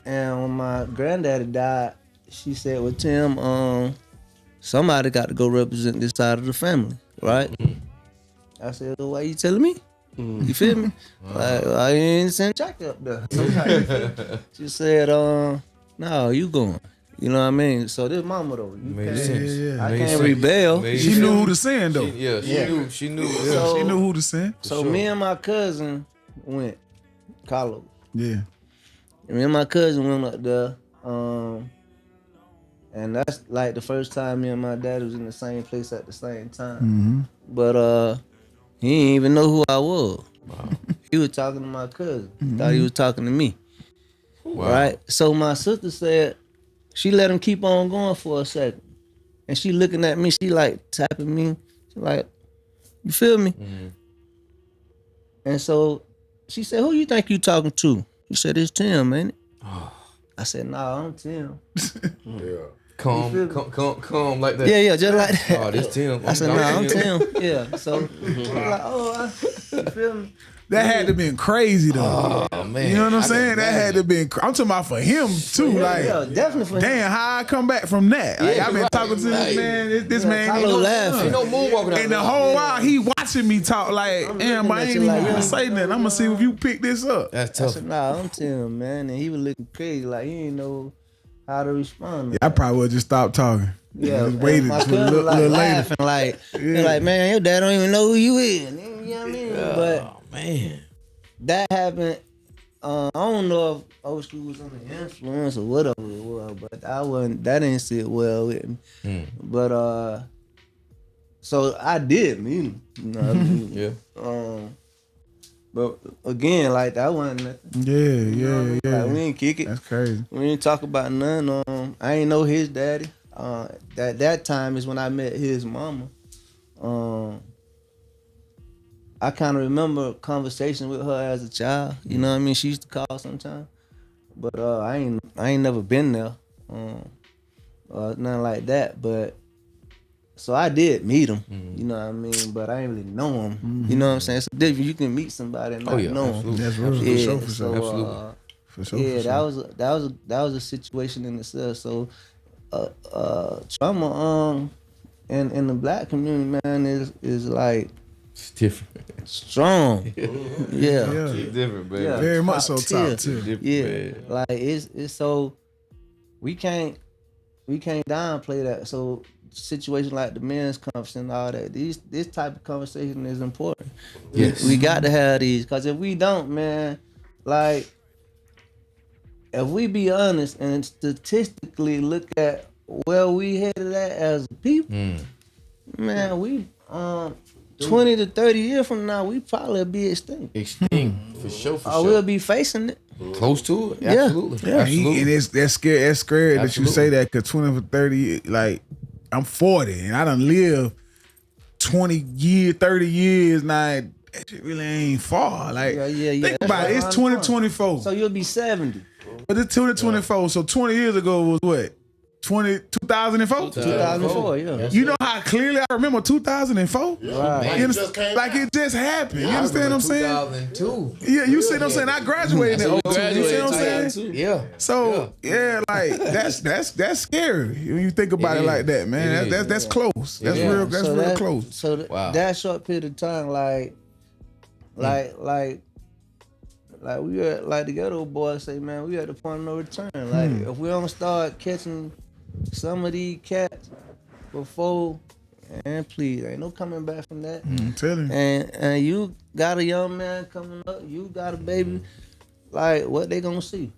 and when my granddaddy died, she said, "Well, Tim, somebody got to go represent this side of the family, right?" I said, "Well, why you telling me?" You feel me? Like, I ain't send Jack up there. She said, "No, you going." You know what I mean? So this mama though, you Made can't, sense. I Made can't sense. rebel. Made She knew who to send though. She knew. So- She knew who to send. So me and my cousin went, Carlos. Yeah. Me and my cousin went up there, and that's like the first time me and my dad was in the same place at the same time. But he didn't even know who I was. He was talking to my cousin. Thought he was talking to me. Right? So my sister said, she let him keep on going for a second. And she looking at me, she like tapping me. She like, you feel me? And so she said, "Who you think you talking to?" He said, "It's Tim, ain't it?" I said, "Nah, I'm Tim." Calm like that. Yeah, just like that. Oh, this Tim. I said, "Nah, I'm Tim." Yeah. So I'm like, "Oh, you feel me?" That had to been crazy though. Oh man. You know what I'm I saying? can That had to been. I'm talking about for him too. Like, Yeah, definitely for him. damn, how I come back from that? Like, Yeah, I've been right, talking to right. this man. This Yeah, man ain't Carlo no laughing. son. Ain't no moonwalking out And the there. whole while he watching me talk like, I'm damn, looking I at ain't you even like, gonna yo, say nothing. I'm gonna see if you pick this up. That's I tough. said, "Nah, I'm Tim, man." And he was looking crazy, like he didn't know how to respond. I probably would just stop talking. Yeah, Just and waited my for a cousin little like later. laughing, like, he like, "Man, your dad don't even know who you is." You know what I mean? But Oh man. that happened. I don't know if old school was under influence or whatever it was, but that didn't sit well with me. But so I did meet him. You know what I mean? Yeah. But again, like that wasn't nothing. Yeah. Like, we ain't kick it. That's crazy. We didn't talk about none. I ain't know his daddy. That time is when I met his mama. I kind of remember a conversation with her as a child. You know what I mean? She used to call sometimes, but I ain't never been there, nothing like that. But so I did meet him. You know what I mean? But I ain't really know him. You know what I'm saying? It's different. You can meet somebody and not know him. That's real. Yeah, For sure. so, For sure. yeah, for sure. that was a situation in itself. So, trauma in the black community, man, is like It's different. strong. Yeah. It's different, baby. Yeah. Very much so tier. top too. Different, Yeah, man. like it's so we can't downplay that. So situations like the men's conference and all that, this type of conversation is important. Yes. We got to have these, because if we don't, man, like if we be honest and statistically look at where we headed at as a people, man, we the 20 to 30 years from now, we probably be extinct. Extinct, for sure, for sure. We'll be facing it. Close to it. Yeah. Absolutely. Yeah, Absolutely. and that's scary. That's scary that you Absolutely. say that because 20 for 30, like I'm 40 and I done lived 20 years, 30 years. Now that shit really ain't far. Like think about it. It's 2024. So you'll be 70. But it's 2024. So 20 years ago was what? 2004? 2004, yeah. You know how clearly I remember 2004? Right. You understand? Like it just happened. You understand what I'm saying? 2002. Yeah, you see what I'm saying? I graduated in 02. You see what I'm saying? Yeah. So like that's scary when you think about it like that, man. That's close. That's real. That's real close. So that short period of time, like we were like the ghetto boys say, man, we at the point of no return. Like if we don't start catching some of these cats before, and please, ain't no coming back from that. I'm telling you. And you got a young man coming up, you got a baby, like what they gonna see?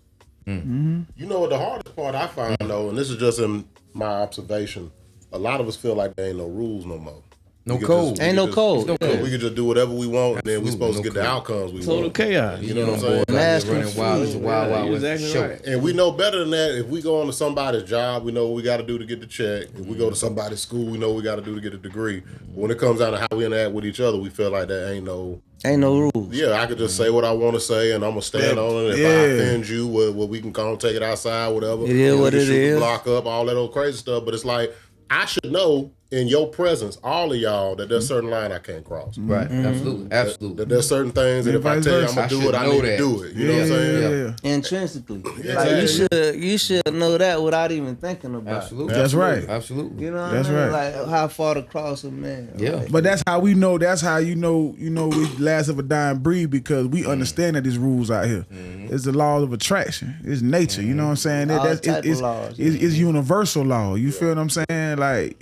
You know what the hardest part I find though, and this is just in my observation, a lot of us feel like there ain't no rules no more. No code. Ain't no code. We can just do whatever we want, and then we're supposed to get the outcomes we want. Total chaos. You know what I'm saying? Mass running wild. It's a wild Exactly show. right. And we know better than that. If we go on to somebody's job, we know what we got to do to get the check. If we go to somebody's school, we know what we got to do to get a degree. But when it comes down to how we interact with each other, we feel like there ain't no rules. Yeah, I could just say what I want to say, and I'm gonna stand on it. If I offend you, well, we can come take it outside, whatever. It is what it is. Block up, all that old crazy stuff. But it's like I should know in your presence, all of y'all, that there's certain line I can't cross. Right. Absolutely. Absolutely. That there's certain things that if I tell you I'm gonna do it, I need to do it. You know what I'm saying? Intrinsically. Exactly. Like you should know that without even thinking about Absolutely. it. That's right. Absolutely. You know what That's I mean? right. Like how far to cross a man. Yeah. Like, But that's how we know. That's how you know we last of a dying breed because we understand that there's rules out here. It's the laws of attraction. It's nature. You know what I'm saying? All type of laws. It's universal law. You feel what I'm saying? Like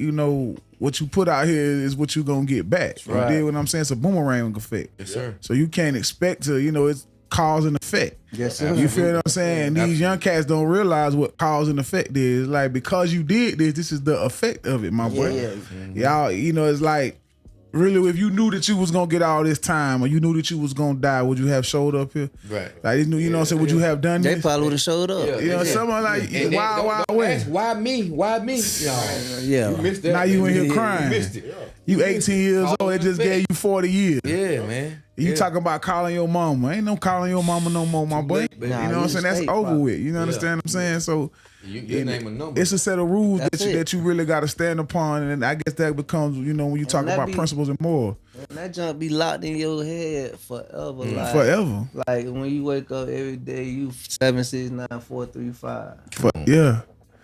what you put out here is what you gonna get back. You dig what I'm saying? It's a boomerang effect. Yes, sir. So you can't expect to. It's cause and effect. Yes, sir. You feel what I'm saying? These young cats don't realize what cause and effect is. Like because you did this is the effect of it, my boy. Y'all, it's like really if you knew that you was gonna get all this time or you knew that you was gonna die, would you have showed up here? Right. Like you know what I'm saying? Would you have done this? They probably would have showed up. Someone like And wild don't way. ask, why me? Why me? Yeah. You missed that. Now you in here crying. You missed it. You 18 years old, it just gave you 40 years. Yeah, man. You talking about calling your mama. Ain't no calling your mama no more, my boy. late, baby. You know what I'm saying? That's over with. You understand what I'm saying? So You name a number. it's a set of rules That's that you really got to stand upon. And I guess that becomes, when you talk that about be- principles and more. And that junk be locked in your head forever. Like, Forever. Like when you wake up every day, you 7, 6, 9, 4, 3, 5. Yeah.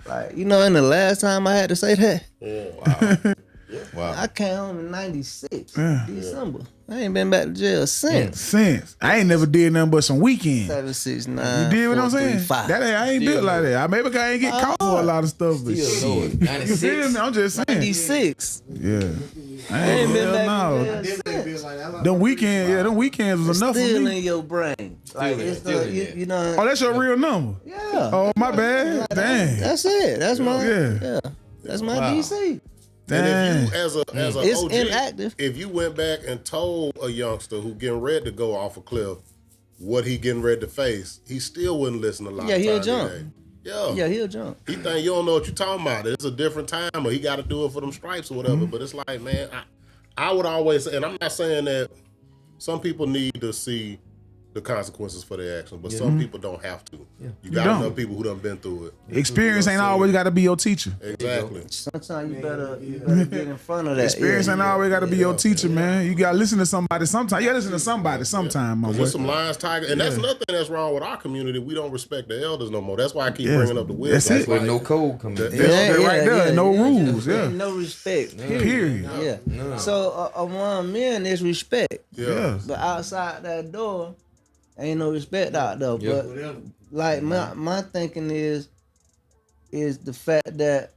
Like in the last time I had to say that, Wow. I came home in '96, December. I ain't been back to jail since. I ain't never did nothing but some weekends. 7, 6, 9. You did what I'm 4, 3, saying? 5. I ain't built like that. Maybe I ain't get caught for a lot of stuff, but Still know it. shit. You feel me? I'm just saying. 96. Yeah. I ain't ain't been been back to jail since. Them weekends was enough for Still me. in your brain. Like it's Still the, in you know. Oh, that's your real number? Yeah. Oh, my bad. Dang. That's it. That's my. Yeah. Yeah. That's my Wow. DC. And Dang. if you, as a It's OG, inactive. if you went back and told a youngster who getting ready to go off a cliff what he getting ready to face, he still wouldn't listen a lot. Yeah, of he'll time jump. today. Yeah. Yeah, he'll jump. He think you don't know what you're talking about. It's a different time, or he got to do it for them stripes or whatever. But it's like, man, I would always say, and I'm not saying that some people need to see the consequences for their actions, but some people don't have to. You got don't. enough people who done been through it. Experience ain't always got to be your teacher. Exactly. Sometimes you better get in front of that. Experience ain't always got to be your teacher, man. You got to listen to somebody sometime. You got to listen to somebody sometime, my boy. There's some lions, tiger, and that's another thing that's wrong with our community. We don't respect the elders no more. That's why I keep bringing up the wisdom. That's it. Where no code comes in. That's right there. No rules. Yeah. No respect. Period. Yeah. So among men is respect. Yeah. But outside that door, ain't no respect out there. Yeah. But like my thinking is the fact that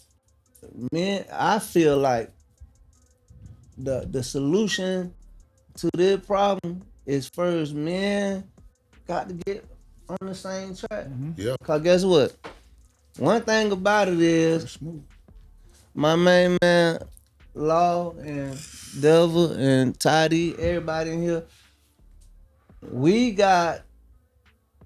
men, I feel like the solution to this problem is first men got to get on the same track. Yeah. Cause guess what? One thing about it is my main man Law and Devil and Toddy, everybody in here, we got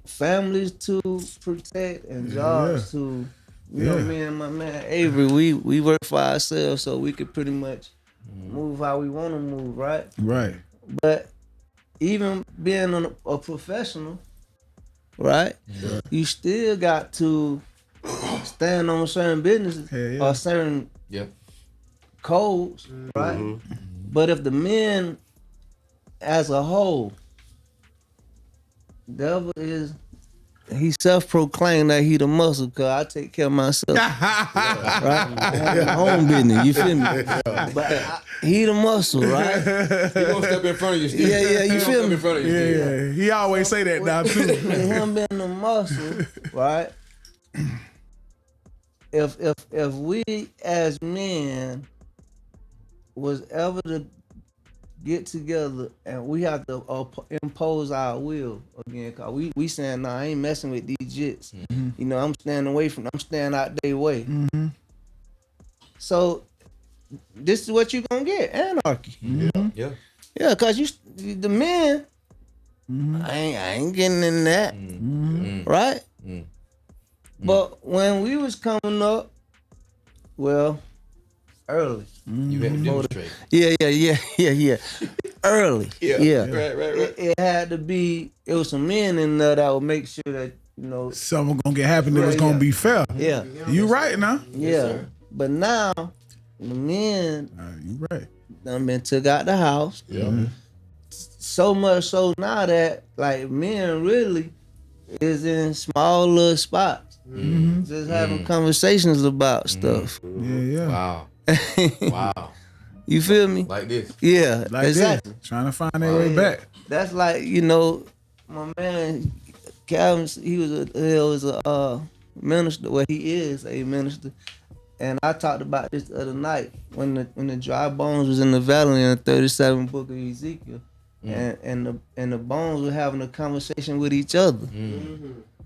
families to protect and jobs to, you know, me and my man Avery, we work for ourselves so we could pretty much move how we want to move, right? Right. But even being a professional, right? Yeah. You still got to stand on certain businesses or certain codes, right? But if the men as a whole, Devil he self-proclaimed that he the muscle, cause I take care of myself. Right? I have my own business, you feel me? But he the muscle, right? He gonna step in front of you, Steve. Yeah, you feel me? Yeah, he always say that now too. With him being the muscle, right? If we as men was ever to get together and we have to impose our will again, cause we saying, nah, I ain't messing with these jits. You know, I'm staying out their way. So this is what you gonna get, anarchy. Yeah, cause the men, I ain't getting in that, right? But when we was coming up, well, early. You had to demonstrate. Yeah. Early. Right. It had to be, it was some men in there that would make sure that, you know, something gonna get happen that was gonna be fair. Yeah. You right now. Yeah. But now the men you right. done been took out the house. So much so now that like men really is in small little spots. Just having conversations about stuff. Yeah. Wow. You feel me? Like this. Yeah, Like exactly. this. Trying to find their way back. That's like, you know, my man Calvin, he was a minister. Well, he is a minister. And I talked about this the other night when the dry bones was in the valley in the 37th book of Ezekiel. And the bones were having a conversation with each other.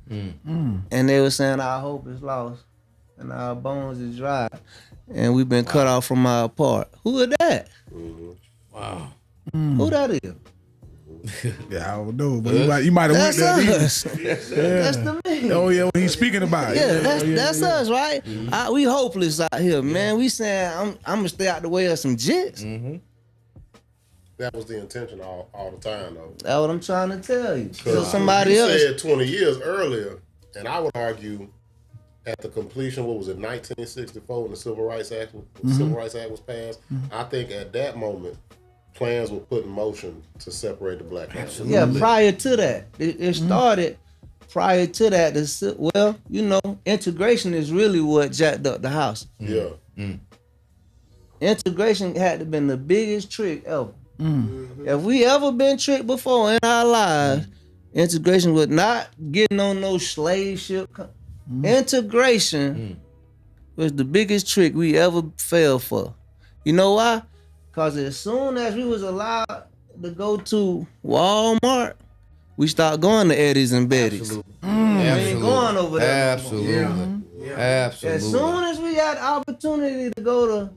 And they were saying our hope is lost and our bones is dry. And we've been cut off from our part. Who is that? Wow. Who that is? Yeah, I don't know, but you might have went there. That's us. That's the man. Oh yeah, when he's speaking about it. Yeah, that's us, right? We hopeless out here, man. We saying I'm gonna stay out the way of some jits. That was the intention all the time, though. That's what I'm trying to tell you. So Because somebody you else said 20 years earlier, and I would argue at the completion, 1964 when the Civil Rights Act was passed, I think at that moment, plans were put in motion to separate the black community. Yeah, prior to that. It started prior to that. Well, you know, integration is really what jacked up the house. Yeah. Integration had to been the biggest trick ever. If we ever been tricked before in our lives, integration was not getting on no slave ship. Integration was the biggest trick we ever fell for. You know why? Because as soon as we was allowed to go to Walmart, we start going to Eddie's and Betty's. We ain't going over there. Absolutely. As soon as we had the opportunity to go to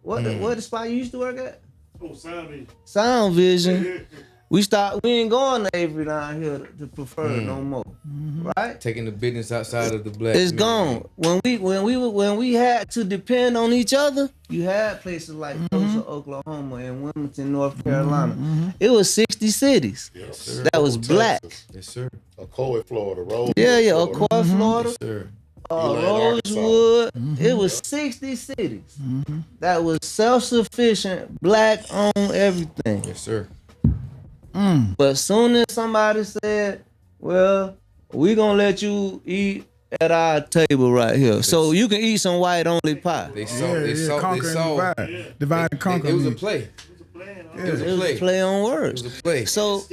what the spot you used to work at? Oh, Sound Vision. We ain't going to Avery down here to prefer no more, right? Taking the business outside of the black. It's community. gone. When we had to depend on each other, you had places like Tulsa, Oklahoma, and Wilmington, North Carolina. It was 60 cities that was black. Yes, sir. Ocoee, Florida. Rosewood, Ocoee, Florida. Yes, sir. Rosewood. It was 60 cities that was self-sufficient, black owned everything. Yes, sir. But soon as somebody said, well, we gonna let you eat at our table right here, so you can eat some white only pie. Divide and conquer. It was a play. It was a play on words. It was a play. So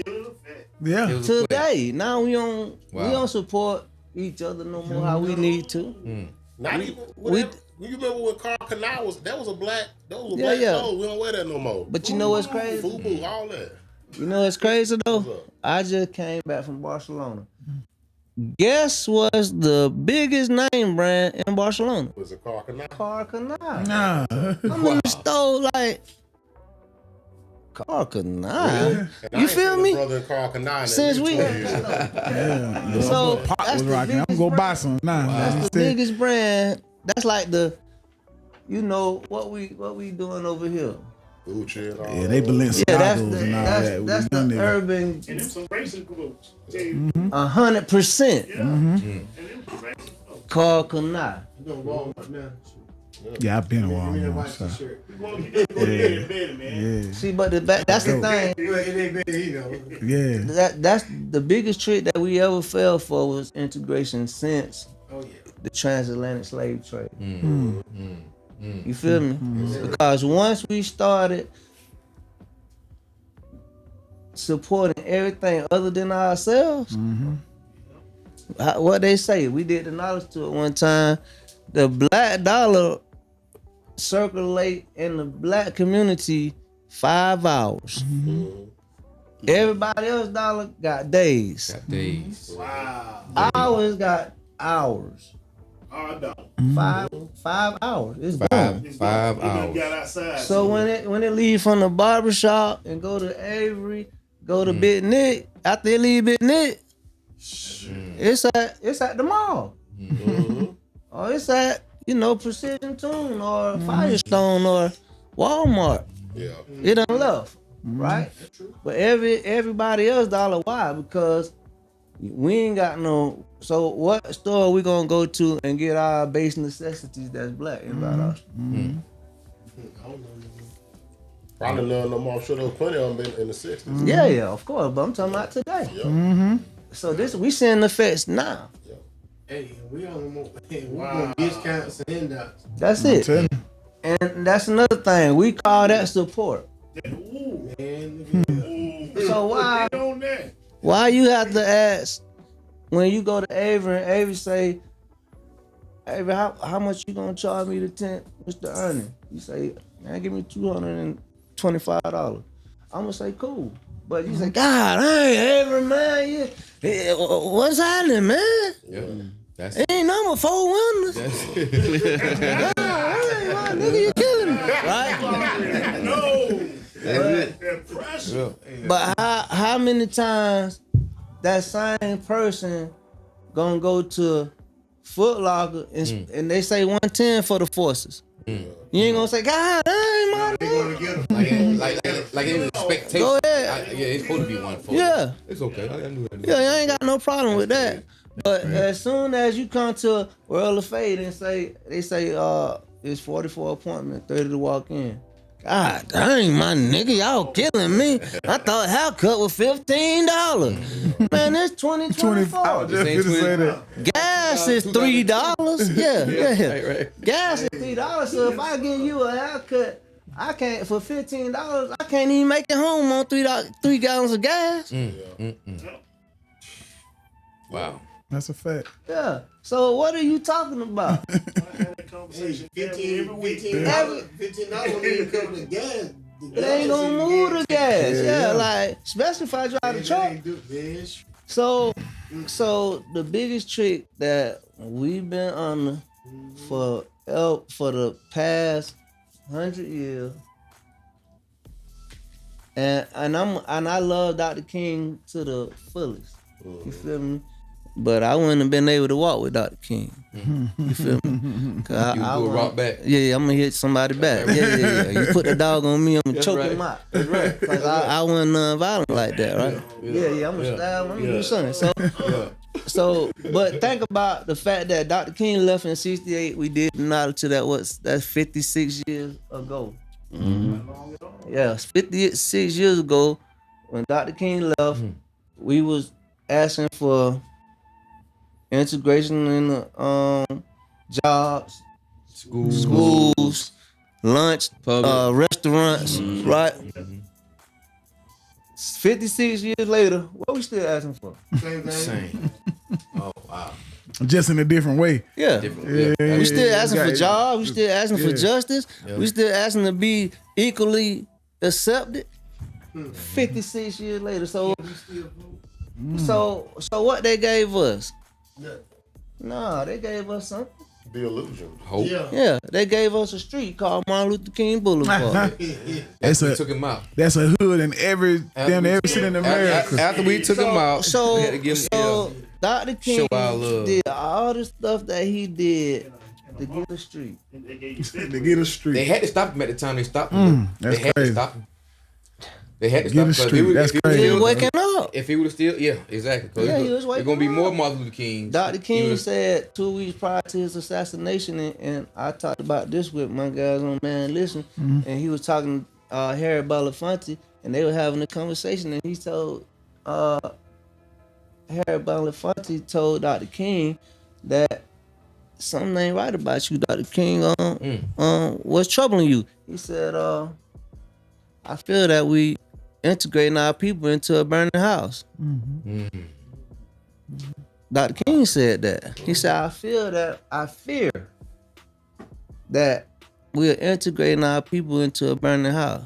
today, now we don't support each other no more how we need to. Not even. You remember when Carl Canal was a black clothes. We don't wear that no more. But you know what's crazy? FUBU, all that. You know what's crazy though? I just came back from Barcelona. Guess what's the biggest name brand in Barcelona? Was it Carcanal? Carcanal. Nah. How many stole like Carcanal? Really? And You feel me? Brother in Carcanal in Since at we least 20 years. Yeah. So Pop that's was the rocking. I'm biggest gonna go buy brand. some. Nah. That's the Instead- biggest brand. That's like the, you know, what we doing over here. Gucci and all Yeah, they Balenciagos that's and all that's, that. that's We the young niggas. urban. And them some racing clothes. 100%. Mhm. Carcanal. You know Walmart now. Yeah, I've been in Walmart. So. Yeah. See, but that's the thing. It ain't been, you know. Yeah. That's the biggest trick that we ever fell for was integration since the transatlantic slave trade. You feel me? Because once we started supporting everything other than ourselves, what they say, we did the knowledge to it one time. The black dollar circulate in the black community 5 hours. Everybody else dollar got days. Got days. Wow. Ours got hours. Our dollar. 5 hours. It's Five gone. hours. Got outside. So when it leave from the barbershop and go to Avery, go to Big Nick, after they leave Big Nick, it's at the mall. Or it's at, Precision Tune or Firestone or Walmart. Yeah. It done left, right? But everybody else dollar, why? Because we ain't got no. So what store we gonna go to and get our base necessities that's black about us? Probably none of them. I'm sure there was plenty of them in the 60s. Yeah, of course. But I'm talking about today. So we seeing the effects now. Hey, we only want discounts and handouts. That's it. And that's another thing. We call that support. So why you have to ask when you go to Avery and Avery say, Avery, how much you gonna charge me to tent? What's the earning? You say, man, give me $225. I'm gonna say, cool. But you say, God, I ain't Avery, man. What's happening, man? Yeah. That's it ain't number 4 windows. Nigga, you killing me, right? No. But how many times that same person gonna go to Foot Locker and they say 110 for the forces? You ain't gonna say, God, I ain't my nigga. Like it was expectation. Go ahead. Yeah, it's supposed to be 140. Yeah. It's okay. I knew that. Yeah, I ain't got no problem with that. But as soon as you come to World of Fade and they say it's 44 appointment, 30 to walk in. God dang, my nigga, y'all killing me. I thought haircut was $15. Man, it's 2024. I was just gonna say that. Gas is $3. Yeah. Right. Gas is $3. So if I give you a haircut, I can't for $15. I can't even make it home on $3 gallons of gas. Wow. That's a fact. Yeah. So what are you talking about? Conversation $15 every week. don't even cover the gas. It ain't gonna move the gas. Yeah, like especially if I drive the truck. So the biggest trick that we've been on for the past 100 years, and I love Dr. King to the fullest. You feel me? But I wouldn't have been able to walk with Dr. King. You feel me? I do a rock back. Yeah, I'm gonna hit somebody back. Yeah. You put the dog on me, I'm gonna choke him out. That's right. Cause I wasn't violent like that, right? Yeah, I'm gonna stab, I'm gonna do something. So, but think about the fact that Dr. King left in '68. We did knowledge to that's 56 years ago. Yeah, 56 years ago when Dr. King left, we was asking for integration in the jobs, schools, lunch, restaurants, right? 56 years later, what we still asking for? Same. Oh wow. Just in a different way. Yeah. We still asking for jobs. We still asking for justice. Yeah. We still asking to be equally accepted. 56 years later. So what they gave us? Nah, they gave us something. The illusion. Hope. Yeah, they gave us a street called Martin Luther King Boulevard. That's we took him out. That's a hood in every city in America. After we took him out, we had to give him, Dr. King show our love. did all the stuff that he did to get a street. To get a street. They had to stop him at the time they stopped him. That's they had crazy. to stop him. They had to Get stop a street. That's crazy. He was waking up. If he would have still, yeah, exactly. Yeah, he was waking There's gonna be up. more Martin Luther King. Dr. King said 2 weeks prior to his assassination, and I talked about this with my guys on Mann Lissenn, and he was talking Harry Belafonte, and they were having a conversation, and he told Harry Belafonte told Dr. King that something ain't right about you, Dr. King. What's troubling you? He said, I feel that we integrating our people into a burning house. Dr. King said that. He said, I fear that we're integrating our people into a burning house.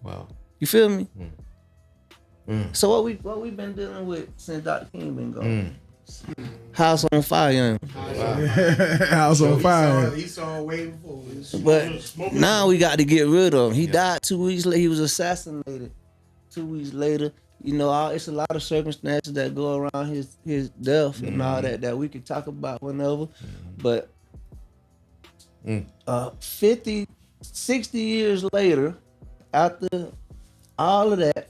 Wow. You feel me? So what we been dealing with since Dr. King been gone? House on fire, young. House on fire. He saw way before. But now we got to get rid of him. He died 2 weeks later. He was assassinated 2 weeks later. You know, it's a lot of circumstances that go around his death and all that we could talk about whenever. But 50, 60 years later, after all of that,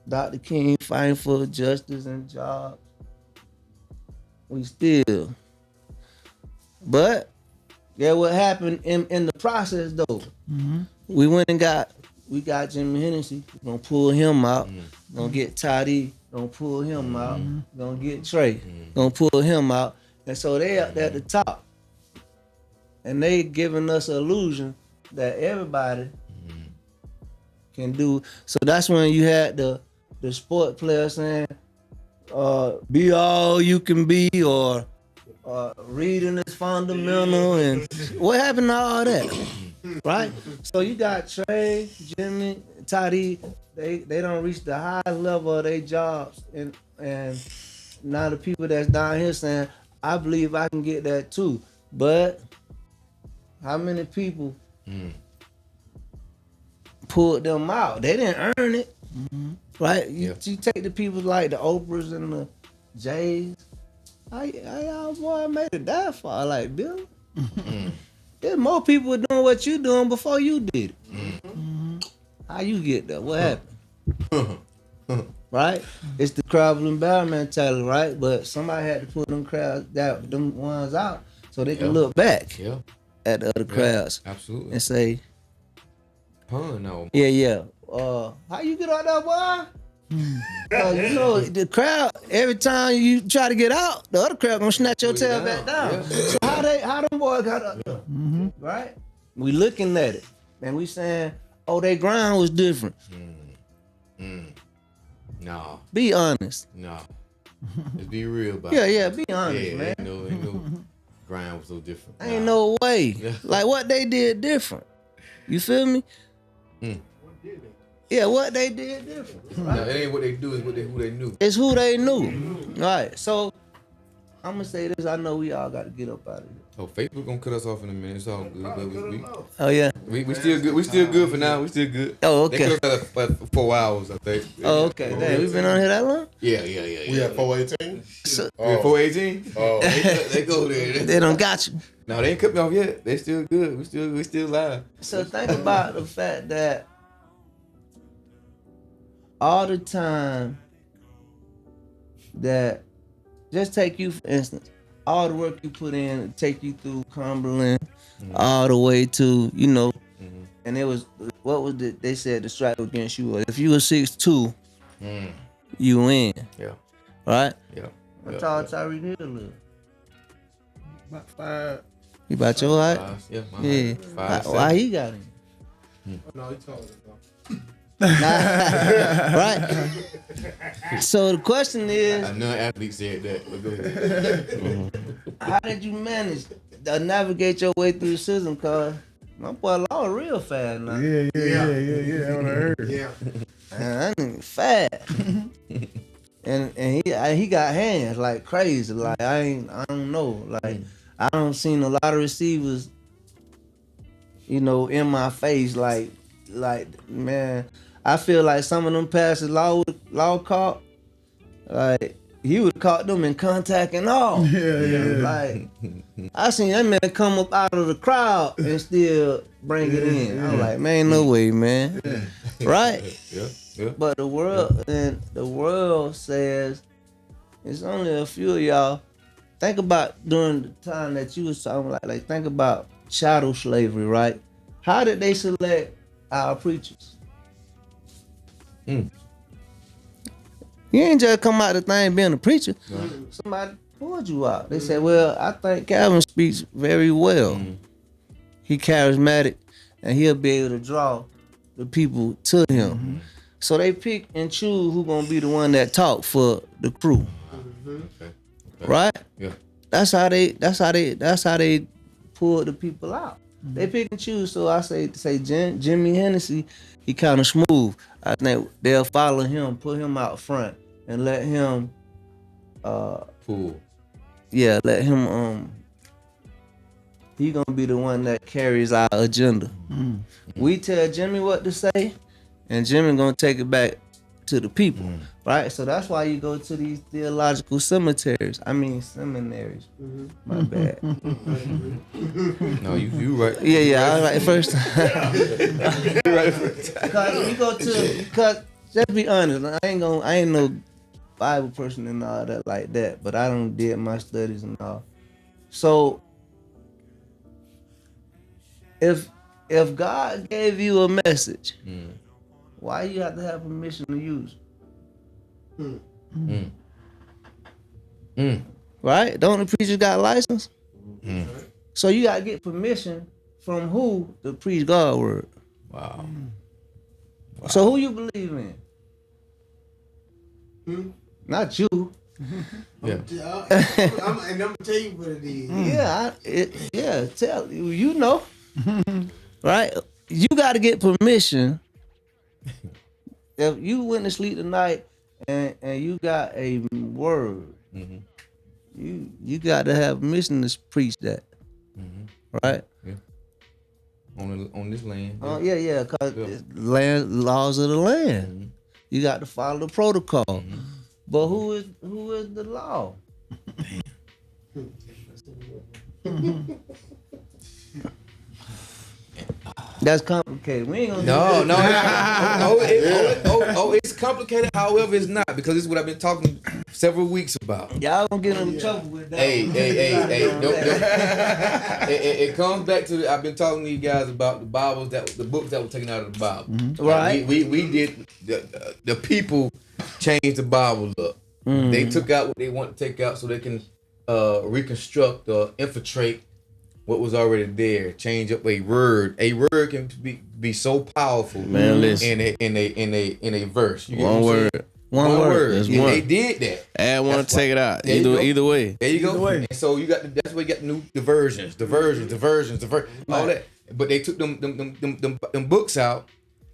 Dr. King fighting for justice and jobs, we still. But yeah, what happened in the process though? We went and got Jimmy Hennessy. Gonna pull him out. Gonna get Toddy. Gonna pull him out. Gonna get Trey. Gonna pull him out. And so they up there at the top, and they giving us an illusion that everybody can do. So that's when you had the sport player saying, be all you can be, or reading is fundamental, and what happened to all that? Right? So you got Trey, Jimmy, Toddy, they don't reach the highest level of their jobs, and now the people that's down here saying, I believe I can get that too. But how many people pulled them out? They didn't earn it. Right? You take the people like the Oprahs and the Jays. How y'all boy made it that far? Like, Bill? There's more people doing what you doing before you did it. How you get there? What happened? Right? It's the crab and barrel mentality, right? But somebody had to put them ones out so they can look back at the other crowds. Absolutely. And say, no. Yeah. How you get out there, boy? You know, the crowd, every time you try to get out, the other crowd gonna snatch your tail back down. So how them boys got up there? Right? We looking at it and we saying, oh, their grind was different. No. Be honest. No. Just be real about it. Yeah, be honest, man. Ain't no grind was so different. Ain't no way. Like what they did different. You feel me? Yeah, what they did different. Right? No, it ain't what they do, it's who they knew. It's who they knew. Right. So I'm gonna say this. I know we all got to get up out of here. Oh, Facebook gonna cut us off in a minute. It's all good. Oh yeah. We still good. We still good for now. We still good. Oh okay. They cut us out for 4 hours, I think. Oh okay. Damn, we been on here that long? Yeah. We at 418. We at 418. Oh, they go there. They don't got you. No, they ain't cut me off yet. They still good. We still live. So think about the fact that all the time that, just take you for instance, all the work you put in to take you through Cumberland, all the way to, you know, and it was, what was they said the strike against you was, if you were 6'2", you win. Yeah. Right? Yeah. What tall Tyreek Hill live? About 5. You about your height? Yeah. Yeah. 5'7". Why he got him? No, he taller than Right. So the question is, another athlete said that. But go ahead. How did you manage to navigate your way through the system? Cause my boy Law real fast now. Yeah. That's what I heard. Yeah. Man, that nigga fast. and he got hands like crazy. Like I don't know. Like I don't seen a lot of receivers, in my face. Like man, I feel like some of them passes law caught. Like he would have caught them in contact and all. Yeah. Like I seen that man come up out of the crowd and still bring it in. I'm like, man, no way, man. Right? Yeah. But the world says it's only a few of y'all. Think about during the time that you was talking like think about chattel slavery, right? How did they select our preachers? You ain't just come out the thing being a preacher. Somebody pulled you out. They said, well, I think Calvin speaks very well. He charismatic and he'll be able to draw the people to him. So they pick and choose who gonna be the one that talk for the crew. Right? Yeah. That's how they pull the people out. They pick and choose. So I say Jimmy Hennessy, he kind of smooth. I think they'll follow him, put him out front, and let him pull. Yeah, let him he gonna be the one that carries our agenda. We tell Jimmy what to say, and Jimmy gonna take it back to the people. Right? So that's why you go to these theological seminaries. My bad. No, you right. Yeah, I was right first. You right first. Because just be honest, I ain't no Bible person and all that like that, but I done did my studies and all. So if God gave you a message, why you have to have permission to use it? Right? Don't the preachers got a license? So you gotta get permission from who to preach God's word. Wow. So who you believe in? Not you. And I'm gonna tell you what it is. Tell you know. Right? You gotta get permission. If you went to sleep tonight and you got a word, you got to have permission to preach that. Right? Yeah. On this land. Yeah. Cause it's laws of the land. You got to follow the protocol. But who is the law? That's complicated. We ain't gonna it's complicated. However, it's not, because this is what I've been talking several weeks about. Y'all gonna get in trouble with that. Hey. It comes back to I've been talking to you guys about the Bibles, the books that were taken out of the Bible. Right. We did the people changed the Bible up. They took out what they want to take out so they can reconstruct or infiltrate what was already there. Change up a word. A word can be so powerful. Man, listen. In a verse. You One word. One word. That's And one. they did that. Add one, take it out. Either way. There you go. And so you got that's where you got the versions, all that. But they took them books out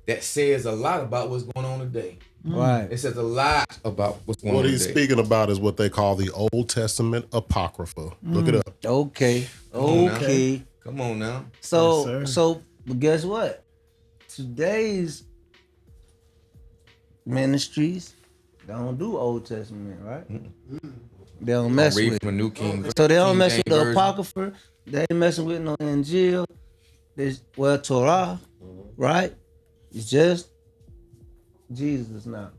that says a lot about what's going on today. Right. It says a lot about what's going on What today. he's speaking about is what they call the Old Testament Apocrypha. Look it up. Okay. Come on now. So guess what? Today's ministries don't do Old Testament, right? They don't mess read with from a New King. So they don't King mess James with the version. Apocrypha. They ain't messing with no Injil. Torah, right? It's just Jesus now.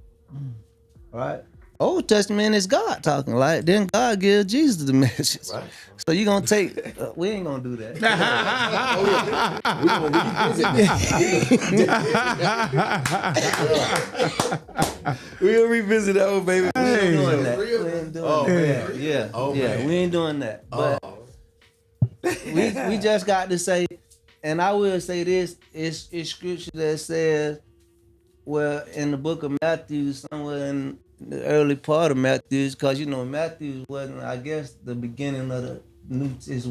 Right? Old Testament is God talking. Like, then God gives Jesus the message. Right. So you gonna take, we ain't gonna do that. We gonna revisit that one, baby. We ain't doing that. We ain't doing that. We ain't doing that. But we just got to say, and I will say this, it's scripture that says, well, in the book of Matthew, somewhere in the early part of Matthew, because Matthew wasn't, I guess, the beginning of the New. It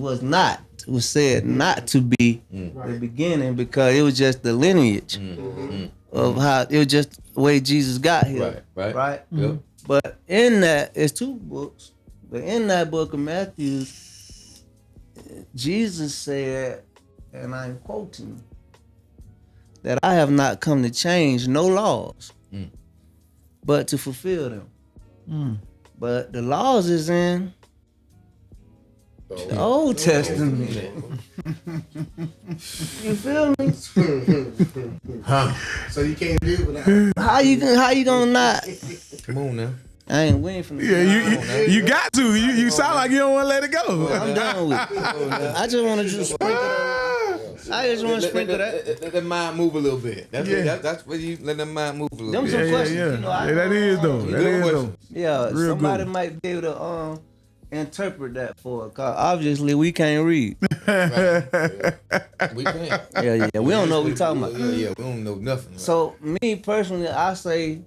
was said not to be the beginning, because it was just the lineage of how it was just the way Jesus got here. Right. Right. Yep. But in that, it's 2 books. But in that book of Matthew, Jesus said, and I'm quoting, that I have not come to change no laws, but to fulfill them. But the laws is in the Old Testament. You feel me? So you can't deal with that. How you gonna not? Come on now. I ain't winning from the You got to. You sound like you don't want to let it go. I'm done with it. I just want to just sprinkle that. I just want to sprinkle that. Let the mind move a little bit. That's what you let the mind move a little bit. Them some questions. You know, that is though. That is though. Yeah, Real somebody good. might be able to interpret that for us. Cause obviously we can't read. We can't. Yeah. We don't know what we talking about. Yeah. We don't know nothing. Right? So me personally, I say,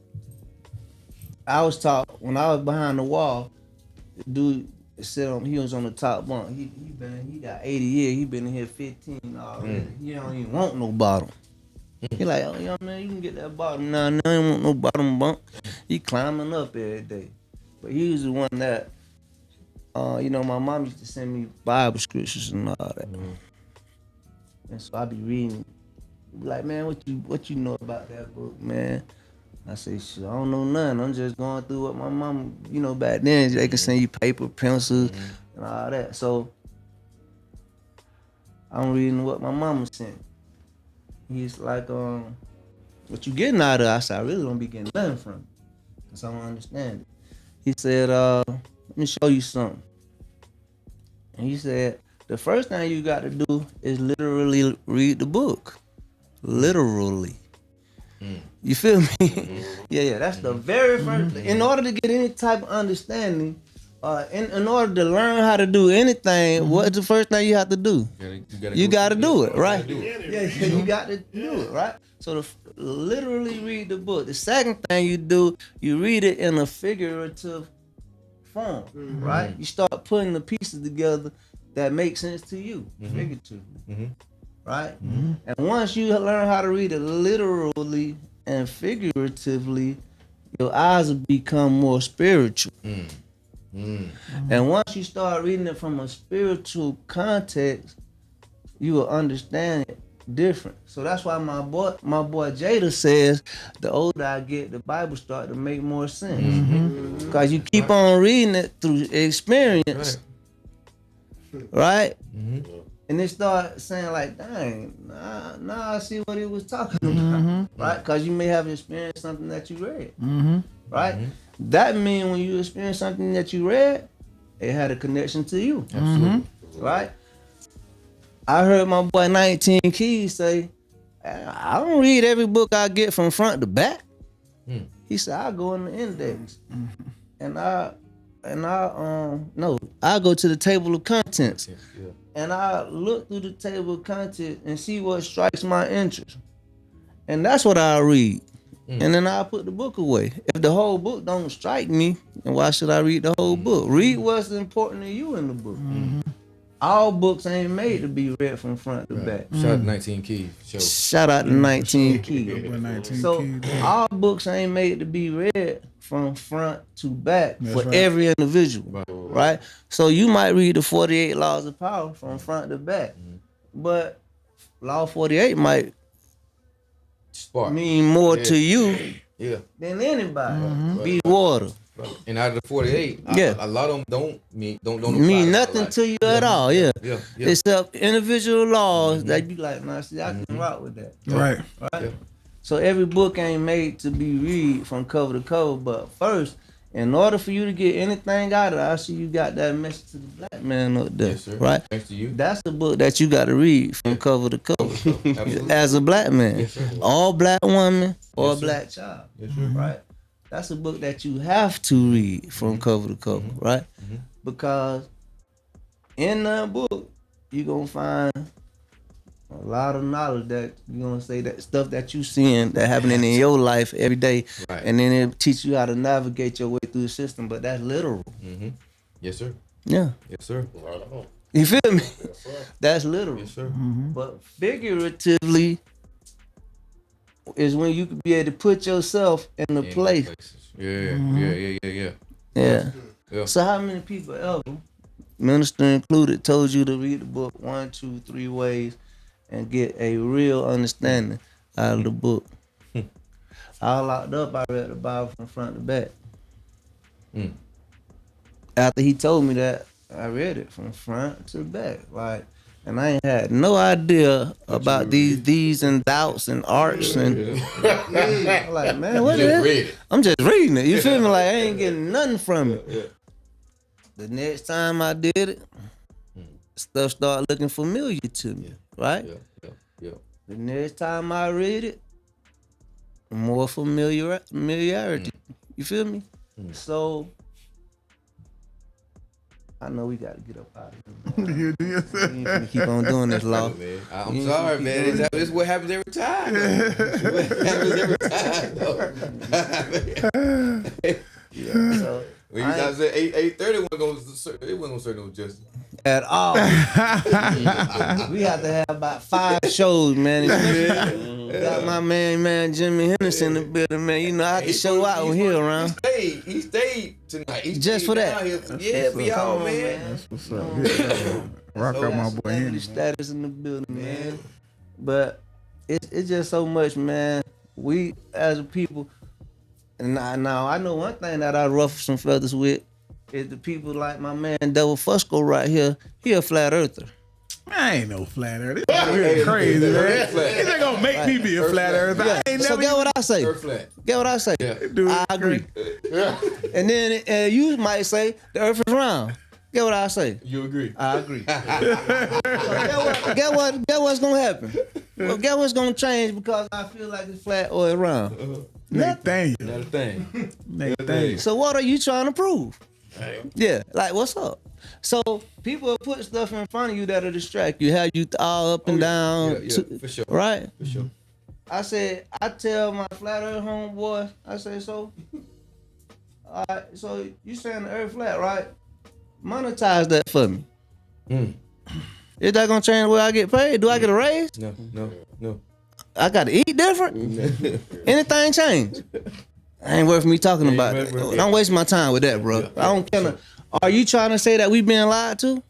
I was taught when I was behind the wall, the dude he was on the top bunk. He got 80 years. He been in here 15 already. He don't even want no bottom. He like, oh young man, you can get that bottom now. No, I don't want no bottom bunk. He climbing up every day. But he was the one that, my mom used to send me Bible scriptures and all that. And so I be reading. Be like, man, what you know about that book, man? I say, shit, I don't know nothing. I'm just going through what my mom, back then, they can send you paper, pencils, and all that. So I'm reading what my mama sent. He's like, what you getting out of it? I said, I really don't be getting nothing from it, because I don't understand it. He said, let me show you something. And he said, the first thing you got to do is literally read the book. Literally. You feel me? Yeah. That's the very first thing. In order to get any type of understanding, in order to learn how to do anything, what's the first thing you have to do? You got to do it, right? Yeah, you got to do it, right? So literally read the book. The second thing you do, you read it in a figurative form, right? You start putting the pieces together that make sense to you, figuratively. Right? And once you learn how to read it literally and figuratively, your eyes will become more spiritual. And once you start reading it from a spiritual context, you will understand it different. So that's why my boy Jada says, the older I get, the Bible start to make more sense. Because you keep on reading it through experience, right? And they start saying like, dang, nah, I see what he was talking about, right? Because you may have experienced something that you read, right? That means when you experience something that you read, it had a connection to you, right? I heard my boy 19 Keys say, I don't read every book I get from front to back. He said, I go in the index, and I go to the table of contents. And I look through the table of contents and see what strikes my interest. And that's what I read. And then I put the book away. If the whole book don't strike me, then why should I read the whole book? Read what's important to you in the book. All books ain't made to be read from front to back. Shout out to 19 Keys. Shout out to 19 Keys. So all books ain't made to be read from front to back for every individual, right? So you might read the 48 Laws of Power from front to back, but Law 48 might mean more to you than anybody. Be water. And out of the 48, a lot of them don't mean nothing to you at all. Except individual laws that you like, nah, see, I can rock with that. Right. So every book ain't made to be read from cover to cover, but first, in order for you to get anything out of it, I see you got that message to the black man up there, right? Thanks to you. That's the book that you got to read from cover to cover as a black man. All black woman or black child, right? That's a book that you have to read from cover to cover, right? Because in that book, you're going to find a lot of knowledge that you're going to say that stuff that you seeing that happening in your life every day. And then it teach you how to navigate your way through the system, but that's literal. Yes, sir. Yeah. Yes, sir. You feel me? Yes, sir. That's literal. Yes, sir. But figuratively, is when you can be able to put yourself in the place. Yeah. So how many people ever, minister included, told you to read the book 1, 2, 3 ways and get a real understanding out of the book? I was locked up, I read the Bible from front to back. After he told me that, I read it from front to back. Like, and I ain't had no idea about these and doubts and arts and I'm like, man, what is it? I'm just reading it. You feel me? Like I ain't getting nothing from it. The next time I did it, stuff started looking familiar to me, right? The next time I read it, more familiarity. You feel me? So I know we gotta get up out of here. We ain't finna keep on doing this, Law. I'm sorry, man. This is what happens every time. What happens every time. So when you guys said 8:30, it wasn't gonna serve no justice at all. We have to have about 5 shows, man. Got my man Jimmy Henderson in the building, man. You know I have to show out when he around. He stayed tonight. Just for that. Yeah, be all, man. That's what's up. Rock out my boy Henry. Status in the building, man. But it's just so much, man. We as a people, and now I know one thing that I ruffle some feathers with is the people like my man Devil Fusco right here. He a flat earther. I ain't no flat earther. This is crazy, man. He's not gonna make me be a flat earther. Yeah. I ain't So never get what I say. Get what I say. I agree. And then you might say the earth is round. Get what I say. You agree. I agree. So get what's gonna happen? Well, get what's gonna change because I feel like it's flat or it's round. Nathaniel. Not a thing. Nathaniel. So what are you trying to prove? Yeah, like what's up? So people will put stuff in front of you that'll distract you, have you all up and down, for sure. right? For sure. I tell my flat earth homeboy, I say, so, all right, so you saying the earth flat, right? Monetize that for me. Is that gonna change the way I get paid? Do I get a raise? No. I gotta eat different? Anything change? Ain't worth me talking about it. Don't waste my time with that, bro. I don't care. Are you trying to say that we being lied to?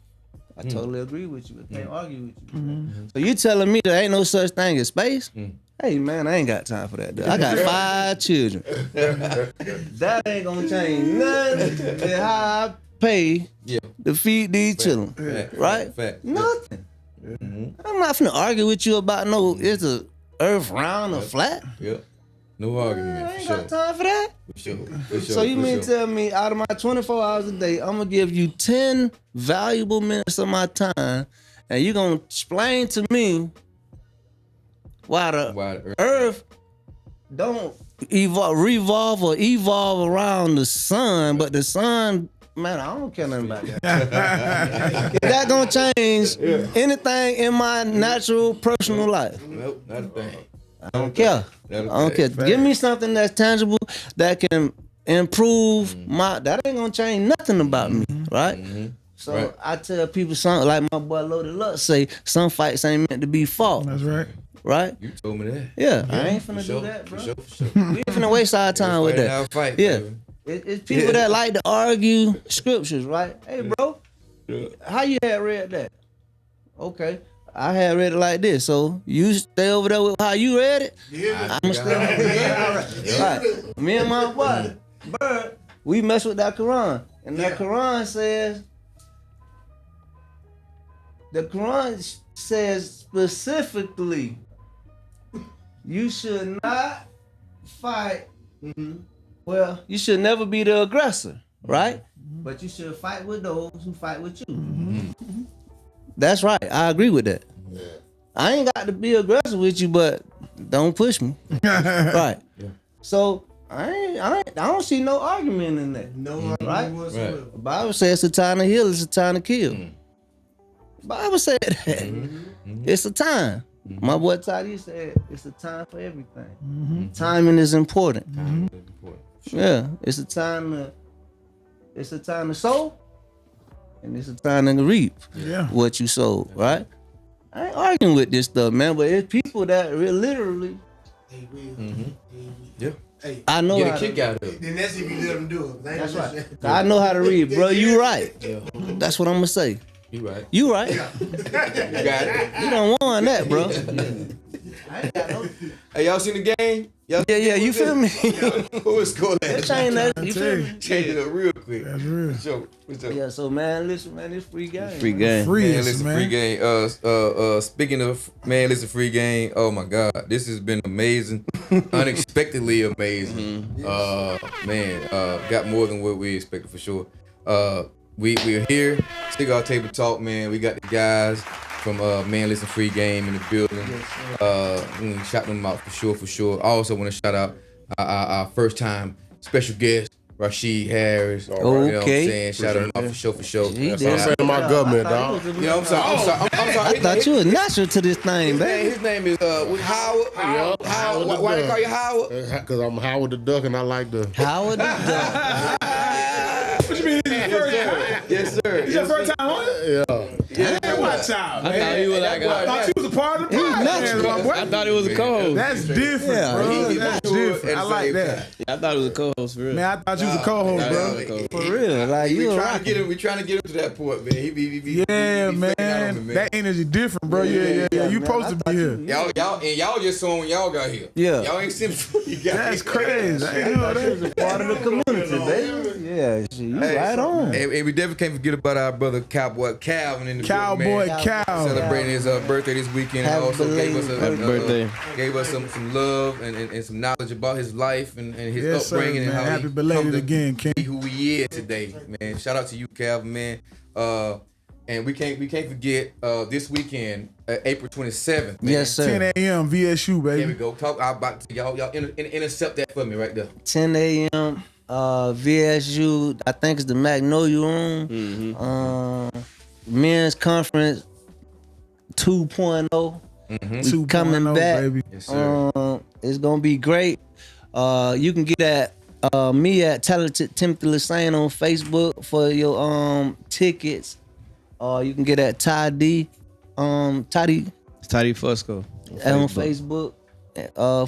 I totally agree with you. I can't argue with you. So you telling me there ain't no such thing as space? Hey man, I ain't got time for that. Dude. I got 5 children. That ain't gonna change nothing in how I pay to feed these children. Right? Nothing. I'm not finna argue with you about is the earth round or flat? No argument. I ain't got time for that. For sure. So you mean tell me out of my 24 hours a day, I'm gonna give you 10 valuable minutes of my time, and you gonna explain to me why the earth don't revolve or evolve around the sun, but the sun, man, I don't care nothing about that. Is that gonna change anything in my natural personal life? Nope, not a thing. I don't care. I don't care. Give me something that's tangible that can improve that ain't gonna change nothing about me, right? So I tell people something like my boy Loaded Luck say, some fights ain't meant to be fought. That's right. Right? You told me that. Yeah, I ain't finna do that, bro. For sure. We ain't finna waste our time with that. It's people that like to argue scriptures, right? Hey, bro, how you had read that? Okay. I had read it like this, so you stay over there with how you read it. I'ma stay over there. Right. Me and my boy, Bird, we mess with that Quran, and that Quran says specifically, you should not fight. Well, you should never be the aggressor, right? But you should fight with those who fight with you. That's right. I agree with that. I ain't got to be aggressive with you, but don't push me. Right. So I don't see no argument in that. No argument whatsoever. The Bible says it's a time to heal, it's a time to kill. The Bible said that. It's a time. My boy Toddy said it's a time for everything. Timing is important. Yeah. It's a time to sow. And it's a time to reap what you sowed, right? I ain't arguing with this stuff, man, but it's people that literally Yeah. Hey, I know Get how a kick out of it. Then that's if you let them do it. That's right. I know how to read, bro. You right. That's what I'm gonna say. You right. You right. You got it. You don't want that, bro. Hey, y'all seen the game? Y'all Yeah, you feel me? Who was score last? Change that. You feel me? Change it up real quick. That's real. What's up? Yeah, so man, listen, man, it's free game. Free game. Man, listen, free game. Speaking of man, listen, free game. Oh my God, this has been amazing, unexpectedly amazing. Man, got more than what we expected for sure. We're here, Cigar Table Talk, man. We got the guys from Man Lissenn Free Game in the building. We shout them out for sure. I also want to shout out our first time special guest, Rashid Harris. Okay. You know what I'm saying? Shout him out for sure. That's what I'm saying to my government, dog. Yeah, I'm sorry. I thought you was natural to this thing, baby. His name is Howard. Howard. Why they call you Howard? Because I'm Howard the Duck and I like the Howard the Duck. What you mean? Yes, sir. It's your first time on it? Yeah. Watch out, man. I thought he was like I thought you was a part of the podcast. I thought it was a co-host. That's different, bro. That's different. I like that. Yeah, I thought it was a co-host for real. Man, I thought you was a co-host, bro. For real, like We you trying to get him to that point, man. He be Yeah, man. That energy different, bro. Yeah. You supposed to be here. Y'all just saw when y'all got here. Yeah. Y'all ain't seen before you got That's here. crazy. I ain't know that. part of the community, baby. Yeah, you right on. And we definitely can't forget about our brother Cowboy Calvin in the Cowboy building, man. Cal. Celebrating his birthday this weekend, and Happy also belated gave us some love and some knowledge about his life and his Yes, upbringing sir, and man. how Happy he belated come to again, King. be who he is today, man. Shout out to you, Calvin, man. And we can't forget this weekend, April 27th. Man. Yes, sir. 10 a.m. VSU, baby. Here we go. Talk about y'all intercept that for me right there. 10 a.m. VSU. I think it's the Magnolia Room. Men's Conference 2.0. We coming back. Baby. Yes, sir. It's gonna be great. You can get at me at Talented Timothy Lissenn on Facebook for your tickets. You can get at Toddy Fusco on Facebook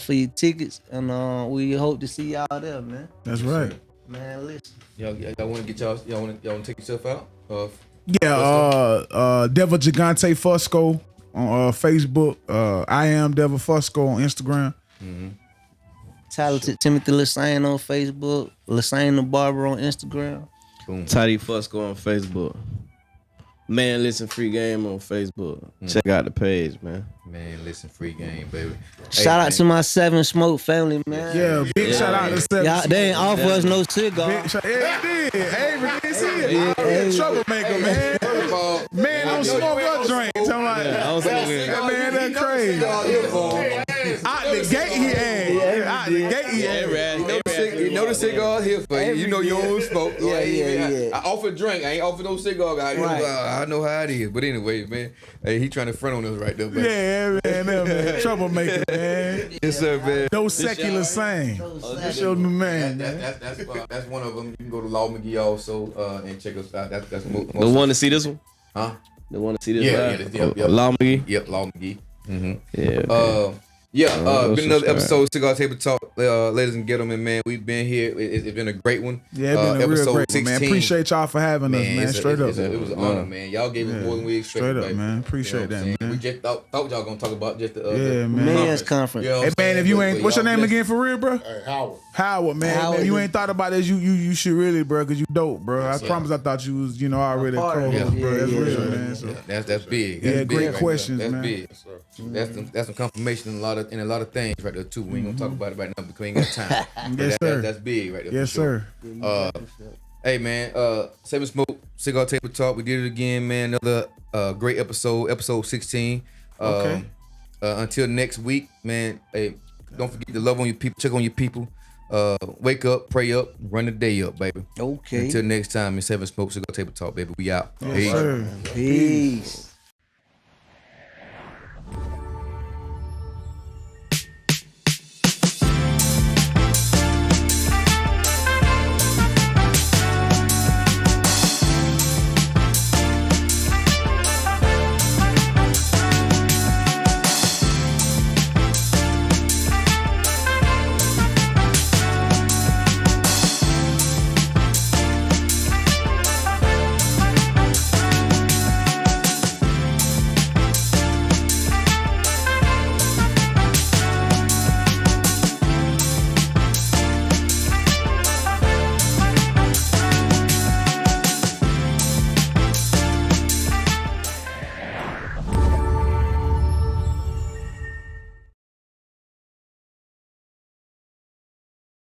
for your tickets, and we hope to see y'all there, man. That's right. Man, listen. Y'all want to get y'all want to take yourself out? Yeah, Devil Gigante Fusco on Facebook. I am Devil Fusco on Instagram. Talented Timothy Lissenn on Facebook. Lissenn the Barber on Instagram. Toddy Fusco on Facebook. Man Lissenn Free Game on Facebook. Check out the page, man. Man, listen, free game, baby. Shout out to my Seven Smoke family, man. Yeah, big shout out to Seven. Y'all, they ain't offer us no cigar. Yeah, he did. Avery did see it. Hey, troublemaker, man. Man, don't smoke or drink. I'm like, that man, that crazy. Out the gate he had. Out the gate he had. You know the cigar here for you. You know you don't smoke. Yeah. I offer a drink. I ain't offer no cigar, guys. Right. I know how it is. But anyway, man, hey, he trying to front on us right there, man. Yeah, man. Troublemaker, man. Yes, sir, man. No secular saying. That's your new man, man. That's one of them. You can go to Law McGee also and check us out. That's most. The one to see this one? Huh? The one to see this Yeah. Law McGee? Yep, Law McGee. Yeah. Okay. Been another episode of Cigar Table Talk, ladies and gentlemen, man. We've been here. It's been a great one. Yeah, it's been a real great one, man. Appreciate y'all for having us, man. Straight up. It was an honor, man. Y'all gave us more than we expected. Straight up, man. Appreciate that, man. We just thought y'all gonna talk about just the men's conference. You know Hey, man, if you ain't, what's your name again for real, bro? Hey, Howard. Howard, man. Howard. If you ain't thought about this, you should really, bro, because you dope, bro. I promise I thought you was, already a co-host, bro. That's real, man. So. That's big. Yeah, That's great big questions, that's man. Big. That's some confirmation in a lot of things right there too. We ain't gonna talk about it right now because we ain't got time. Yes, sir. That's big right there. Yes, for sir. Hey, man. Seven Smoke Cigar Table Talk. We did it again, man. Another great episode 16. Okay. Until next week, man. Hey, don't forget to love on your people. Check on your people. Wake up, pray up, run the day up, baby. Okay. Until next time, it's Seven Smoke Cigar Table Talk, baby. We out. Yes, sir. Peace.